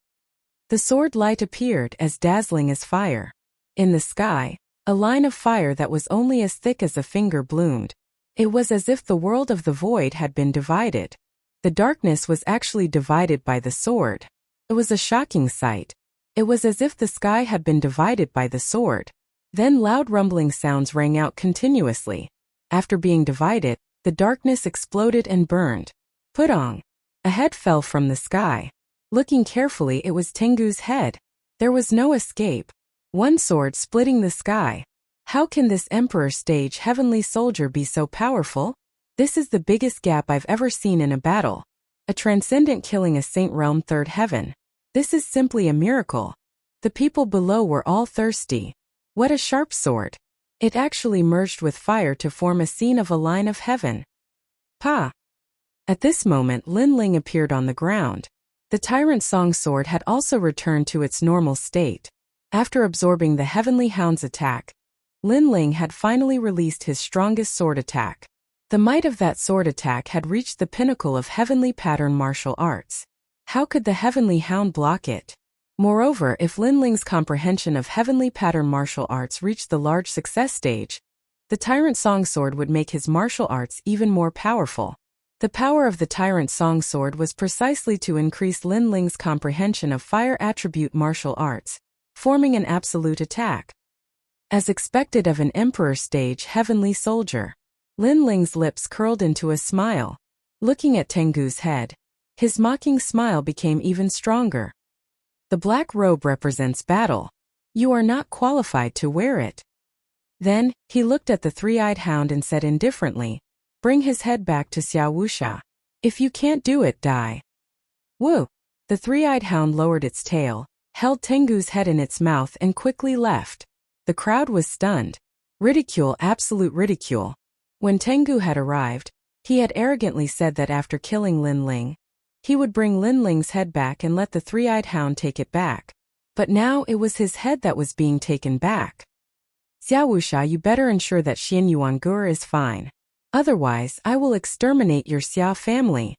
The sword light appeared as dazzling as fire. In the sky, a line of fire that was only as thick as a finger bloomed. It was as if the world of the void had been divided. The darkness was actually divided by the sword. It was a shocking sight. It was as if the sky had been divided by the sword. Then loud rumbling sounds rang out continuously. After being divided, the darkness exploded and burned. Putong! A head fell from the sky. Looking carefully, it was Tengu's head. There was no escape. One sword splitting the sky. How can this emperor stage heavenly soldier be so powerful? This is the biggest gap I've ever seen in a battle. A transcendent killing a saint realm third heaven. This is simply a miracle. The people below were all thirsty. What a sharp sword. It actually merged with fire to form a scene of a line of heaven. Pa! At this moment, Lin Ling appeared on the ground. The Tyrant Song sword had also returned to its normal state. After absorbing the Heavenly Hound's attack, Lin Ling had finally released his strongest sword attack. The might of that sword attack had reached the pinnacle of heavenly pattern martial arts. How could the Heavenly Hound block it? Moreover, if Lin Ling's comprehension of heavenly pattern martial arts reached the large success stage, the Tyrant Song sword would make his martial arts even more powerful. The power of the Tyrant Song sword was precisely to increase Lin Ling's comprehension of fire attribute martial arts, forming an absolute attack. As expected of an emperor stage heavenly soldier, Lin Ling's lips curled into a smile. Looking at Tengu's head, his mocking smile became even stronger. The black robe represents battle. You are not qualified to wear it. Then, he looked at the three-eyed hound and said indifferently, "Bring his head back to Xiao Wuxia. If you can't do it, die." Woo! The three-eyed hound lowered its tail, held Tengu's head in its mouth and quickly left. The crowd was stunned. Ridicule, absolute ridicule. When Tengu had arrived, he had arrogantly said that after killing Lin Ling, he would bring Lin Ling's head back and let the three-eyed hound take it back. But now it was his head that was being taken back. "Xiao Wuxia, you better ensure that Xian Yuangur is fine. Otherwise, I will exterminate your Xiao family."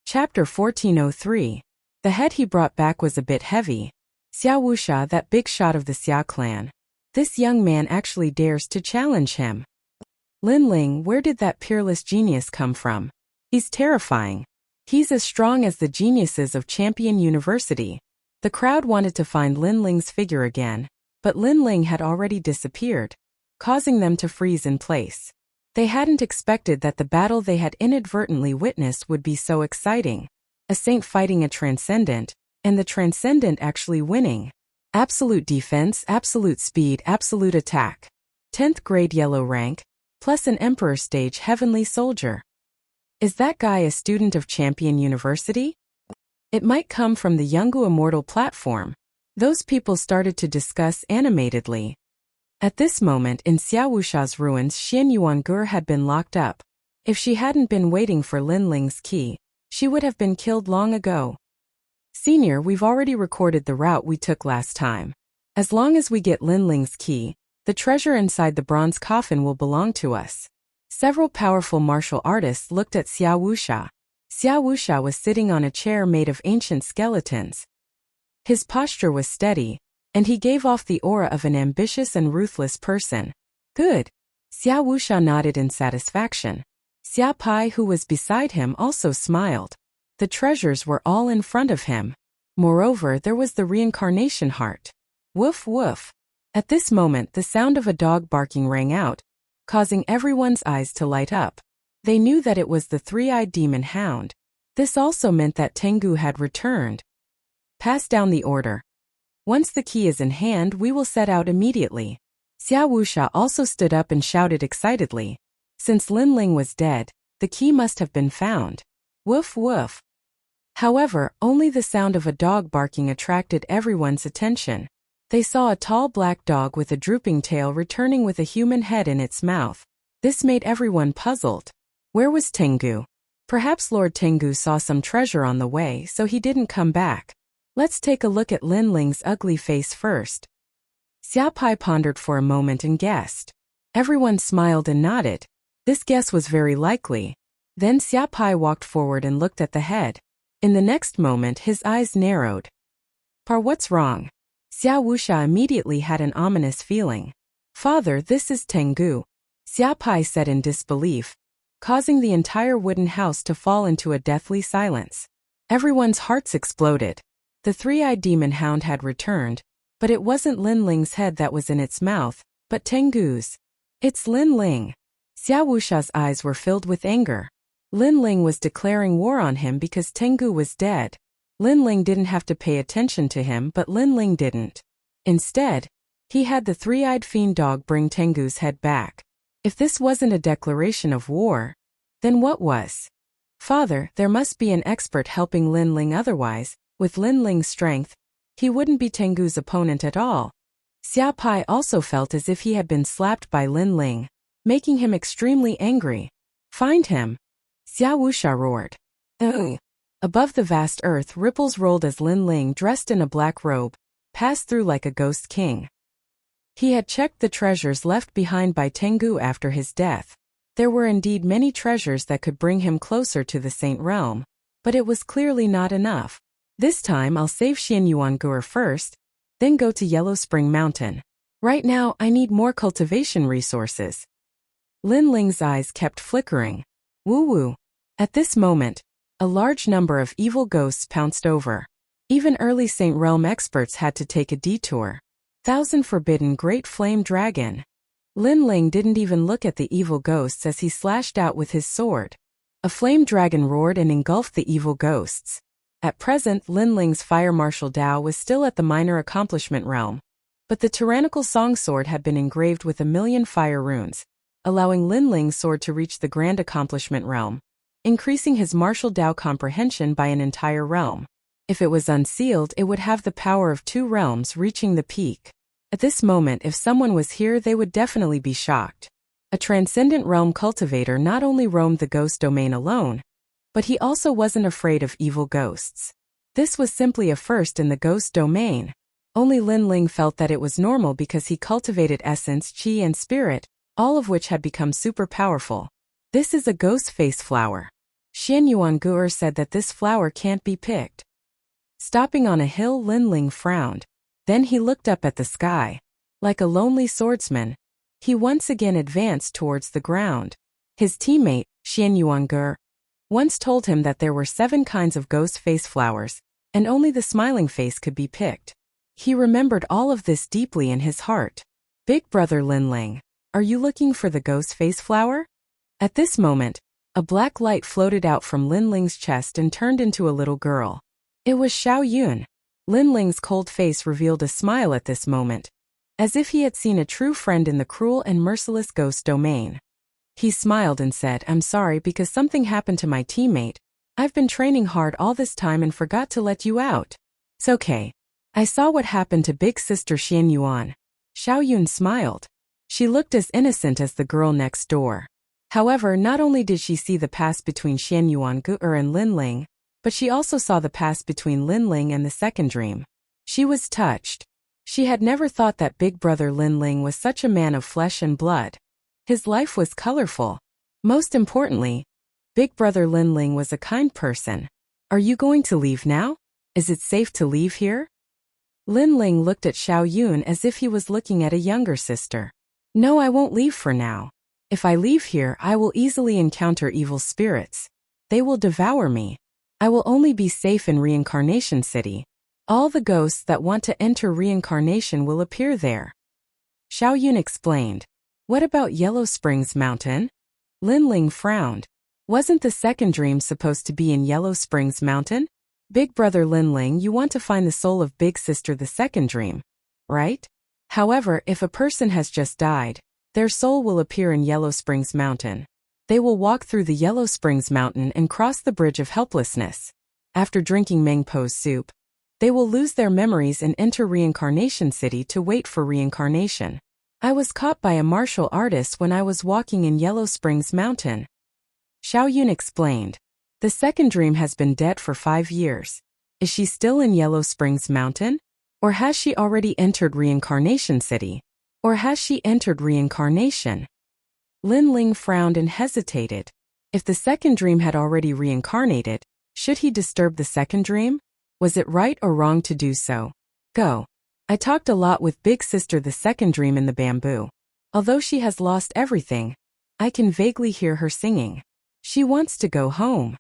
Chapter 1403. The head he brought back was a bit heavy. Xiao Wuxia, that big shot of the Xiao clan. This young man actually dares to challenge him. Lin Ling, where did that peerless genius come from? He's terrifying. He's as strong as the geniuses of Champion University. The crowd wanted to find Lin Ling's figure again, but Lin Ling had already disappeared, causing them to freeze in place. They hadn't expected that the battle they had inadvertently witnessed would be so exciting. A saint fighting a transcendent, and the transcendent actually winning. Absolute defense, absolute speed, absolute attack. 10th grade yellow rank, plus an emperor stage heavenly soldier. Is that guy a student of Champion University? It might come from the Yungu Immortal platform. Those people started to discuss animatedly. At this moment in Xiao Wuxia's ruins, Xian Yuangur had been locked up. If she hadn't been waiting for Lin Ling's key, she would have been killed long ago. "Senior, we've already recorded the route we took last time. As long as we get Lin Ling's key, the treasure inside the bronze coffin will belong to us." Several powerful martial artists looked at Xiao Wuxia. Xiao Wuxia was sitting on a chair made of ancient skeletons. His posture was steady, and he gave off the aura of an ambitious and ruthless person. Good. Xiao Wuxia nodded in satisfaction. Xia Pai, who was beside him, also smiled. The treasures were all in front of him. Moreover, there was the reincarnation heart. Woof woof. At this moment, the sound of a dog barking rang out, causing everyone's eyes to light up. They knew that it was the three-eyed demon hound. This also meant that Tengu had returned. Pass down the order. Once the key is in hand, we will set out immediately. Xiao Wuxia also stood up and shouted excitedly. Since Lin Ling was dead, the key must have been found. Woof woof. However, only the sound of a dog barking attracted everyone's attention. They saw a tall black dog with a drooping tail returning with a human head in its mouth. This made everyone puzzled. Where was Tengu? Perhaps Lord Tengu saw some treasure on the way, so he didn't come back. Let's take a look at Lin Ling's ugly face first. Xia Pai pondered for a moment and guessed. Everyone smiled and nodded. This guess was very likely. Then Xia Pai walked forward and looked at the head. In the next moment, his eyes narrowed. What's wrong? Xiao Wuxia immediately had an ominous feeling. Father, this is Tengu, Xia Pai said in disbelief, causing the entire wooden house to fall into a deathly silence. Everyone's hearts exploded. The three-eyed demon hound had returned, but it wasn't Lin Ling's head that was in its mouth, but Tengu's. It's Lin Ling. Xiao Wuxia's eyes were filled with anger. Lin Ling was declaring war on him because Tengu was dead. Lin Ling didn't have to pay attention to him, but Lin Ling didn't. Instead, he had the three-eyed fiend dog bring Tengu's head back. If this wasn't a declaration of war, then what was? Father, there must be an expert helping Lin Ling, otherwise, with Lin Ling's strength, he wouldn't be Tengu's opponent at all. Xia Pai also felt as if he had been slapped by Lin Ling, making him extremely angry. Find him! Xiao Wuxia roared. Ugh. Above the vast earth, ripples rolled as Lin Ling, dressed in a black robe, passed through like a ghost king. He had checked the treasures left behind by Tengu after his death. There were indeed many treasures that could bring him closer to the Saint Realm, but it was clearly not enough. This time I'll save Xianyuangur first, then go to Yellow Spring Mountain. Right now I need more cultivation resources. Lin Ling's eyes kept flickering. Woo-woo. At this moment, a large number of evil ghosts pounced over. Even early Saint Realm experts had to take a detour. Thousand Forbidden Great Flame Dragon. Lin Ling didn't even look at the evil ghosts as he slashed out with his sword. A flame dragon roared and engulfed the evil ghosts. At present, Lin Ling's Fire Martial Dao was still at the minor accomplishment realm, but the tyrannical song sword had been engraved with 1,000,000 fire runes, allowing Lin Ling's sword to reach the grand accomplishment realm, increasing his martial Dao comprehension by an entire realm. If it was unsealed, it would have the power of 2 realms, reaching the peak. At this moment, if someone was here, they would definitely be shocked. A transcendent realm cultivator not only roamed the ghost domain alone, but he also wasn't afraid of evil ghosts. This was simply a first in the ghost domain. Only Lin Ling felt that it was normal because he cultivated essence, qi and spirit, all of which had become super powerful. This is a ghost face flower. Xianyuangur said that this flower can't be picked. Stopping on a hill, Lin Ling frowned. Then he looked up at the sky. Like a lonely swordsman, he once again advanced towards the ground. His teammate, Xianyuangur, once told him that there were 7 kinds of ghost face flowers, and only the smiling face could be picked. He remembered all of this deeply in his heart. Big brother Lin Ling, are you looking for the ghost face flower? At this moment, a black light floated out from Lin Ling's chest and turned into a little girl. It was Xiao Yun. Lin Ling's cold face revealed a smile at this moment, as if he had seen a true friend in the cruel and merciless ghost domain. He smiled and said, I'm sorry because something happened to my teammate. I've been training hard all this time and forgot to let you out. It's okay. I saw what happened to big sister Xian Yuan. Xiao Yun smiled. She looked as innocent as the girl next door. However, not only did she see the past between Xianyuangur and Lin Ling, but she also saw the past between Lin Ling and the second dream. She was touched. She had never thought that big brother Lin Ling was such a man of flesh and blood. His life was colorful. Most importantly, Big brother Linling was a kind person. Are you going to leave now? Is it safe to leave here? Linling looked at Xiao Yun as if he was looking at a younger sister. No, I won't leave for now. If I leave here, I will easily encounter evil spirits. They will devour me. I will only be safe in Reincarnation City. All the ghosts that want to enter reincarnation will appear there. Xiao Yun explained. What about Yellow Springs Mountain? Linling frowned. Wasn't the second dream supposed to be in Yellow Springs Mountain? Big brother Linling, you want to find the soul of big sister the second dream, right? However, if a person has just died, their soul will appear in Yellow Springs Mountain. They will walk through the Yellow Springs Mountain and cross the Bridge of Helplessness. After drinking Mengpo's soup, they will lose their memories and enter Reincarnation City to wait for reincarnation. I was caught by a martial artist when I was walking in Yellow Springs Mountain. Xiao Yun explained. The second dream has been dead for 5 years. Is she still in Yellow Springs Mountain? Or has she already entered Reincarnation City? Or has she entered reincarnation? Linling frowned and hesitated. If the second dream had already reincarnated, should he disturb the second dream? Was it right or wrong to do so? Go. I talked a lot with big sister the second dream in the bamboo. Although she has lost everything, I can vaguely hear her singing. She wants to go home.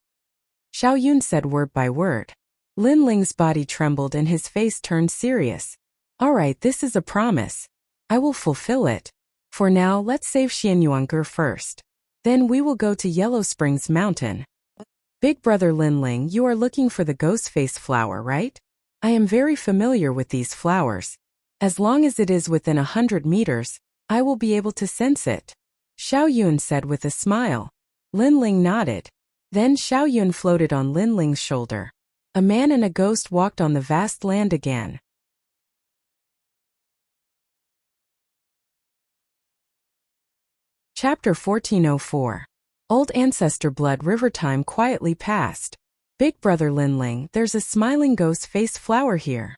Xiao Yun said word by word. Linling's body trembled and his face turned serious. All right, this is a promise. I will fulfill it. For now, let's save Xianyuangur first. Then we will go to Yellow Springs Mountain. Big brother Linling, you are looking for the ghost face flower, right? I am very familiar with these flowers. As long as it is within 100 meters, I will be able to sense it. Xiao Yun said with a smile. Linling nodded. Then Xiao Yun floated on Linling's shoulder. A man and a ghost walked on the vast land again. Chapter 1404. Old Ancestor Blood River. Time quietly passed. Big brother Linling, there's a smiling ghost face flower here.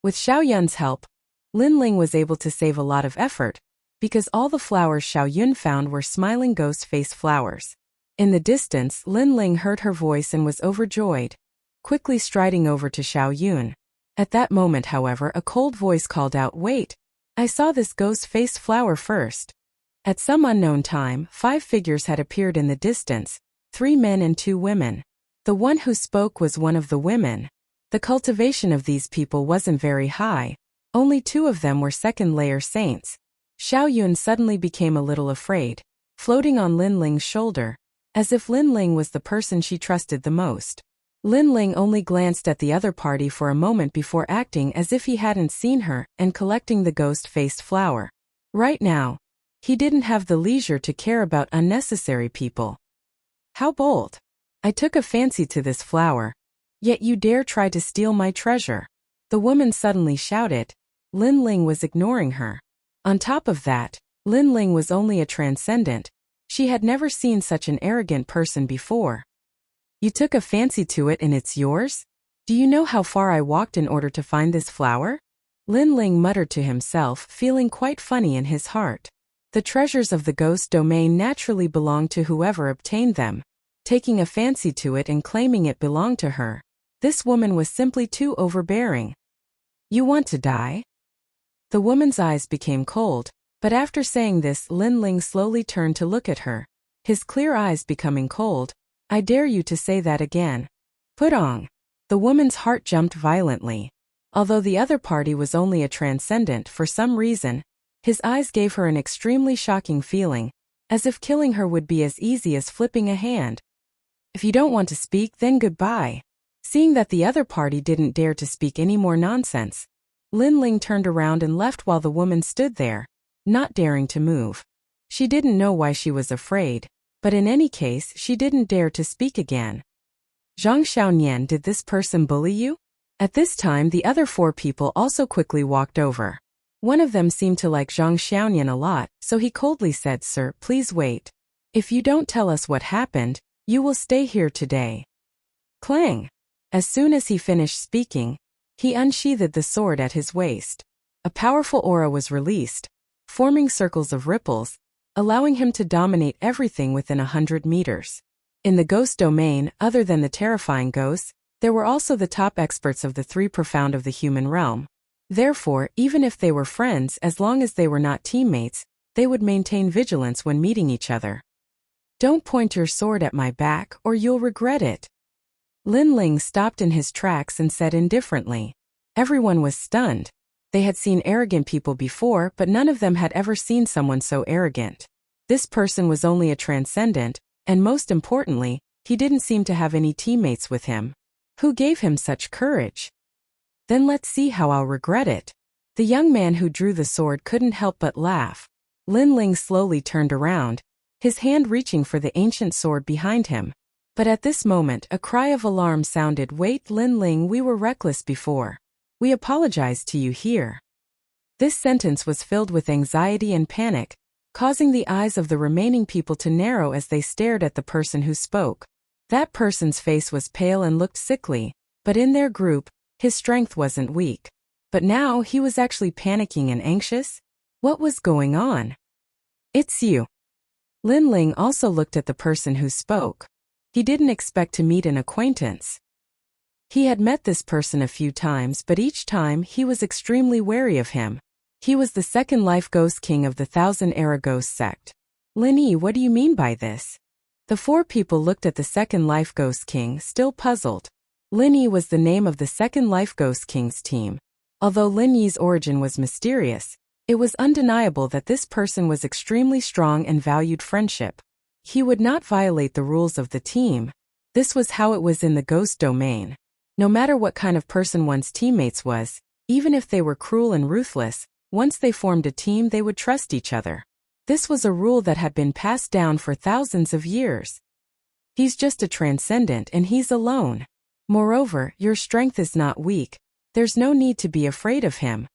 With Xiao Yun's help, Linling was able to save a lot of effort, because all the flowers Xiao Yun found were smiling ghost face flowers. In the distance, Linling heard her voice and was overjoyed, quickly striding over to Xiao Yun. At that moment, however, a cold voice called out, "Wait! I saw this ghost face flower first." At some unknown time, 5 figures had appeared in the distance, 3 men and 2 women. The one who spoke was one of the women. The cultivation of these people wasn't very high. Only 2 of them were second-layer saints. Xiao Yun suddenly became a little afraid, floating on Linling's shoulder, as if Linling was the person she trusted the most. Linling only glanced at the other party for a moment before acting as if he hadn't seen her and collecting the ghost-faced flower. Right now, he didn't have the leisure to care about unnecessary people. How bold! I took a fancy to this flower. Yet you dare try to steal my treasure. The woman suddenly shouted. Linling was ignoring her. On top of that, Linling was only a transcendent. She had never seen such an arrogant person before. You took a fancy to it and it's yours? Do you know how far I walked in order to find this flower? Linling muttered to himself, feeling quite funny in his heart. The treasures of the ghost domain naturally belonged to whoever obtained them. Taking a fancy to it and claiming it belonged to her, this woman was simply too overbearing. You want to die? The woman's eyes became cold, but after saying this, Linling slowly turned to look at her, his clear eyes becoming cold. I dare you to say that again. Putong. The woman's heart jumped violently. Although the other party was only a transcendent, for some reason, his eyes gave her an extremely shocking feeling, as if killing her would be as easy as flipping a hand. If you don't want to speak, then goodbye. Seeing that the other party didn't dare to speak any more nonsense, Linling turned around and left while the woman stood there, not daring to move. She didn't know why she was afraid, but in any case, she didn't dare to speak again. Zhang Xiaonian, did this person bully you? At this time, the other 4 people also quickly walked over. One of them seemed to like Zhang Xiaonian a lot, so he coldly said, "Sir, please wait. If you don't tell us what happened, you will stay here today." Clang! As soon as he finished speaking, he unsheathed the sword at his waist. A powerful aura was released, forming circles of ripples, allowing him to dominate everything within 100 meters. In the ghost domain, other than the terrifying ghosts, there were also the top experts of the three profound of the human realm. Therefore, even if they were friends, as long as they were not teammates, they would maintain vigilance when meeting each other. Don't point your sword at my back, or you'll regret it. Lin Ling stopped in his tracks and said indifferently. Everyone was stunned. They had seen arrogant people before, but none of them had ever seen someone so arrogant. This person was only a transcendent, and most importantly, he didn't seem to have any teammates with him. Who gave him such courage? Then let's see how I'll regret it. The young man who drew the sword couldn't help but laugh. Lin Ling slowly turned around, his hand reaching for the ancient sword behind him. But at this moment, a cry of alarm sounded. Wait, Lin Ling, we were reckless before. We apologize to you here. This sentence was filled with anxiety and panic, causing the eyes of the remaining people to narrow as they stared at the person who spoke. That person's face was pale and looked sickly, but in their group, his strength wasn't weak. But now he was actually panicking and anxious? What was going on? It's you. Lin Ling also looked at the person who spoke. He didn't expect to meet an acquaintance. He had met this person a few times, but each time he was extremely wary of him. He was the second life ghost king of the Thousand-Era Ghost sect. Lin Yi, what do you mean by this? The four people looked at the second life ghost king, still puzzled. Lin Yi was the name of the second life ghost king's team. Although Lin Yi's origin was mysterious, it was undeniable that this person was extremely strong and valued friendship. He would not violate the rules of the team. This was how it was in the ghost domain. No matter what kind of person one's teammates was, even if they were cruel and ruthless, once they formed a team they would trust each other. This was a rule that had been passed down for thousands of years. He's just a transcendent and he's alone. Moreover, your strength is not weak. There's no need to be afraid of him.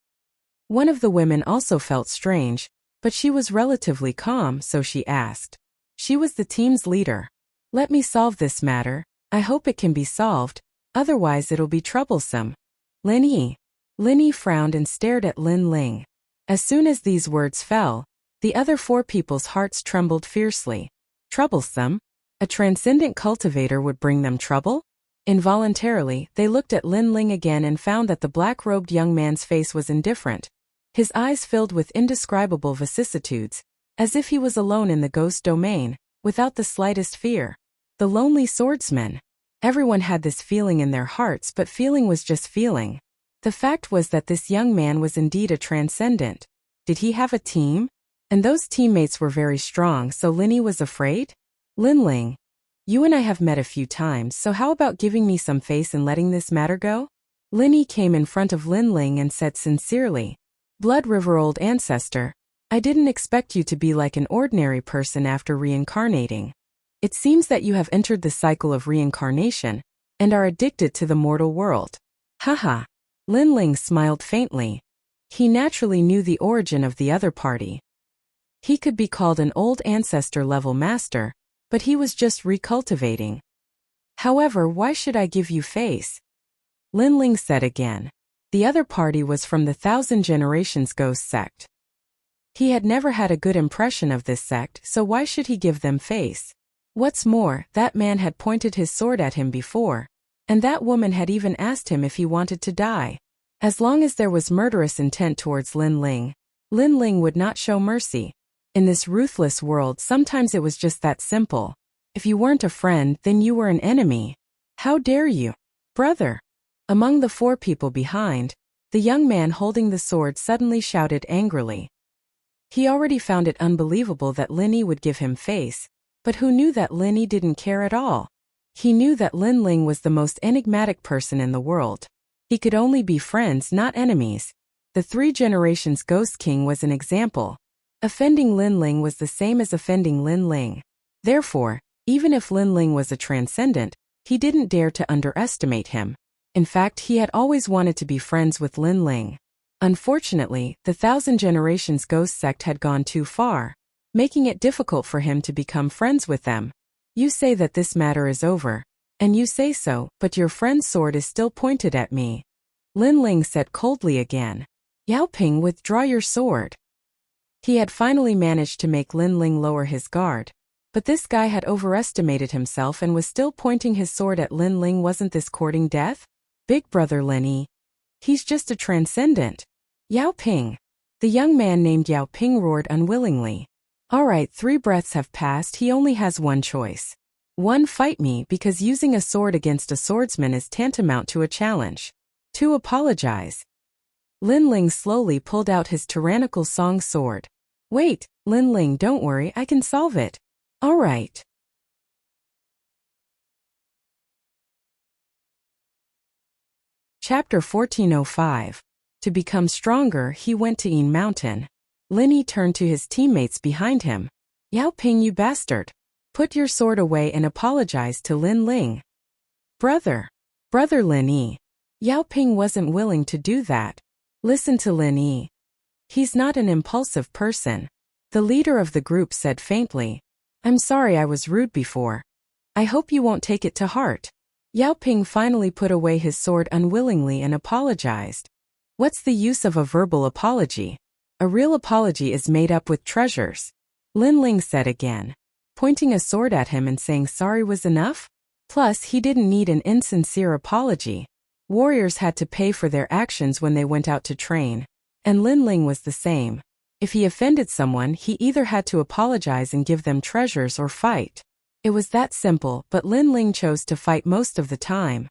One of the women also felt strange, but she was relatively calm, so she asked. She was the team's leader. Let me solve this matter. I hope it can be solved, otherwise it'll be troublesome. Lin Yi frowned and stared at Lin Ling. As soon as these words fell, the other four people's hearts trembled fiercely. Troublesome? A transcendent cultivator would bring them trouble? Involuntarily, they looked at Lin Ling again and found that the black-robed young man's face was indifferent. His eyes filled with indescribable vicissitudes, as if he was alone in the ghost domain, without the slightest fear. The lonely swordsman. Everyone had this feeling in their hearts, but feeling was just feeling. The fact was that this young man was indeed a transcendent. Did he have a team? And those teammates were very strong, so Lin Yi was afraid? Lin Ling, you and I have met a few times, so how about giving me some face and letting this matter go? Lin Yi came in front of Lin Ling and said sincerely, Blood River old ancestor, I didn't expect you to be like an ordinary person after reincarnating. It seems that you have entered the cycle of reincarnation, and are addicted to the mortal world. Haha. Lin Ling smiled faintly. He naturally knew the origin of the other party. He could be called an old ancestor-level master, but he was just recultivating. However, why should I give you face? Lin Ling said again. The other party was from the Thousand Generations Ghost sect. He had never had a good impression of this sect, so why should he give them face? What's more, that man had pointed his sword at him before, and that woman had even asked him if he wanted to die. As long as there was murderous intent towards Lin Ling would not show mercy. In this ruthless world, sometimes it was just that simple. If you weren't a friend, then you were an enemy. How dare you, brother? Among the four people behind, the young man holding the sword suddenly shouted angrily. He already found it unbelievable that Lin Yi would give him face, but who knew that Lin Yi didn't care at all? He knew that Lin Ling was the most enigmatic person in the world. He could only be friends, not enemies. The Three Generations Ghost King was an example. Offending Lin Ling was the same as offending Lin Ling. Therefore, even if Lin Ling was a transcendent, he didn't dare to underestimate him. In fact, he had always wanted to be friends with Lin Ling. Unfortunately, the Thousand Generations Ghost sect had gone too far, making it difficult for him to become friends with them. You say that this matter is over, and you say so, but your friend's sword is still pointed at me. Lin Ling said coldly again. Yao Ping, withdraw your sword. He had finally managed to make Lin Ling lower his guard, But this guy had overestimated himself and was still pointing his sword at Lin Ling. Wasn't this courting death? Big brother Linny. He's just a transcendent. Yao Ping. The young man named Yao Ping roared unwillingly. All right, 3 breaths have passed. He only has one choice. 1. Fight me, because using a sword against a swordsman is tantamount to a challenge. 2. Apologize. Lin Ling slowly pulled out his tyrannical song sword. Wait, Lin Ling, don't worry, I can solve it. All right. Chapter 1405. To become stronger, he went to Yin Mountain. Linny turned to his teammates behind him. Yao Ping, you bastard. Put your sword away and apologize to Lin Ling. Brother Linny. Yao Ping wasn't willing to do that. Listen to Linny. He's not an impulsive person. The leader of the group said faintly. I'm sorry I was rude before. I hope you won't take it to heart. Yao Ping finally put away his sword unwillingly and apologized. What's the use of a verbal apology? A real apology is made up with treasures. Lin Ling said again. Pointing a sword at him and saying sorry was enough? Plus, he didn't need an insincere apology. Warriors had to pay for their actions when they went out to train. And Lin Ling was the same. If he offended someone, he either had to apologize and give them treasures or fight. It was that simple, but Lin Ling chose to fight most of the time.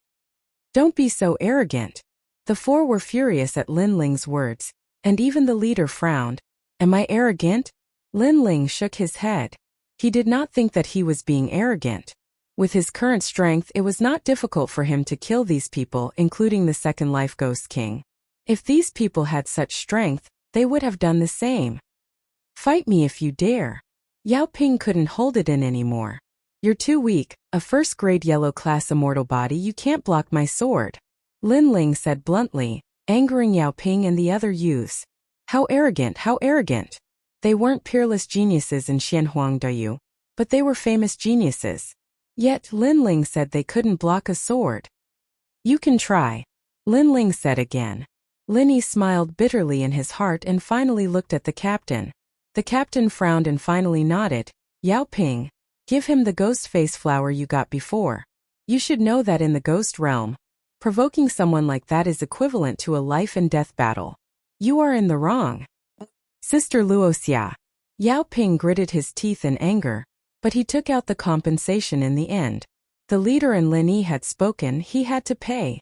Don't be so arrogant. The 4 were furious at Lin Ling's words, and even the leader frowned. Am I arrogant? Lin Ling shook his head. He did not think that he was being arrogant. With his current strength, it was not difficult for him to kill these people, including the Second Life Ghost King. If these people had such strength, they would have done the same. Fight me if you dare. Yao Ping couldn't hold it in anymore. You're too weak, a first-grade yellow class immortal body, you can't block my sword. Lin Ling said bluntly, angering Yao Ping and the other youths. How arrogant, how arrogant. They weren't peerless geniuses in Xianhuangdayu, but they were famous geniuses. Yet Lin Ling said they couldn't block a sword. You can try. Lin Ling said again. Linny smiled bitterly in his heart and finally looked at the captain. The captain frowned and finally nodded. Yao Ping, give him the ghost face flower you got before. You should know that in the ghost realm, provoking someone like that is equivalent to a life and death battle. You are in the wrong. Sister Luoxia. Yao Ping gritted his teeth in anger, but he took out the compensation in the end. The leader and Lin Yi had spoken, he had to pay.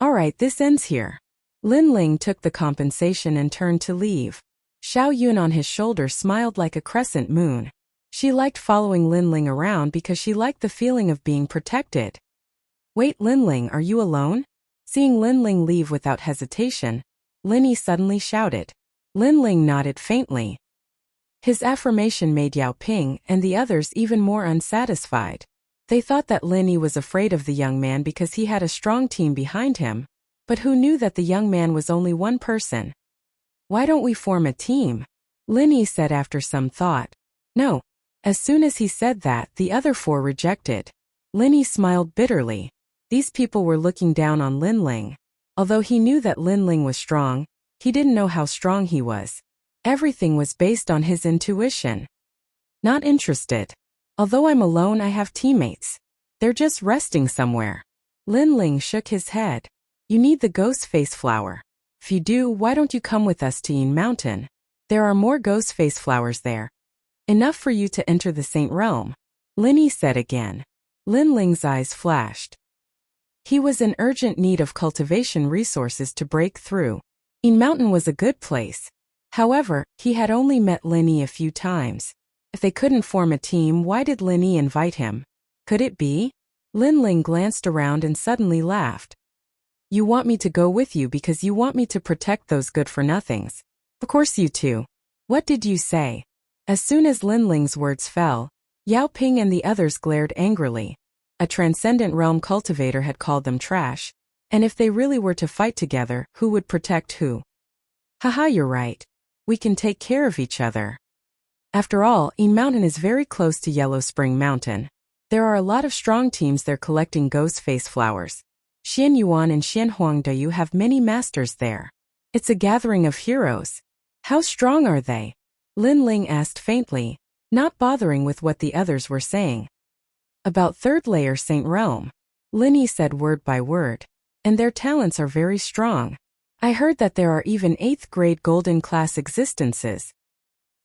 All right, this ends here. Lin Ling took the compensation and turned to leave. Xiao Yun on his shoulder smiled like a crescent moon. She liked following Lin Ling around because she liked the feeling of being protected. Wait, Lin Ling, are you alone? Seeing Lin Ling leave without hesitation, Lin Yi suddenly shouted. Lin Ling nodded faintly. His affirmation made Yao Ping and the others even more unsatisfied. They thought that Lin Yi was afraid of the young man because he had a strong team behind him, but who knew that the young man was only one person? Why don't we form a team? Lin Yi said after some thought. No. As soon as he said that, the other 4 rejected. Lin Yi smiled bitterly. These people were looking down on Lin Ling. Although he knew that Lin Ling was strong, he didn't know how strong he was. Everything was based on his intuition. Not interested. Although I'm alone, I have teammates. They're just resting somewhere. Lin Ling shook his head. You need the ghost face flower. If you do, why don't you come with us to Yin Mountain? There are more ghost face flowers there. Enough for you to enter the Saint Realm. Lin Yi said again. Lin Ling's eyes flashed. He was in urgent need of cultivation resources to break through. Yin Mountain was a good place. However, he had only met Lin Yi a few times. If they couldn't form a team, why did Lin Yi invite him? Could it be? Lin Ling glanced around and suddenly laughed. You want me to go with you because you want me to protect those good-for-nothings. Of course you too. What did you say? As soon as Lin Ling's words fell, Yao Ping and the others glared angrily. A transcendent realm cultivator had called them trash. And if they really were to fight together, who would protect who? Haha, you're right. We can take care of each other. After all, Yin Mountain is very close to Yellow Spring Mountain. There are a lot of strong teams there collecting ghost face flowers. Xian Yuan and Xianhuangdayu have many masters there. It's a gathering of heroes. How strong are they? Lin Ling asked faintly. not bothering with what the others were saying. About third layer Saint Realm, Linny said word by word. And their talents are very strong. I heard that there are even 8th grade golden class existences.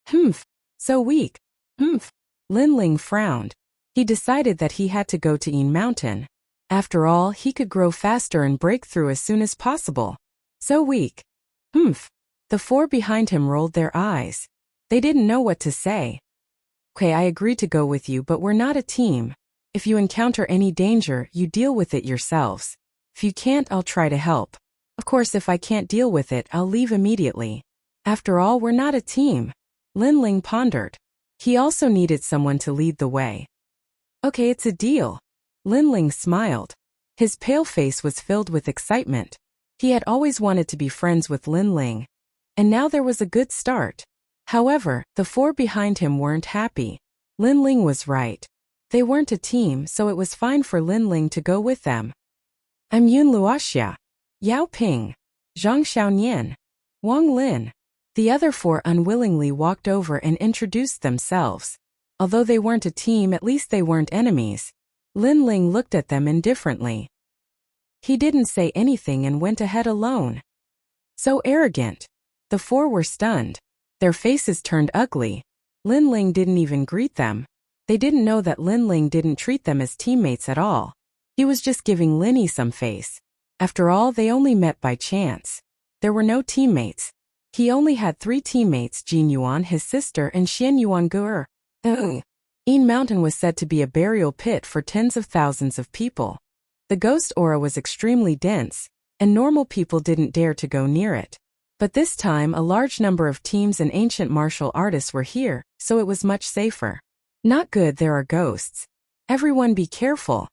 Humph. So weak. Humph. Linling frowned. He decided that he had to go to Een Mountain. After all, he could grow faster and break through as soon as possible. So weak. Humph. The 4 behind him rolled their eyes. They didn't know what to say. Okay, I agree to go with you, but we're not a team. If you encounter any danger, you deal with it yourselves. If you can't, I'll try to help. Of course, if I can't deal with it, I'll leave immediately. After all, we're not a team. Linling pondered. He also needed someone to lead the way. Okay, it's a deal. Linling smiled. His pale face was filled with excitement. He had always wanted to be friends with Linling. And now there was a good start. However, the 4 behind him weren't happy. Linling was right. They weren't a team, so it was fine for Linling to go with them. I'm Yun Luoxia, Yao Ping, Zhang Xiaonian, Wang Lin. The other 4 unwillingly walked over and introduced themselves. Although they weren't a team, at least they weren't enemies. Linling looked at them indifferently. He didn't say anything and went ahead alone. So arrogant. The 4 were stunned. Their faces turned ugly. Linling didn't even greet them. They didn't know that Linling didn't treat them as teammates at all. He was just giving Linny some face. After all, they only met by chance. There were no teammates. He only had 3 teammates: Jin Yuan, his sister, and Xian Yuan Gur. Een Mountain was said to be a burial pit for tens of thousands of people. The ghost aura was extremely dense, and normal people didn't dare to go near it. But this time a large number of teams and ancient martial artists were here, so it was much safer. Not good, there are ghosts. Everyone be careful.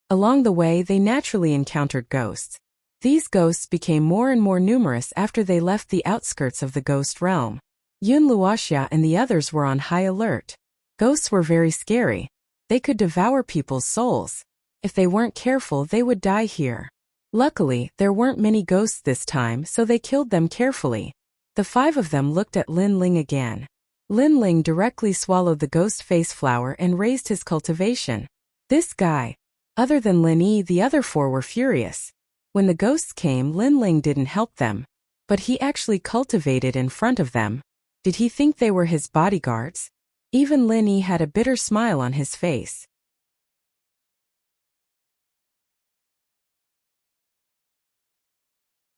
Along the way they naturally encountered ghosts. These ghosts became more and more numerous after they left the outskirts of the ghost realm. Yun Luoxia and the others were on high alert. Ghosts were very scary. They could devour people's souls. If they weren't careful, they would die here. Luckily, there weren't many ghosts this time, so they killed them carefully. The 5 of them looked at Linling again. Linling directly swallowed the ghost face flower and raised his cultivation. This guy. Other than Lin Yi, the other 4 were furious. When the ghosts came, Linling didn't help them. But he actually cultivated in front of them. Did he think they were his bodyguards? Even Lin Yi had a bitter smile on his face.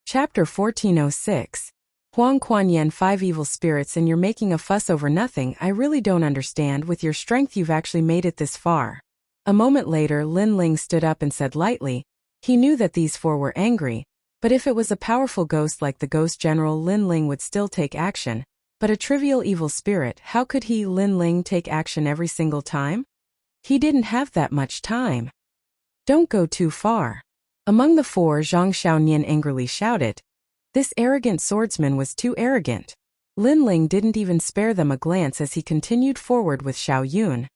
Chapter 1406. Huang Kuan-yen, 5 evil spirits, and you're making a fuss over nothing. I really don't understand. With your strength you've actually made it this far. A moment later Linling stood up and said lightly. He knew that these 4 were angry, but if it was a powerful ghost like the ghost general, Linling would still take action. But a trivial evil spirit, how could he, Linling, take action every single time? He didn't have that much time. Don't go too far. Among the 4, Zhang Xiaonian angrily shouted. This arrogant swordsman was too arrogant. Linling didn't even spare them a glance as he continued forward with Xiao Yun,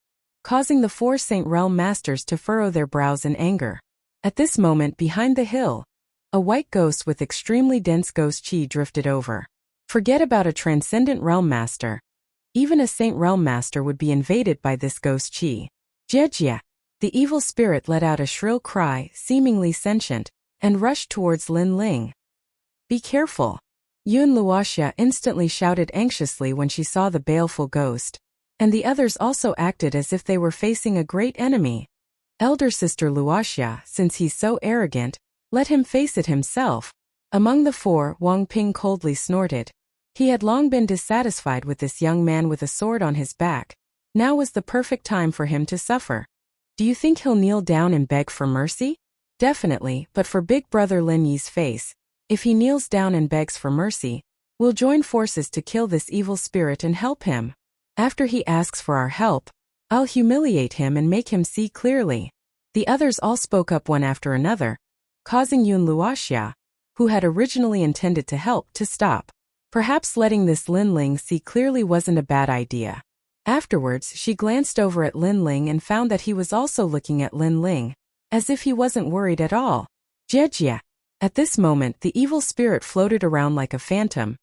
causing the 4 Saint Realm masters to furrow their brows in anger. At this moment, behind the hill, a white ghost with extremely dense ghost chi drifted over. Forget about a transcendent realm master. Even a Saint Realm master would be invaded by this ghost chi. Jejia! The evil spirit let out a shrill cry, seemingly sentient, and rushed towards Linling. Be careful. Yun Luoxia instantly shouted anxiously when she saw the baleful ghost, and the others also acted as if they were facing a great enemy. Elder sister Luoxia, since he's so arrogant, let him face it himself. Among the 4, Wang Ping coldly snorted. He had long been dissatisfied with this young man with a sword on his back. Now was the perfect time for him to suffer. Do you think he'll kneel down and beg for mercy? Definitely, but for big brother Lin Yi's face, if he kneels down and begs for mercy, we'll join forces to kill this evil spirit and help him. After he asks for our help, I'll humiliate him and make him see clearly. The others all spoke up one after another, causing Yun Luoxia, who had originally intended to help, to stop. Perhaps letting this Linling see clearly wasn't a bad idea. Afterwards, she glanced over at Linling and found that he was also looking at Linling, as if he wasn't worried at all. Jejia! At this moment, the evil spirit floated around like a phantom,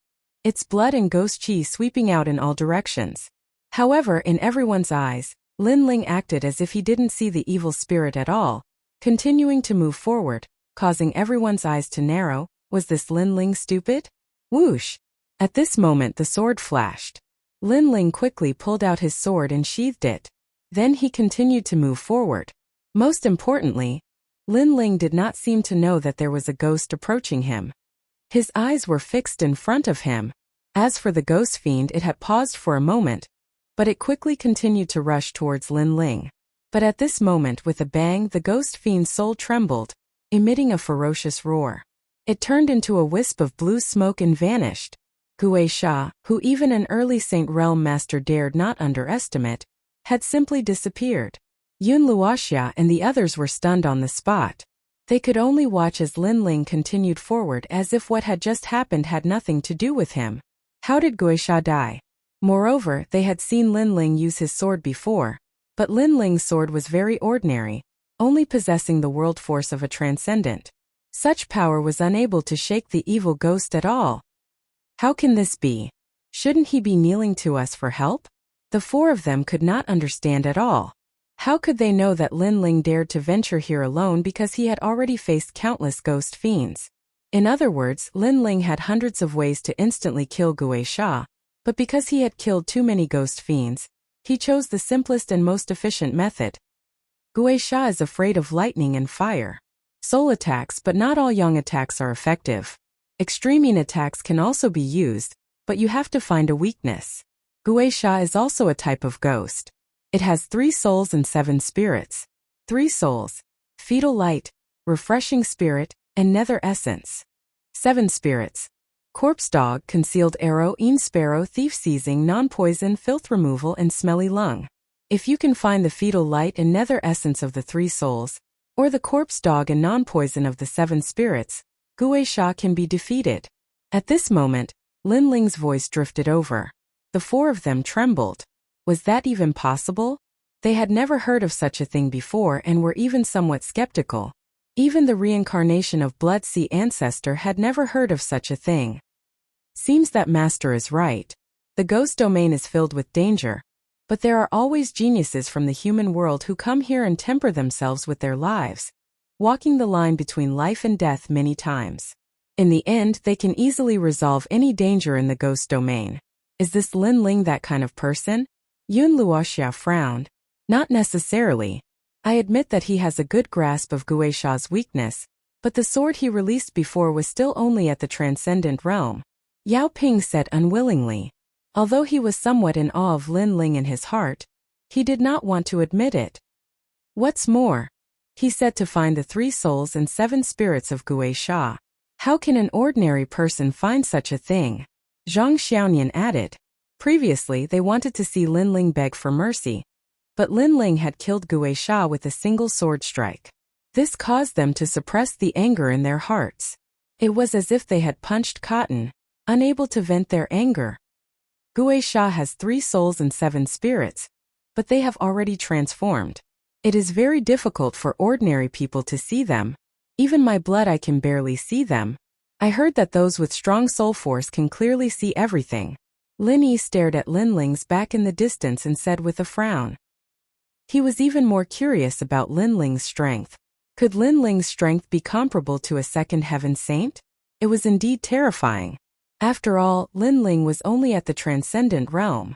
its blood and ghost chi sweeping out in all directions. However, in everyone's eyes, Lin Ling acted as if he didn't see the evil spirit at all, continuing to move forward, causing everyone's eyes to narrow. Was this Lin Ling stupid? Whoosh! At this moment the sword flashed. Lin Ling quickly pulled out his sword and sheathed it. Then he continued to move forward. Most importantly, Lin Ling did not seem to know that there was a ghost approaching him. His eyes were fixed in front of him. As for the ghost fiend, it had paused for a moment, but it quickly continued to rush towards Lin Ling. But at this moment, with a bang, the ghost fiend's soul trembled, emitting a ferocious roar. It turned into a wisp of blue smoke and vanished. Gui Sha, who even an early Saint Realm master dared not underestimate, had simply disappeared. Yun Luoxia and the others were stunned on the spot. They could only watch as Lin Ling continued forward as if what had just happened had nothing to do with him. How did Gui Sha die? Moreover, they had seen Lin Ling use his sword before, but Lin Ling's sword was very ordinary, only possessing the world force of a transcendent. Such power was unable to shake the evil ghost at all. How can this be? Shouldn't he be kneeling to us for help? The four of them could not understand at all. How could they know that Lin Ling dared to venture here alone because he had already faced countless ghost fiends? In other words, Lin Ling had hundreds of ways to instantly kill Gui Sha, but because he had killed too many ghost fiends, he chose the simplest and most efficient method. Gui Sha is afraid of lightning and fire. Soul attacks, but not all yang attacks are effective. Extreme yin attacks can also be used, but you have to find a weakness. Gui Sha is also a type of ghost. It has 3 souls and 7 spirits. 3 souls: fetal light, refreshing spirit, and nether essence. 7 spirits: corpse dog, concealed arrow, sparrow, thief, seizing, non-poison, filth removal, and smelly lung. If you can find the fetal light and nether essence of the 3 souls, or the corpse dog and non-poison of the 7 spirits, Gui Sha can be defeated. At this moment, Lin Ling's voice drifted over. The 4 of them trembled. Was that even possible? They had never heard of such a thing before and were even somewhat skeptical. Even the reincarnation of Blood Sea Ancestor had never heard of such a thing. Seems that Master is right. The ghost domain is filled with danger, but there are always geniuses from the human world who come here and temper themselves with their lives, walking the line between life and death many times. In the end, they can easily resolve any danger in the ghost domain. Is this Lin Ling that kind of person? Yun Luoxia frowned. Not necessarily. I admit that he has a good grasp of Gui Sha's weakness, but the sword he released before was still only at the transcendent realm. Yao Ping said unwillingly. Although he was somewhat in awe of Lin Ling in his heart, he did not want to admit it. What's more, he said to find the 3 souls and 7 spirits of Gui Sha. How can an ordinary person find such a thing? Zhang Xiaonian added. Previously, they wanted to see Lin Ling beg for mercy, but Lin Ling had killed Gui Sha with a single sword strike. This caused them to suppress the anger in their hearts. It was as if they had punched cotton, unable to vent their anger. Gui Sha has 3 souls and 7 spirits, but they have already transformed. It is very difficult for ordinary people to see them. Even my blood, I can barely see them. I heard that those with strong soul force can clearly see everything. Lin Yi stared at Lin Ling's back in the distance and said with a frown. He was even more curious about Lin Ling's strength. Could Lin Ling's strength be comparable to a second heaven saint? It was indeed terrifying. After all, Lin Ling was only at the transcendent realm.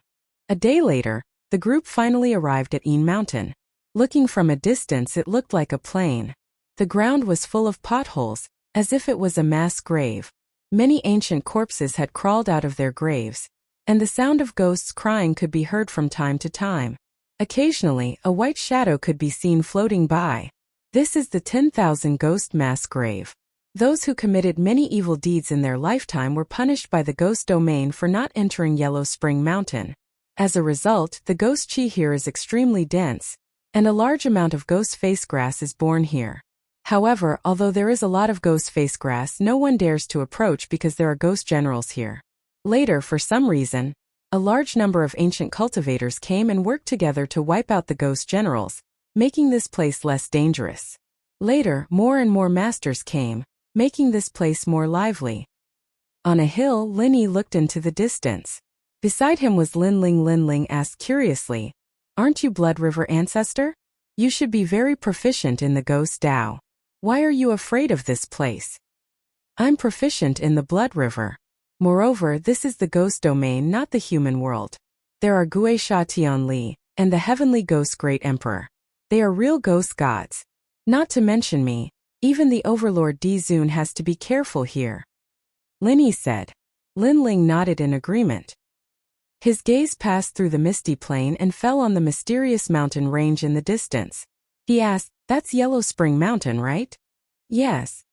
A day later, the group finally arrived at Yin Mountain. Looking from a distance, it looked like a plain. The ground was full of potholes, as if it was a mass grave. Many ancient corpses had crawled out of their graves, and the sound of ghosts crying could be heard from time to time. Occasionally, a white shadow could be seen floating by. This is the 10,000 ghost mass grave. Those who committed many evil deeds in their lifetime were punished by the ghost domain for not entering Yellow Spring Mountain. As a result, the ghost chi here is extremely dense, and a large amount of ghost face grass is born here. However, although there is a lot of ghost face grass, no one dares to approach because there are ghost generals here. Later, for some reason, a large number of ancient cultivators came and worked together to wipe out the ghost generals, making this place less dangerous. Later, more and more masters came, making this place more lively. On a hill, Lin Yi looked into the distance. Beside him was Lin Ling. Lin Ling asked curiously, "Aren't you Blood River ancestor? You should be very proficient in the Ghost Dao. Why are you afraid of this place?" "I'm proficient in the Blood River. Moreover, this is the ghost domain, not the human world. There are Gui Sha Tian Li, and the Heavenly Ghost Great Emperor. They are real ghost gods. Not to mention me, even the Overlord Di Zun has to be careful here," Lin Yi said. Lin Ling nodded in agreement. His gaze passed through the misty plain and fell on the mysterious mountain range in the distance. He asked, "That's Yellow Spring Mountain, right?" Yes,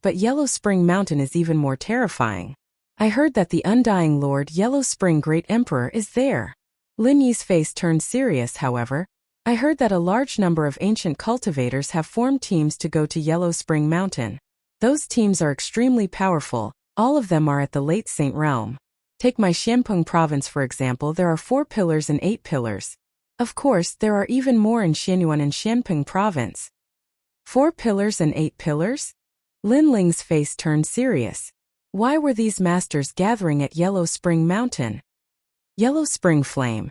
but Yellow Spring Mountain is even more terrifying. I heard that the Undying Lord Yellow Spring Great Emperor is there." Lin Yi's face turned serious, however. "I heard that a large number of ancient cultivators have formed teams to go to Yellow Spring Mountain. Those teams are extremely powerful, all of them are at the Late Saint Realm. Take my Xianpeng province for example, there are 4 pillars and 8 pillars. Of course, there are even more in Xianyuan and Xianpeng province." 4 pillars and 8 pillars? Lin Ling's face turned serious. Why were these masters gathering at Yellow Spring Mountain? Yellow Spring Flame.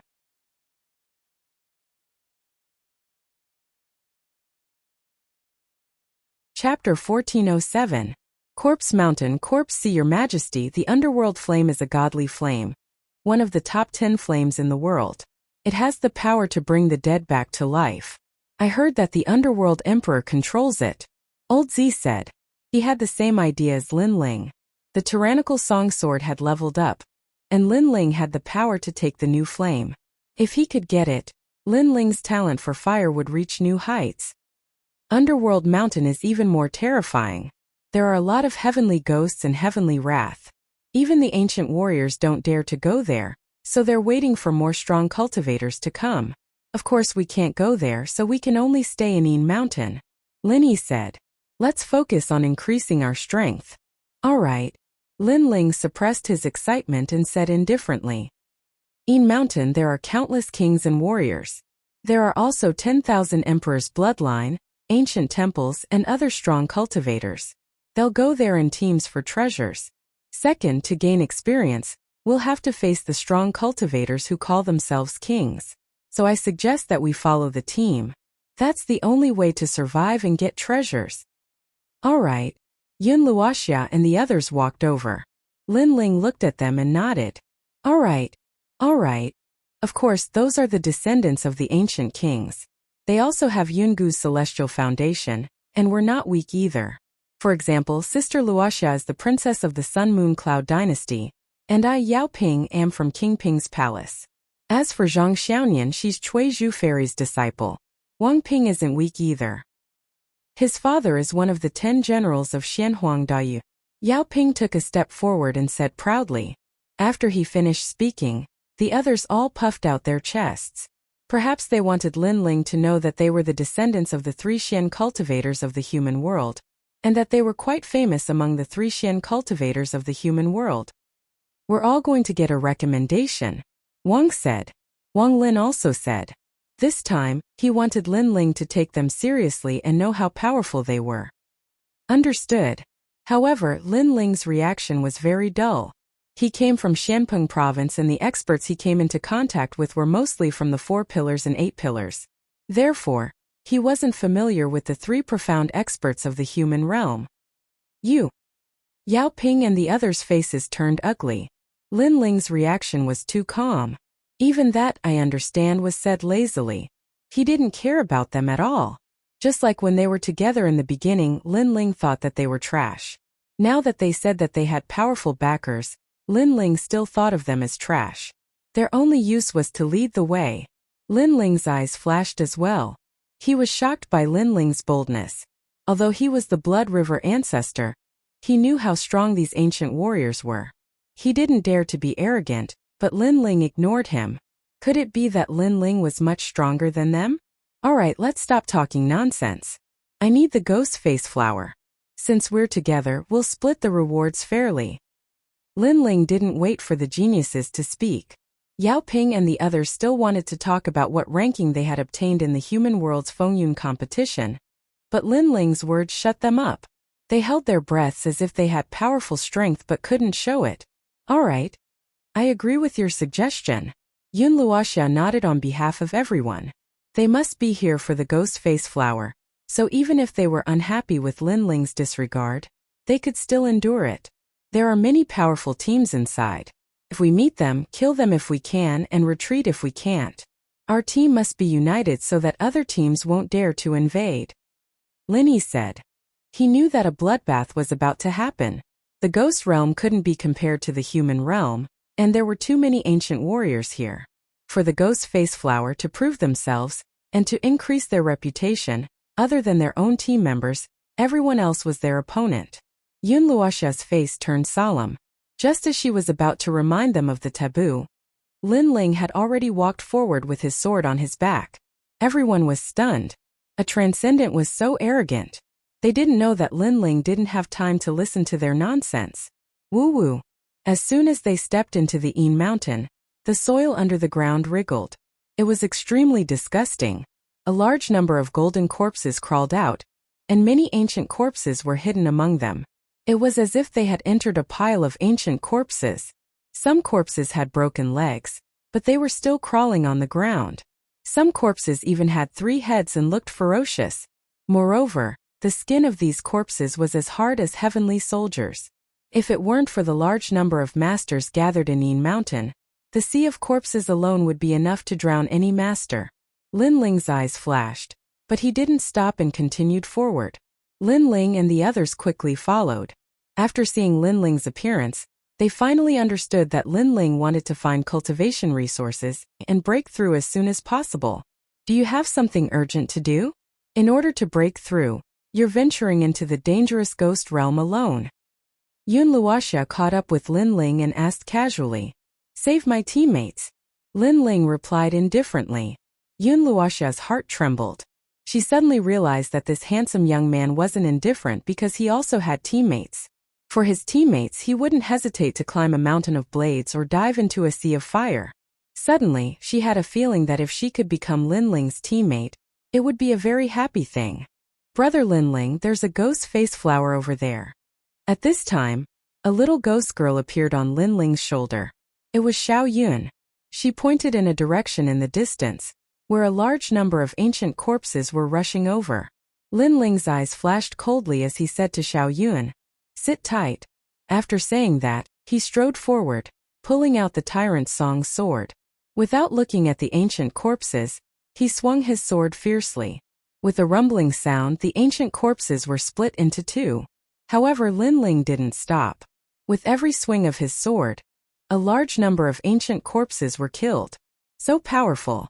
Chapter 1407. Corpse Mountain. Corpse. See your majesty, the underworld flame is a godly flame. One of the top 10 flames in the world. It has the power to bring the dead back to life. I heard that the underworld emperor controls it. Old Z said. He had the same idea as Lin Ling. The tyrannical song sword had leveled up, and Lin Ling had the power to take the new flame. If he could get it, Lin Ling's talent for fire would reach new heights. Underworld Mountain is even more terrifying. There are a lot of heavenly ghosts and heavenly wrath. Even the ancient warriors don't dare to go there, so they're waiting for more strong cultivators to come. Of course we can't go there, so we can only stay in Yin Mountain. Lin Yi said. Let's focus on increasing our strength. Alright. Lin Ling suppressed his excitement and said indifferently. Yin Mountain there are countless kings and warriors. There are also 10,000 emperors' bloodline, ancient temples and other strong cultivators. They'll go there in teams for treasures. Second, to gain experience, we'll have to face the strong cultivators who call themselves kings. So I suggest that we follow the team. That's the only way to survive and get treasures. Alright. Yun Luoxia and the others walked over. Lin Ling looked at them and nodded. Alright. Of course, those are the descendants of the ancient kings. They also have Yungu's celestial foundation, and we're not weak either. For example, Sister Luoxia is the princess of the Sun Moon Cloud dynasty, and I Yao Ping am from King Ping's palace. As for Zhang Xiaonian, she's Cui Zhu Fairy's disciple. Wang Ping isn't weak either. His father is one of the 10 generals of Xianhuang Dayu. Yao Ping took a step forward and said proudly. After he finished speaking, the others all puffed out their chests. Perhaps they wanted Lin Ling to know that they were the descendants of the 3 Xian cultivators of the human world, and that they were quite famous among the 3 Xian cultivators of the human world. We're all going to get a recommendation, Wang said. Wang Lin also said. This time, he wanted Lin Ling to take them seriously and know how powerful they were. Understood. However, Lin Ling's reaction was very dull. He came from Xianpeng province and the experts he came into contact with were mostly from the 4 pillars and 8 pillars. Therefore, he wasn't familiar with the 3 profound experts of the human realm. Yao Ping and the others' faces turned ugly. Lin Ling's reaction was too calm. Even that, I understand, was said lazily. He didn't care about them at all. Just like when they were together in the beginning, Lin Ling thought that they were trash. Now that they said that they had powerful backers, Lin Ling still thought of them as trash. Their only use was to lead the way. Lin Ling's eyes flashed as well. He was shocked by Lin Ling's boldness. Although he was the Blood River ancestor, he knew how strong these ancient warriors were. He didn't dare to be arrogant, but Lin Ling ignored him. Could it be that Lin Ling was much stronger than them? Alright, let's stop talking nonsense. I need the ghost face flower. Since we're together, we'll split the rewards fairly. Lin Ling didn't wait for the geniuses to speak. Yao Ping and the others still wanted to talk about what ranking they had obtained in the human world's Fengyun competition. But Lin Ling's words shut them up. They held their breaths as if they had powerful strength but couldn't show it. Alright. I agree with your suggestion. Yun Luoxia nodded on behalf of everyone. They must be here for the ghost face flower, so even if they were unhappy with Lin Ling's disregard, they could still endure it. There are many powerful teams inside. If we meet them, kill them if we can, and retreat if we can't. Our team must be united so that other teams won't dare to invade. Linny said. He knew that a bloodbath was about to happen. The ghost realm couldn't be compared to the human realm, and there were too many ancient warriors here. For the ghost face flower to prove themselves, and to increase their reputation, other than their own team members, everyone else was their opponent. Yun Luoxia's face turned solemn. Just as she was about to remind them of the taboo, Lin Ling had already walked forward with his sword on his back. Everyone was stunned. A transcendent was so arrogant. They didn't know that Lin Ling didn't have time to listen to their nonsense. Woo-woo. As soon as they stepped into the Een Mountain, the soil under the ground wriggled. It was extremely disgusting. A large number of golden corpses crawled out, and many ancient corpses were hidden among them. It was as if they had entered a pile of ancient corpses. Some corpses had broken legs, but they were still crawling on the ground. Some corpses even had 3 heads and looked ferocious. Moreover, the skin of these corpses was as hard as heavenly soldiers. If it weren't for the large number of masters gathered in Een Mountain, the sea of corpses alone would be enough to drown any master. Lin Ling's eyes flashed, but he didn't stop and continued forward. Lin Ling and the others quickly followed. After seeing Lin Ling's appearance, they finally understood that Lin Ling wanted to find cultivation resources and break through as soon as possible. Do you have something urgent to do? In order to break through, you're venturing into the dangerous ghost realm alone. Yun Luoxia caught up with Lin Ling and asked casually, "Save my teammates." Lin Ling replied indifferently. Yun Luoxia's heart trembled. She suddenly realized that this handsome young man wasn't indifferent because he also had teammates. For his teammates, he wouldn't hesitate to climb a mountain of blades or dive into a sea of fire. Suddenly, she had a feeling that if she could become Lin Ling's teammate, it would be a very happy thing. "Brother Lin Ling, there's a ghost face flower over there." At this time, a little ghost girl appeared on Lin Ling's shoulder. It was Xiao Yun. She pointed in a direction in the distance, where a large number of ancient corpses were rushing over. Lin Ling's eyes flashed coldly as he said to Xiao Yun, "Sit tight." After saying that, he strode forward, pulling out the Tyrant Song's sword. Without looking at the ancient corpses, he swung his sword fiercely. With a rumbling sound, the ancient corpses were split into 2. However, Lin Ling didn't stop. With every swing of his sword, a large number of ancient corpses were killed. So powerful.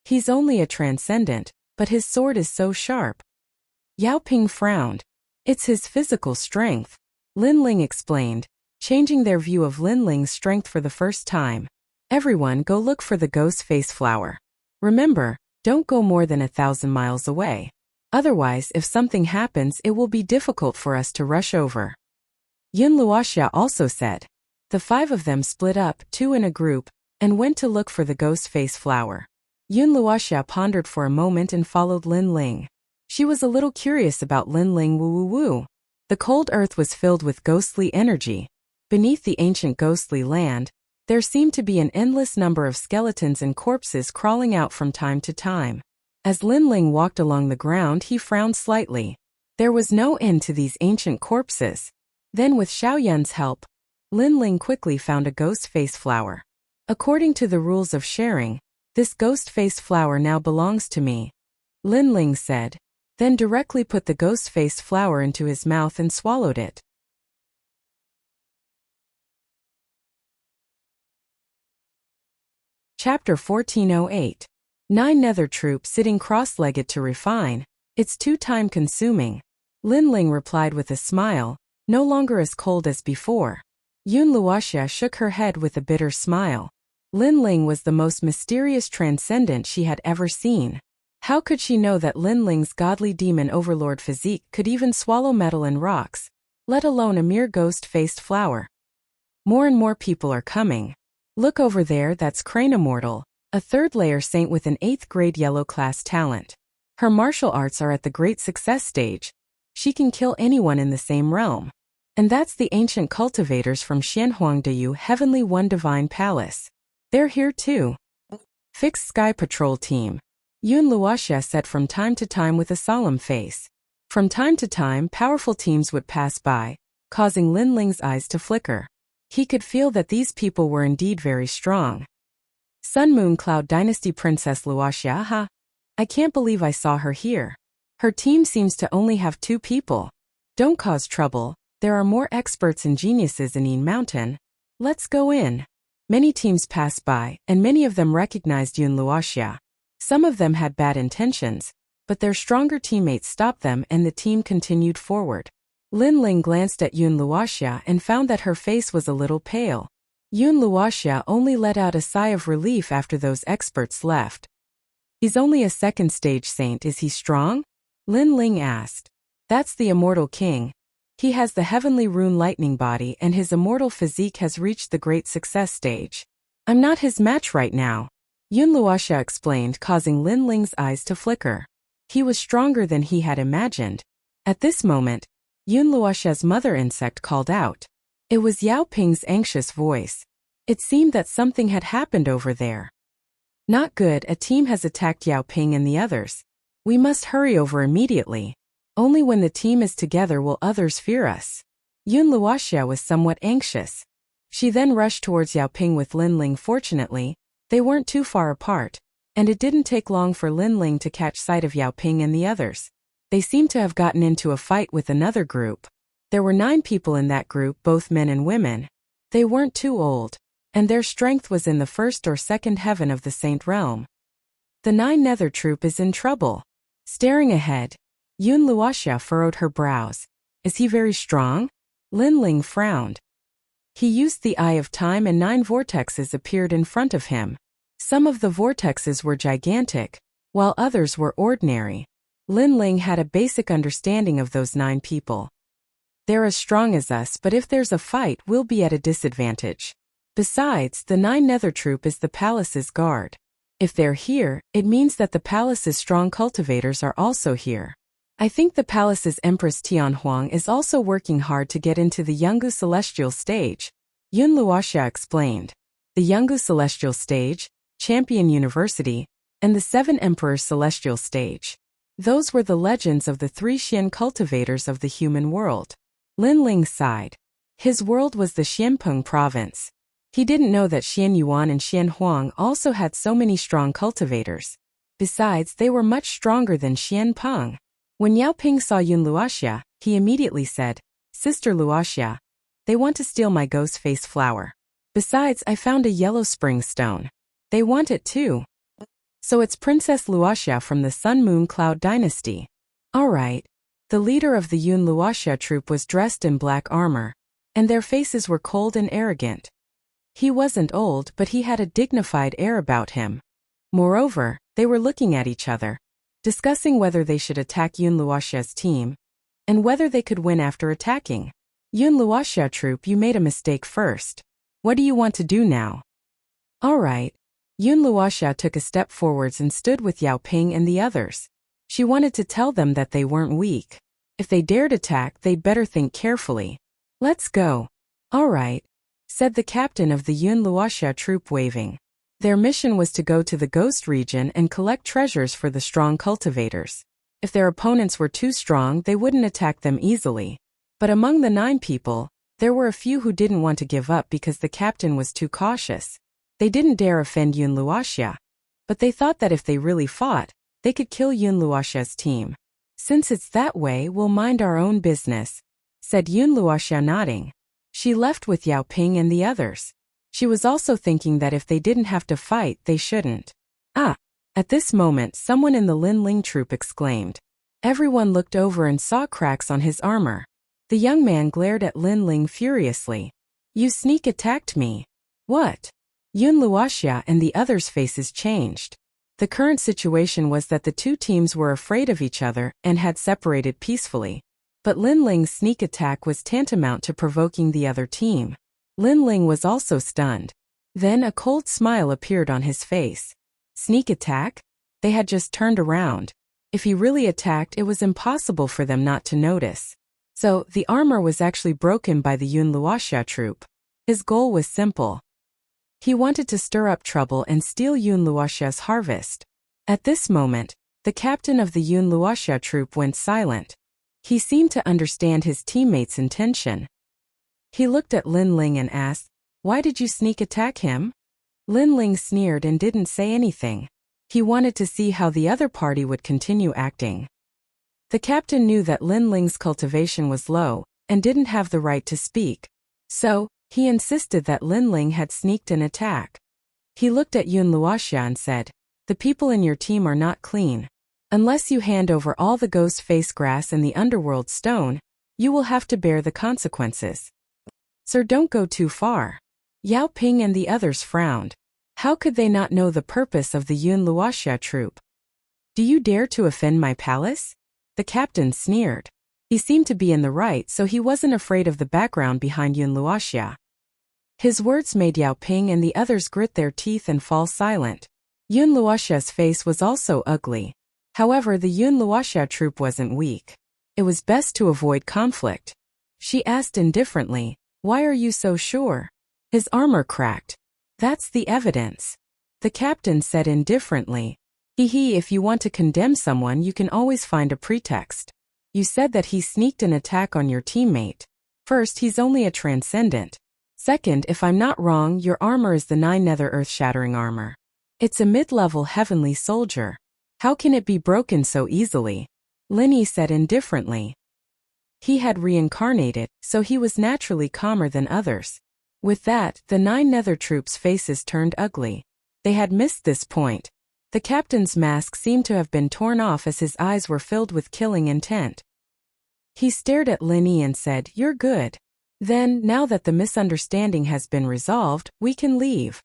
He's only a transcendent, but his sword is so sharp. Yao Ping frowned. It's his physical strength, Lin Ling explained, changing their view of Lin Ling's strength for the first time. Everyone go look for the ghost face flower. Remember, don't go more than 1,000 miles away. Otherwise, if something happens, it will be difficult for us to rush over. Yun Luoxia also said. The 5 of them split up, 2 in a group, and went to look for the ghost face flower. Yun Luoxia pondered for a moment and followed Lin Ling. She was a little curious about Lin Ling woo-woo-woo. The cold earth was filled with ghostly energy. Beneath the ancient ghostly land, there seemed to be an endless number of skeletons and corpses crawling out from time to time. As Lin Ling walked along the ground, he frowned slightly. There was no end to these ancient corpses. Then with Xiao Yun's help, Lin Ling quickly found a ghost face flower. According to the rules of sharing, this ghost face flower now belongs to me, Lin Ling said, then directly put the ghost face flower into his mouth and swallowed it. Chapter 1408. 9 Nether troops sitting cross-legged to refine. It's too time-consuming. Lin Ling replied with a smile, no longer as cold as before. Yun Luoxia shook her head with a bitter smile. Lin Ling was the most mysterious transcendent she had ever seen. How could she know that Lin Ling's godly demon overlord physique could even swallow metal and rocks, let alone a mere ghost-faced flower? More and more people are coming. Look over there, that's Crane Immortal, a 3rd-layer saint with an 8th-grade yellow-class talent. Her martial arts are at the great success stage. She can kill anyone in the same realm. And that's the ancient cultivators from Xianhuangdeyu Heavenly One Divine Palace. They're here too. Fixed Sky Patrol Team. Yun Luoxia said from time to time with a solemn face. From time to time, powerful teams would pass by, causing Lin Ling's eyes to flicker. He could feel that these people were indeed very strong. Sun Moon Cloud Dynasty Princess Luoxia, aha. I can't believe I saw her here. Her team seems to only have 2 people. Don't cause trouble, there are more experts and geniuses in Yin Mountain. Let's go in. Many teams passed by, and many of them recognized Yun Luoxia. Some of them had bad intentions, but their stronger teammates stopped them and the team continued forward. Lin Ling glanced at Yun Luoxia and found that her face was a little pale. Yun Luoxia only let out a sigh of relief after those experts left. He's only a 2nd stage saint, is he strong? Lin Ling asked. That's the immortal king. He has the heavenly rune lightning body and his immortal physique has reached the great success stage. I'm not his match right now. Yun Luoxia explained, causing Lin Ling's eyes to flicker. He was stronger than he had imagined. At this moment, Yun Luoxia's mother insect called out. It was Yao Ping's anxious voice. It seemed that something had happened over there. Not good, a team has attacked Yao Ping and the others. We must hurry over immediately. Only when the team is together will others fear us. Yun Luoxia was somewhat anxious. She then rushed towards Yao Ping with Lin Ling. Fortunately, they weren't too far apart, and it didn't take long for Lin Ling to catch sight of Yao Ping and the others. They seemed to have gotten into a fight with another group. There were 9 people in that group, both men and women. They weren't too old, and their strength was in the 1st or 2nd heaven of the Saint Realm. The 9 Nether Troop is in trouble. Staring ahead, Yun Luoxia furrowed her brows. Is he very strong? Lin Ling frowned. He used the Eye of Time and 9 vortexes appeared in front of him. Some of the vortexes were gigantic, while others were ordinary. Lin Ling had a basic understanding of those 9 people. They're as strong as us, but if there's a fight, we'll be at a disadvantage. Besides, the 9 Nether Troop is the palace's guard. If they're here, it means that the palace's strong cultivators are also here. I think the palace's Empress Tianhuang is also working hard to get into the Yungu Celestial Stage. Yun Luoxia explained. The Yungu Celestial Stage, Champion University, and the 7 Emperors Celestial Stage. Those were the legends of the 3 Xian cultivators of the human world. Lin Ling sighed. His world was the Xianpeng province. He didn't know that Xianyuan and Xianhuang also had so many strong cultivators. Besides, they were much stronger than Xianpeng. When Yao Ping saw Yun Luoxia, he immediately said, Sister Luoxia, they want to steal my ghost face flower. Besides, I found a yellow spring stone. They want it too. So it's Princess Luoxia from the Sun Moon Cloud Dynasty. Alright. The leader of the Yun Luoxia troop was dressed in black armor, and their faces were cold and arrogant. He wasn't old, but he had a dignified air about him. Moreover, they were looking at each other, discussing whether they should attack Yun Luoxia's team, and whether they could win after attacking. Yun Luoxia troop, you made a mistake first. What do you want to do now? Alright. Yun Luoxia took a step forwards and stood with Yao Ping and the others. She wanted to tell them that they weren't weak. If they dared attack, they'd better think carefully. Let's go. Alright, said the captain of the Yun Luoxia troop, waving. Their mission was to go to the Ghost region and collect treasures for the strong cultivators. If their opponents were too strong, they wouldn't attack them easily. But among the 9 people, there were a few who didn't want to give up because the captain was too cautious. They didn't dare offend Yun Luoxia, but they thought that if they really fought, they could kill Yun Luoxia's team. Since it's that way, we'll mind our own business, said Yun Luoxia, nodding. She left with Yao Ping and the others. She was also thinking that if they didn't have to fight, they shouldn't. Ah! At this moment, someone in the Lin Ling troop exclaimed. Everyone looked over and saw cracks on his armor. The young man glared at Lin Ling furiously. You sneak attacked me. What? Yun Luoxia and the others' faces changed. The current situation was that the 2 teams were afraid of each other and had separated peacefully. But Lin Ling's sneak attack was tantamount to provoking the other team. Lin Ling was also stunned. Then a cold smile appeared on his face. Sneak attack? They had just turned around. If he really attacked, it was impossible for them not to notice. So, the armor was actually broken by the Yun Luoxia troop. His goal was simple. He wanted to stir up trouble and steal Yun Luoxia's harvest. At this moment, the captain of the Yun Luoxia troop went silent. He seemed to understand his teammates' intention. He looked at Lin Ling and asked, "Why did you sneak attack him?" Lin Ling sneered and didn't say anything. He wanted to see how the other party would continue acting. The captain knew that Lin Ling's cultivation was low and didn't have the right to speak. So, he insisted that Lin Ling had sneaked an attack. He looked at Yun Luoxia and said, "The people in your team are not clean. Unless you hand over all the ghost face grass and the underworld stone, you will have to bear the consequences." "Sir, don't go too far." Yao Ping and the others frowned. How could they not know the purpose of the Yun Luoxia troop? "Do you dare to offend my palace?" The captain sneered. He seemed to be in the right, so he wasn't afraid of the background behind Yun Luoxia. His words made Yao Ping and the others grit their teeth and fall silent. Yun Luoxia's face was also ugly. However, the Yun Luoxia troop wasn't weak. It was best to avoid conflict. She asked indifferently, "Why are you so sure?" "His armor cracked. That's the evidence." The captain said indifferently, If you want to condemn someone, you can always find a pretext. You said that he sneaked an attack on your teammate. First, he's only a transcendent. Second, if I'm not wrong, your armor is the 9 nether earth-shattering armor. It's a mid-level heavenly soldier. How can it be broken so easily?" Linny said indifferently. He had reincarnated, so he was naturally calmer than others. With that, the 9 nether troops' faces turned ugly. They had missed this point. The captain's mask seemed to have been torn off as his eyes were filled with killing intent. He stared at Linny and said, "You're good. Then, now that the misunderstanding has been resolved, we can leave."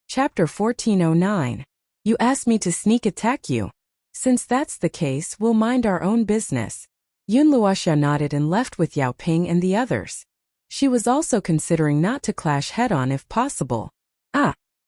Chapter 1409. You asked me to sneak attack you. Since that's the case, we'll mind our own business. Yun Luoxia nodded and left with Yao Ping and the others. She was also considering not to clash head-on if possible.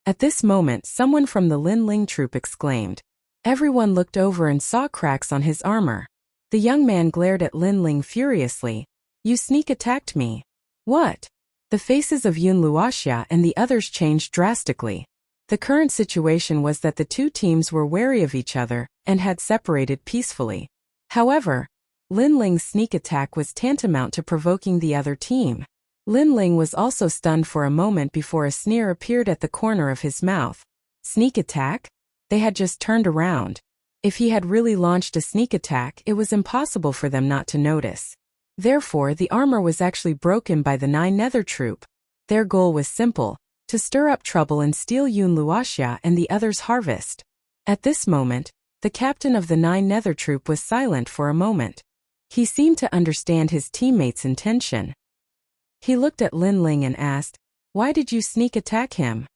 At this moment, someone from the Lin Ling troop exclaimed. Everyone looked over and saw cracks on his armor. The young man glared at Lin Ling furiously. "You sneak attacked me." "What?" The faces of Yun Luoxia and the others changed drastically. The current situation was that the two teams were wary of each other and had separated peacefully. However, Lin Ling's sneak attack was tantamount to provoking the other team. Lin Ling was also stunned for a moment before a sneer appeared at the corner of his mouth. Sneak attack? They had just turned around. If he had really launched a sneak attack, it was impossible for them not to notice. Therefore, the armor was actually broken by the 9 nether troop. Their goal was simple: to stir up trouble and steal Yun Luoxia and the others' harvest. At this moment, the captain of the 9 nether troop was silent for a moment. He seemed to understand his teammates' intention. He looked at Lin Ling and asked, "Why did you sneak attack him?"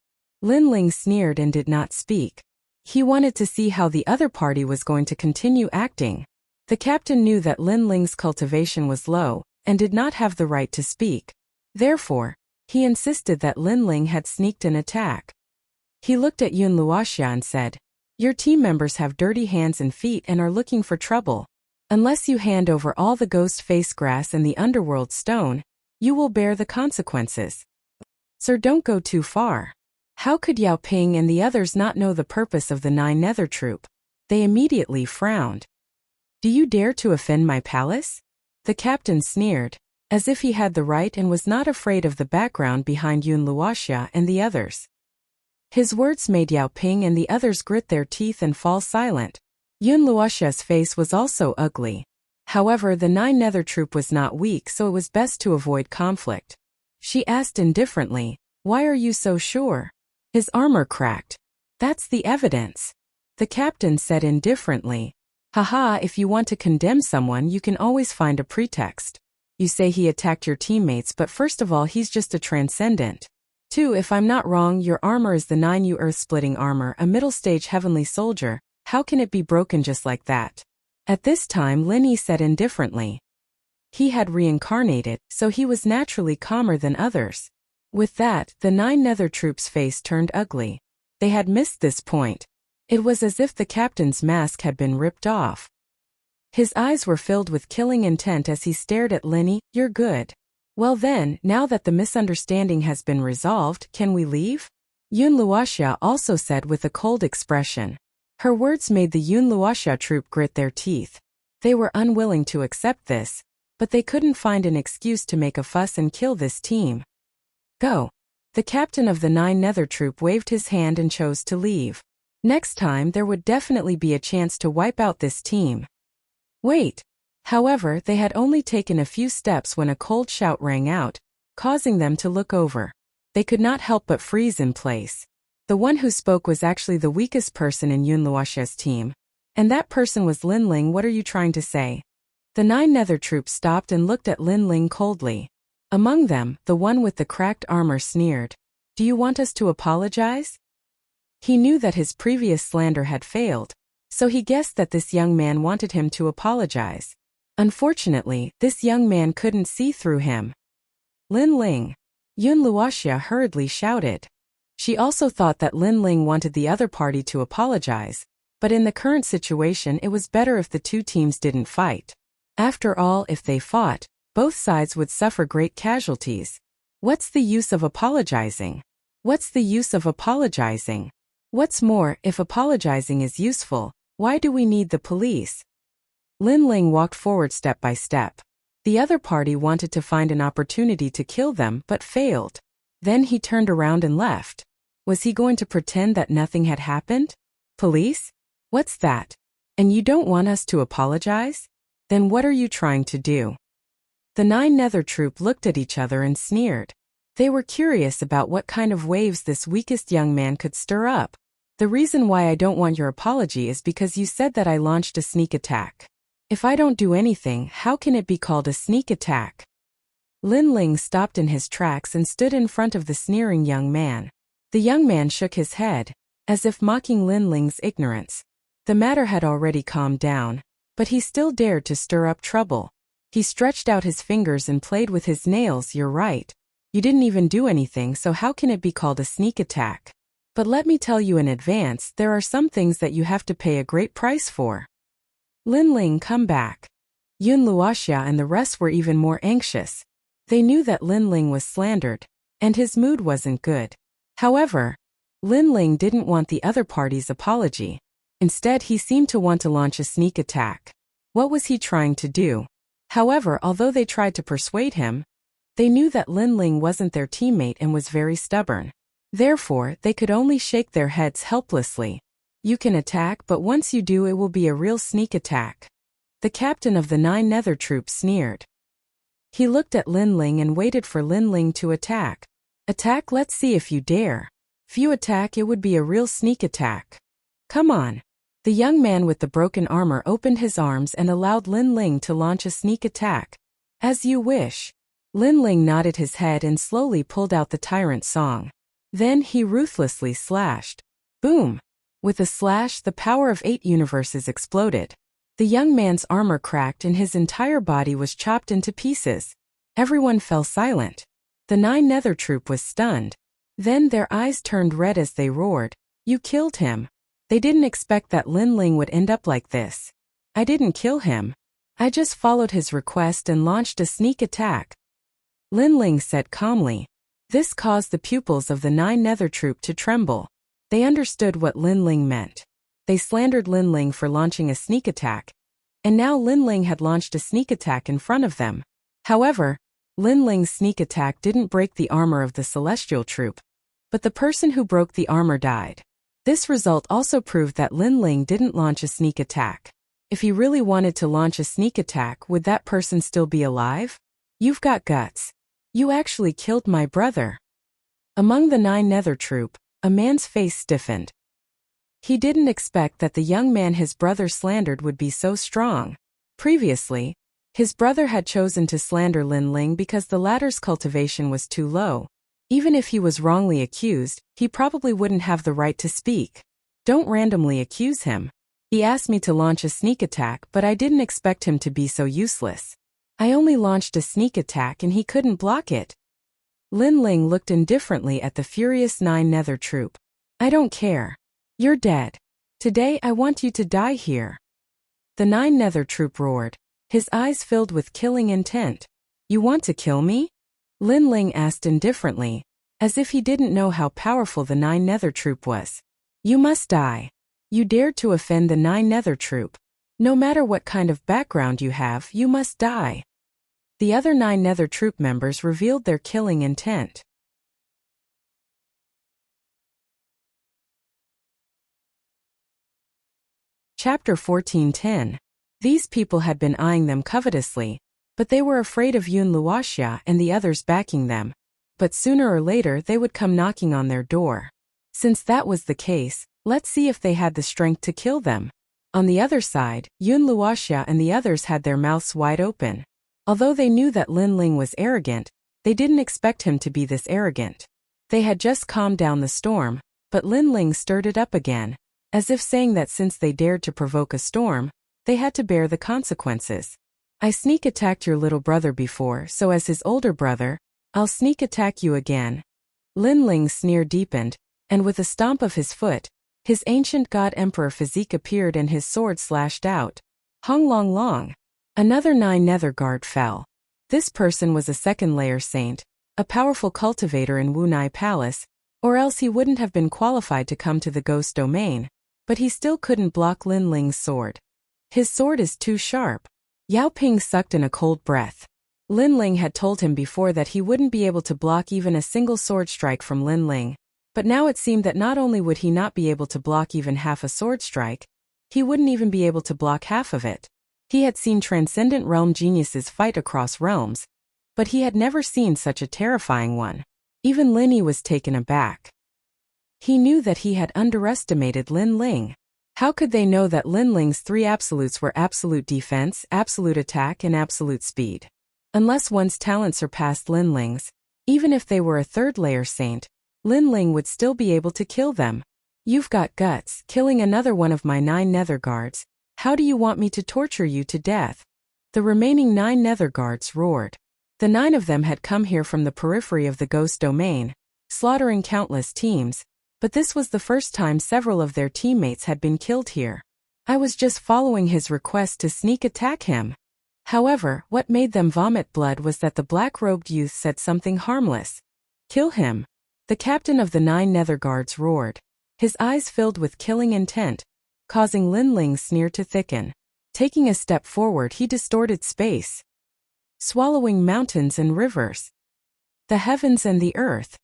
Lin Ling sneered and did not speak. He wanted to see how the other party was going to continue acting. The captain knew that Lin Ling's cultivation was low and did not have the right to speak. Therefore, he insisted that Lin Ling had sneaked an attack. He looked at Yun Luoxia and said, "Your team members have dirty hands and feet and are looking for trouble. Unless you hand over all the ghost face grass and the underworld stone, you will bear the consequences." "Sir, don't go too far." How could Yao Ping and the others not know the purpose of the 9 nether troop? They immediately frowned. "Do you dare to offend my palace?" The captain sneered, as if he had the right and was not afraid of the background behind Yun Luoxia and the others. His words made Yao Ping and the others grit their teeth and fall silent. Yun Luoxia's face was also ugly. However, the 9 nether troop was not weak, so it was best to avoid conflict. She asked indifferently, "Why are you so sure?" "His armor cracked. That's the evidence." The captain said indifferently, if you want to condemn someone, you can always find a pretext. You say he attacked your teammates, but first of all, he's just a transcendent. 2. If I'm not wrong, your armor is the 9U earth-splitting armor, a middle-stage heavenly soldier. How can it be broken just like that? At this time, Linny said indifferently. He had reincarnated, so he was naturally calmer than others. With that, the 9 nether troops' face turned ugly. They had missed this point. It was as if the captain's mask had been ripped off. His eyes were filled with killing intent as he stared at Linny. "You're good. Well then, now that the misunderstanding has been resolved, can we leave?" Yun Luoxia also said with a cold expression. Her words made the Yun Luoxia troop grit their teeth. They were unwilling to accept this, but they couldn't find an excuse to make a fuss and kill this team. "Go." The captain of the 9 Nether troop waved his hand and chose to leave. Next time there would definitely be a chance to wipe out this team. Wait. However, they had only taken a few steps when a cold shout rang out, causing them to look over. They could not help but freeze in place. The one who spoke was actually the weakest person in Yun Luoxia's team. And that person was Lin Ling. "What are you trying to say?" The 9 Nether troops stopped and looked at Lin Ling coldly. Among them, the one with the cracked armor sneered. "Do you want us to apologize?" He knew that his previous slander had failed, so he guessed that this young man wanted him to apologize. Unfortunately, this young man couldn't see through him. "Lin Ling!" Yun Luoxia hurriedly shouted. She also thought that Lin Ling wanted the other party to apologize, but in the current situation it was better if the two teams didn't fight. After all, if they fought, both sides would suffer great casualties. What's the use of apologizing? What's the use of apologizing? What's more, if apologizing is useful, why do we need the police? Lin Ling walked forward step by step. The other party wanted to find an opportunity to kill them but failed. Then he turned around and left. Was he going to pretend that nothing had happened? "Police? What's that? And you don't want us to apologize? Then what are you trying to do?" The 9 Nether troop looked at each other and sneered. They were curious about what kind of waves this weakest young man could stir up. "The reason why I don't want your apology is because you said that I launched a sneak attack. If I don't do anything, how can it be called a sneak attack?" Lin Ling stopped in his tracks and stood in front of the sneering young man. The young man shook his head, as if mocking Lin Ling's ignorance. The matter had already calmed down, but he still dared to stir up trouble. He stretched out his fingers and played with his nails. "You're right. You didn't even do anything, so how can it be called a sneak attack? But let me tell you in advance, there are some things that you have to pay a great price for." Lin Ling, come back. Yun Luoxia and the rest were even more anxious. They knew that Lin Ling was slandered, and his mood wasn't good. However, Lin Ling didn't want the other party's apology. Instead, he seemed to want to launch a sneak attack. What was he trying to do? However, although they tried to persuade him, they knew that Lin Ling wasn't their teammate and was very stubborn. Therefore, they could only shake their heads helplessly. "You can attack, but once you do it will be a real sneak attack." The captain of the 9 Nether troops sneered. He looked at Lin Ling and waited for Lin Ling to attack. "Attack, let's see if you dare. If you attack, it would be a real sneak attack. Come on." The young man with the broken armor opened his arms and allowed Lin Ling to launch a sneak attack. "As you wish." Lin Ling nodded his head and slowly pulled out the tyrant song. Then he ruthlessly slashed. Boom! With a slash, the power of 8 universes exploded. The young man's armor cracked and his entire body was chopped into pieces. Everyone fell silent. The 9 Nether troop was stunned. Then their eyes turned red as they roared. "You killed him." They didn't expect that Lin Ling would end up like this. "I didn't kill him. I just followed his request and launched a sneak attack," Lin Ling said calmly. This caused the pupils of the 9 Nether troop to tremble. They understood what Lin Ling meant. They slandered Lin Ling for launching a sneak attack, and now Lin Ling had launched a sneak attack in front of them. However, Lin Ling's sneak attack didn't break the armor of the Celestial troop, but the person who broke the armor died. This result also proved that Lin Ling didn't launch a sneak attack. If he really wanted to launch a sneak attack, would that person still be alive? "You've got guts. You actually killed my brother." Among the 9 Nether troop, a man's face stiffened. He didn't expect that the young man his brother slandered would be so strong. Previously, his brother had chosen to slander Lin Ling because the latter's cultivation was too low. Even if he was wrongly accused, he probably wouldn't have the right to speak. "Don't randomly accuse him. He asked me to launch a sneak attack, but I didn't expect him to be so useless. I only launched a sneak attack and he couldn't block it." Lin Ling looked indifferently at the furious 9 Nether troop. "I don't care. You're dead." Today I want you to die here. The Nine Nether Troop roared, his eyes filled with killing intent. You want to kill me? Lin Ling asked indifferently, as if he didn't know how powerful the Nine Nether Troop was. You must die. You dared to offend the Nine Nether Troop. No matter what kind of background you have, you must die. The other 9 Nether Troop members revealed their killing intent. Chapter 14:10. These people had been eyeing them covetously, but they were afraid of Yun Luoxia and the others backing them. But sooner or later they would come knocking on their door. Since that was the case, let's see if they had the strength to kill them. On the other side, Yun Luoxia and the others had their mouths wide open. Although they knew that Lin Ling was arrogant, they didn't expect him to be this arrogant. They had just calmed down the storm, but Lin Ling stirred it up again, as if saying that since they dared to provoke a storm, they had to bear the consequences. I sneak attacked your little brother before, so as his older brother, I'll sneak attack you again. Lin Ling's sneer deepened, and with a stomp of his foot, his ancient god emperor physique appeared and his sword slashed out. Hung Long Long. Another 9 Nether Guard fell. This person was a second-layer saint, a powerful cultivator in Wunai Palace, or else he wouldn't have been qualified to come to the ghost domain, but he still couldn't block Lin Ling's sword. His sword is too sharp. Yao Ping sucked in a cold breath. Lin Ling had told him before that he wouldn't be able to block even a single sword strike from Lin Ling, but now it seemed that not only would he not be able to block even half a sword strike, he wouldn't even be able to block half of it. He had seen transcendent realm geniuses fight across realms, but he had never seen such a terrifying one. Even Linny was taken aback. He knew that he had underestimated Lin Ling. How could they know that Lin Ling's 3 absolutes were absolute defense, absolute attack, and absolute speed? Unless one's talent surpassed Lin Ling's, even if they were a 3rd-layer saint, Lin Ling would still be able to kill them. You've got guts, killing another one of my 9 Nether Guards. How do you want me to torture you to death? The remaining 9 Nether Guards roared. The 9 of them had come here from the periphery of the ghost domain, slaughtering countless teams, but this was the first time several of their teammates had been killed here. I was just following his request to sneak attack him. However, what made them vomit blood was that the black-robed youth said something harmless. Kill him. The captain of the 9 Nether Guards roared, his eyes filled with killing intent, causing Lin Ling's sneer to thicken. Taking a step forward, he distorted space, swallowing mountains and rivers, the heavens and the earth.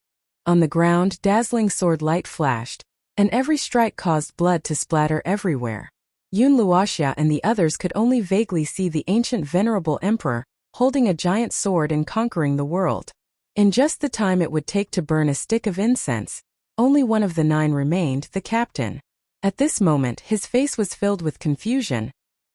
On the ground, dazzling sword light flashed, and every strike caused blood to splatter everywhere. Yun Luoxia and the others could only vaguely see the ancient venerable emperor, holding a giant sword and conquering the world. In just the time it would take to burn a stick of incense, only one of the 9 remained, the captain. At this moment, his face was filled with confusion,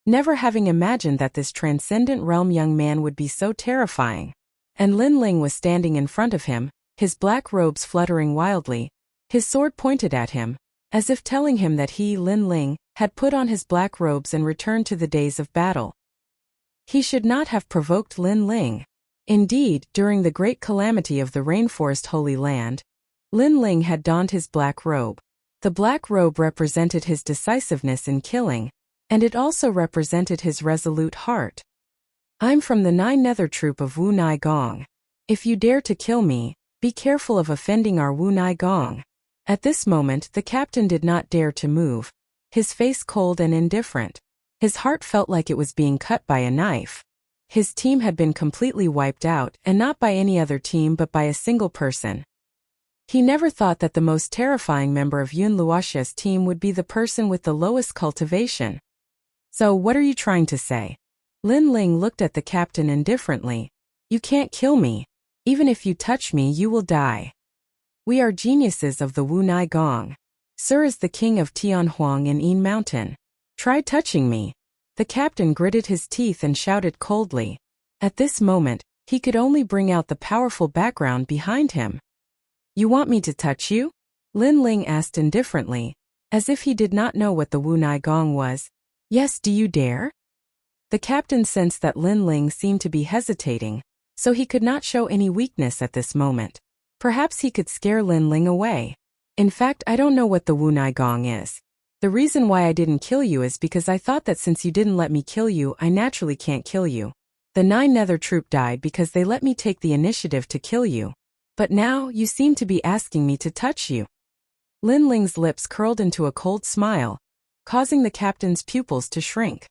never having imagined that this transcendent realm young man would be so terrifying. And Lin Ling was standing in front of him, his black robes fluttering wildly, his sword pointed at him, as if telling him that he, Lin Ling, had put on his black robes and returned to the days of battle. He should not have provoked Lin Ling. Indeed, during the great calamity of the Rainforest Holy Land, Lin Ling had donned his black robe. The black robe represented his decisiveness in killing, and it also represented his resolute heart. I'm from the 9 Nether Troop of Wunai Gong. If you dare to kill me, be careful of offending our Wunai Gong. At this moment, the captain did not dare to move, his face cold and indifferent. His heart felt like it was being cut by a knife. His team had been completely wiped out, and not by any other team but by a single person. He never thought that the most terrifying member of Yun Luoxia's team would be the person with the lowest cultivation. So what are you trying to say? Lin Ling looked at the captain indifferently. You can't kill me. Even if you touch me, you will die. We are geniuses of the Wunai Gong. Sir is the king of Tianhuang in Yin Mountain. Try touching me. The captain gritted his teeth and shouted coldly. At this moment, he could only bring out the powerful background behind him. You want me to touch you? Lin Ling asked indifferently, as if he did not know what the Wunai Gong was. Yes, do you dare? The captain sensed that Lin Ling seemed to be hesitating, so he could not show any weakness at this moment. Perhaps he could scare Lin Ling away. In fact, I don't know what the Wunai Gong is. The reason why I didn't kill you is because I thought that since you didn't let me kill you, I naturally can't kill you. The 9 Nether troop died because they let me take the initiative to kill you. But now, you seem to be asking me to touch you. Lin Ling's lips curled into a cold smile, causing the captain's pupils to shrink.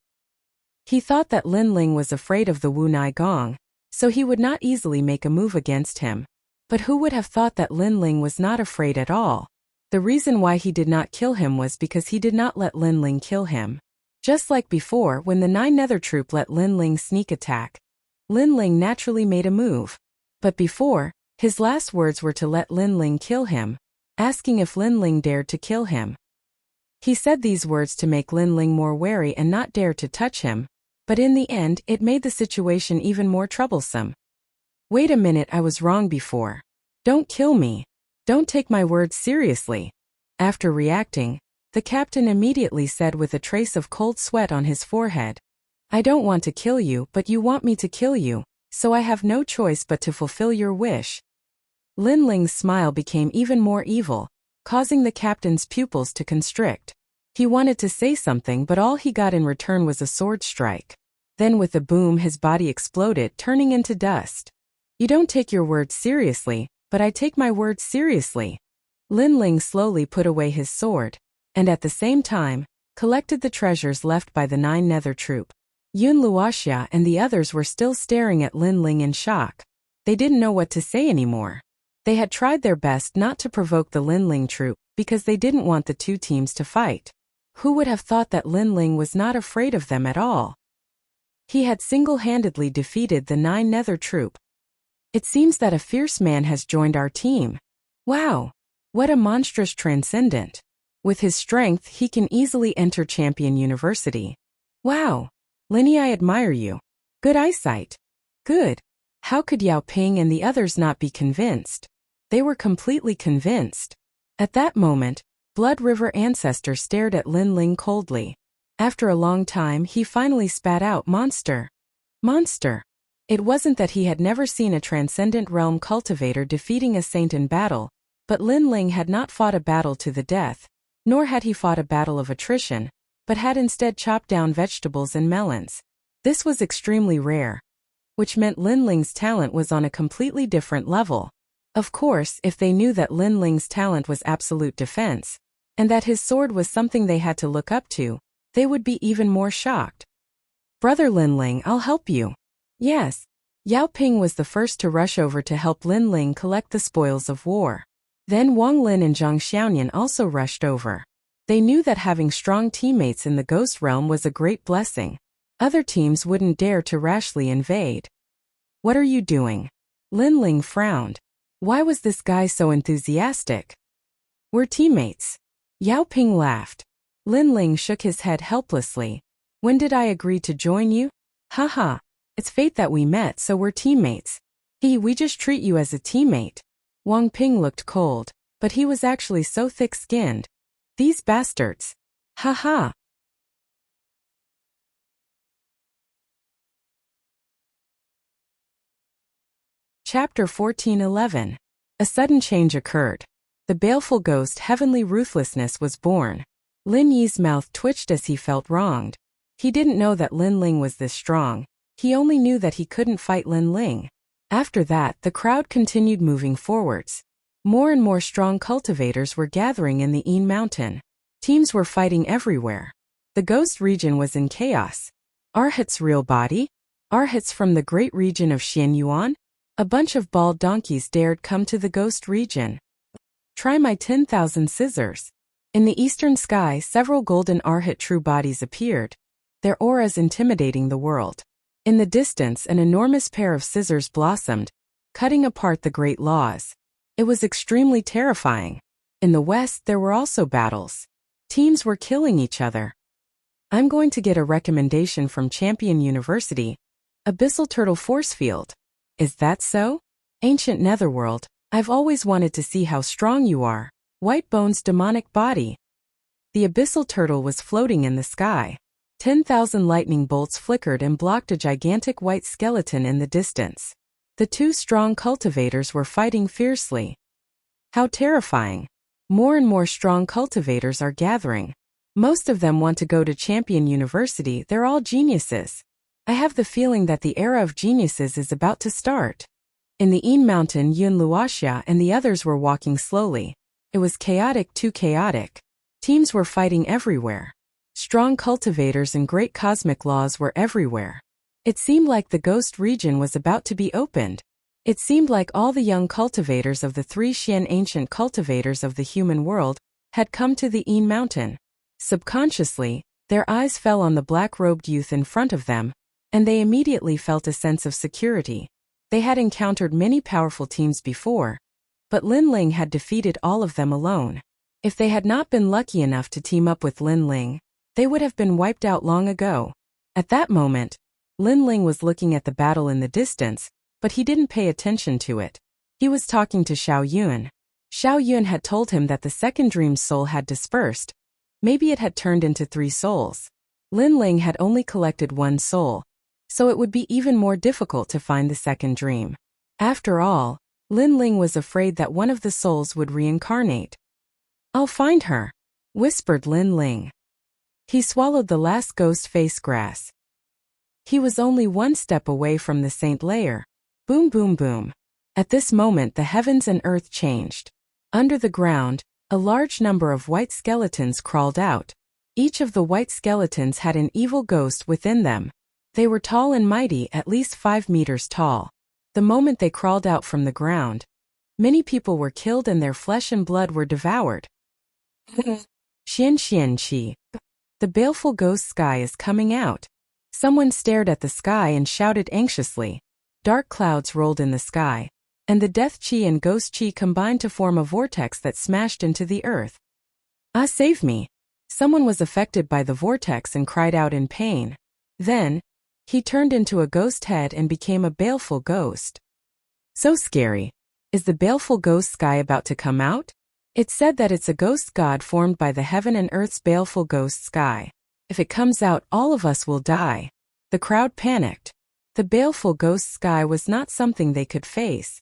He thought that Lin Ling was afraid of the Wu Nai Gong, so he would not easily make a move against him. But who would have thought that Lin Ling was not afraid at all? The reason why he did not kill him was because he did not let Lin Ling kill him. Just like before, when the 9 Nether troop let Lin Ling sneak attack, Lin Ling naturally made a move. But before, his last words were to let Lin Ling kill him, asking if Lin Ling dared to kill him. He said these words to make Lin Ling more wary and not dare to touch him, but in the end, it made the situation even more troublesome. Wait a minute, I was wrong before. Don't kill me. Don't take my words seriously. After reacting, the captain immediately said with a trace of cold sweat on his forehead, I don't want to kill you, but you want me to kill you, so I have no choice but to fulfill your wish. Lin Ling's smile became even more evil, causing the captain's pupils to constrict. He wanted to say something, but all he got in return was a sword strike. Then with a boom, his body exploded, turning into dust. You don't take your words seriously, but I take my words seriously. Lin Ling slowly put away his sword, and at the same time, collected the treasures left by the 9 Nether troop. Yun Luoxia and the others were still staring at Lin Ling in shock. They didn't know what to say anymore. They had tried their best not to provoke the Lin Ling troop because they didn't want the two teams to fight. Who would have thought that Lin Ling was not afraid of them at all? He had single-handedly defeated the 9 Nether troop. It seems that a fierce man has joined our team. Wow! What a monstrous transcendent. With his strength, he can easily enter Champion University. Wow! Linny, I admire you. Good eyesight. Good. How could Yao Ping and the others not be convinced? They were completely convinced. At that moment, Blood River Ancestor stared at Lin Ling coldly. After a long time, he finally spat out, Monster. Monster. It wasn't that he had never seen a Transcendent Realm cultivator defeating a saint in battle, but Lin Ling had not fought a battle to the death, nor had he fought a battle of attrition, but had instead chopped down vegetables and melons. This was extremely rare, which meant Lin Ling's talent was on a completely different level. Of course, if they knew that Lin Ling's talent was absolute defense, and that his sword was something they had to look up to, they would be even more shocked. Brother Lin Ling, I'll help you. Yes. Yao Ping was the first to rush over to help Lin Ling collect the spoils of war. Then Wang Lin and Zhang Xiaoyan also rushed over. They knew that having strong teammates in the Ghost Realm was a great blessing. Other teams wouldn't dare to rashly invade. What are you doing? Lin Ling frowned. Why was this guy so enthusiastic? We're teammates. Yao Ping laughed. Lin Ling shook his head helplessly. When did I agree to join you? Haha. It's fate that we met, so we're teammates. We just treat you as a teammate. Wang Ping looked cold, but he was actually so thick-skinned. These bastards. Haha. Chapter 14:11. A sudden change occurred. The baleful ghost Heavenly Ruthlessness was born. Lin Yi's mouth twitched as he felt wronged. He didn't know that Lin Ling was this strong. He only knew that he couldn't fight Lin Ling. After that, the crowd continued moving forwards. More and more strong cultivators were gathering in the Yin Mountain. Teams were fighting everywhere. The ghost region was in chaos. Arhat's real body? Arhats from the great region of Xianyuan? A bunch of bald donkeys dared come to the ghost region. Try my 10,000 scissors. In the eastern sky, several golden Arhat true bodies appeared, their auras intimidating the world. In the distance, an enormous pair of scissors blossomed, cutting apart the great laws. It was extremely terrifying. In the west, there were also battles. Teams were killing each other. I'm going to get a recommendation from Champion University. Abyssal Turtle Force Field. Is that so? Ancient Netherworld, I've always wanted to see how strong you are. Whitebone's demonic body. The abyssal turtle was floating in the sky. 10,000 lightning bolts flickered and blocked a gigantic white skeleton in the distance. The two strong cultivators were fighting fiercely. How terrifying. More and more strong cultivators are gathering. Most of them want to go to Champion University, they're all geniuses. I have the feeling that the era of geniuses is about to start. In the Een Mountain, Yun Luoxia and the others were walking slowly. It was chaotic, too chaotic. Teams were fighting everywhere. Strong cultivators and great cosmic laws were everywhere. It seemed like the ghost region was about to be opened. It seemed like all the young cultivators of the 3 Xian ancient cultivators of the human world had come to the Een Mountain. Subconsciously, their eyes fell on the black-robed youth in front of them, and they immediately felt a sense of security. They had encountered many powerful teams before, but Lin Ling had defeated all of them alone. If they had not been lucky enough to team up with Lin Ling, they would have been wiped out long ago. At that moment, Lin Ling was looking at the battle in the distance, but he didn't pay attention to it. He was talking to Xiao Yun. Xiao Yun had told him that the second dream's soul had dispersed. Maybe it had turned into 3 souls. Lin Ling had only collected 1 soul, so it would be even more difficult to find the second dream. After all, Lin Ling was afraid that one of the souls would reincarnate. "I'll find her," whispered Lin Ling. He swallowed the last ghost face grass. He was only 1 step away from the Saint layer. Boom boom boom. At this moment the heavens and earth changed. Under the ground, a large number of white skeletons crawled out. Each of the white skeletons had an evil ghost within them. They were tall and mighty, at least 5 meters tall. The moment they crawled out from the ground, many people were killed and their flesh and blood were devoured. Xian Xian Qi. The baleful ghost sky is coming out. Someone stared at the sky and shouted anxiously. Dark clouds rolled in the sky, and the death chi and ghost chi combined to form a vortex that smashed into the earth. "Ah, save me!" Someone was affected by the vortex and cried out in pain. Then, he turned into a ghost head and became a baleful ghost. So scary. Is the baleful ghost sky about to come out? It's said that it's a ghost god formed by the heaven and earth's baleful ghost sky. If it comes out, all of us will die. The crowd panicked. The baleful ghost sky was not something they could face.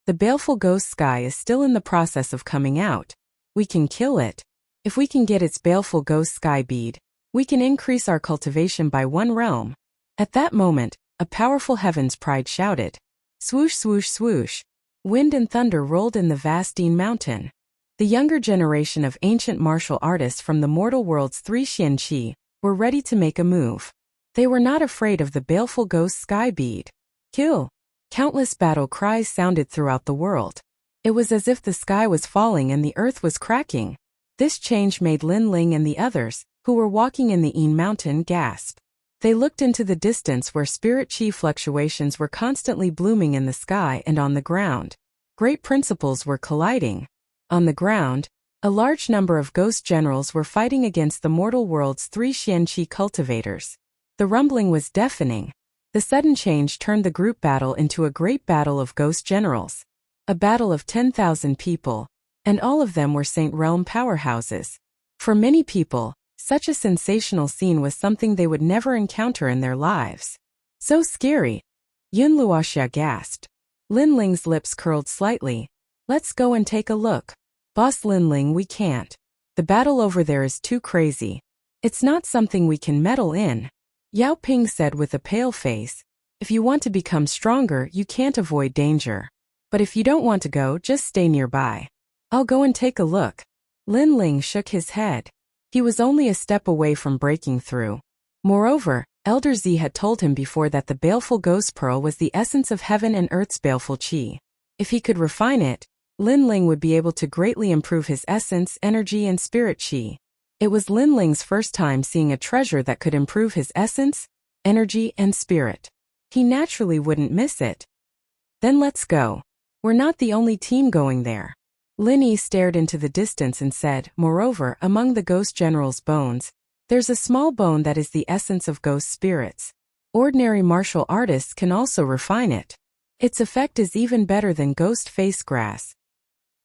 The baleful ghost sky is still in the process of coming out. We can kill it. If we can get its baleful ghost sky bead, we can increase our cultivation by 1 realm. At that moment, a powerful heaven's pride shouted. Swoosh swoosh swoosh. Wind and thunder rolled in the vast Een Mountain. The younger generation of ancient martial artists from the mortal world's 3 Xian Qi were ready to make a move. They were not afraid of the baleful ghost sky bead. Kill! Countless battle cries sounded throughout the world. It was as if the sky was falling and the earth was cracking. This change made Lin Ling and the others, who were walking in the Een Mountain, gasp. They looked into the distance where spirit chi fluctuations were constantly blooming in the sky and on the ground. Great principles were colliding. On the ground, a large number of ghost generals were fighting against the mortal world's 3 Xian Qi cultivators. The rumbling was deafening. The sudden change turned the group battle into a great battle of ghost generals. A battle of 10,000 people, and all of them were Saint Realm powerhouses. For many people, such a sensational scene was something they would never encounter in their lives. So scary. Yun Luoxia gasped. Lin Ling's lips curled slightly. Let's go and take a look. Boss Lin Ling, we can't. The battle over there is too crazy. It's not something we can meddle in. Yao Ping said with a pale face. If you want to become stronger, you can't avoid danger. But if you don't want to go, just stay nearby. I'll go and take a look. Lin Ling shook his head. He was only a step away from breaking through. Moreover, Elder Z had told him before that the baleful ghost pearl was the essence of heaven and earth's baleful chi. If he could refine it, Lin Ling would be able to greatly improve his essence, energy, and spirit chi. It was Lin Ling's first time seeing a treasure that could improve his essence, energy, and spirit. He naturally wouldn't miss it. Then let's go. We're not the only team going there. Lin Yi stared into the distance and said, moreover, among the ghost general's bones, there's a small bone that is the essence of ghost spirits. Ordinary martial artists can also refine it. Its effect is even better than ghost face grass.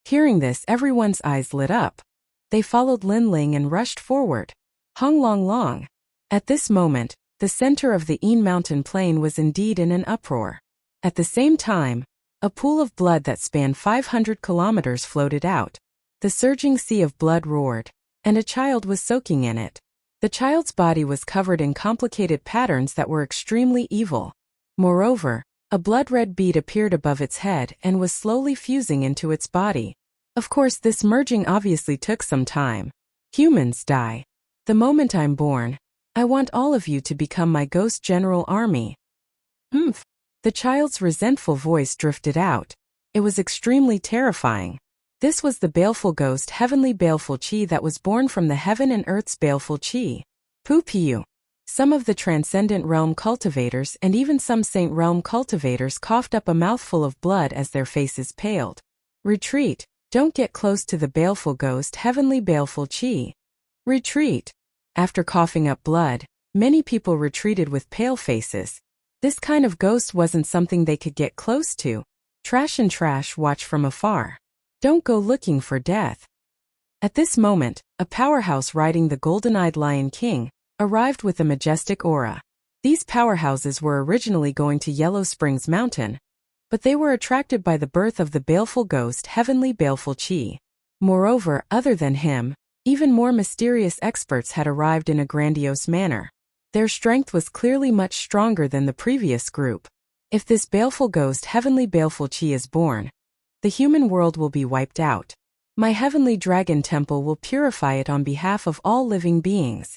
Hearing this, everyone's eyes lit up. They followed Lin Ling and rushed forward. Hung Long Long. At this moment, the center of the Een Mountain plain was indeed in an uproar. At the same time, a pool of blood that spanned 500 kilometers floated out. The surging sea of blood roared. and a child was soaking in it. The child's body was covered in complicated patterns that were extremely evil. Moreover, a blood-red bead appeared above its head and was slowly fusing into its body. Of course, this merging obviously took some time. Humans die. The moment I'm born, I want all of you to become my ghost general army. Humph. The child's resentful voice drifted out. It was extremely terrifying. This was the baleful ghost heavenly baleful chi that was born from the heaven and earth's baleful chi. Poo-pee-you. Some of the transcendent realm cultivators and even some saint realm cultivators coughed up a mouthful of blood as their faces paled. Retreat. Don't get close to the baleful ghost heavenly baleful chi. Retreat. After coughing up blood, many people retreated with pale faces. This kind of ghost wasn't something they could get close to. Trash and trash watch from afar. Don't go looking for death. At this moment, a powerhouse riding the golden-eyed Lion King arrived with a majestic aura. These powerhouses were originally going to Yellow Springs Mountain, but they were attracted by the birth of the baleful ghost heavenly baleful chi. Moreover, other than him, even more mysterious experts had arrived in a grandiose manner. Their strength was clearly much stronger than the previous group. If this baleful ghost heavenly baleful chi is born, the human world will be wiped out. My heavenly dragon temple will purify it on behalf of all living beings.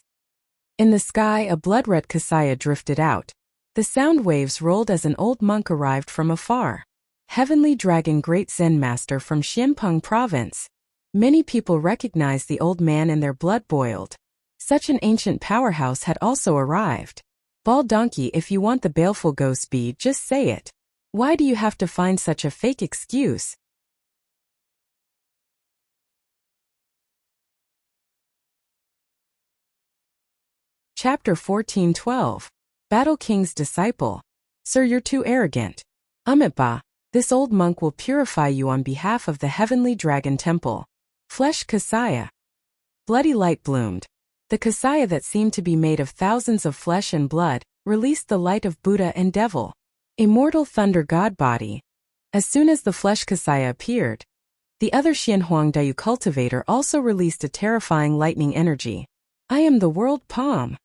In the sky, a blood-red kasaya drifted out. The sound waves rolled as an old monk arrived from afar. Heavenly Dragon Great Zen Master from Xianpeng Province. Many people recognized the old man and their blood boiled. Such an ancient powerhouse had also arrived. Bald donkey, if you want the baleful ghost bead, just say it. Why do you have to find such a fake excuse? Chapter 14:12. Battle King's Disciple. Sir, you're too arrogant. Amitba, this old monk will purify you on behalf of the heavenly dragon temple. Flesh Kasaya. Bloody light bloomed. The Kasaya that seemed to be made of thousands of flesh and blood released the light of Buddha and Devil. Immortal Thunder God Body. As soon as the flesh Kasaya appeared, the other Xianhuang Dayu cultivator also released a terrifying lightning energy. I am the world palm.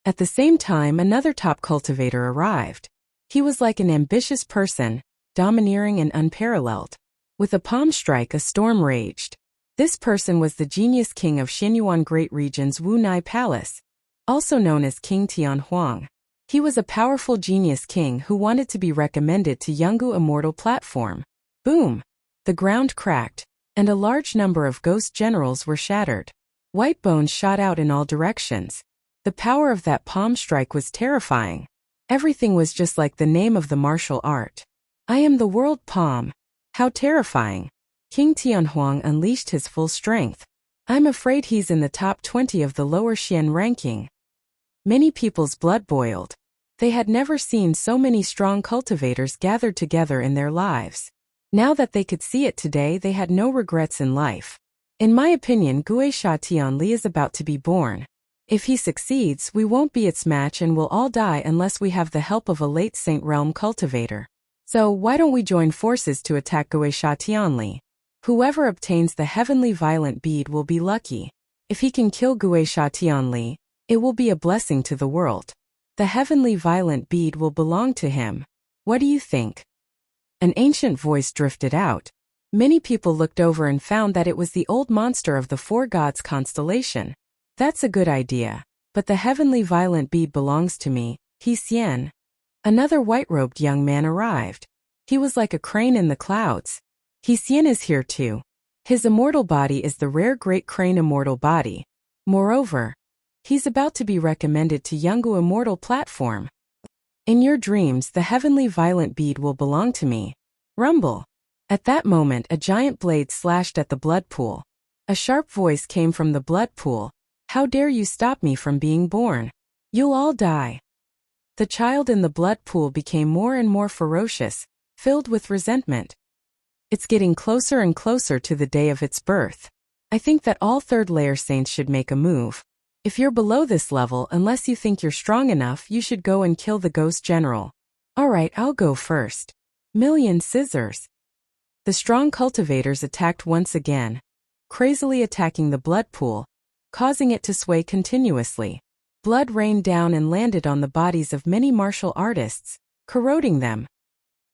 At the same time, another top cultivator arrived. He was like an ambitious person, domineering and unparalleled. With a palm strike, a storm raged. This person was the genius king of Xianyuan Great Region's Wunai Palace, also known as King Tianhuang. He was a powerful genius king who wanted to be recommended to Yungu Immortal Platform. Boom! The ground cracked, and a large number of ghost generals were shattered. White bones shot out in all directions. The power of that palm strike was terrifying. Everything was just like the name of the martial art. I am the world palm. How terrifying. King Tianhuang unleashed his full strength. I'm afraid he's in the top 20 of the lower Xian ranking. Many people's blood boiled. They had never seen so many strong cultivators gathered together in their lives. Now that they could see it today, they had no regrets in life. In my opinion, Guisha Tianli is about to be born. If he succeeds, we won't be its match and we'll all die unless we have the help of a late Saint Realm cultivator. So why don't we join forces to attack Guisha Tianli? Whoever obtains the heavenly violent bead will be lucky. If he can kill Guisha Tianli, it will be a blessing to the world. The heavenly violent bead will belong to him. What do you think? An ancient voice drifted out. Many people looked over and found that it was the old monster of the Four Gods constellation. That's a good idea. But the heavenly violent bead belongs to me, He Xian. Another white-robed young man arrived. He was like a crane in the clouds. He Xian is here too. His immortal body is the rare great crane immortal body. Moreover, he's about to be recommended to Yungu Immortal Platform. In your dreams, the heavenly violent bead will belong to me. Rumble. At that moment, a giant blade slashed at the blood pool. A sharp voice came from the blood pool. How dare you stop me from being born? You'll all die. The child in the blood pool became more and more ferocious, filled with resentment. It's getting closer and closer to the day of its birth. I think that all third-layer saints should make a move. If you're below this level, unless you think you're strong enough, you should go and kill the ghost general. Alright, I'll go first. Million scissors. The strong cultivators attacked once again, crazily attacking the blood pool, causing it to sway continuously. Blood rained down and landed on the bodies of many martial artists, corroding them.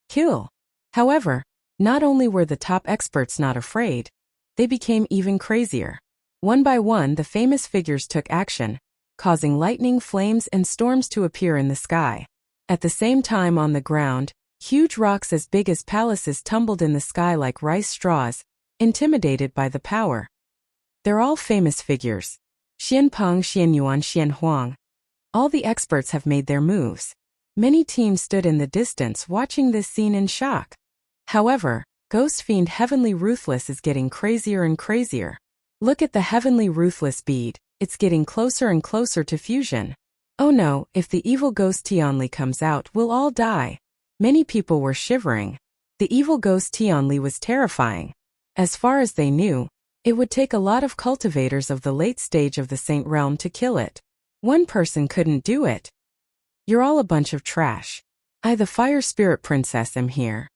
Kill. However, not only were the top experts not afraid, they became even crazier. One by one, the famous figures took action, causing lightning, flames, and storms to appear in the sky. At the same time, on the ground, huge rocks as big as palaces tumbled in the sky like rice straws, intimidated by the power. They're all famous figures. Xian Peng, Xian Yuan, Xian Huang. All the experts have made their moves. Many teams stood in the distance watching this scene in shock. However, Ghost Fiend Heavenly Ruthless is getting crazier and crazier. Look at the Heavenly Ruthless bead, it's getting closer and closer to fusion. Oh no, if the evil ghost Tianli comes out, we'll all die. Many people were shivering. The evil ghost Tianli was terrifying. As far as they knew, it would take a lot of cultivators of the late stage of the Saint Realm to kill it. One person couldn't do it. You're all a bunch of trash. I, the Fire Spirit Princess, am here.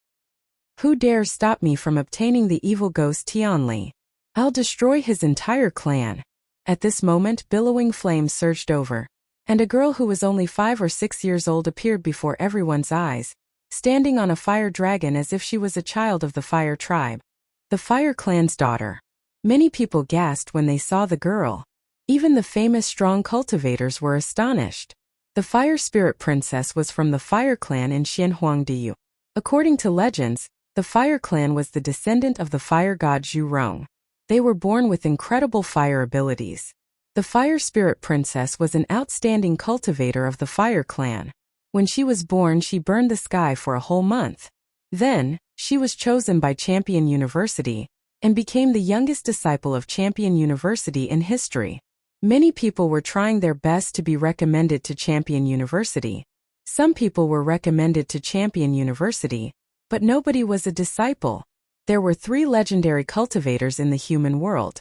Who dares stop me from obtaining the evil ghost Tianli? I'll destroy his entire clan. At this moment, billowing flames surged over, and a girl who was only 5 or 6 years old appeared before everyone's eyes, standing on a fire dragon as if she was a child of the fire tribe. The Fire Clan's daughter. Many people gasped when they saw the girl. Even the famous strong cultivators were astonished. The Fire Spirit Princess was from the Fire Clan in Xianhuangdiyu. According to legends, the Fire Clan was the descendant of the fire god Zhu Rong. They were born with incredible fire abilities. The Fire Spirit Princess was an outstanding cultivator of the Fire Clan. When she was born, she burned the sky for a whole month. Then, she was chosen by Champion University and became the youngest disciple of Champion University in history. Many people were trying their best to be recommended to Champion University. Some people were recommended to Champion University, but nobody was a disciple. There were 3 legendary cultivators in the human world.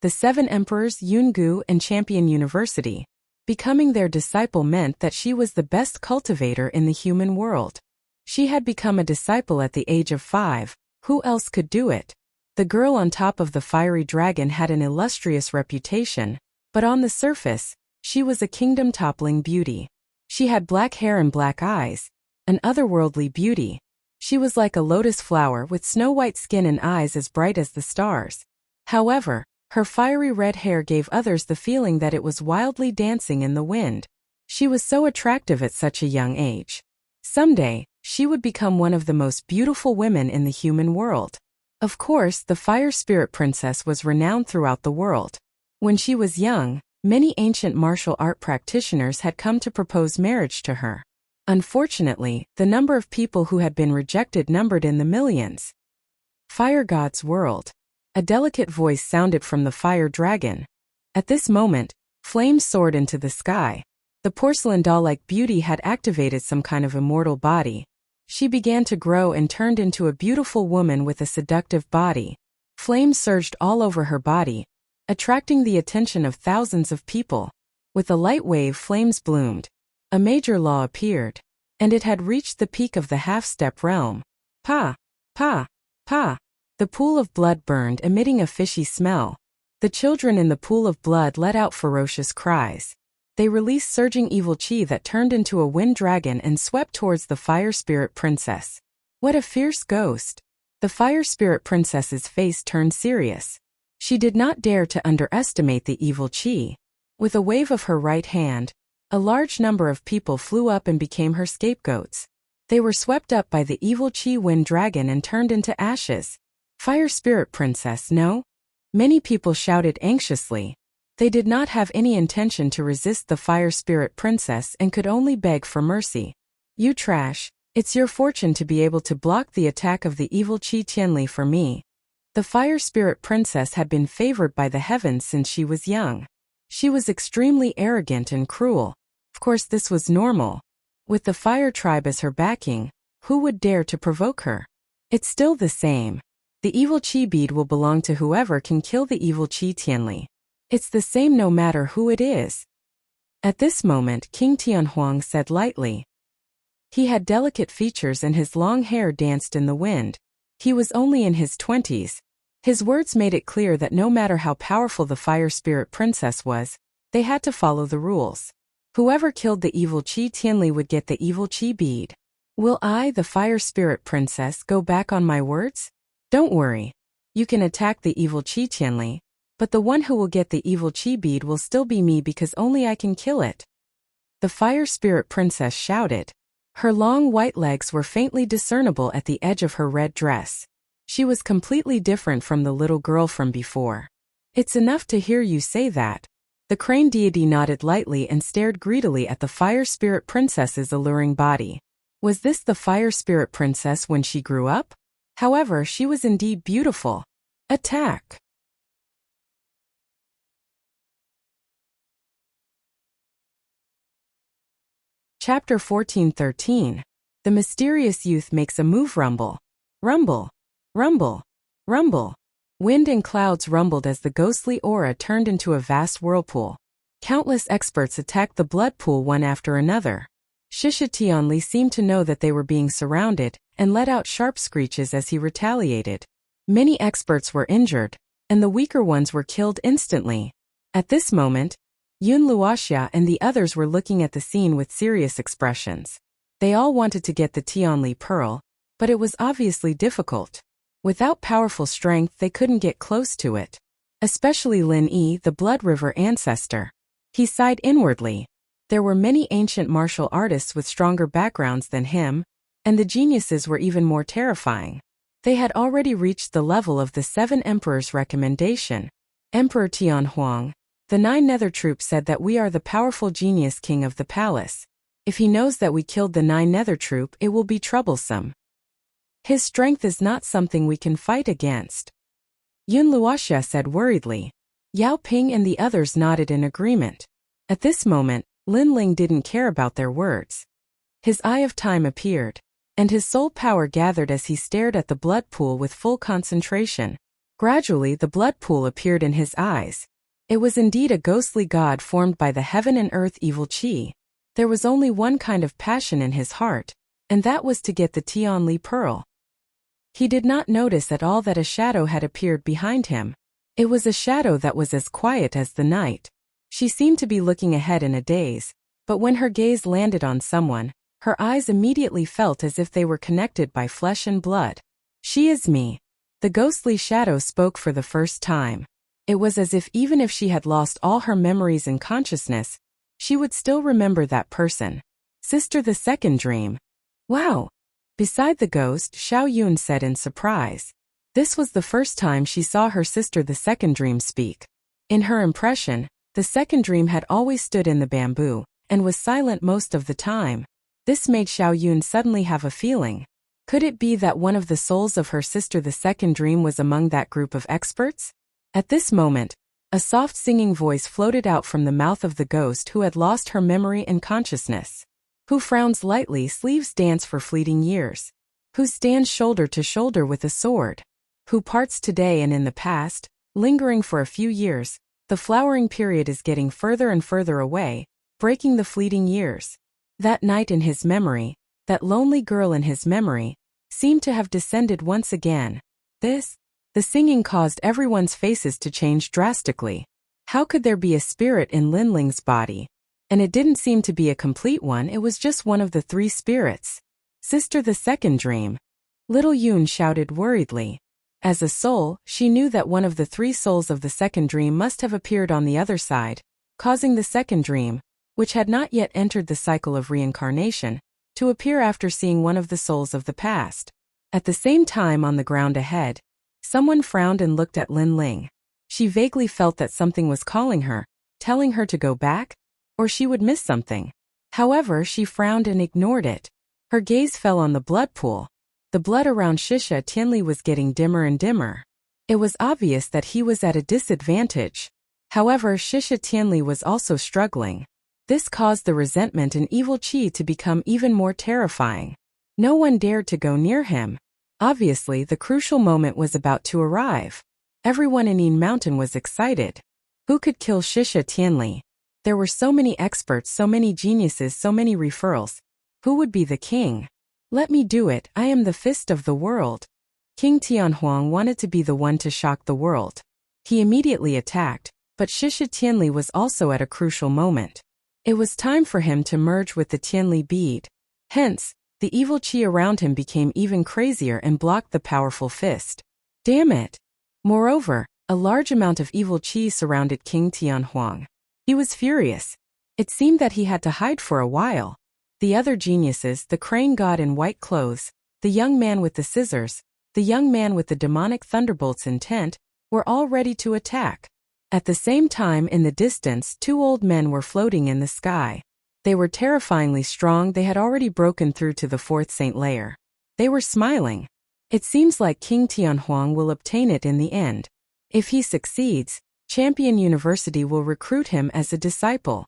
The 7 emperors Yungu and Champion University. Becoming their disciple meant that she was the best cultivator in the human world. She had become a disciple at the age of 5. Who else could do it? The girl on top of the fiery dragon had an illustrious reputation, but on the surface, she was a kingdom-toppling beauty. She had black hair and black eyes, an otherworldly beauty. She was like a lotus flower with snow-white skin and eyes as bright as the stars. However, her fiery red hair gave others the feeling that it was wildly dancing in the wind. She was so attractive at such a young age. Someday, she would become one of the most beautiful women in the human world. Of course, the Fire Spirit Princess was renowned throughout the world. When she was young, many ancient martial art practitioners had come to propose marriage to her. Unfortunately, the number of people who had been rejected numbered in the millions. Fire God's world. A delicate voice sounded from the fire dragon. At this moment, flames soared into the sky. The porcelain doll-like beauty had activated some kind of immortal body. She began to grow and turned into a beautiful woman with a seductive body. Flames surged all over her body, attracting the attention of thousands of people. With a light wave, flames bloomed. A major law appeared, and it had reached the peak of the half-step realm. Pa! Pa! Pa! The pool of blood burned, emitting a fishy smell. The children in the pool of blood let out ferocious cries. They released surging evil chi that turned into a wind dragon and swept towards the Fire Spirit Princess. What a fierce ghost! The Fire Spirit Princess's face turned serious. She did not dare to underestimate the evil chi. With a wave of her right hand, a large number of people flew up and became her scapegoats. They were swept up by the evil chi wind dragon and turned into ashes. Fire Spirit Princess, no? Many people shouted anxiously. They did not have any intention to resist the Fire Spirit Princess and could only beg for mercy. You trash, it's your fortune to be able to block the attack of the evil Chi Tianli for me. The Fire Spirit Princess had been favored by the heavens since she was young. She was extremely arrogant and cruel. Of course, this was normal. With the Fire Tribe as her backing, who would dare to provoke her? It's still the same. The evil Chi bead will belong to whoever can kill the evil Chi Tianli. It's the same no matter who it is. At this moment, King Tianhuang said lightly. He had delicate features and his long hair danced in the wind. He was only in his 20s, His words made it clear that no matter how powerful the fire spirit princess was, they had to follow the rules. Whoever killed the evil Qi Tianli would get the evil Qi bead. Will I, the fire spirit princess, go back on my words? Don't worry. You can attack the evil Qi Tianli, but the one who will get the evil Qi bead will still be me because only I can kill it. The fire spirit princess shouted. Her long white legs were faintly discernible at the edge of her red dress. She was completely different from the little girl from before. It's enough to hear you say that. The crane deity nodded lightly and stared greedily at the fire spirit princess's alluring body. Was this the fire spirit princess when she grew up? However, she was indeed beautiful. Attack! Chapter 14:13. The mysterious youth makes a move. Rumble. Rumble. Rumble. Rumble. Wind and clouds rumbled as the ghostly aura turned into a vast whirlpool. Countless experts attacked the blood pool one after another. Shisha Tianli seemed to know that they were being surrounded, and let out sharp screeches as he retaliated. Many experts were injured, and the weaker ones were killed instantly. At this moment, Yun Luoxia and the others were looking at the scene with serious expressions. They all wanted to get the Tianli pearl, but it was obviously difficult. Without powerful strength they couldn't get close to it. Especially Lin Yi, the Blood River ancestor. He sighed inwardly. There were many ancient martial artists with stronger backgrounds than him, and the geniuses were even more terrifying. They had already reached the level of the 7 emperors' recommendation. Emperor Tianhuang, the 9 nether troops said that we are the powerful genius king of the palace. If he knows that we killed the 9 nether troop, it will be troublesome. His strength is not something we can fight against. Yun Luoxia said worriedly. Yao Ping and the others nodded in agreement. At this moment, Lin Ling didn't care about their words. His eye of time appeared, and his soul power gathered as he stared at the blood pool with full concentration. Gradually the blood pool appeared in his eyes. It was indeed a ghostly god formed by the heaven and earth evil Qi. There was only one kind of passion in his heart, and that was to get the Tianli pearl. He did not notice at all that a shadow had appeared behind him. It was a shadow that was as quiet as the night. She seemed to be looking ahead in a daze, but when her gaze landed on someone, her eyes immediately felt as if they were connected by flesh and blood. She is me. The ghostly shadow spoke for the first time. It was as if even if she had lost all her memories and consciousness, she would still remember that person. Sister, the second dream. Wow! Beside the ghost, Xiao Yun said in surprise. This was the first time she saw her sister the second dream speak. In her impression, the second dream had always stood in the bamboo, and was silent most of the time. This made Xiao Yun suddenly have a feeling. Could it be that one of the souls of her sister the second dream was among that group of experts? At this moment, a soft singing voice floated out from the mouth of the ghost who had lost her memory and consciousness. Who frowns lightly, sleeves dance for fleeting years. Who stands shoulder to shoulder with a sword. Who parts today and in the past, lingering for a few years. The flowering period is getting further and further away, breaking the fleeting years. That night in his memory, that lonely girl in his memory, seemed to have descended once again. The singing caused everyone's faces to change drastically. How could there be a spirit in Lin Ling's body? And it didn't seem to be a complete one, it was just one of the 3 spirits. Sister, the second dream. Little Yun shouted worriedly. As a soul, she knew that one of the 3 souls of the second dream must have appeared on the other side, causing the second dream, which had not yet entered the cycle of reincarnation, to appear after seeing one of the souls of the past. At the same time on the ground ahead, someone frowned and looked at Lin Ling. She vaguely felt that something was calling her, telling her to go back, or she would miss something. However, she frowned and ignored it. Her gaze fell on the blood pool. The blood around Shisha Tianli was getting dimmer and dimmer. It was obvious that he was at a disadvantage. However, Shisha Tianli was also struggling. This caused the resentment and evil Qi to become even more terrifying. No one dared to go near him. Obviously, the crucial moment was about to arrive. Everyone in Yin Mountain was excited. Who could kill Shisha Tianli? There were so many experts, so many geniuses, so many referrals. Who would be the king? Let me do it, I am the fist of the world. King Tianhuang wanted to be the one to shock the world. He immediately attacked, but Shisha Tianli was also at a crucial moment. It was time for him to merge with the Tianli bead. Hence, the evil qi around him became even crazier and blocked the powerful fist. Damn it! Moreover, a large amount of evil qi surrounded King Tianhuang. He was furious. It seemed that he had to hide for a while. The other geniuses, the crane god in white clothes, the young man with the scissors, the young man with the demonic thunderbolt's intent, were all ready to attack. At the same time, in the distance, two old men were floating in the sky. They were terrifyingly strong. They had already broken through to the fourth saint layer. They were smiling. It seems like King Tianhuang will obtain it in the end. If he succeeds, Champion University will recruit him as a disciple.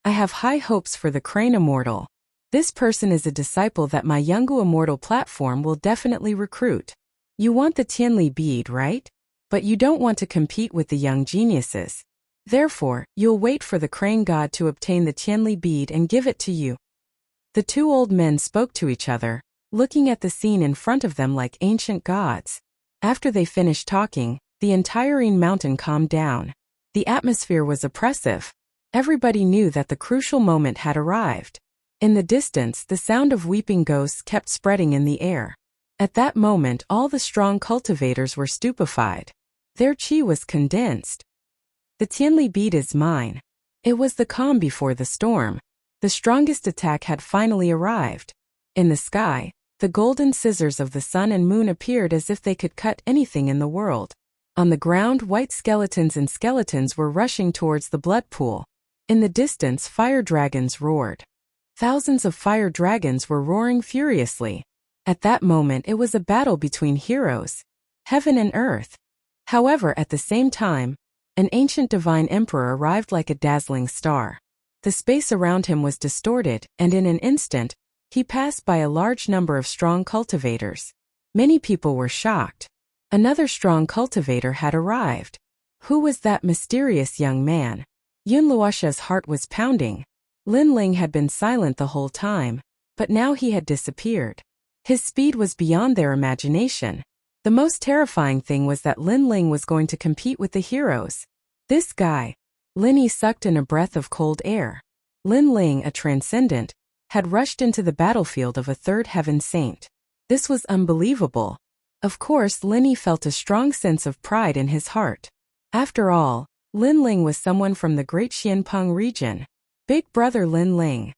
I have high hopes for the Crane Immortal. This person is a disciple that my Yungu Immortal platform will definitely recruit. You want the Tianli bead, right? But you don't want to compete with the young geniuses. Therefore, you'll wait for the crane god to obtain the Tianli bead and give it to you. The two old men spoke to each other, looking at the scene in front of them like ancient gods. After they finished talking, the entire mountain calmed down. The atmosphere was oppressive. Everybody knew that the crucial moment had arrived. In the distance, the sound of weeping ghosts kept spreading in the air. At that moment, all the strong cultivators were stupefied. Their qi was condensed. The Tianli bead is mine. It was the calm before the storm. The strongest attack had finally arrived. In the sky, the golden scissors of the sun and moon appeared as if they could cut anything in the world. On the ground, white skeletons and skeletons were rushing towards the blood pool. In the distance, fire dragons roared. Thousands of fire dragons were roaring furiously. At that moment, it was a battle between heroes, heaven and earth. However, at the same time, an ancient divine emperor arrived like a dazzling star. The space around him was distorted, and in an instant, he passed by a large number of strong cultivators. Many people were shocked. Another strong cultivator had arrived. Who was that mysterious young man? Yun Luosha's heart was pounding. Lin Ling had been silent the whole time, but now he had disappeared. His speed was beyond their imagination. The most terrifying thing was that Lin Ling was going to compete with the heroes. This guy. Lin Yi sucked in a breath of cold air. Lin Ling, a transcendent, had rushed into the battlefield of a third heaven saint. This was unbelievable. Of course, Lin Yi felt a strong sense of pride in his heart. After all, Lin Ling was someone from the great Xianpeng region. Big brother Lin Ling.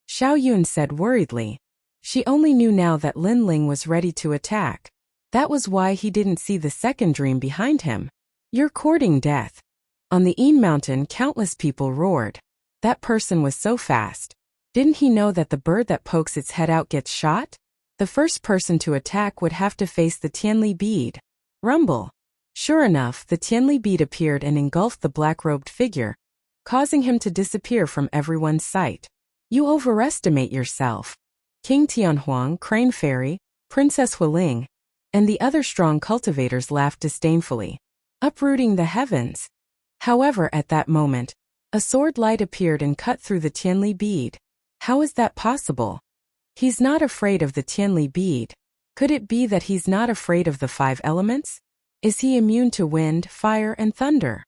Xiao Yun said worriedly. She only knew now that Lin Ling was ready to attack. That was why he didn't see the second dream behind him. You're courting death. On the Yin Mountain, countless people roared. That person was so fast. Didn't he know that the bird that pokes its head out gets shot? The first person to attack would have to face the Tianli bead. Rumble. Sure enough, the Tianli bead appeared and engulfed the black-robed figure, causing him to disappear from everyone's sight. You overestimate yourself. King Tianhuang, Crane Fairy, Princess Huiling, and the other strong cultivators laughed disdainfully, uprooting the heavens. However, at that moment, a sword light appeared and cut through the Tianli bead. How is that possible? He's not afraid of the Tianli bead. Could it be that he's not afraid of the 5 elements? Is he immune to wind, fire, and thunder?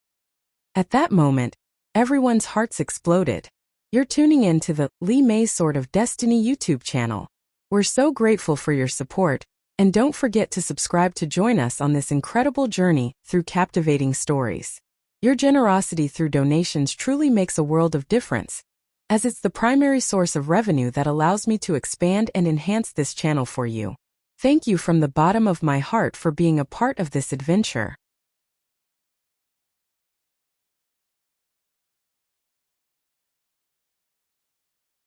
At that moment, everyone's hearts exploded. You're tuning in to the Li Mei Sword of Destiny YouTube channel. We're so grateful for your support, and don't forget to subscribe to join us on this incredible journey through captivating stories. Your generosity through donations truly makes a world of difference, as it's the primary source of revenue that allows me to expand and enhance this channel for you. Thank you from the bottom of my heart for being a part of this adventure.